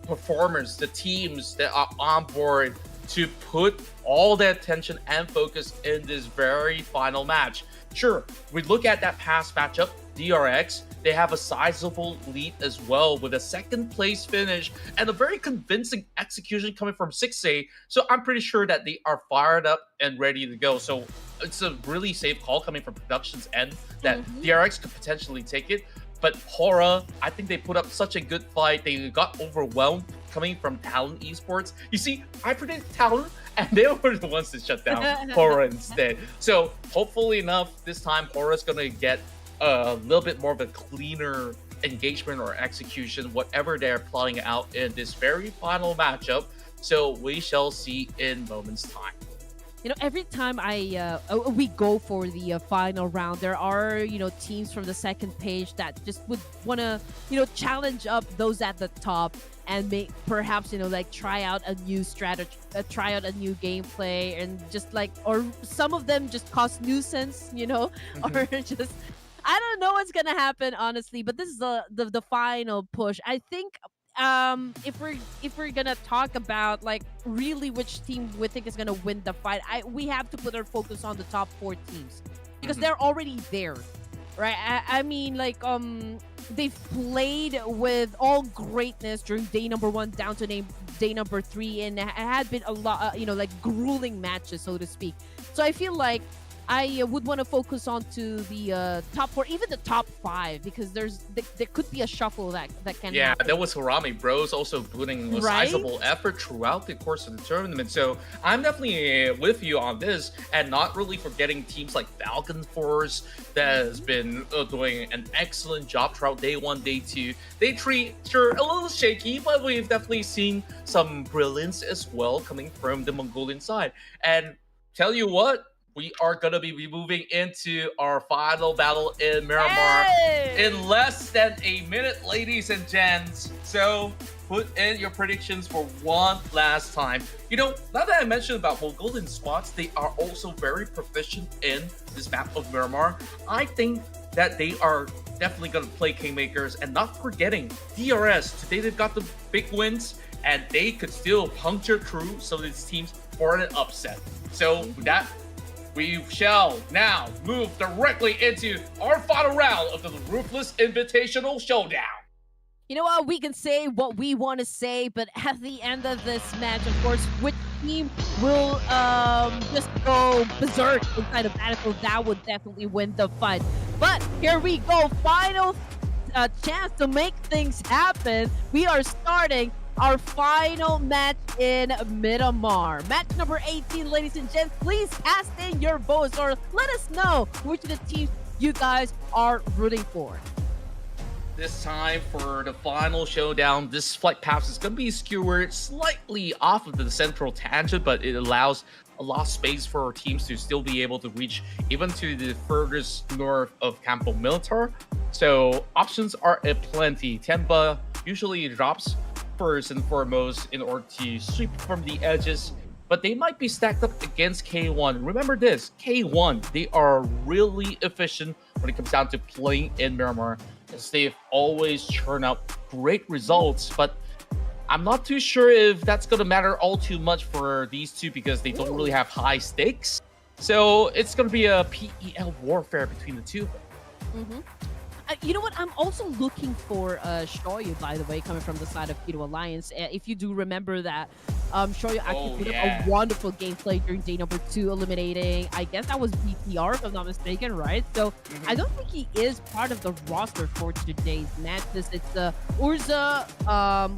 performers, the teams that are on board to put all their attention and focus in this very final match. Sure, we look at that past matchup, DRX, they have a sizable lead as well with a 2nd place finish and a very convincing execution coming from 6A. So I'm pretty sure that they are fired up and ready to go. So it's a really safe call coming from production's end that DRX could potentially take it. But HORAA, I think they put up such a good fight. They got overwhelmed coming from TALON Esports. You see, I predict TALON, and they were the ones to shut down HORAA instead. So hopefully enough, this time HORAA's going to get a little bit more of a cleaner engagement or execution, whatever they're plotting out in this very final matchup. So we shall see in moments time. You know, every time we go for the final round, there are, you know, teams from the second page that just would want to, you know, challenge up those at the top and make perhaps, you know, like try out a new strategy, try out a new gameplay, and just like, or some of them just cause nuisance, you know, or just, I don't know what's gonna happen, honestly. But this is the final push. I think if we're gonna talk about like really which team we think is gonna win the fight, we have to put our focus on the top 4 teams because they're already there, right? I mean, like they've played with all greatness during day number 1 down to day number 3, and it had been a lot, you know, like grueling matches, so to speak. So I feel like I would want to focus on to the top 4, even the top 5, because there could be a shuffle that can happen. There was HARAME Bros also putting a sizable effort throughout the course of the tournament. So I'm definitely with you on this, and not really forgetting teams like FALCONS Force that has been doing an excellent job throughout day 1, day 2. Day 3, sure, a little shaky, but we've definitely seen some brilliance as well coming from the Mongolian side. And tell you what, we are going to be moving into our final battle in Miramar in less than a minute, ladies and gents. So put in your predictions for one last time. You know, now that I mentioned about Mongolian squads, they are also very proficient in this map of Miramar. I think that they are definitely going to play Kingmakers, and not forgetting DRS. Today they've got the big wins, and they could still puncture through some of these teams for an upset. So with that, we shall now move directly into our final round of the Ruthless Invitational Showdown. You know what? We can say what we want to say, but at the end of this match, of course, which team will just go berserk inside of Battlefield, that would definitely win the fight. But here we go. Final chance to make things happen. We are starting our final match in Miramar. Match number 18, ladies and gents. Please cast in your votes, or let us know which of the teams you guys are rooting for. This time for the final showdown, this flight path is going to be skewered slightly off of the central tangent, but it allows a lot of space for our teams to still be able to reach even to the furthest north of Campo Militar. So options are aplenty. TIANBA usually drops first and foremost in order to sweep from the edges, but they might be stacked up against K1. Remember this, K1, they are really efficient when it comes down to playing in Miramar, as they've always churned out great results. But I'm not too sure if that's going to matter all too much for these two, because they don't really have high stakes. So it's going to be a PEL warfare between the two of them. You know what? I'm also looking for Shoyu, by the way, coming from the side of YOODO Alliance. If you do remember that, Shoyu actually put up a wonderful gameplay during day number 2, eliminating, I guess that was BTR, if I'm not mistaken, right? So I don't think he is part of the roster for today's match. It's Urza,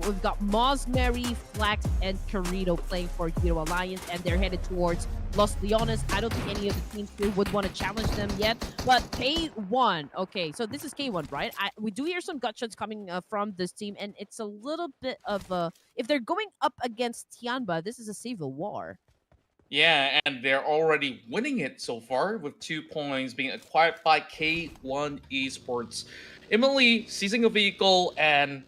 we've got Mosmeri, Flax, and Chorito playing for YOODO Alliance, and they're headed towards Los Leones. I don't think any of the teams here would want to challenge them yet, but K1, okay, so this is K1, right? We do hear some gut shots coming from this team, and it's a little bit of a, if they're going up against TIANBA, this is a civil war. Yeah, and they're already winning it so far, with 2 points being acquired by K1 Esports. Emily seizing a vehicle, and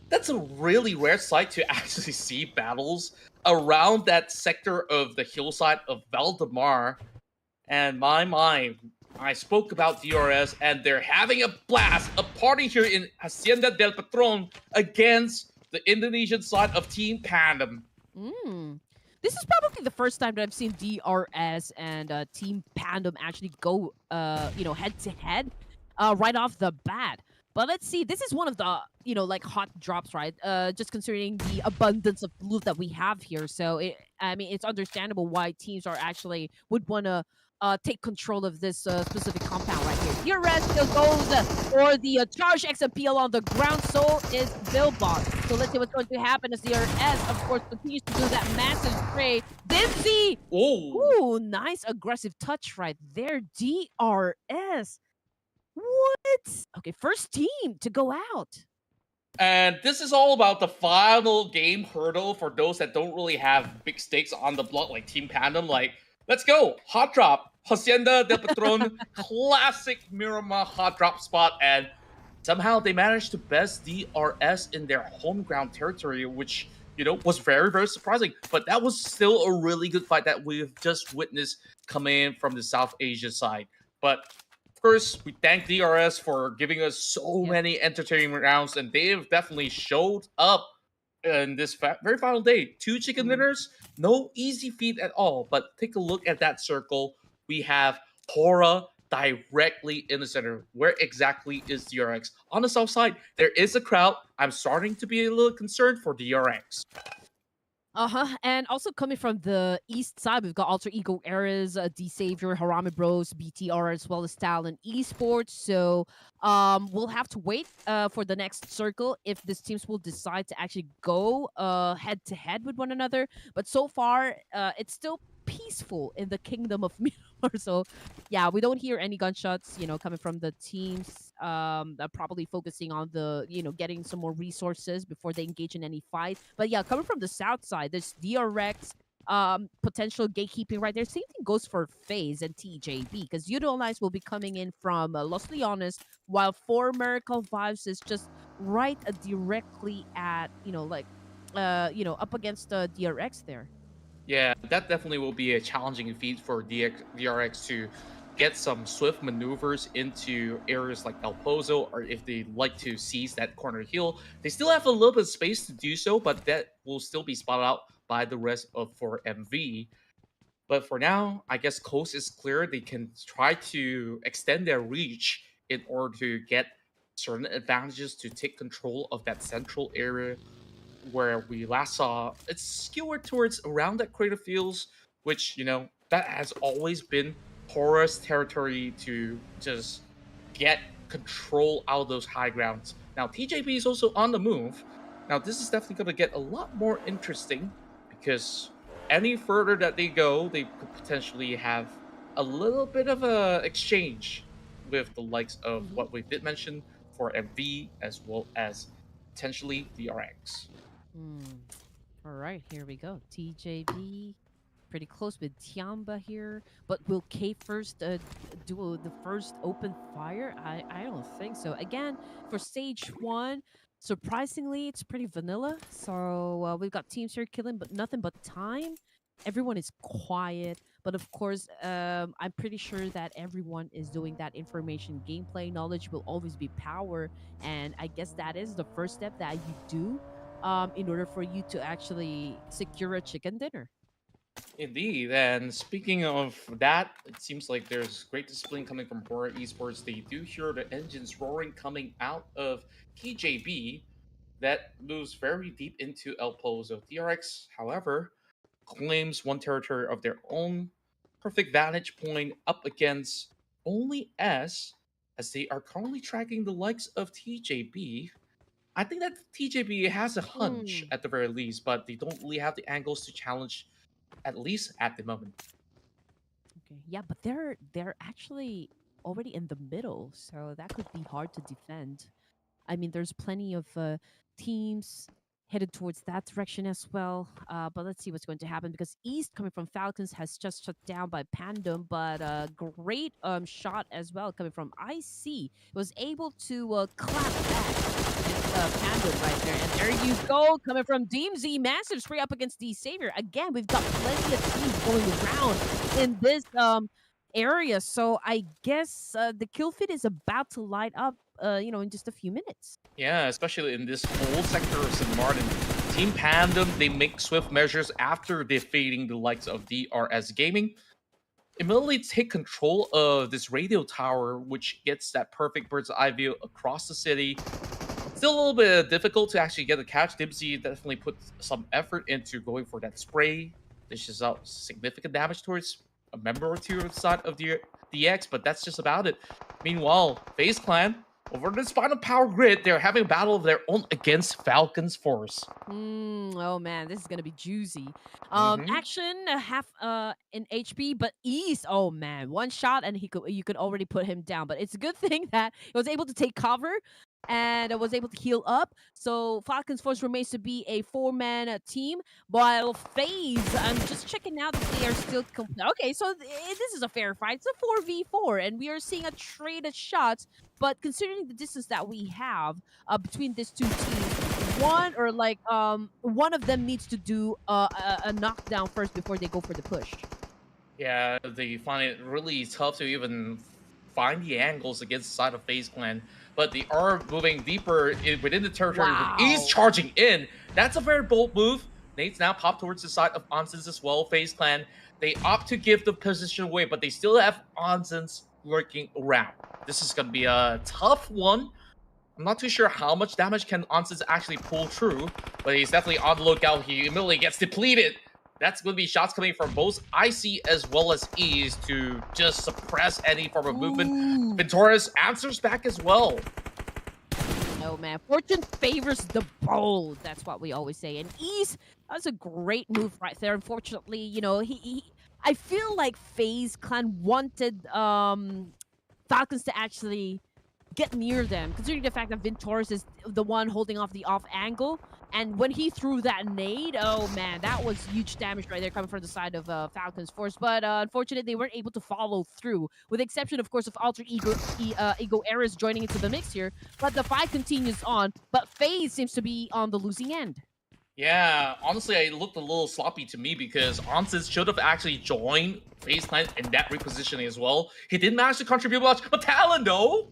that's a really rare sight to actually see battles around that sector of the hillside of Valdemar. And I spoke about DRS, and they're having a blast, a party here in Hacienda del Patron against the Indonesian side of Team PANDUM. This is probably the first time that I've seen DRS and Team PANDUM actually go, you know, head to head right off the bat. But let's see. This is one of the, like hot drops, right? Just considering the abundance of loot that we have here. So, I mean, it's understandable why teams are actually would want to take control of this specific compound right here. DRS still goes for the charge XMPL on the ground. So is Billbot. So let's see what's going to happen as DRS, of course, continues to do that massive spray. Dipsy! Ooh, nice aggressive touch right there. DRS. What? Okay, first team to go out. And this is all about the final game hurdle for those that don't really have big stakes on the block, like Team Pandum. Like, let's go. Hot drop. Hacienda del Patron. Classic Miramar hot drop spot. And somehow they managed to best DRS in their home ground territory, which, was very, very surprising. But that was still a really good fight that we've just witnessed coming in from the South Asia side. But first, we thank DRS for giving us so many entertaining rounds, and they've definitely showed up in this very final day. 2 chicken dinners, no easy feat at all. But take a look at that circle. We have HORAA directly in the center. Where exactly is DRX? On the south side, there is a crowd. I'm starting to be a little concerned for DRX. And also coming from the east side, we've got Alter Ego Eras, D Savior, Harame Bros, BTR, as well as TALON Esports. So we'll have to wait for the next circle if these teams will decide to actually go head to head with one another. But so far, it's still peaceful in the kingdom of Miramar. So yeah, we don't hear any gunshots, coming from the teams. Probably focusing on the, getting some more resources before they engage in any fight. But yeah, coming from the south side, there's DRX, potential gatekeeping right there. Same thing goes for FAZE and TJB, because YOODO Alliance will be coming in from Los Leones, while for MERICAL Vibes is just right directly at, up against the DRX there. Yeah, that definitely will be a challenging feat for DRX to get some swift maneuvers into areas like El Pozo, or if they like to seize that corner hill. They still have a little bit of space to do so, but that will still be spotted out by the rest of 4MV. But for now, I guess coast is clear. They can try to extend their reach in order to get certain advantages to take control of that central area where we last saw. It's skewered towards around that Crater Fields, which, that has always been HORAA's territory to just get control out of those high grounds. Now, TJB is also on the move. Now, this is definitely going to get a lot more interesting, because any further that they go, they could potentially have a little bit of a exchange with the likes of what we did mention for MV, as well as potentially the RX. All right, here we go. TJB, pretty close with TIANBA here. But will K first do the first open fire? I don't think so. Again, for stage 1, surprisingly, it's pretty vanilla. So we've got teams here killing, but nothing but time. Everyone is quiet. But of course, I'm pretty sure that everyone is doing that information gameplay. Knowledge will always be power. And I guess that is the first step that you do in order for you to actually secure a chicken dinner. Indeed, and speaking of that, it seems like there's great discipline coming from HORAA Esports. They do hear the engines roaring coming out of TJB that moves very deep into El Pozo. DRX, however, claims one territory of their own, perfect vantage point up against only S, as they are currently tracking the likes of TJB. I think that TJB has a hunch at the very least, but they don't really have the angles to challenge, at least at the moment. Okay, yeah, but they're actually already in the middle, so that could be hard to defend. I mean, there's plenty of teams headed towards that direction as well. But let's see what's going to happen, because East, coming from Falcons, has just shut down by PANDUM, but great shot as well coming from IC. Was able to clap back PANDUM right there. And there you go, coming from DMZ, massive spray up against D Savior. Again, we've got plenty of teams going around in this area, so I guess the kill feed is about to light up in just a few minutes. Yeah, especially in this whole sector of St. Martin. Team Pandum, they make swift measures after defeating the likes of DRS Gaming. immediately take control of this radio tower, which gets that perfect bird's eye view across the city. Still a little bit difficult to actually get a catch. Dibsy definitely put some effort into going for that spray. Dishes out significant damage towards a member or two of the side of the DX, but that's just about it. Meanwhile, FaZe Clan, over the Spinal Power Grid, they're having a battle of their own against Falcons Force. Oh man, this is gonna be juicy. Mhm. Action half in HP, but East. Oh man, one shot and you could already put him down. But it's a good thing that he was able to take cover and was able to heal up. So Falcons Force remains to be a 4-man team, while FaZe, I'm just checking out that they are still okay. So this is a fair fight. It's a 4v4, and we are seeing a trade of shots. But considering the distance that we have between these two teams, one of them needs to do a knockdown first before they go for the push. Yeah, they find it really tough to even find the angles against the side of FaZe Clan, but they are moving deeper within the territory with ease charging in. That's a very bold move. Nate's now popped towards the side of Onsens as well. FaZe Clan, they opt to give the position away, but they still have Onsens lurking around. This is going to be a tough one. I'm not too sure how much damage can Onsens actually pull through, but he's definitely on the lookout. He immediately gets depleted. That's going to be shots coming from both IC as well as Ease to just suppress any form of movement. Ventoris answers back as well. Oh man, fortune favors the bold. That's what we always say. And Ease, that's a great move right there. Unfortunately, you know, I feel like FaZe Clan wanted Falcons to actually get near them, considering the fact that Ventoris is the one holding off the off angle. And when he threw that nade, oh man, that was huge damage right there coming from the side of Falcons Force. But unfortunately, they weren't able to follow through, with the exception, of course, of Alter Ego Eras joining into the mix here. But the fight continues on, but FaZe seems to be on the losing end. Yeah, honestly, it looked a little sloppy to me because Onsens should have actually joined FaZe Clan in that repositioning as well. He didn't manage to contribute much, but Talon, though,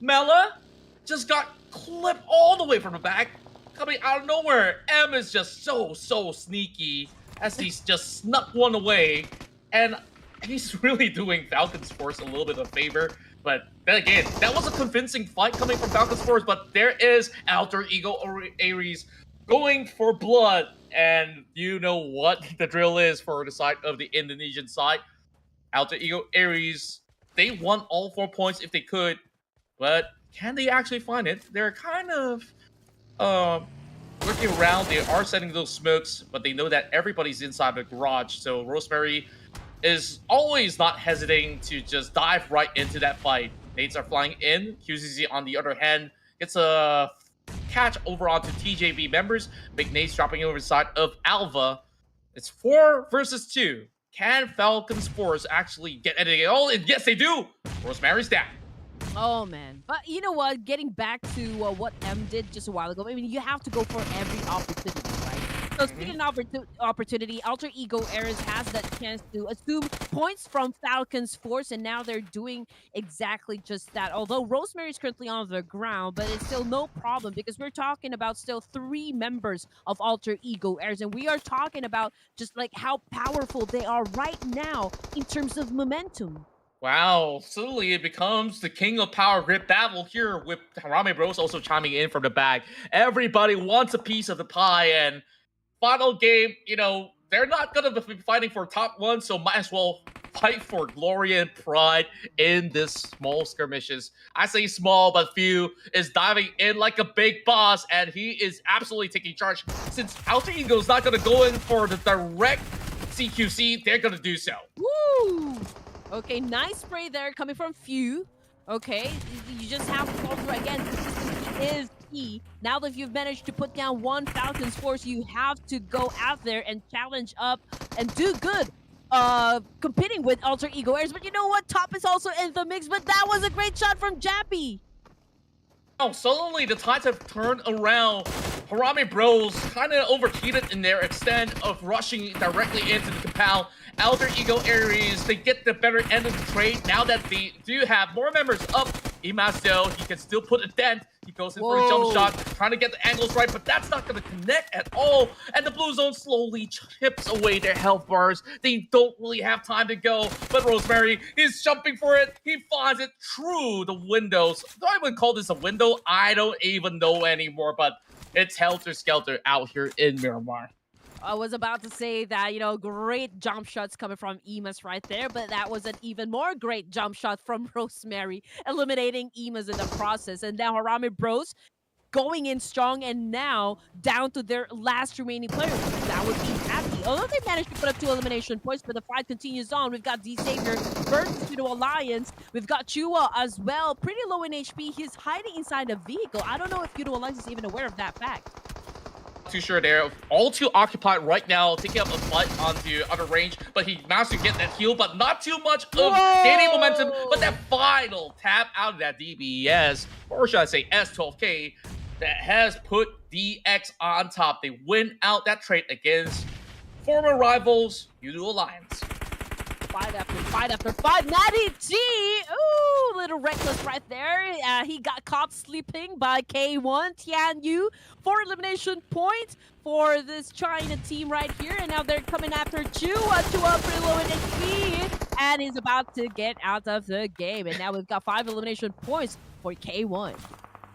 Mela just got clipped all the way from the back, coming out of nowhere. M is just so sneaky as he's just snuck one away, and he's really doing Falcons Force a little bit of a favor. But then again, that was a convincing fight coming from Falcons Force, but there is Alter Ego Ares going for blood, and you know what the drill is for the side of the Indonesian side. Alter Ego Ares, they won all 4 points if they could, but can they actually find it? They're kind of looking around. They are setting those smokes, but they know that everybody's inside the garage. So Rosemary is always not hesitating to just dive right into that fight. Nades are flying in. QCZ, on the other hand, gets a catch over onto TJB members. Big Nades dropping over the side of Alva. It's 4 versus 2. Can Falcons Force actually get anything? Oh, and yes, they do. Rosemary's down. Oh man, but you know what? Getting back to what M did just a while ago, I mean, you have to go for every opportunity, right? So speaking of opportunity, Alter Ego Eras has that chance to assume points from Falcons Force, and now they're doing exactly just that. Although Rosemary is currently on the ground, but it's still no problem because we're talking about still 3 members of Alter Ego Eras, and we are talking about just like how powerful they are right now in terms of momentum. Wow, suddenly it becomes the king of power grip battle here with Harame Bros also chiming in from the back. Everybody wants a piece of the pie, and final game, you know, they're not going to be fighting for top 1, so might as well fight for glory and pride in this small skirmishes. I say small, but Few is diving in like a big boss, and he is absolutely taking charge. Since Alter Ego is not going to go in for the direct CQC, they're going to do so. Woo! Okay, nice spray there coming from Few. Okay, you just have to follow through again. Consistency is key. Now that you've managed to put down 1 Falcons Force, you have to go out there and challenge up and do good. Competing with Alter Ego Airs, but you know what? Top is also in the mix, but that was a great shot from Jappy. Oh, suddenly the tides have turned around. Harame Bros kind of overheated in their extent of rushing directly into the compound. Alter Ego Ares, they get the better end of the trade now that they do have more members up. Imas, though, he can still put a dent. He goes in for a jump Whoa. shot, trying to get the angles right, but that's not going to connect at all. And the blue zone slowly chips away their health bars. They don't really have time to go, but Rosemary is jumping for it. He finds it through the windows. Do I even call this a window? I don't even know anymore, but it's helter-skelter out here in Miramar. I was about to say that, you know, great jump shots coming from Emas right there, but that was an even more great jump shot from Rosemary, eliminating Emas in the process. And now Harame Bros going in strong, and now down to their last remaining player. That would be Happy. Although they managed to put up 2 elimination points, but the fight continues on. We've got D-Savior versus YOODO Alliance. We've got Chua as well, pretty low in HP. He's hiding inside a vehicle. I don't know if YOODO Alliance is even aware of that fact. Too sure there. All too occupied right now, taking up a fight onto other range, but he managed to get that heal, but not too much of gaining momentum. But that final tap out of that DBS, or should I say S12K, that has put DX on top. They win out that trade against former rivals, YOODO Alliance. Fight after fight after fight. Natty G! Ooh, little reckless right there. He got caught sleeping by K1. Tianyu, 4 elimination points for this China team right here. And now they're coming after Chua. Chua pretty low in HP. And he's about to get out of the game. And now we've got 5 elimination points for K1.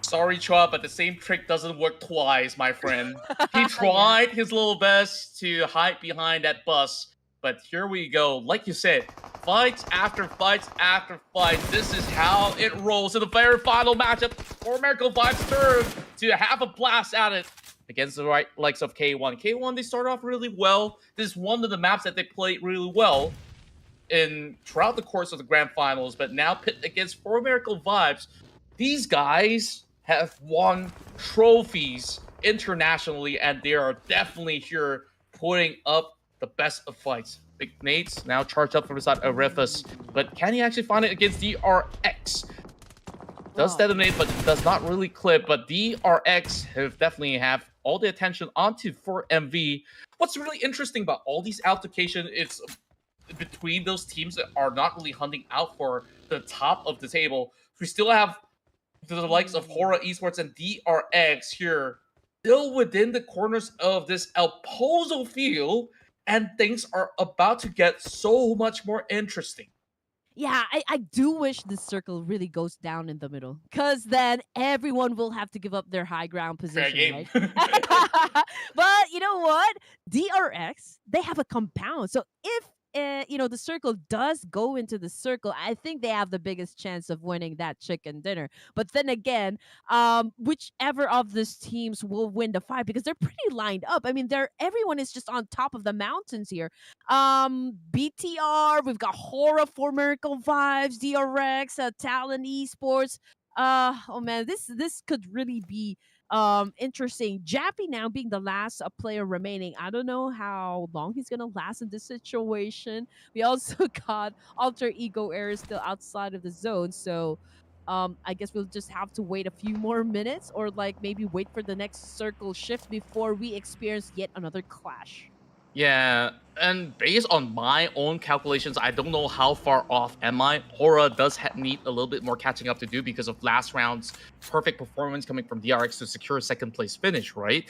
Sorry, Chua, but the same trick doesn't work twice, my friend. He tried his little best to hide behind that bus. But here we go. Like you said, fights after fights after fights. This is how it rolls in the very final matchup for MERICAL Vibes turn to have a blast at it against the likes of K1. K1, they start off really well. This is one of the maps that they played really well throughout the course of the grand finals. But now pit against for MERICAL Vibes, these guys have won trophies internationally, and they are definitely here putting up the best of fights. Big Nate's now charged up from the side of Ruthless, but can he actually find it against DRX? Does detonate, but does not really clip. But DRX definitely have all the attention onto for MV. What's really interesting about all these altercation is between those teams that are not really hunting out for the top of the table. We still have the likes of HORAA Esports and DRX here, still within the corners of this El Pozo field. And things are about to get so much more interesting. Yeah, I do wish this circle really goes down in the middle, because then everyone will have to give up their high ground position, right? But you know what? DRX, they have a compound. So if you know, the circle does go into the circle, I think they have the biggest chance of winning that chicken dinner. But then again, whichever of these teams will win the fight, because they're pretty lined up. I mean, everyone is just on top of the mountains here. BTR, we've got HORAA for MERICAL Vibes, DRX, TALON Esports. Oh man, this could really be interesting. Jappy now being the last player remaining. I don't know how long he's gonna last in this situation. We also got Alter Ego Air still outside of the zone, so I guess we'll just have to wait a few more minutes, or like maybe wait for the next circle shift before we experience yet another clash. Yeah, and based on my own calculations, I don't know how far off am I. HORAA does need a little bit more catching up to do because of last round's perfect performance coming from DRX to secure a second place finish, right?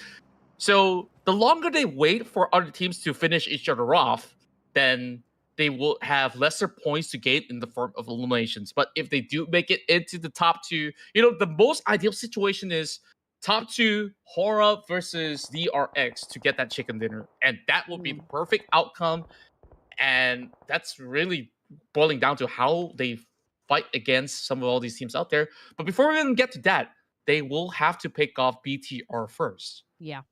So the longer they wait for other teams to finish each other off, then they will have lesser points to gain in the form of eliminations. But if they do make it into the top 2, you know, the most ideal situation is top 2, HORAA versus DRX to get that chicken dinner. And that will be the perfect outcome. And that's really boiling down to how they fight against some of all these teams out there. But before we even get to that, they will have to pick off BTR first. Yeah.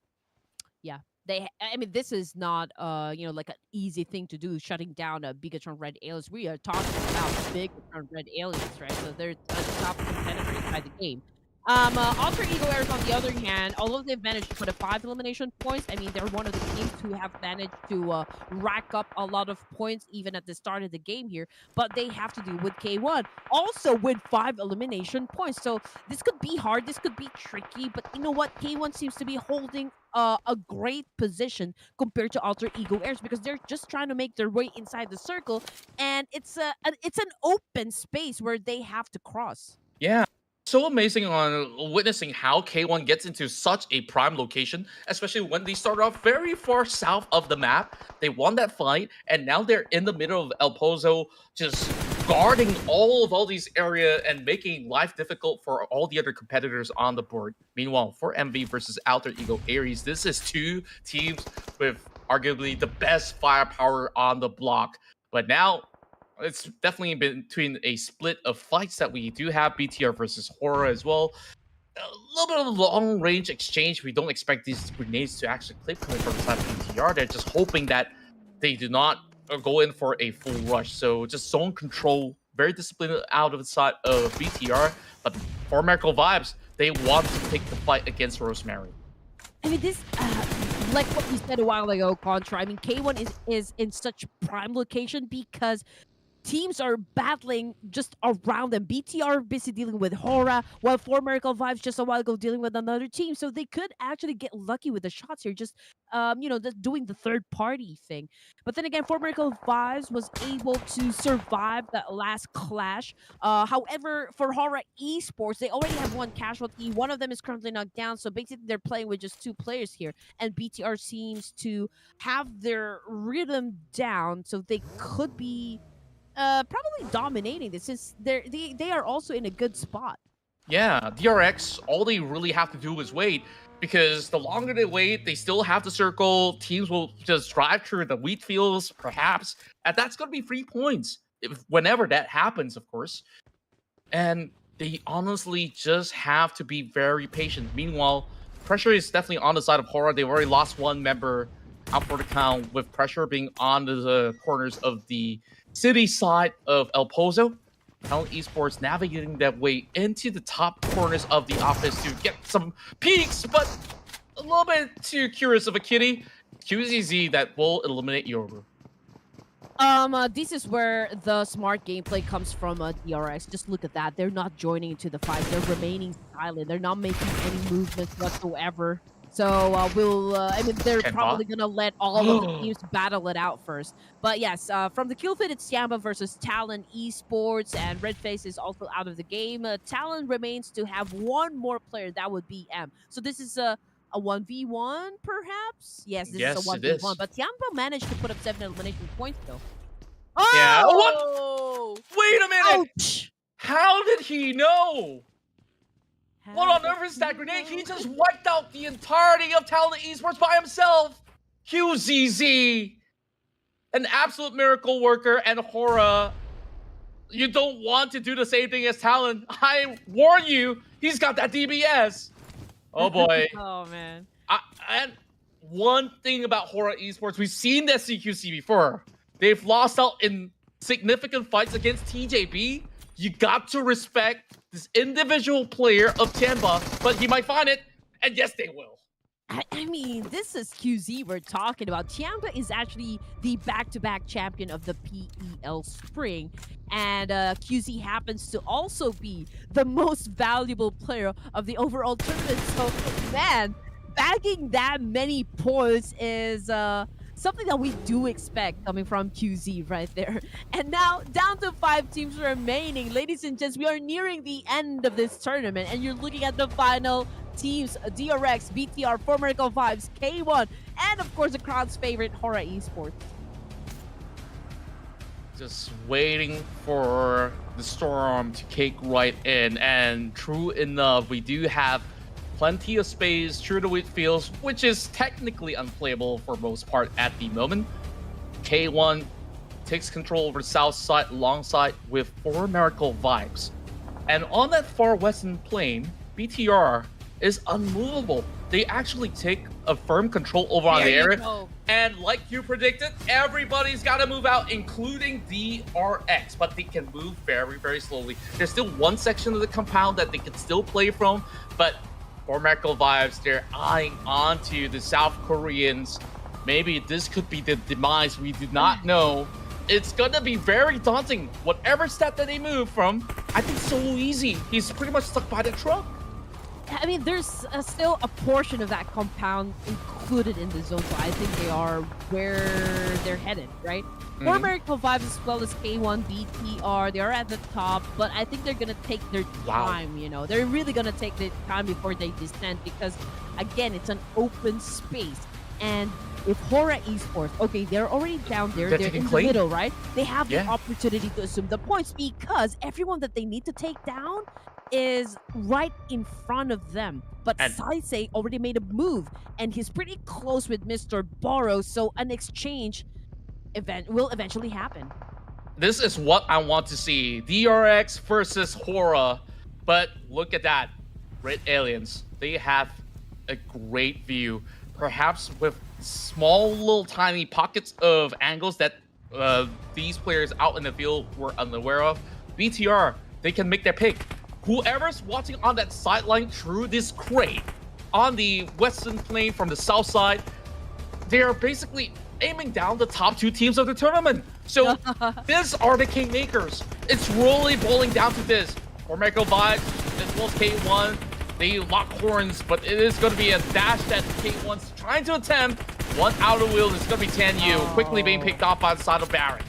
Yeah. I mean, this is not, you know, like an easy thing to do, shutting down a BIGETRON Red Aliens. We are talking about BIGETRON Red Aliens, right? So they're a top competitor inside the game. Alter Ego Airs, on the other hand, although they've managed to put up 5 elimination points, I mean, they're one of the teams who have managed to rack up a lot of points even at the start of the game here, but they have to deal with K1, also with 5 elimination points. So this could be hard, this could be tricky, but you know what? K1 seems to be holding a great position compared to Alter Ego Airs, because they're just trying to make their way inside the circle, and it's an open space where they have to cross. Yeah. So amazing on witnessing how K1 gets into such a prime location, especially when they started off very far south of the map. They won that fight, and now they're in the middle of El Pozo, just guarding all these area and making life difficult for all the other competitors on the board. Meanwhile, for MV versus Alter Ego Ares, this is two teams with arguably the best firepower on the block. But now it's definitely been between a split of fights that we do have BTR versus HORAA as well. A little bit of a long range exchange. We don't expect these grenades to actually clip coming from the side of BTR. They're just hoping that they do not go in for a full rush. So just zone control, very disciplined out of the side of BTR. But for MERICAL Vibes, they want to take the fight against Rosemary. I mean, this, like what you said a while ago, Contra. I mean, K1 is in such prime location because teams are battling just around them. BTR busy dealing with HORAA, while for MERICAL Vibes just a while ago dealing with another team. So they could actually get lucky with the shots here, just just doing the third party thing. But then again, for MERICAL Vibes was able to survive that last clash. However, for HORAA Esports, they already have one casualty. One of them is currently knocked down. So basically, they're playing with just two players here, and BTR seems to have their rhythm down, so they could be probably dominating this, since they are also in a good spot. Yeah, DRX, all they really have to do is wait, because the longer they wait, they still have to circle. Teams will just drive through the wheat fields, perhaps, and that's going to be 3 points whenever that happens, of course. And they honestly just have to be very patient. Meanwhile, pressure is definitely on the side of HORAA. They've already lost one member out for the count, with pressure being on the corners of the city side of El Pozo. TALON Esports navigating their way into the top corners of the office to get some peeks, but a little bit too curious of a kitty. QZZ that will eliminate YOODO. This is where the smart gameplay comes from, DRX. Just look at that. They're not joining into the fight. They're remaining silent. They're not making any movements whatsoever. So I mean, they're probably gonna let all of the teams battle it out first. But yes, from the kill feed, it's TIANBA versus TALON Esports, and Redface is also out of the game. TALON remains to have one more player. That would be M. So this is a 1v1, perhaps? Yes, this is a 1v1. But TIANBA managed to put up 7 elimination points, though. Oh! Yeah. What? Wait a minute! Ouch! How did he know? What on earth is that grenade? He just wiped out the entirety of TALON Esports by himself! QZZ! An absolute miracle worker, and HORAA. You don't want to do the same thing as TALON. I warn you, he's got that DBS. Oh boy. Oh man. And one thing about HORAA Esports, we've seen that CQC before. They've lost out in significant fights against TJB. You got to respect this individual player of TIANBA, but he might find it, and yes, they will. I mean, this is QZ we're talking about. TIANBA is actually the back-to-back champion of the PEL Spring, and QZ happens to also be the most valuable player of the overall tournament. So, man, bagging that many points is something that we do expect coming from QZ right there. And now, down to 5 teams remaining. Ladies and gents, we are nearing the end of this tournament, and you're looking at the final teams: DRX, BTR, for MERICAL Vibes, K1, and of course the crowd's favorite, HORAA Esports. Just waiting for the storm to kick right in, and true enough, we do have plenty of space through the wheat fields, which is technically unplayable for most part at the moment. K1 takes control over the south side alongside with 4 MERICAL Vibes. And on that far western plane, BTR is unmovable. They actually take a firm control over on the area. And like you predicted, everybody's got to move out, including DRX, but they can move very, very slowly. There's still one section of the compound that they can still play from, but for MERICAL Vibes, they're eyeing onto the South Koreans. Maybe this could be the demise. We do not know. It's gonna be very daunting. Whatever step that they move from, I think so easy. He's pretty much stuck by the truck. I mean, there's still a portion of that compound included in the zone, so I think they are where they're headed, right? For Miracle Vibes as well as K1, BTR, they are at the top, but I think they're going to take their time, you know. They're really going to take their time before they descend because, again, it's an open space. And if HORAA Esports, okay, they're already down there. They're in the middle, right? They have the opportunity to assume the points because everyone that they need to take down is right in front of them. But Saisei already made a move, and he's pretty close with Mr. Borrow, so an exchange event will eventually happen. This is what I want to see. DRX versus HORAA. But look at that. Red Aliens. They have a great view. Perhaps with small little tiny pockets of angles that these players out in the field were unaware of. BTR, they can make their pick. Whoever's watching on that sideline through this crate on the western plane from the south side, they are basically aiming down the top 2 teams of the tournament. So these are the kingmakers. It's really boiling down to this. For Miracle Vibes, as well as K1, they lock horns, but it is going to be a dash that K1's trying to attempt. One outer wheel is going to be Tanyu, quickly being picked off by the side of Baron.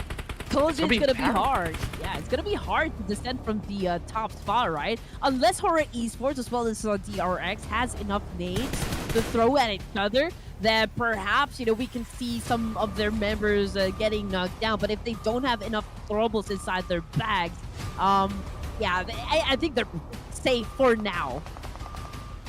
Told you it's gonna be hard. Yeah, it's gonna be hard to descend from the top spot, right? Unless HORAA Esports as well as DRX has enough nades to throw at each other, then perhaps, you know, we can see some of their members getting knocked down. But if they don't have enough throwables inside their bags, yeah, I think they're safe for now.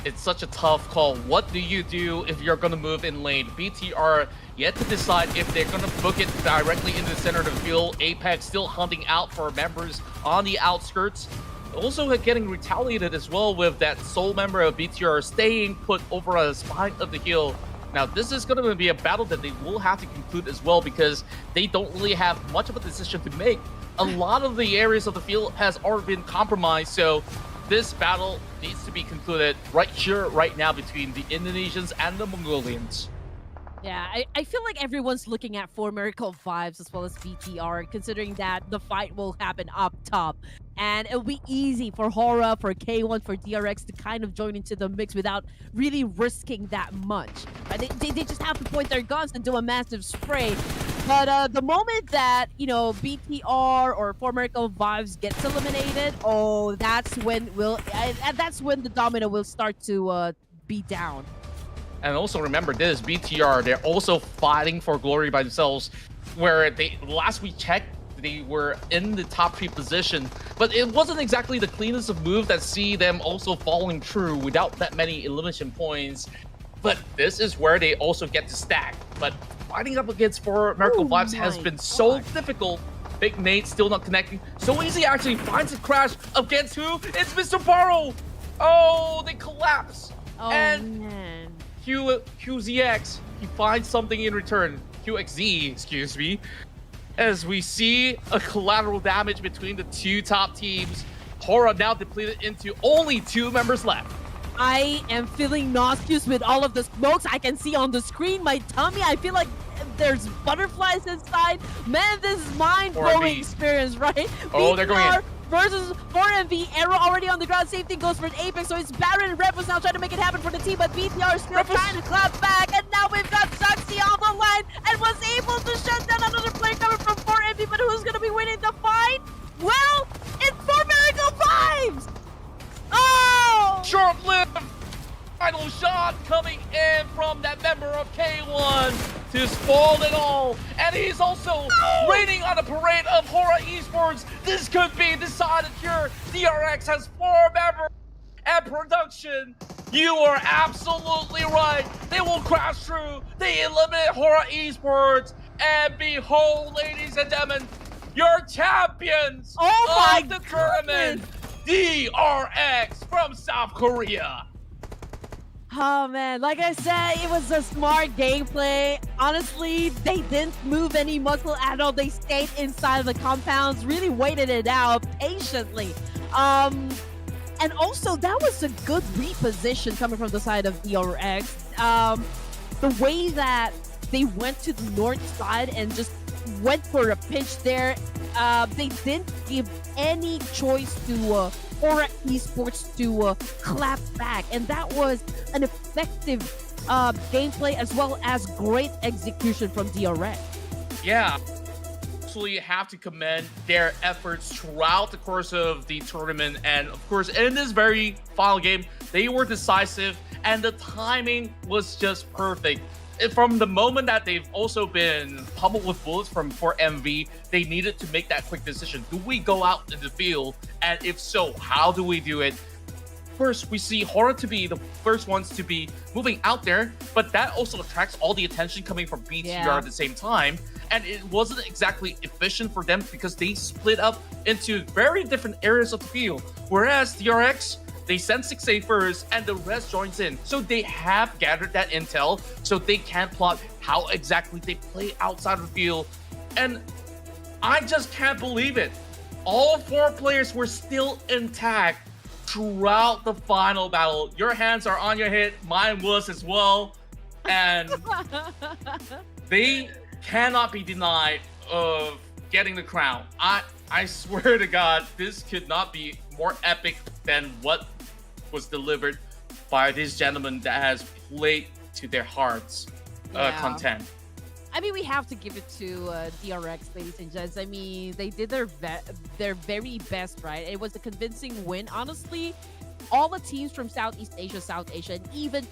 It's such a tough call. What do you do if you're going to move in lane? BTR yet to decide if they're going to book it directly into the center of the field. Apex still hunting out for members on the outskirts. Also getting retaliated as well with that sole member of BTR staying put over a spine of the hill. Now, this is going to be a battle that they will have to conclude as well because they don't really have much of a decision to make. A lot of the areas of the field has already been compromised, so this battle needs to be concluded right here, right now, between the Indonesians and the Mongolians. Yeah, I feel like everyone's looking at for Miracle Vibes as well as BTR, considering that the fight will happen up top. And it'll be easy for HORAA, for K1, for DRX to kind of join into the mix without really risking that much. Right? They just have to point their guns and do a massive spray. But the moment that, you know, BTR or for Miracle Vibes gets eliminated, oh, that's when the domino will start to be down. And also remember this, BTR, they're also fighting for glory by themselves, where last we checked, they were in the top 3 position, but it wasn't exactly the cleanest of moves that see them also following through without that many elimination points. But this is where they also get to stack. But fighting up against for Miracle Vibes has been so difficult. Big Nate still not connecting. So easy actually finds a crash against who? It's Mr. Borrow! Oh, they collapse. Oh, and man. QZX, he finds something in return. QXZ, excuse me. As we see a collateral damage between the 2 top teams. HORAA now depleted into only 2 members left. I am feeling nauseous with all of the smokes I can see on the screen. My tummy, I feel like there's butterflies inside. Man, this is mind-blowing experience, right? Oh, they're going in. Versus 4MV, Arrow already on the ground. Same thing goes for an Apex, so it's Baron and Rebels now trying to make it happen for the team, but BTR is still trying to clap back, and now we've got Saxi on the line, and was able to shut down another player coming from 4MV, but who's going to be winning the fight? Well, it's 4 Miracle Vibes! Oh! Short-lived final shot coming in from that member of K1 to spoil it all. And he's also raining on a parade of HORAA Esports. This could be decided here. DRX has 4 members. And production, you are absolutely right. They will crash through. They eliminate HORAA Esports. And behold, ladies and gentlemen, your champions of the tournament, DRX from South Korea. Oh man, like I said, it was a smart gameplay. Honestly, they didn't move any muscle at all. They stayed inside the compounds, really waited it out patiently. And also, that was a good reposition coming from the side of DRX. The way that they went to the north side and just went for a pinch there, they didn't give any choice to HORAA Esports to clap back, and that was an effective gameplay as well as great execution from DRX. Yeah, absolutely have to commend their efforts throughout the course of the tournament. And of course, in this very final game, they were decisive and the timing was just perfect. From the moment that they've also been pummeled with bullets for MV, they needed to make that quick decision. Do we go out in the field? And if so, how do we do it? First, we see HORAA to be the first ones to be moving out there, but that also attracts all the attention coming from BTR at the same time. And it wasn't exactly efficient for them because they split up into very different areas of the field. Whereas DRX, they send 6A first and the rest joins in. So they have gathered that intel so they can plot how exactly they play outside of the field. And I just can't believe it. All 4 players were still intact throughout the final battle. Your hands are on your head, mine was as well. And they cannot be denied of getting the crown. I swear to God, this could not be more epic than what was delivered by this gentleman that has played to their hearts content. I mean, we have to give it to DRX, ladies and gents. I mean, they did their very best, right? It was a convincing win. Honestly, all the teams from Southeast Asia, South Asia, and even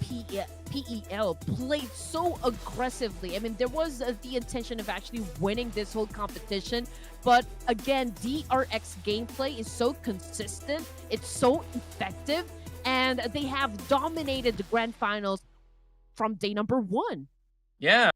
PEL played so aggressively. I mean, there was the intention of actually winning this whole competition. But again, DRX gameplay is so consistent. It's so effective. And they have dominated the grand finals from day number 1. Yeah.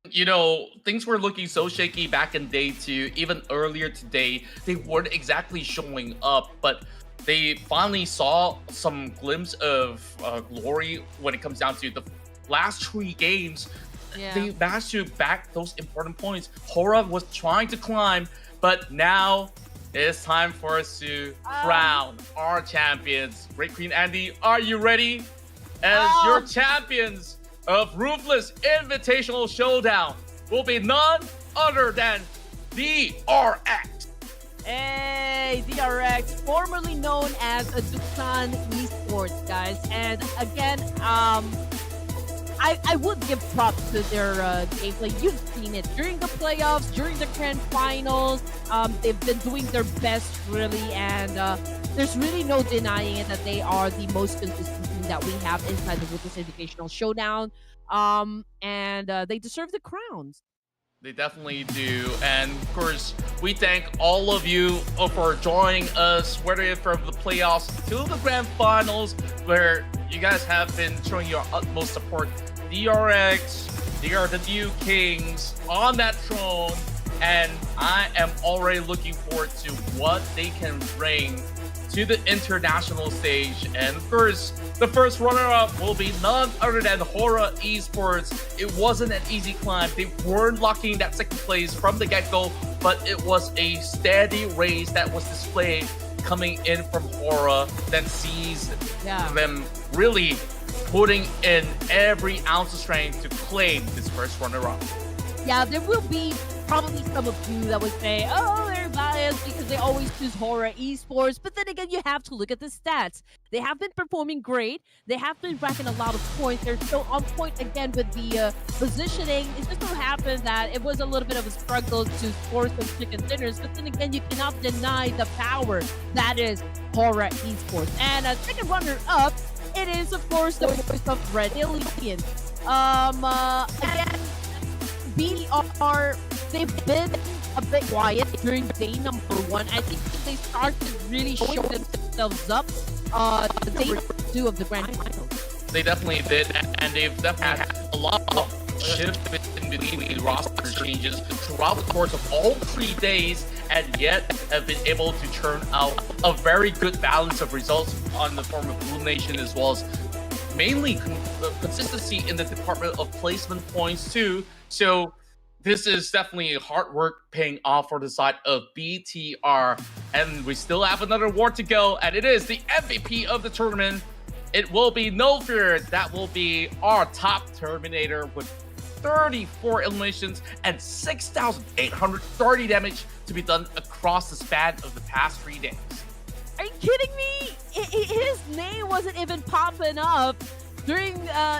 You know, things were looking so shaky back in day 2. Even earlier today, they weren't exactly showing up, but they finally saw some glimpse of glory when it comes down to the last 3 games. They managed to back those important points. HORAA was trying to climb, but now it's time for us to crown our champions. Great Queen Andy, are you ready? As your champions of Ruthless Invitational Showdown will be none other than DRX. Hey, DRX, formerly known as Dukan Esports, guys. And again, I would give props to their gameplay. You've seen it during the playoffs, during the grand finals. They've been doing their best, really, and there's really no denying it that they are the most consistent team that we have inside the Ruthless Invitational Showdown. And they deserve the crowns. They definitely do. And of course, we thank all of you for joining us, whether from the playoffs to the grand finals, where you guys have been showing your utmost support. DRX, they are the new kings on that throne, and I am already looking forward to what they can bring to the international stage. And of course, the first runner-up will be none other than HORAA Esports. It wasn't an easy climb. They weren't locking that second place from the get-go, but it was a steady race that was displayed coming in from HORAA that sees them really putting in every ounce of strength to claim this first runner-up. Yeah, there will be probably some of you that would say, oh, they're biased because they always choose HORAA Esports. But then again, you have to look at the stats. They have been performing great. They have been racking a lot of points. They're so on point again with the positioning. It just so happened that it was a little bit of a struggle to score some chicken dinners. But then again, you cannot deny the power that is HORAA Esports. And a second runner-up, it is, of course, the voice of Red Alien. Again, BTR, they've been a bit quiet during day number 1. I think they started really showing themselves up day 2 of the grand finals. They definitely did, and they've definitely had a lot of shifts in between roster changes throughout the course of all 3 days, and yet have been able to churn out a very good balance of results on the form of elimination, as well as mainly consistency in the department of placement points too. So this is definitely hard work paying off for the side of BTR. And we still have another award to go, and it is the MVP of the tournament. It will be no fear. That will be our top Terminator with 34 eliminations and 6,830 damage to be done across the span of the past 3 days. Are you kidding me? His name wasn't even popping up during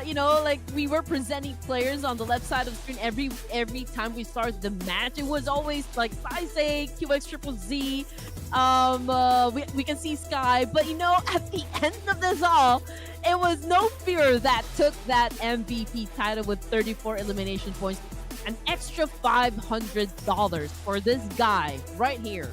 you know, like we were presenting players on the left side of the screen every time we started the match. It was always like FAZE, QX Triple Z. We can see Sky, but you know, at the end of this all, it was No Fear that took that MVP title with 34 elimination points. An extra $500 for this guy right here.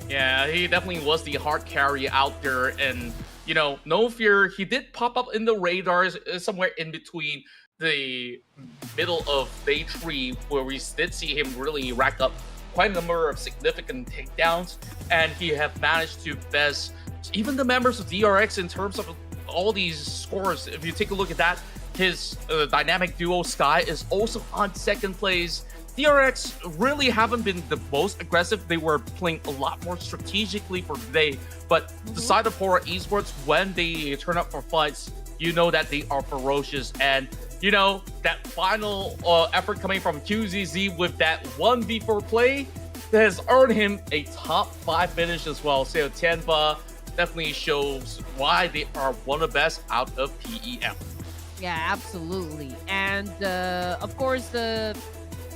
Yeah, he definitely was the hard carry out there, and you know, No Fear, he did pop up in the radars somewhere in between the middle of day 3, where we did see him really rack up quite a number of significant takedowns, and he have managed to best even the members of DRX in terms of all these scores. If you take a look at that, his dynamic duo Sky is also on 2nd place. DRX really haven't been the most aggressive. They were playing a lot more strategically for today. But the side of HORAA Esports, when they turn up for fights, you know that they are ferocious. And, you know, that final effort coming from QZZ with that 1v4 play has earned him a top 5 finish as well. So TIANBA definitely shows why they are one of the best out of PEM. Yeah, absolutely. And, of course,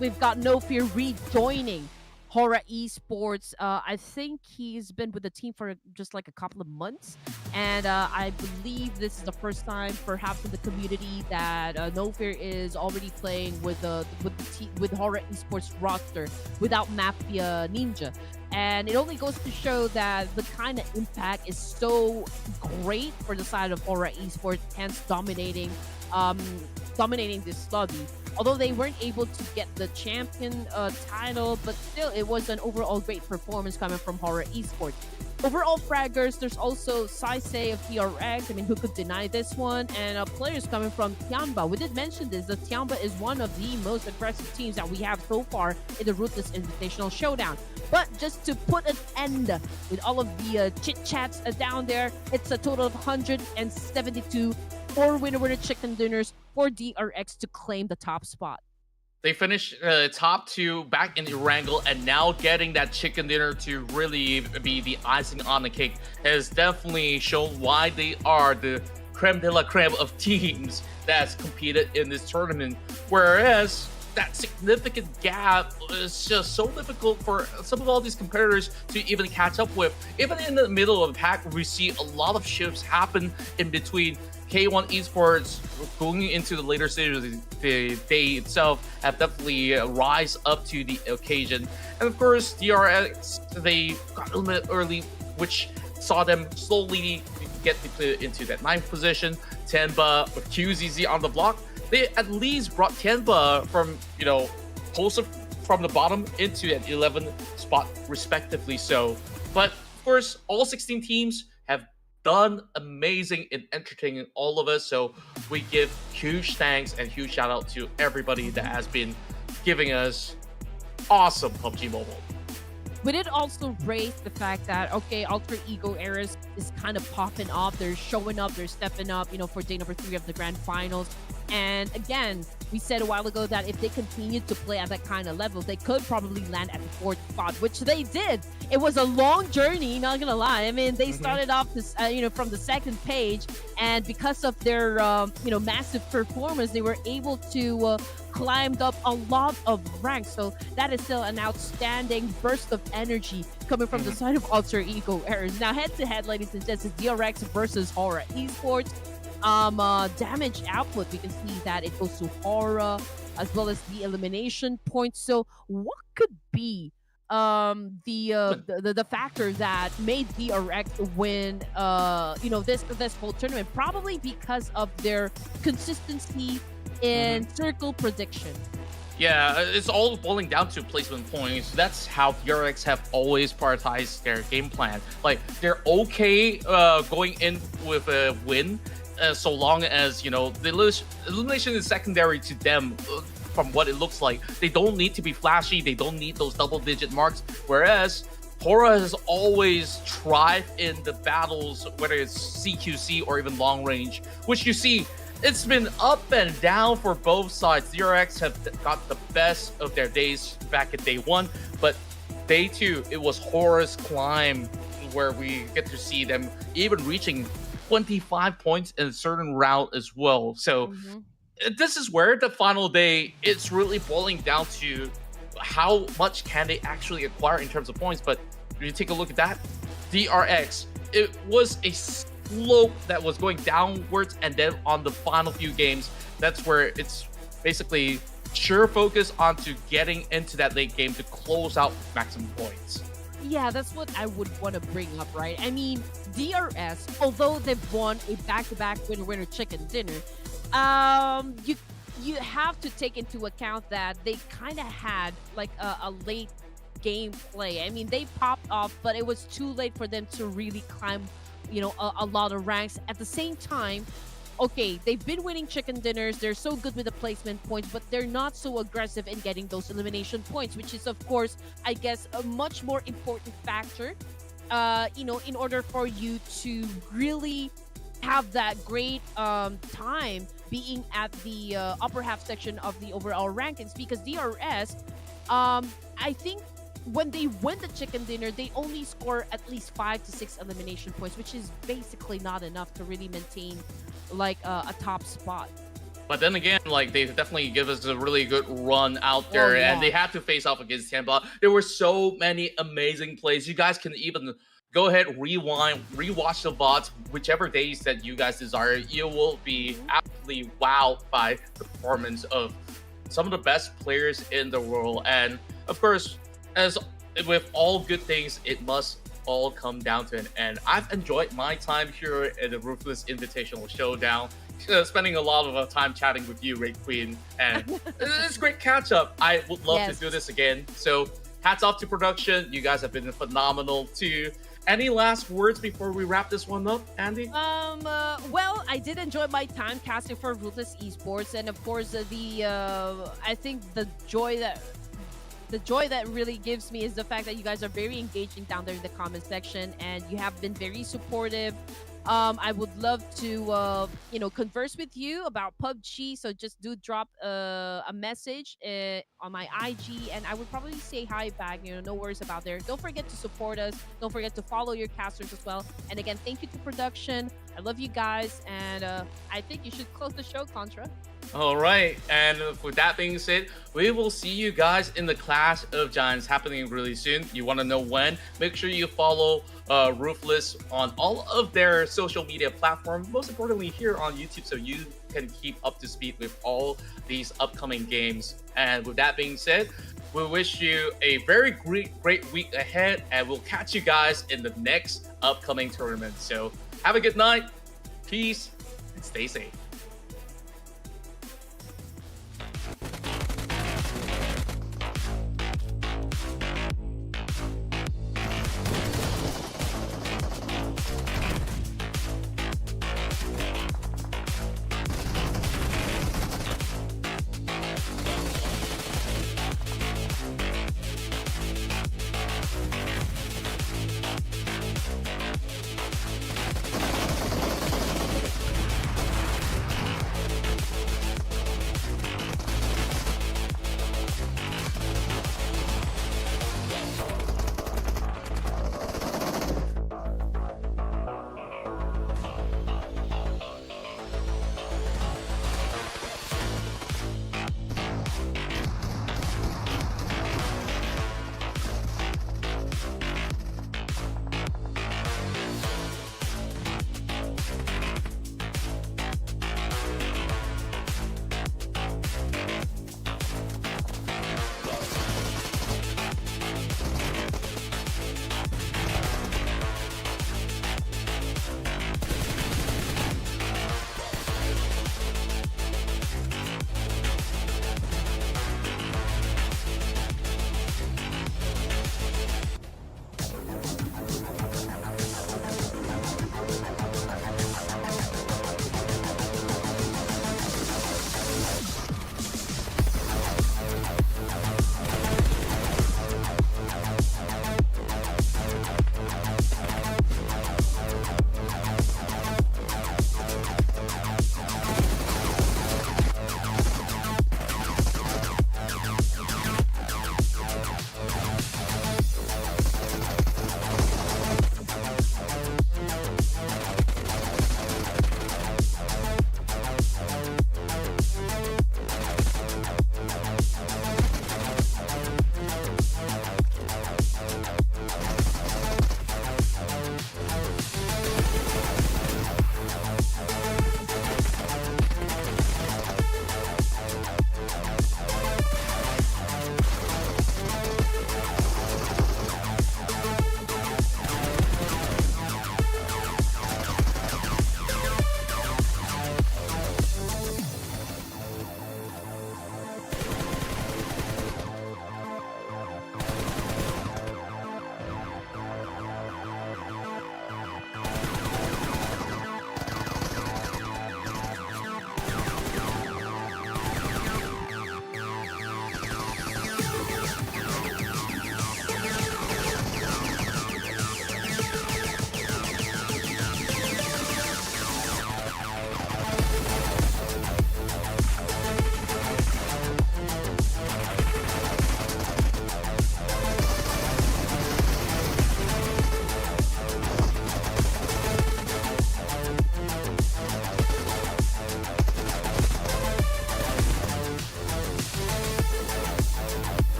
we've got No Fear rejoining HORAA Esports. I think he's been with the team for just like a couple of months, and I believe this is the first time, perhaps in the community, that No Fear is already playing with HORAA Esports roster without Mafia Ninja. And it only goes to show that the kind of impact is so great for the side of HORAA Esports, hence dominating this lobby. Although they weren't able to get the champion title, but still it was an overall great performance coming from HORAA Esports. Overall fraggers, there's also FAZE of TRX. I mean, who could deny this one? And players coming from TIANBA. We did mention this, that TIANBA is one of the most aggressive teams that we have so far in the Ruthless Invitational Showdown. But just to put an end with all of the chit-chats down there, it's a total of 172 for winner chicken dinners for DRX to claim the top spot. They finished top 2 back in Erangle, and now getting that chicken dinner to really be the icing on the cake has definitely shown why they are the creme de la creme of teams that's competed in this tournament. Whereas that significant gap is just so difficult for some of all these competitors to even catch up with. Even in the middle of the pack, we see a lot of shifts happen in between. K1 Esports going into the later stages of the day itself have definitely rise up to the occasion. And of course, DRX, they got a little bit early, which saw them slowly get into that 9th position. TIANBA with QZZ on the block, they at least brought TIANBA from, you know, closer from the bottom into an 11th spot respectively. So, but of course, all 16 teams have done amazing in entertaining all of us, so we give huge thanks and huge shout out to everybody that has been giving us awesome PUBG Mobile. We did also raise the fact that, okay, Alter Ego Eras is kind of popping off. They're showing up, they're stepping up, you know, for day number 3 of the grand finals. And again, we said a while ago that if they continued to play at that kind of level, they could probably land at the 4th spot, which they did. It was a long journey, not gonna lie. I mean, they started off this, you know, from the 2nd page, and because of their, you know, massive performance, they were able to climbed up a lot of ranks. So that is still an outstanding burst of energy coming from the side of Alter Ego Eras. Now, head-to-head, ladies and gents, is DRX versus HORAA Esports. Damage output, we can see that it goes to HORAA, as well as the elimination points. So what could be the factor that made DRX win you know, this whole tournament? Probably because of their consistency in circle prediction. Yeah, it's all boiling down to placement points. That's how DRX have always prioritized their game plan. Like, they're okay going in with a win, so long as, you know, the elimination is secondary to them. From what it looks like, they don't need to be flashy, they don't need those double-digit marks, whereas HORAA has always thrived in the battles, whether it's CQC or even long range, which you see it's been up and down for both sides. DRX have got the best of their days back at day 1, but day 2, it was HORAA's climb where we get to see them even reaching 25 points in a certain route as well. So this is where the final day, it's really boiling down to how much can they actually acquire in terms of points. But if you take a look at that, DRX, it was a slope that was going downwards, and then on the final few games, that's where it's basically sure focus onto getting into that late game to close out maximum points. Yeah, that's what I would want to bring up, right? I mean, DRS, although they've won a back-to-back winner chicken dinner, you have to take into account that they kind of had like a late game play. I mean, they popped off, but it was too late for them to really climb, a lot of ranks. At the same time, okay, they've been winning chicken dinners. They're so good with the placement points, but they're not so aggressive in getting those elimination points, which is, of course, I guess, a much more important factor, in order for you to really have that great time being at the upper half section of the overall rankings. Because DRS, I think when they win the chicken dinner, they only score at least 5 to 6 elimination points, which is basically not enough to really maintain like a top spot. But then again, like, they definitely give us a really good run out there, and they had to face off against TIANBA. There were so many amazing plays. You guys can even go ahead, rewind, rewatch the VODs, whichever days that you guys desire. You will be absolutely wowed by the performance of some of the best players in the world. And of course, as with all good things, it must all come down to an end. I've enjoyed my time here at the Ruthless Invitational Showdown, spending a lot of time chatting with you, Raid Queen, and it's great catch up. I would love to do this again. So hats off to production. You guys have been phenomenal too. Any last words before we wrap this one up, Andy? Well, I did enjoy my time casting for Ruthless Esports, and of course, I think the joy that really gives me is the fact that you guys are very engaging down there in the comment section, and you have been very supportive. I would love to, converse with you about PUBG. So just do drop a message on my IG, and I would probably say hi back. No worries about there. Don't forget to support us. Don't forget to follow your casters as well. And again, thank you to production. I love you guys, and I think you should close the show, Contra. All right, and with that being said, we will see you guys in the Clash of Giants happening really soon. You want to know when? Make sure you follow Ruthless on all of their social media platforms, most importantly here on YouTube, so you can keep up to speed with all these upcoming games. And with that being said, we wish you a very great week ahead, and we'll catch you guys in the next upcoming tournament. So have a good night, peace, and stay safe.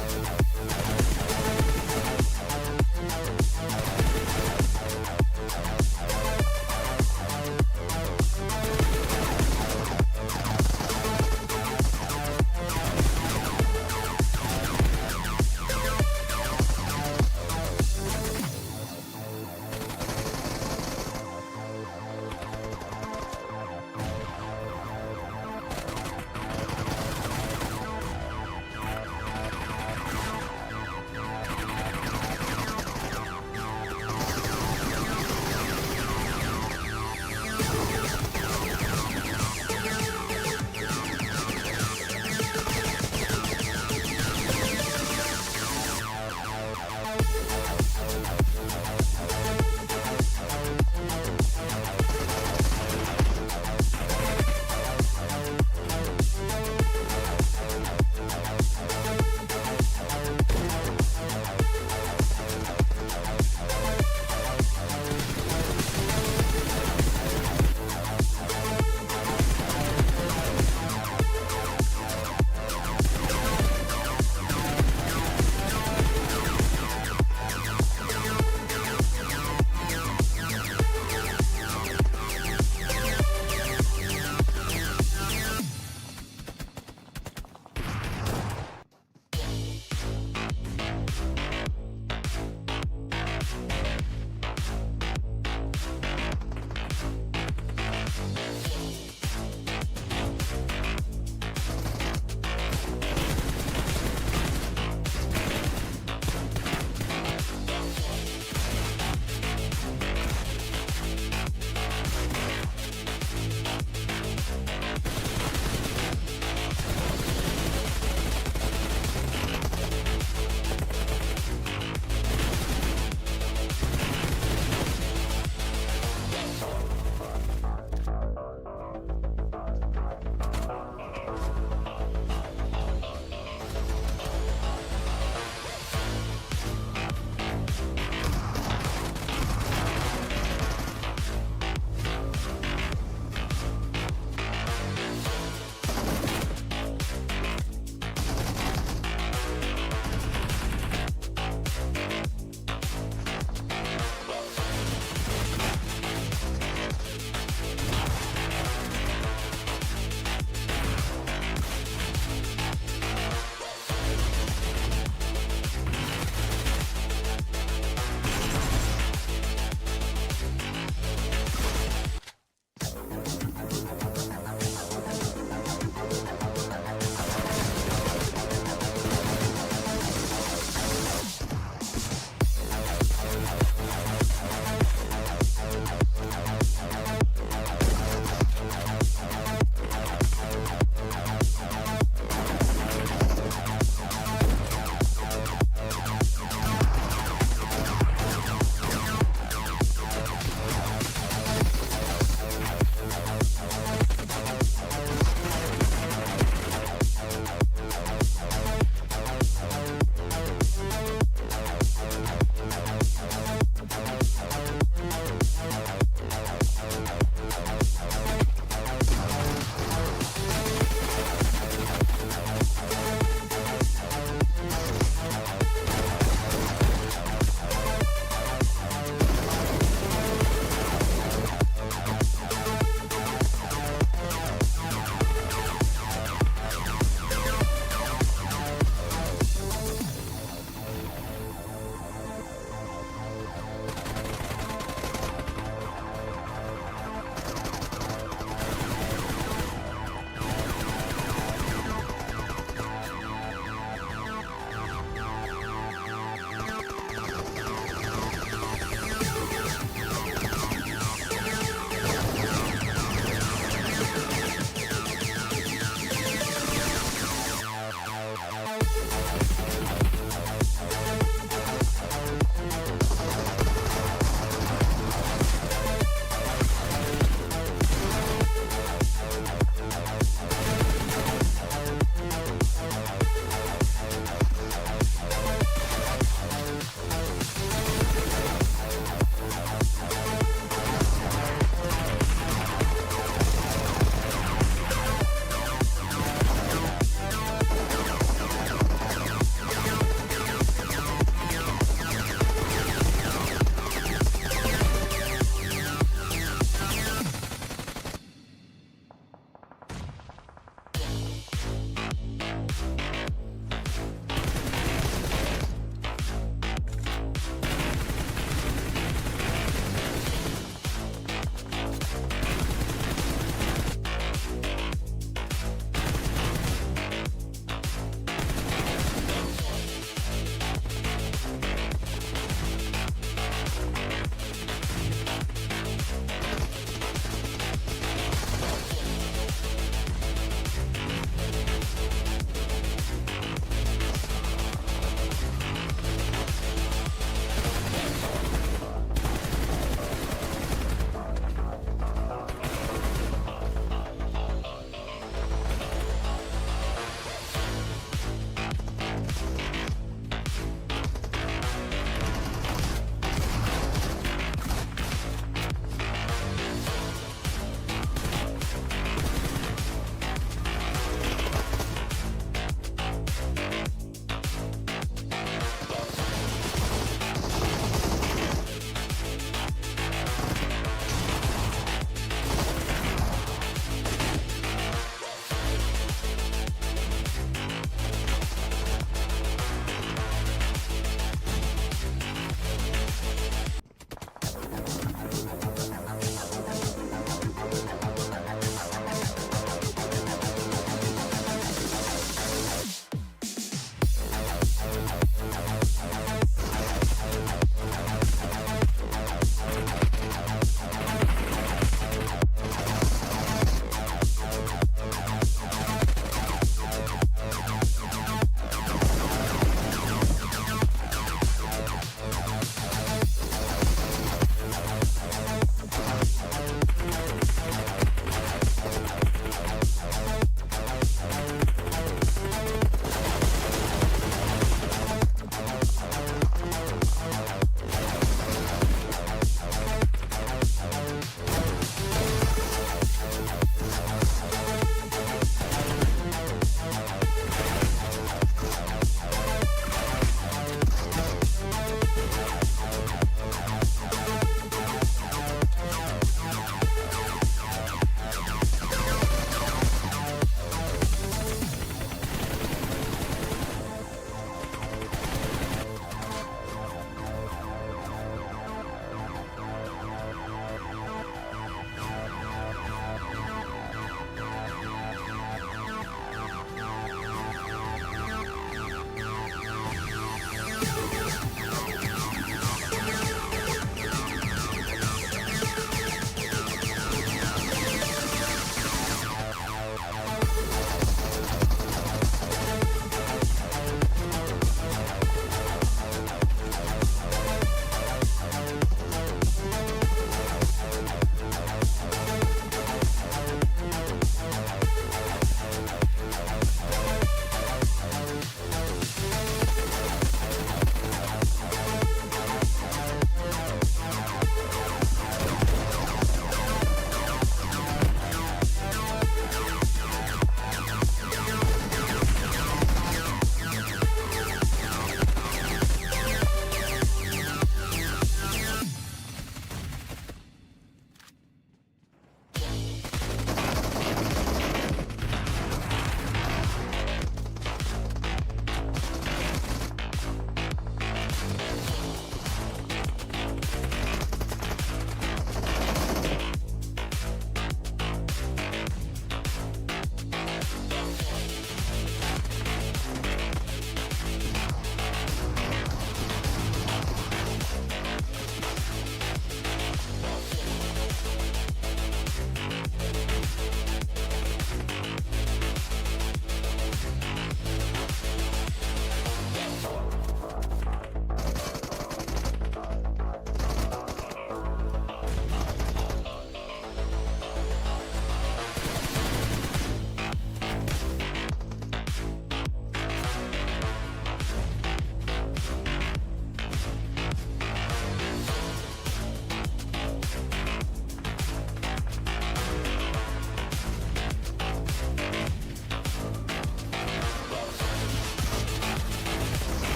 guys.